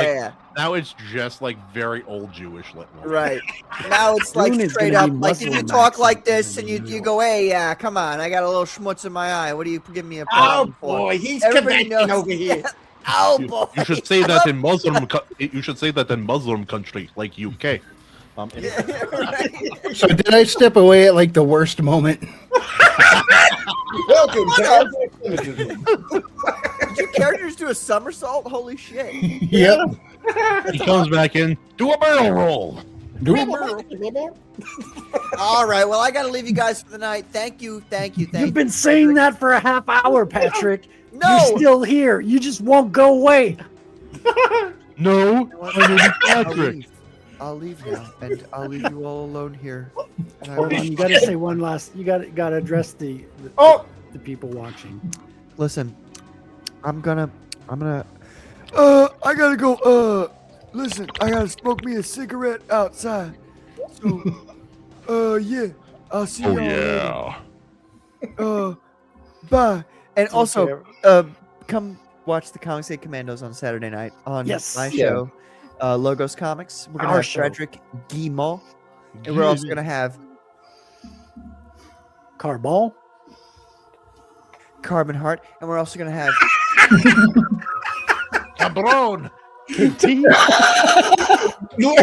now it's just like very old Jewish. Right. Now it's like Soon it's straight gonna up be like if you Muslim talk like accent this and you go, hey, yeah, come on, I got a little schmutz in my eye. What do you give me a problem for? boy, he's Everybody convention knows- over here. Oh boy. You should say that in Muslim. You should say that in Muslim country like UK. So did I step away at like the worst moment? Welcome Did your characters do a somersault? Holy shit. Yep. He comes back in. Do a barrel roll. All right, well, I got to leave you guys for the night. Thank you. You've been saying that for a half hour, Patrick. No. You're still here. You just won't go away. No, my name is Patrick. I'll leave now, and I'll leave you all alone here. And I Hold wish- on, you gotta say one last. You gotta address the people watching. Listen, I gotta go. listen, I gotta smoke me a cigarette outside. So, yeah, I'll see y'all later. Bye. And also, come watch the Comics Day Commandos on Saturday night on my show, Logos Comics. We're gonna have Frederic Guimont, and we're also gonna have Carball, Carbon Heart, and we're also gonna have Cabron.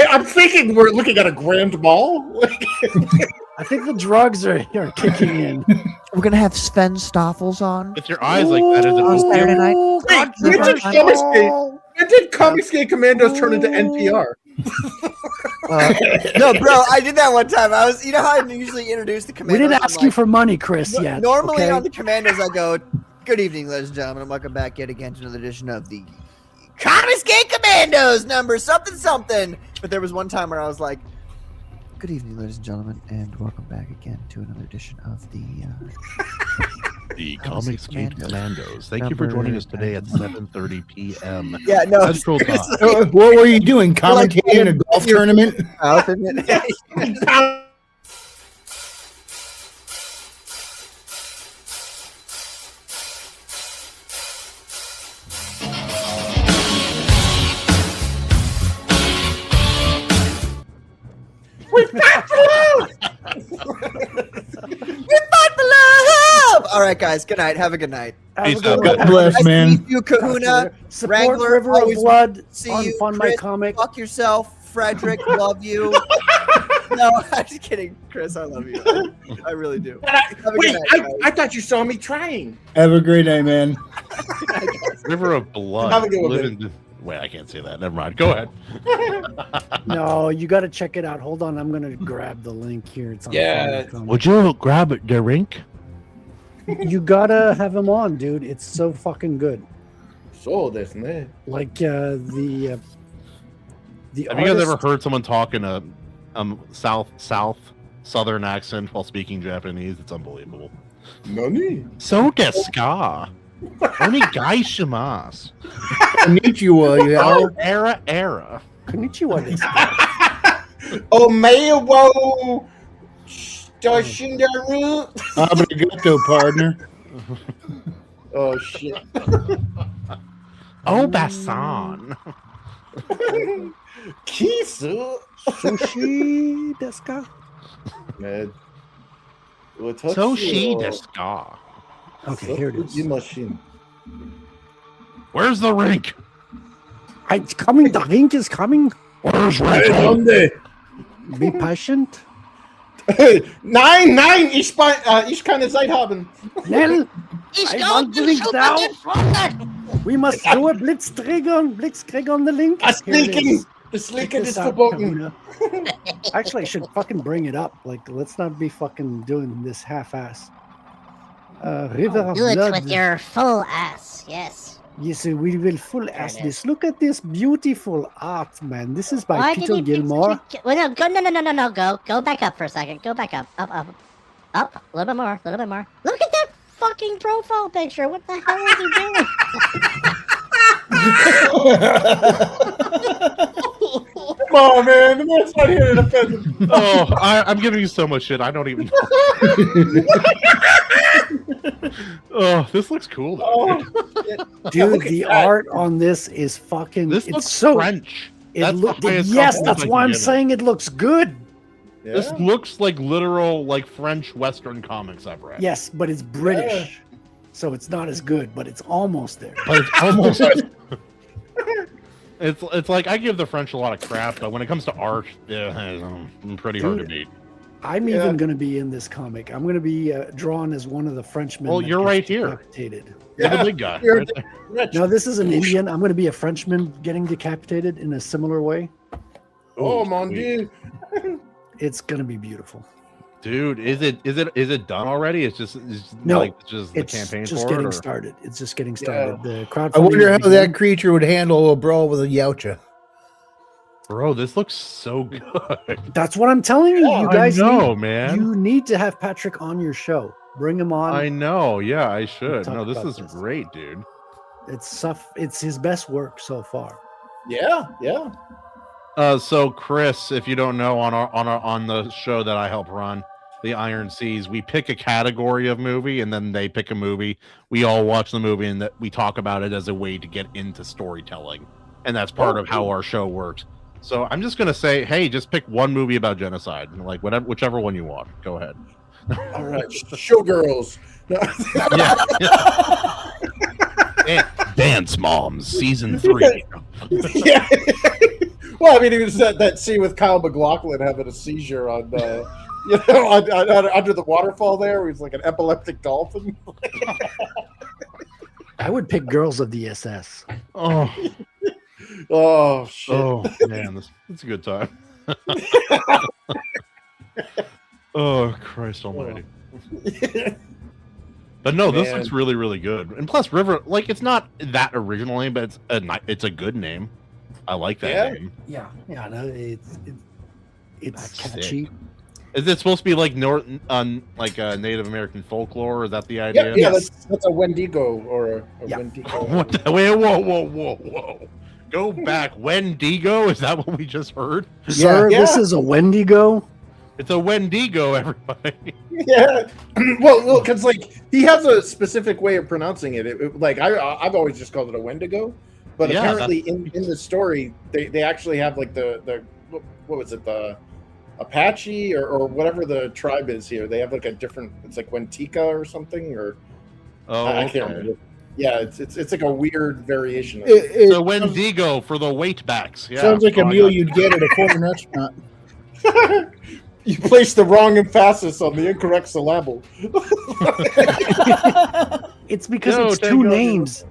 I'm thinking we're looking at a grand ball. I think the drugs are kicking in. We're gonna have Sven Stoffels on. With your eyes like that, is it on Saturday night? When did Comics Day Commandos turn into NPR? No, bro, I did that one time. I was, you know how I usually introduce the We Commandos. didn't I'm ask you like- for money, Chris. Yet Normally okay? on the Commandos, I go, "Good evening, ladies and gentlemen, and welcome back yet again to another edition of the Comics Day Commandos number something something." But there was one time where I was like, "Good evening, ladies and gentlemen, and welcome back again to another edition of the Comics Day Commandos. Thank you for joining us today at 7:30 p.m. Yeah, no. Central Time. What were you doing? Commentating a golf tournament? We fight for love! We fight for love! All right, guys. Good night. Have a good night. God bless, Nice man. to meet you, Kahuna. Support Wrangler, River of always Blood see on you. FundMyComic. Fuck yourself, Frederick. Love you. No, I'm just kidding, Chris. I love you. I really do. Have a Wait, good night, guys. I thought you saw me trying. Have a great night, man. River of Blood. Have a good one, Live in- Wait, I can't say that. Never mind. Go ahead. No, you got to check it out. Hold on, I'm gonna grab the link here. It's on FundMyComic. Would you grab the rink? You gotta have him on, dude. It's so fucking good. So desu Like the Have you guys artist- ever heard someone talk in a southern accent while speaking Japanese? It's unbelievable. Nani? So desu ka? Onigaishimasu. Konnichiwa, yo. Era. Konnichiwa desu. Oh, Mayo Shindaru. Obrigado, partner. Oh shit. Obasan. Kisu. Sushi desu ka? Man. Soshi desu ka? Okay, here it is. Machine. Where's the rink? It's coming. The rink is coming. Where's Sunday. Be patient. Nein, ich kann es Zeit haben. Nell, I want the link now. We must do a blitzkrieg on the link. Das Here it Leaken. is. Das Check Leaken this is out, verboten. Kahuna. Actually, I should fucking bring it up. Like, let's not be fucking doing this half-ass. River of Do it Blood. with your full ass, yes. Yes, we will full ass it this. Look at this beautiful art, man. This is by Why did Peter you fix Gilmore. Well, no. Go back up for a second. Go back up. Up. A little bit more. Look at that fucking profile picture. What the hell is he doing? Come on, man. The man's not here to defend him. Oh, I'm giving you so much shit. I don't even know. Oh, this looks cool though. Dude, the art on this is fucking. This it's looks so French. It That's look, the highest yes, compliment that's I why can I'm give it. saying it looks good. This looks like literal, like French Western comics I've read. Yes, but it's British, so it's not as good, but it's almost there. But it's almost. It's like I give the French a lot of crap, but when it comes to art, pretty hard to beat. I'm even going to be in this comic. I'm going to be drawn as one of the Frenchmen. Well, that you're gets right here. Decapitated. You're the big guy. You're right there. No, this is an Indian. I'm going to be a Frenchman getting decapitated in a similar way. Oh, mon dieu. It's going to be beautiful. Dude, is it done already? It's just No, like just the it's campaign just for getting it, or? started. It's just getting started. The crowdfunding. I wonder has how begun. that creature would handle a brawl with a Yautja. Bro, this looks so good. That's what I'm telling you. You guys I know, need, man. You need to have Patrick on your show. Bring him on. I know. Yeah, I should. talk No, this about is this. great, dude. It's his best work so far. Yeah. So Chris, if you don't know, on the show that I help run, the Iron Seas, we pick a category of movie, and then they pick a movie. We all watch the movie, and that we talk about it as a way to get into storytelling, and that's part of how our show works. So I'm just gonna say, hey, just pick one movie about genocide, and like whichever one you want. Go ahead. All right, Showgirls. Dance Moms season 3. Yeah. Well, I mean, it was that scene with Kyle MacLachlan having a seizure on, under the waterfall there, where he's like an epileptic dolphin. I would pick Girls of the SS. Oh, oh shit! Oh man, that's a good time. Oh Christ Almighty! But no, this looks really, really good. And plus, River, like, it's not that original name, but it's a good name. I like that name. Yeah, no, it's catchy. Sick. Is it supposed to be like Native American folklore? Is that the idea? Yeah, that's a Wendigo or a Wendigo. What the, wait, whoa! Go back, Wendigo. Is that what we just heard? Sir, this is a Wendigo. It's a Wendigo, everybody. Yeah. Well, because like he has a specific way of pronouncing it. Like I've always just called it a Wendigo, but apparently in the story they actually have like the what was it, the Apache or whatever the tribe is here. They have like a different. It's like Wentica or something, or I can't remember. Yeah, it's like a weird variation. Of It's a Wendigo for the weightbacks. Yeah, sounds like a meal you'd get at a foreign restaurant. You placed the wrong emphasis on the incorrect syllable. It's because it's two names.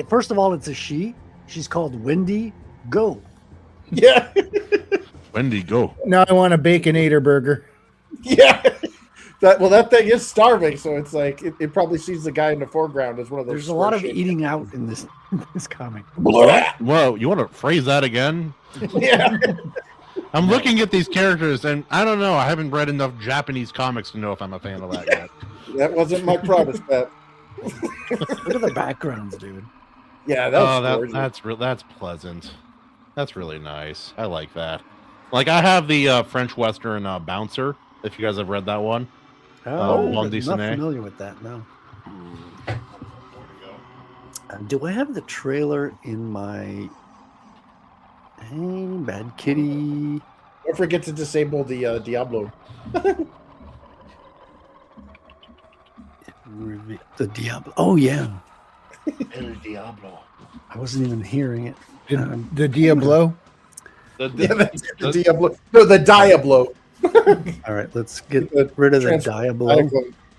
First of all, it's a she. She's called Wendy Go. Yeah. Wendy Go. Now I want a Baconator burger. Yeah. That thing is starving, so it's like it probably sees the guy in the foreground as one of those. There's a lot of eating out in this comic. Whoa, you want to phrase that again? Yeah. I'm looking at these characters, and I don't know. I haven't read enough Japanese comics to know if I'm a fan of that yet. That wasn't my promise, Pat. Look at the backgrounds, dude. Yeah, that's pleasant. That's really nice. I like that. Like, I have the French Western Bouncer, if you guys have read that one. I'm not familiar with that, no. Do I have the trailer in my... Hey, Bad Kitty. Don't forget to disable the Diablo. The Diablo. Oh, yeah. El Diablo. I wasn't even hearing it. The Diablo? The Diablo. No, the Diablo. All right, let's get rid of the Diablo.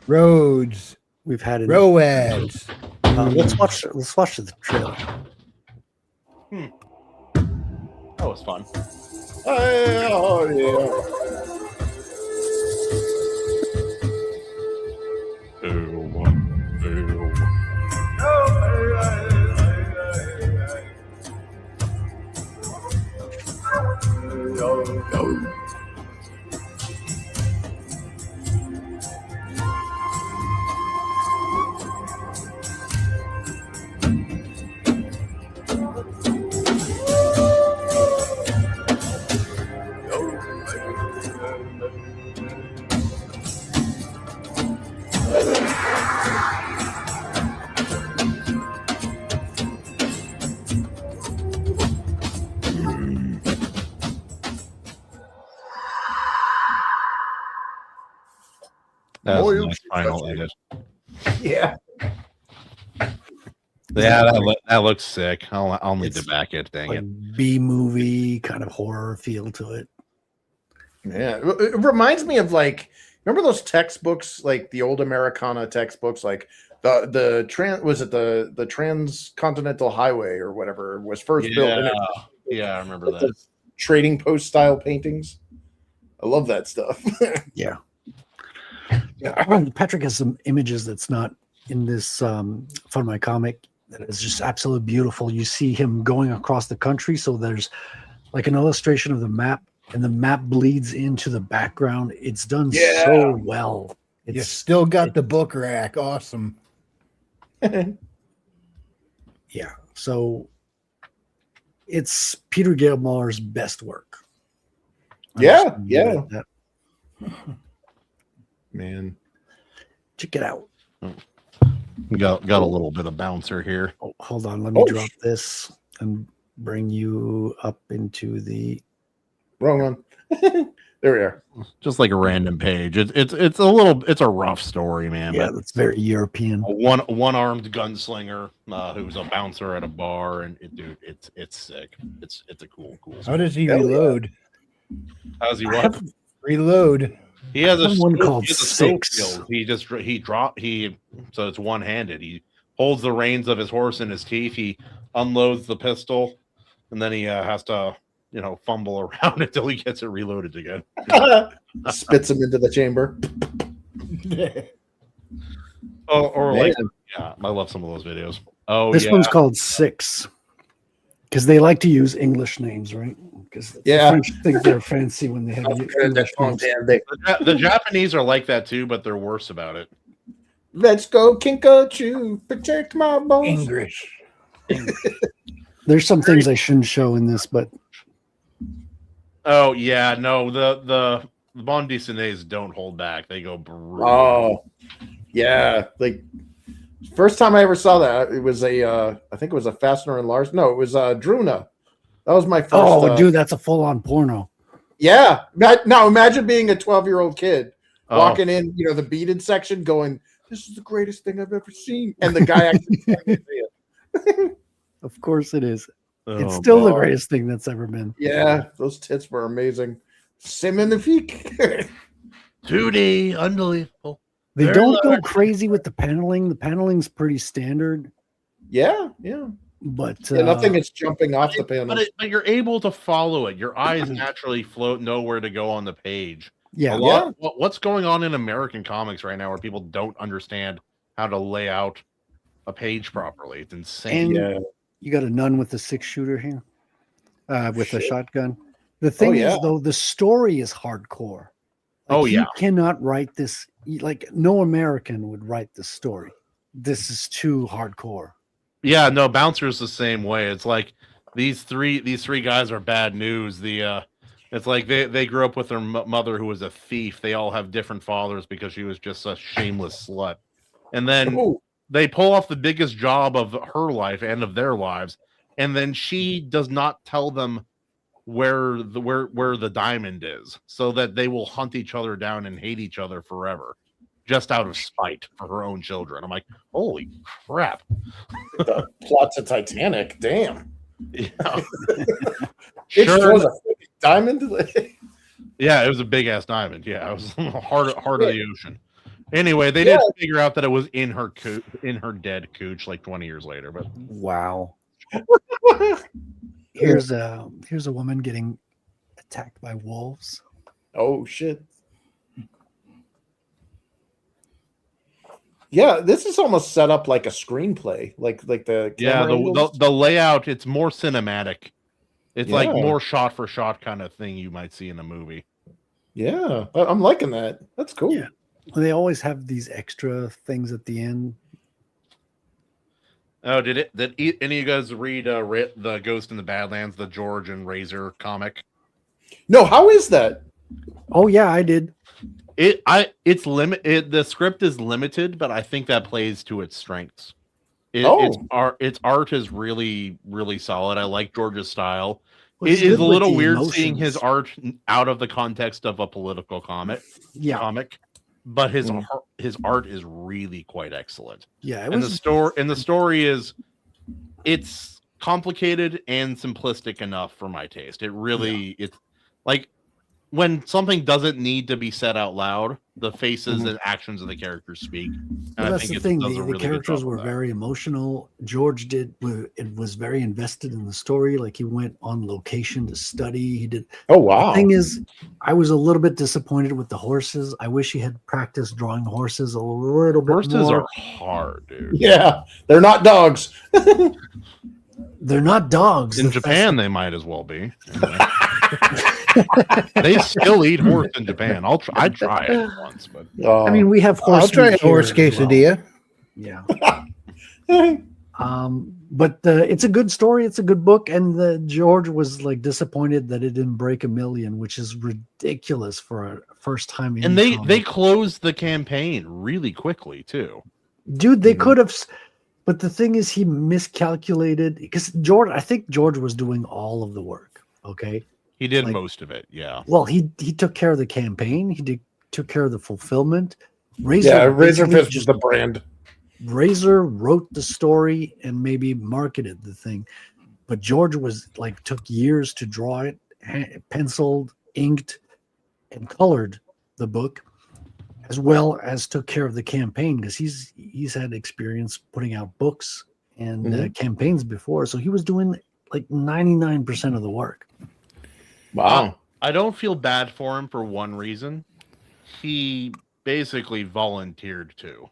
Roads. We've had it. Roads. Let's watch the trailer. That was fun. Oh yeah. That was a nice final edit. Yeah. Yeah, that looks sick. I'll need to back it. Dang it. B-movie kind of horror feel to it. Yeah, it reminds me of like, remember those textbooks, like the old Americana textbooks, like the Transcontinental Highway or whatever was first built. Yeah, I remember that. Trading post style paintings. I love that stuff. Yeah. Patrick has some images that's not in this FundMyComic that is just absolutely beautiful. You see him going across the country, so there's like an illustration of the map, and the map bleeds into the background. It's done so well. You still got the book rack. Awesome. Yeah. So it's Peter Gilmore's best work. Yeah, yeah. Man, check it out. Got a little bit of bouncer here. Oh, hold on, let me drop this and bring you up into the wrong one. There we are. Just like a random page. It's a rough story, man. Yeah, but that's very European. A one-armed gunslinger who's a bouncer at a bar, and it's sick. It's a cool. How does he reload? How does he what? Reload. He has a one called he has a scope Six. skill. So it's one-handed. He holds the reins of his horse in his teeth. He unloads the pistol, and then he has to fumble around until he gets it reloaded again. Spits him into the chamber. or like, yeah, I love some of those videos. Oh, this yeah. one's called Six because they like to use English names, right? Because the French think they're fancy when they have English names. The Japanese are like that too, but they're worse about it. Let's go, Kinkachu, protect my bones. English. There's some things I shouldn't show in this, but Oh yeah, no, the bande dessinées don't hold back. They go brutal. Oh, yeah. Like first time I ever saw that, it was I think it was a Fastener and Lars. No, it was Druna. That was my first. oh, dude, that's a full-on porno. Yeah. Now imagine being a 12-year-old kid walking in, the beaded section, going, "This is the greatest thing I've ever seen," and the guy actually trying to see it. Of course it is. It's Oh, still the boy. greatest thing that's ever been. Yeah, those tits were amazing. Siminifique. 2D, unbelievable. They Very don't go large. crazy with the paneling. The paneling's pretty standard, Yeah. but Nothing is jumping off the panel. But you're able to follow it. Your eyes naturally know where to go on the page. Yeah. What's going on in American comics right now where people don't understand how to lay out a page properly? It's insane. And you got a nun with a 6-shooter here, with a shotgun. The thing is, though, the story is hardcore. You cannot write this. Like no American would write this story. This is too hardcore. Yeah, no, Bouncer's the same way. It's like these three guys are bad news. It's like they grew up with their mother who was a thief. They all have different fathers because she was just a shameless slut. And then they pull off the biggest job of her life and of their lives, and then she does not tell them where the diamond is, so that they will hunt each other down and hate each other forever, just out of spite for her own children. I'm like, holy crap! The plot to Titanic. Damn. Yeah. It Sure. was a freaking diamond. Yeah, it was a big ass diamond. Yeah, it was heart of the ocean. Anyway, they did figure out that it was in her dead cooch like 20 years later. But wow. Here's a woman getting attacked by wolves. Oh shit. Yeah, this is almost set up like a screenplay, like the camera angles. the layout, it's more cinematic. It's like Yeah. more shot for shot kind of thing you might see in a movie. Yeah, I'm liking that. That's cool. Yeah. They always have these extra things at the end. Oh, did any of you guys read the Ghost in the Badlands, the George and Razor comic? No, how is that? Oh yeah, I did. The script is limited, but I think that plays to its strengths. Its art is really, really solid. I like George's style. Well, It it's is good a with little the weird emotions. seeing his art out of the context of a political comic, but his art is really quite excellent. Yeah, the story is it's complicated and simplistic enough for my taste. It's like when something doesn't need to be said out loud, the faces and actions of the characters speak. And Well, I that's think the thing. does a The really good characters job were of that. very emotional. George was very invested in the story. Like he went on location to study. He did. Oh wow! The thing is, I was a little bit disappointed with the horses. I wish he had practiced drawing horses a little bit Horses more. are hard, dude. Yeah, they're not dogs. They're not dogs. In Japan, they might as well be. They still eat horse in Japan. I'd try it once, but I mean, we have horse. I'll try a horse meat here as well. quesadilla. Yeah. But it's a good story. It's a good book. And George was like disappointed that it didn't break 1 million, which is ridiculous for a first time. And they closed the campaign really quickly too. Dude, they could have. But the thing is, he miscalculated because I think George was doing all of the work. Okay. He did most of it. Yeah. Well, he took care of the campaign. He took care of the fulfillment. Razor Fist was the brand. Razor wrote the story and maybe marketed the thing, but George was like took years to draw it, penciled, inked, and colored the book, as well as took care of the campaign because he's had experience putting out books and campaigns before, so he was doing like 99% of the work. Wow. I don't feel bad for him for one reason. He basically volunteered to.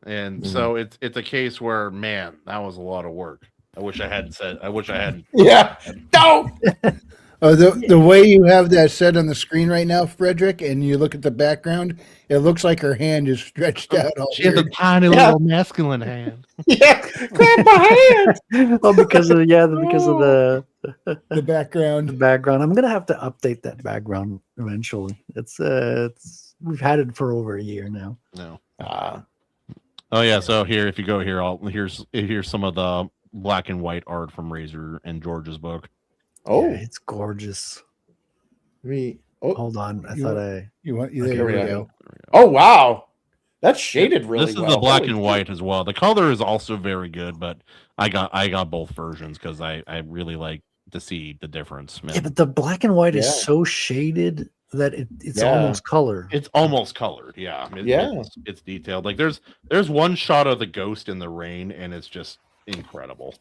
And so it's a case where, man, that was a lot of work. I wish I hadn't. Yeah. No. The way you have that set on the screen right now, Frederick, and you look at the background, it looks like her hand is stretched out. She has a tiny little masculine hand. Yeah, grab my hand. Oh, because of the background. The background. I'm gonna have to update that background eventually. It's we've had it for over a year now. No. Oh yeah. So here, if you go here, here's some of the black and white art from Razor and George's book. Oh, yeah, it's gorgeous. Hold on. There we go. Oh wow, that's shaded really This is well. the black Holy and white as well. The color is also very good, but I got both versions because I really like to see the difference. Man. Yeah, but the black and white is so shaded that it's almost color. It's almost colored. Yeah. It's detailed. Like there's one shot of the ghost in the rain, and it's just incredible.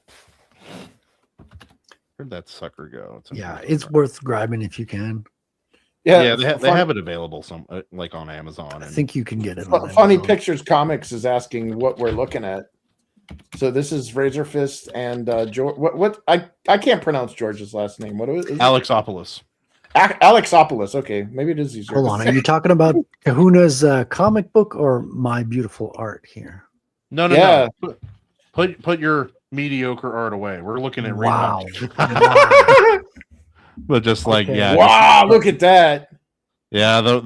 Where'd that sucker go? It's worth grabbing if you can. Yeah, they have it available like on Amazon. I think you can get it. Funny Pictures Comics is asking what we're looking at. So this is Razor Fist and George. What I can't pronounce George's last name. What is it? Alexopoulos. Alexopoulos. Okay, maybe it is easier. Hold on. Are you talking about Kahuna's comic book or My Beautiful Art here? No. Put your mediocre art away. We're looking at wow. But just like wow, look at that. Yeah, the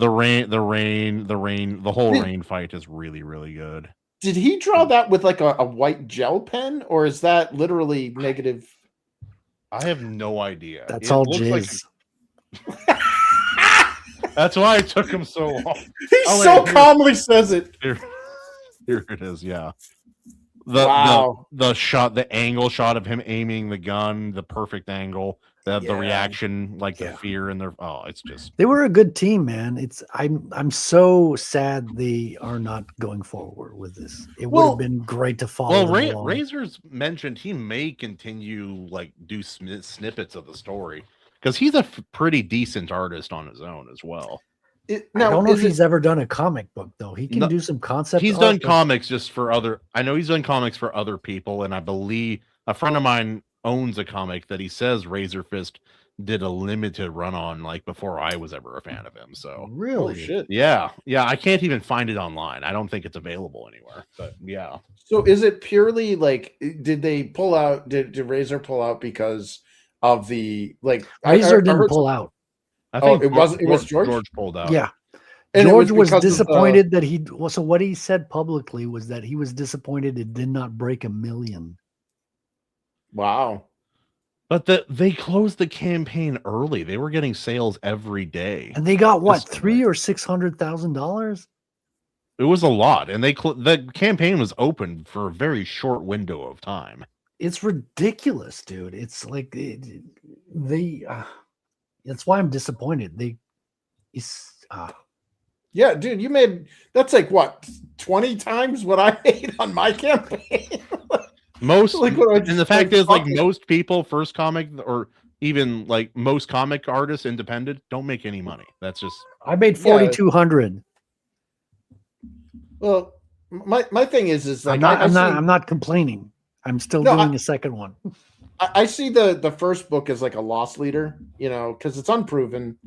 whole rain fight is really, really good. Did he draw that with like a white gel pen, or is that literally negative? I have no idea. That's all jizz. That's why it took him so long. He calmly says it. Here it is. Yeah. The angle shot of him aiming the gun, the perfect angle, the reaction, like the fear in their. Oh, it's just. They were a good team, man. I'm so sad they are not going forward with this. It would have been great to follow. Well, Razor's mentioned he may continue do snippets of the story because he's a pretty decent artist on his own as well. I don't know if he's ever done a comic book though. He can do some concept. He's done comics just for other. I know he's done comics for other people, and I believe a friend of mine owns a comic that he says Razor Fist did a limited run on before I was ever a fan of him. So really, shit. Yeah. I can't even find it online. I don't think it's available anywhere. But yeah. So is it purely did they pull out? Did Razor pull out because of the Razor didn't pull out. I think it was George. George pulled out. Yeah. And George was disappointed that he. So what he said publicly was that he was disappointed it did not break 1 million. Wow. But they closed the campaign early. They were getting sales every day, and they got what $300,000 or $600,000. It was a lot, and the campaign was open for a very short window of time. It's ridiculous, dude. It's like that's why I'm disappointed. Yeah, dude, you made that's 20 times what I made on my campaign. Most and the fact is most people first comic or even most comic artists independent don't make any money. That's just I made 4,200. Well, my thing is I'm not complaining. I'm still doing a second one. I see the first book as a loss leader, because it's unproven,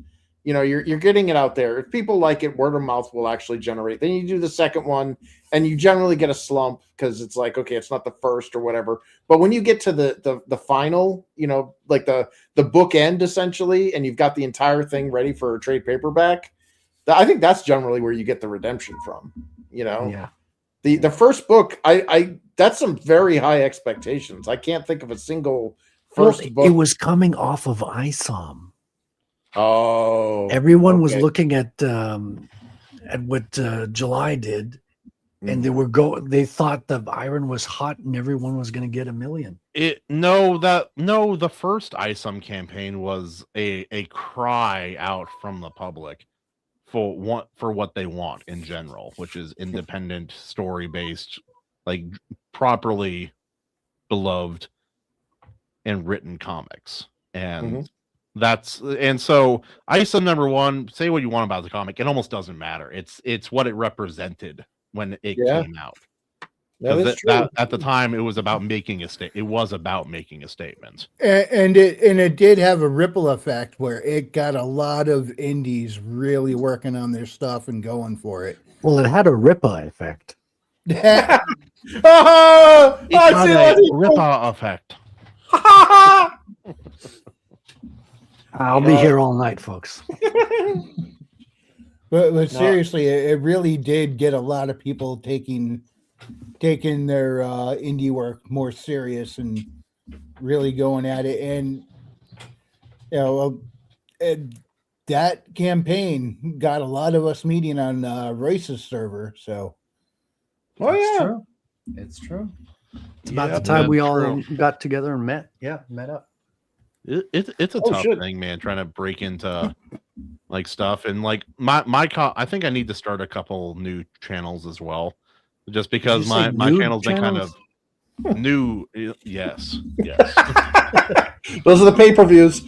You know, you're getting it out there. If people like it, word of mouth will actually generate. Then you do the second one, and you generally get a slump because it's like, okay, it's not the first or whatever. But when you get to the final, you know, like the book end essentially, and you've got the entire thing ready for a trade paperback, I think that's generally where you get the redemption from. You know, Yeah. The first book, I that's some very high expectations. I can't think of a single first book. It was coming off of ISOM. Oh, Everyone was okay. looking at what July did, and they thought the iron was hot, and everyone was going to get $1 million. The first ISOM campaign was a cry out from the public for what they want in general, which is independent, story based, like properly beloved and written comics. And so ISOM #1, say what you want about the comic, it almost doesn't matter. It's what it represented when it came out. That at the time it was about making a statement. It was about making a statement. And it did have a ripple effect where it got a lot of indies really working on their stuff and going for it. Well, it had a ripple effect. Oh, Ripple effect. I'll be here all night, folks. But seriously, it really did get a lot of people taking their indie work more serious and really going at it. And you know, that campaign got a lot of us meeting on Royce's server. So, It's true. It's about the time we all got together and met up. It's a tough thing, man, trying to break into like stuff. And like I think I need to start a couple new channels as well, just because my channel's been kind of new. Yes. Those are the pay-per-views.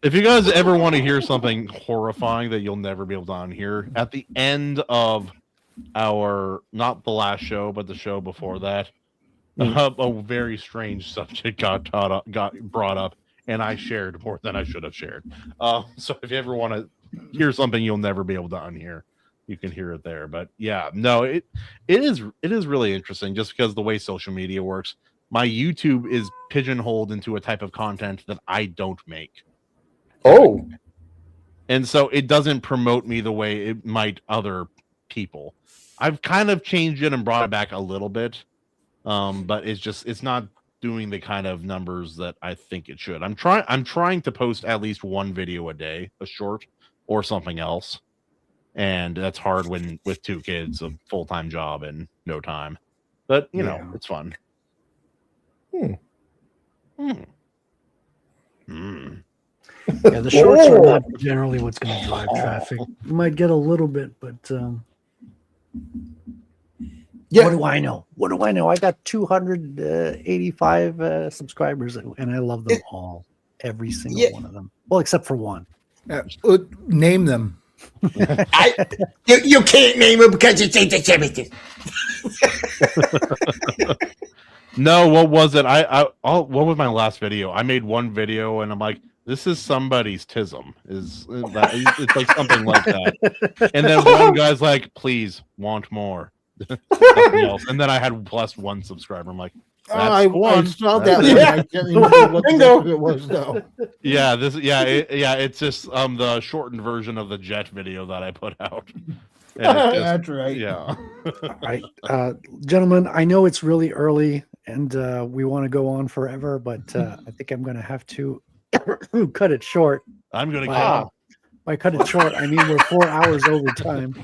If you guys ever want to hear something horrifying that you'll never be able to unhear, at the end of not the last show, but the show before that, a very strange subject got brought up, and I shared more than I should have shared. So if you ever want to hear something you'll never be able to unhear, you can hear it there. But yeah, no, it is really interesting just because the way social media works. My YouTube is pigeonholed into a type of content that I don't make. Oh. And so it doesn't promote me the way it might other people. I've kind of changed it and brought it back a little bit. But it's not doing the kind of numbers that I think it should. I'm trying to post at least one video a day, a short or something else. And that's hard with 2 kids, a full-time job and no time. But you know, it's fun. Yeah, the shorts are not generally what's going to drive traffic. You might get a little bit, but what do I know? What do I know? I got 285 subscribers, and I love them all, every single one of them. Well, except for one. Name them. You can't name them because it's anti-Semitic. No, what was it? What was my last video? I made one video, and I'm like, this is somebody's tism. It's like something like that. And then one guy's like, please, want more. Else. And then I had +1 subscriber. I'm like, I saw that. Yeah. I can't remember what it was though. Yeah, it's just the shortened version of the Jet video that I put out. That's right. Yeah. All right, gentlemen, I know it's really early and we want to go on forever, but I think I'm going to have to cut it short. I'm going to by cut it short, I mean we're 4 hours over time.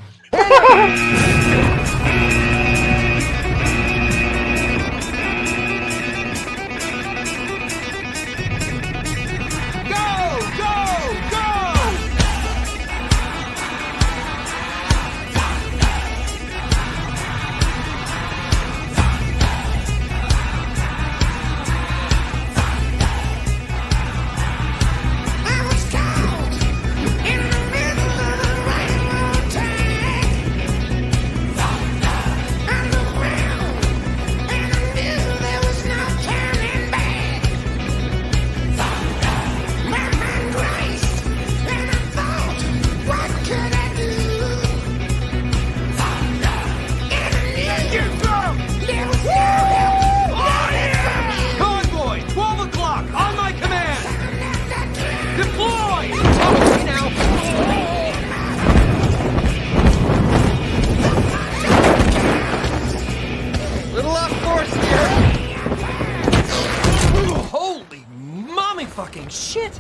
fucking shit.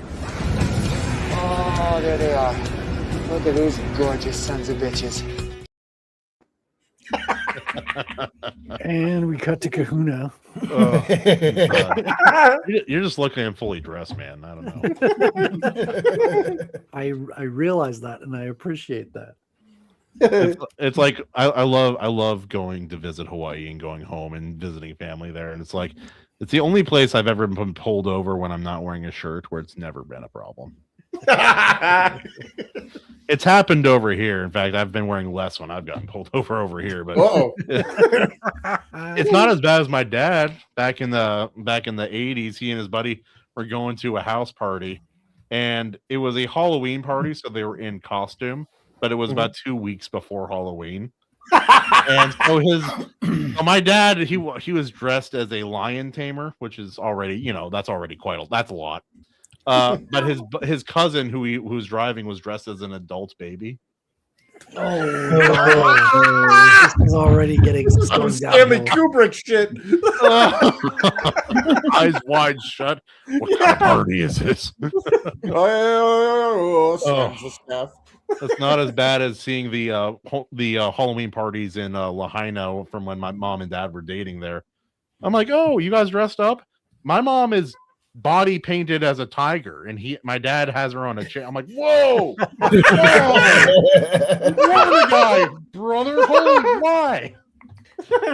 Oh, there they are. Look at these gorgeous sons of bitches. And we cut to Kahuna. Oh, you're just looking at him fully dressed, man. I don't know. I realize that, and I appreciate that. It's like I love going to visit Hawaii and going home and visiting family there, and it's like it's the only place I've ever been pulled over when I'm not wearing a shirt where it's never been a problem. It's happened over here. In fact, I've been wearing less when I've gotten pulled over here, but it's not as bad as my dad back in the 80s. He and his buddy were going to a house party, and it was a Halloween party, so they were in costume, but it was about 2 weeks before Halloween. And so my dad, he was dressed as a lion tamer, which is already, that's already that's a lot. But his cousin who was driving was dressed as an adult baby. Oh, this is already getting Some Stanley Kubrick shit. Eyes wide shut. What kind of party is this? That's not as bad as seeing the Halloween parties in Lahaina from when my mom and dad were dating there. I'm like, oh, you guys dressed up? My mom is body painted as a tiger, and my dad has her on a chair. I'm like, whoa, whoa! The guy, brother, holy why?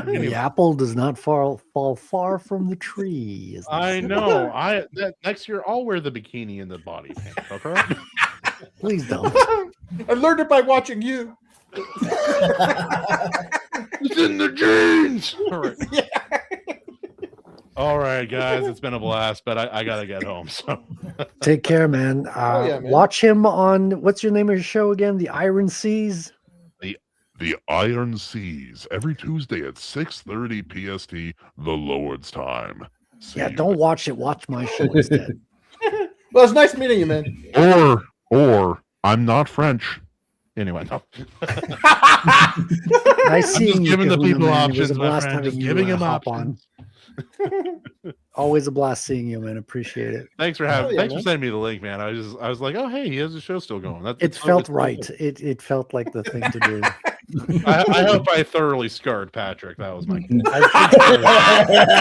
The apple does not fall far from the tree. I know. Next year I'll wear the bikini and the body paint. Okay, please don't. I learned it by watching you. It's in the genes. All right. Yeah. All right, guys, it's been a blast, but I gotta get home. So take care, man. Man. Watch him on what's your name of your show again? The Iron Seas. The Iron Seas every Tuesday at 6:30 PST, the Lord's time. Yeah, don't watch it. Watch my show instead. Well, it's nice meeting you, man. Or I'm not French. Anyway, no. Nice seeing you. Giving the people man. options, my friend. Just giving them options. Always a blast seeing you, man. Appreciate it. Thanks for sending me the link, man. I was like, oh hey, he has a show still going. It felt right. Cool. It felt like the thing to do. I hope I thoroughly scarred Patrick. That was my.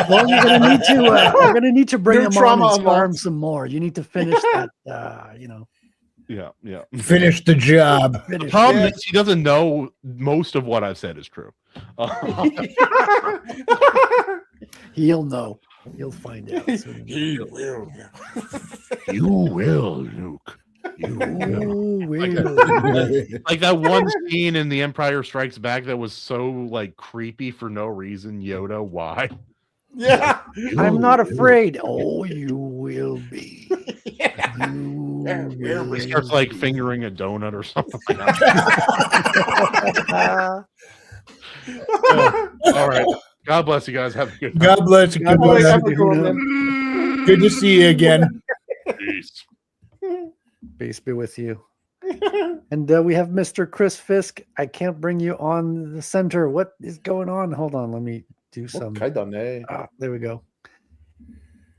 Well, you're gonna need to bring him on and scar him some more. You need to finish that. Yeah. Finish the job. The problem is he doesn't know most of what I've said is true. He'll know. He'll find out. He will. You will, Luke. You will. Like that one scene in The Empire Strikes Back that was so like creepy for no reason. Yoda, why? Yeah. I'm not afraid. Oh, you will be. He starts like fingering a donut or something like that. All right. God bless you guys. Have a good night. God bless you. Good to see you again. Peace. Peace be with you. And we have Mr. Chris Fisk. I can't bring you on the center. What is going on? Hold on. Let me do some. There we go.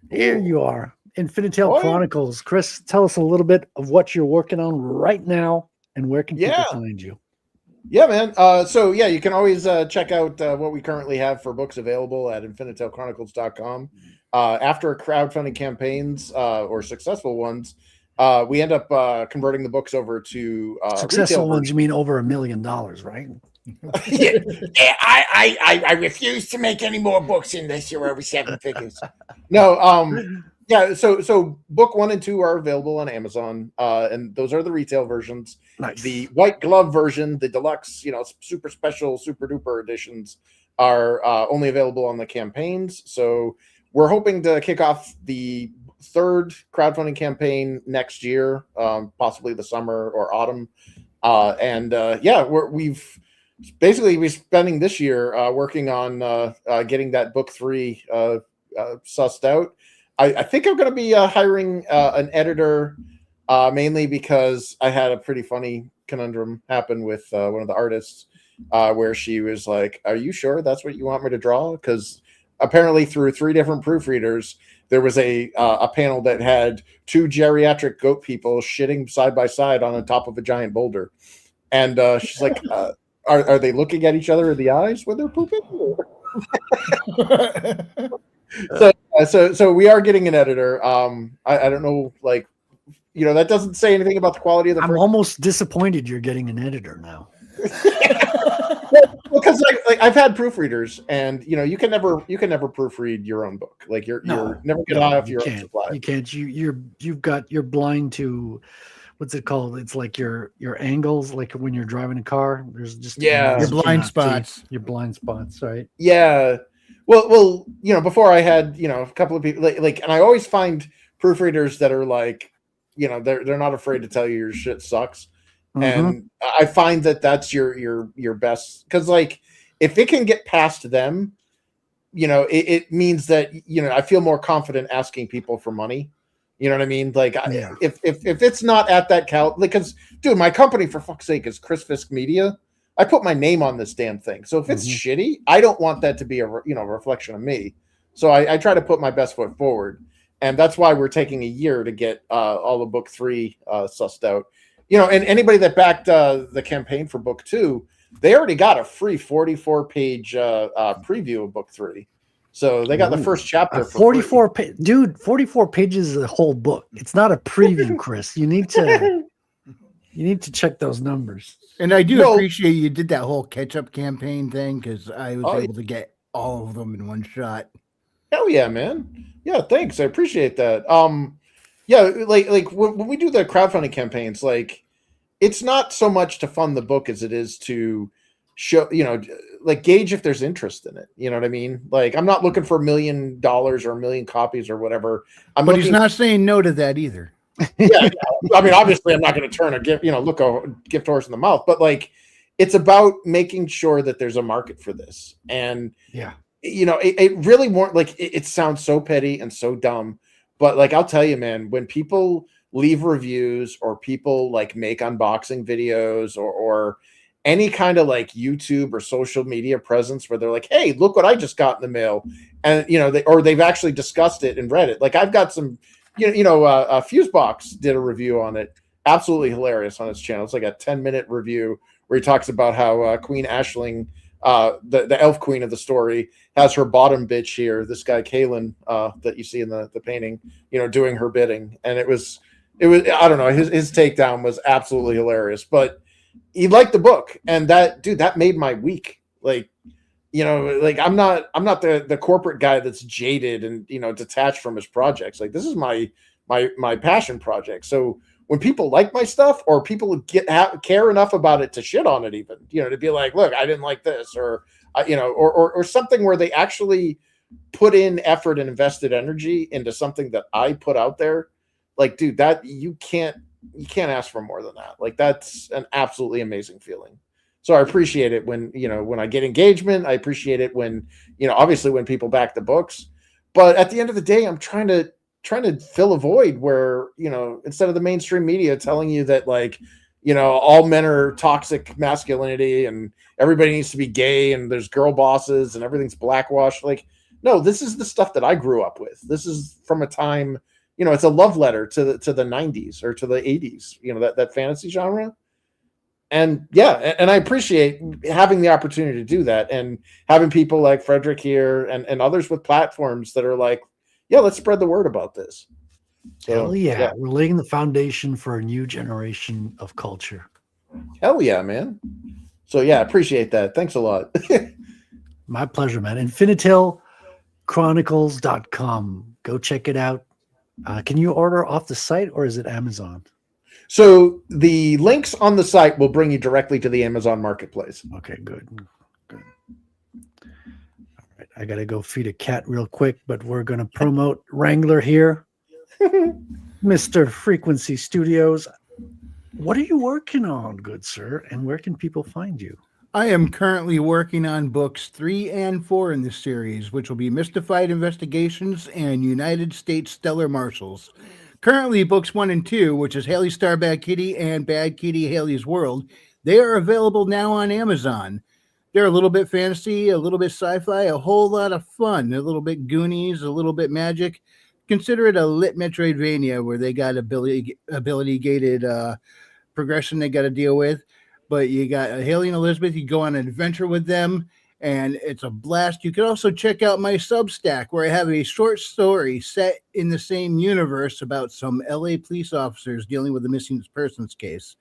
Here you are. Infinitel Chronicles. Chris, tell us a little bit of what you're working on right now and where can people find you? Yeah, man. So you can always check out what we currently have for books available at infinitelchronicles.com. After crowdfunding campaigns or successful ones, we end up converting the books over to successful ones. You mean over $1 million, right? I refuse to make any more books unless you're over 7 figures. No, yeah. So book 1 and 2 are available on Amazon, and those are the retail versions. Nice. The white glove version, the deluxe, super special, super duper editions are only available on the campaigns. So we're hoping to kick off the 3rd crowdfunding campaign next year, possibly the summer or autumn. We've basically spending this year working on getting that book 3 sussed out. I think I'm going to be hiring an editor, mainly because I had a pretty funny conundrum happen with one of the artists where she was like, "Are you sure that's what you want me to draw?" Because apparently through 3 different proofreaders, there was a panel that had 2 geriatric goat people shitting side by side on the top of a giant boulder, and she's like, "Are they looking at each other in the eyes when they're pooping?" So we are getting an editor. I don't know, like, that doesn't say anything about the quality of the. I'm almost disappointed you're getting an editor now. Because like I've had proofreaders, and you can never proofread your own book. Like you're never get off your own supply. You can't. You're blind to, what's it called? It's like your angles, like when you're driving a car. There's just your blind spots. Your blind spots, right? Yeah. Well, before I had a couple of people like, and I always find proofreaders that are like, they're not afraid to tell you your shit sucks. And I find that that's your best, because like if it can get past them, it means that I feel more confident asking people for money. You know what I mean? Like if it's not at that because dude, my company, for fuck's sake, is Chris Fisk Media. I put my name on this damn thing, so if it's shitty, I don't want that to be a reflection of me. So I try to put my best foot forward, and that's why we're taking a year to get all of book 3 sussed out. And anybody that backed the campaign for book 2, they already got a free 44-page preview of book 3. So they got the first chapter. 44 pages is a whole book. It's not a preview, Chris. You need to check those numbers. And I do appreciate you did that whole catch-up campaign thing, because I was able to get all of them in one shot. Hell yeah, man. Yeah, thanks. I appreciate that. Yeah, like when we do the crowdfunding campaigns, like it's not so much to fund the book as it is to show, like gauge if there's interest in it. You know what I mean? Like I'm not looking for $1 million or 1 million copies or whatever. But he's not saying no to that either. Yeah, I mean, obviously, I'm not going to turn a gift, look a gift horse in the mouth, but like, it's about making sure that there's a market for this, and it really won't. Like, it sounds so petty and so dumb, but like, I'll tell you, man, when people leave reviews or people like make unboxing videos or any kind of like YouTube or social media presence where they're like, "Hey, look what I just got in the mail," and they've actually discussed it and read it. Like, I've got some. Fusebox did a review on it, absolutely hilarious on his channel. It's like a 10-minute review where he talks about how Queen Aisling, the elf queen of the story, has her bottom bitch here, this guy Kaelin that you see in the painting, doing her bidding, and it was I don't know, his takedown was absolutely hilarious, but he liked the book, and that made my week. Like, like I'm not the corporate guy that's jaded and detached from his projects. Like, this is my passion project. So when people like my stuff, or people care enough about it to shit on it, even to be like, "Look, I didn't like this," or or something where they actually put in effort and invested energy into something that I put out there. Like, dude, that you can't ask for more than that. Like, that's an absolutely amazing feeling. So I appreciate it when I get engagement. I appreciate it when obviously when people back the books. But at the end of the day, I'm trying to fill a void where instead of the mainstream media telling you that like all men are toxic masculinity and everybody needs to be gay and there's girl bosses and everything's blackwashed. Like, no, this is the stuff that I grew up with. This is from a time it's a love letter to the 90s or to the 80s. That fantasy genre. And yeah, and I appreciate having the opportunity to do that, and having people like Frederic here and others with platforms that are like, yeah, let's spread the word about this. So, hell yeah, we're laying the foundation for a new generation of culture. Hell yeah, man. So yeah, I appreciate that. Thanks a lot. My pleasure, man. InfinitilChronicles.com. Go check it out. Can you order off the site, or is it Amazon? So the links on the site will bring you directly to the Amazon Marketplace. Okay, good. All right, I got to go feed a cat real quick, but we're going to promote Wrangler here. Mr. Frequency Studios. What are you working on, good sir? And where can people find you? I am currently working on books 3 and 4 in this series, which will be Mystified Investigations and United States Stellar Marshals. Currently, books 1 and 2, which is Haley Star Bad Kitty and Bad Kitty Haley's World, they are available now on Amazon. They're a little bit fantasy, a little bit sci-fi, a whole lot of fun, a little bit Goonies, a little bit magic. Consider it a lit Metroidvania where they got ability gated progression they got to deal with. But you got Haley and Elizabeth. You go on an adventure with them, and it's a blast. You can also check out my Substack where I have a short story set in the same universe about some LA police officers dealing with a missing persons case.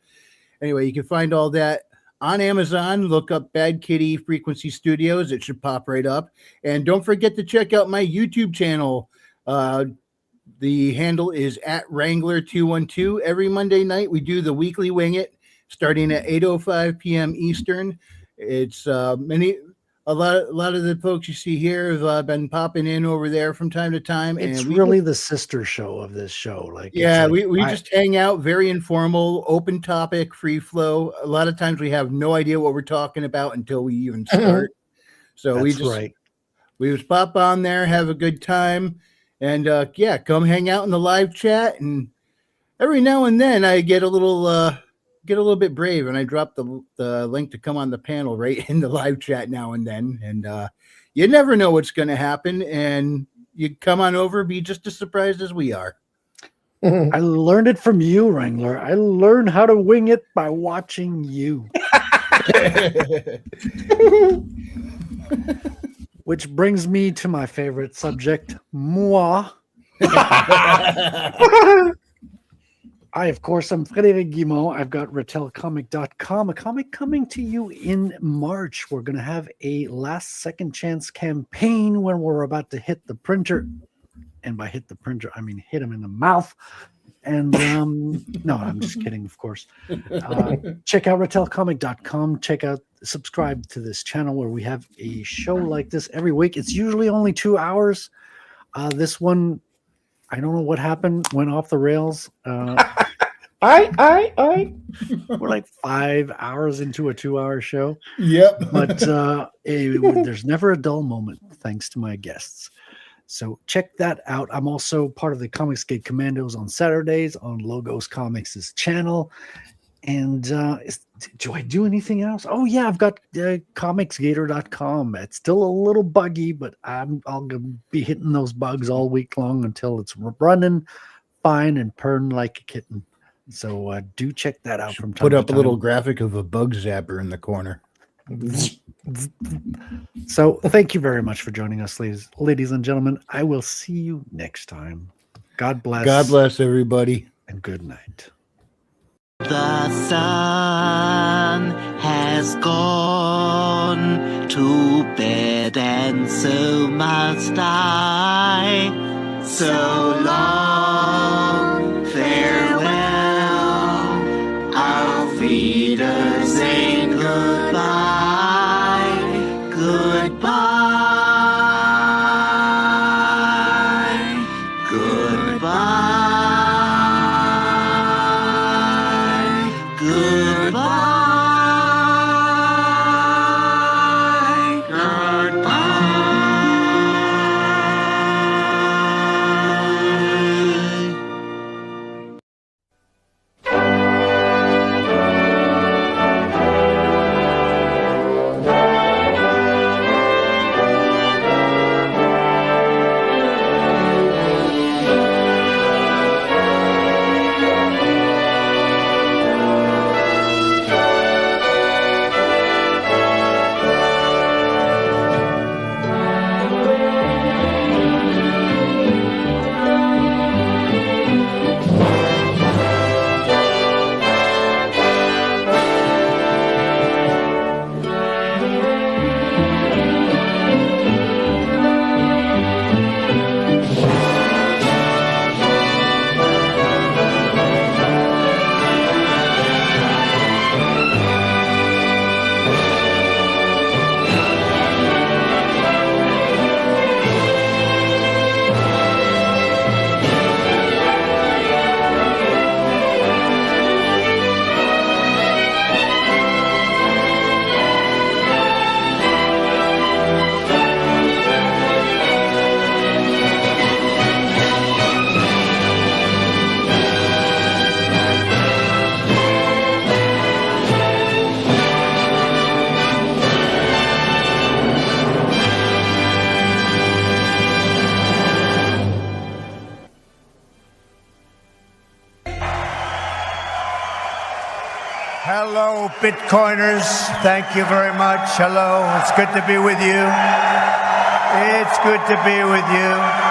Anyway, you can find all that on Amazon. Look up Bad Kitty Frequency Studios. It should pop right up. And don't forget to check out my YouTube channel. The handle is at Wrangler212. Every Monday night, we do the weekly Wing It starting at 8:05 p.m. Eastern. It's a lot of the folks you see here have been popping in over there from time to time. It's and really the sister show of this show. Like, yeah, it's like, we just hang out, very informal, open topic, free flow. A lot of times we have no idea what we're talking about until we even start. So we just pop on there, have a good time, and come hang out in the live chat. And every now and then I get a little bit brave, and I drop the link to come on the panel right in the live chat now and then. And you never know what's going to happen, and you come on over, be just as surprised as we are. I learned it from you, Wrangler. I learned how to wing it by watching you. Which brings me to my favorite subject, moi. I, of course, am Frederic Guimont. I've got ratelcomic.com, a comic coming to you in March. We're going to have a last second chance campaign when we're about to hit the printer. And by hit the printer, I mean hit him in the mouth. And no, I'm just kidding, of course. Check out ratelcomic.com. Subscribe to this channel where we have a show like this every week. It's usually only 2 hours. This one, I don't know what happened, went off the rails. We're like 5 hours into a 2-hour show. Yep. But there's never a dull moment, thanks to my guests. So check that out. I'm also part of the Comics Gate Commandos on Saturdays on Logos Comics' channel. And do I do anything else? Oh, yeah, I've got comicsgator.com. It's still a little buggy, but I'll be hitting those bugs all week long until it's running fine and purring like a kitten. So do check that out from time Put to up time. a little graphic of a bug zapper in the corner. So thank you very much for joining us, ladies and gentlemen. I will see you next time. God bless. God bless everybody. And good night. The sun has gone to bed, and so must I. So long, farewell. Auf Wiedersehen, goodbye, goodbye, goodbye. Goodbye. Goodbye. Hello, Bitcoiners. Thank you very much. Hello. It's good to be with you. It's good to be with you.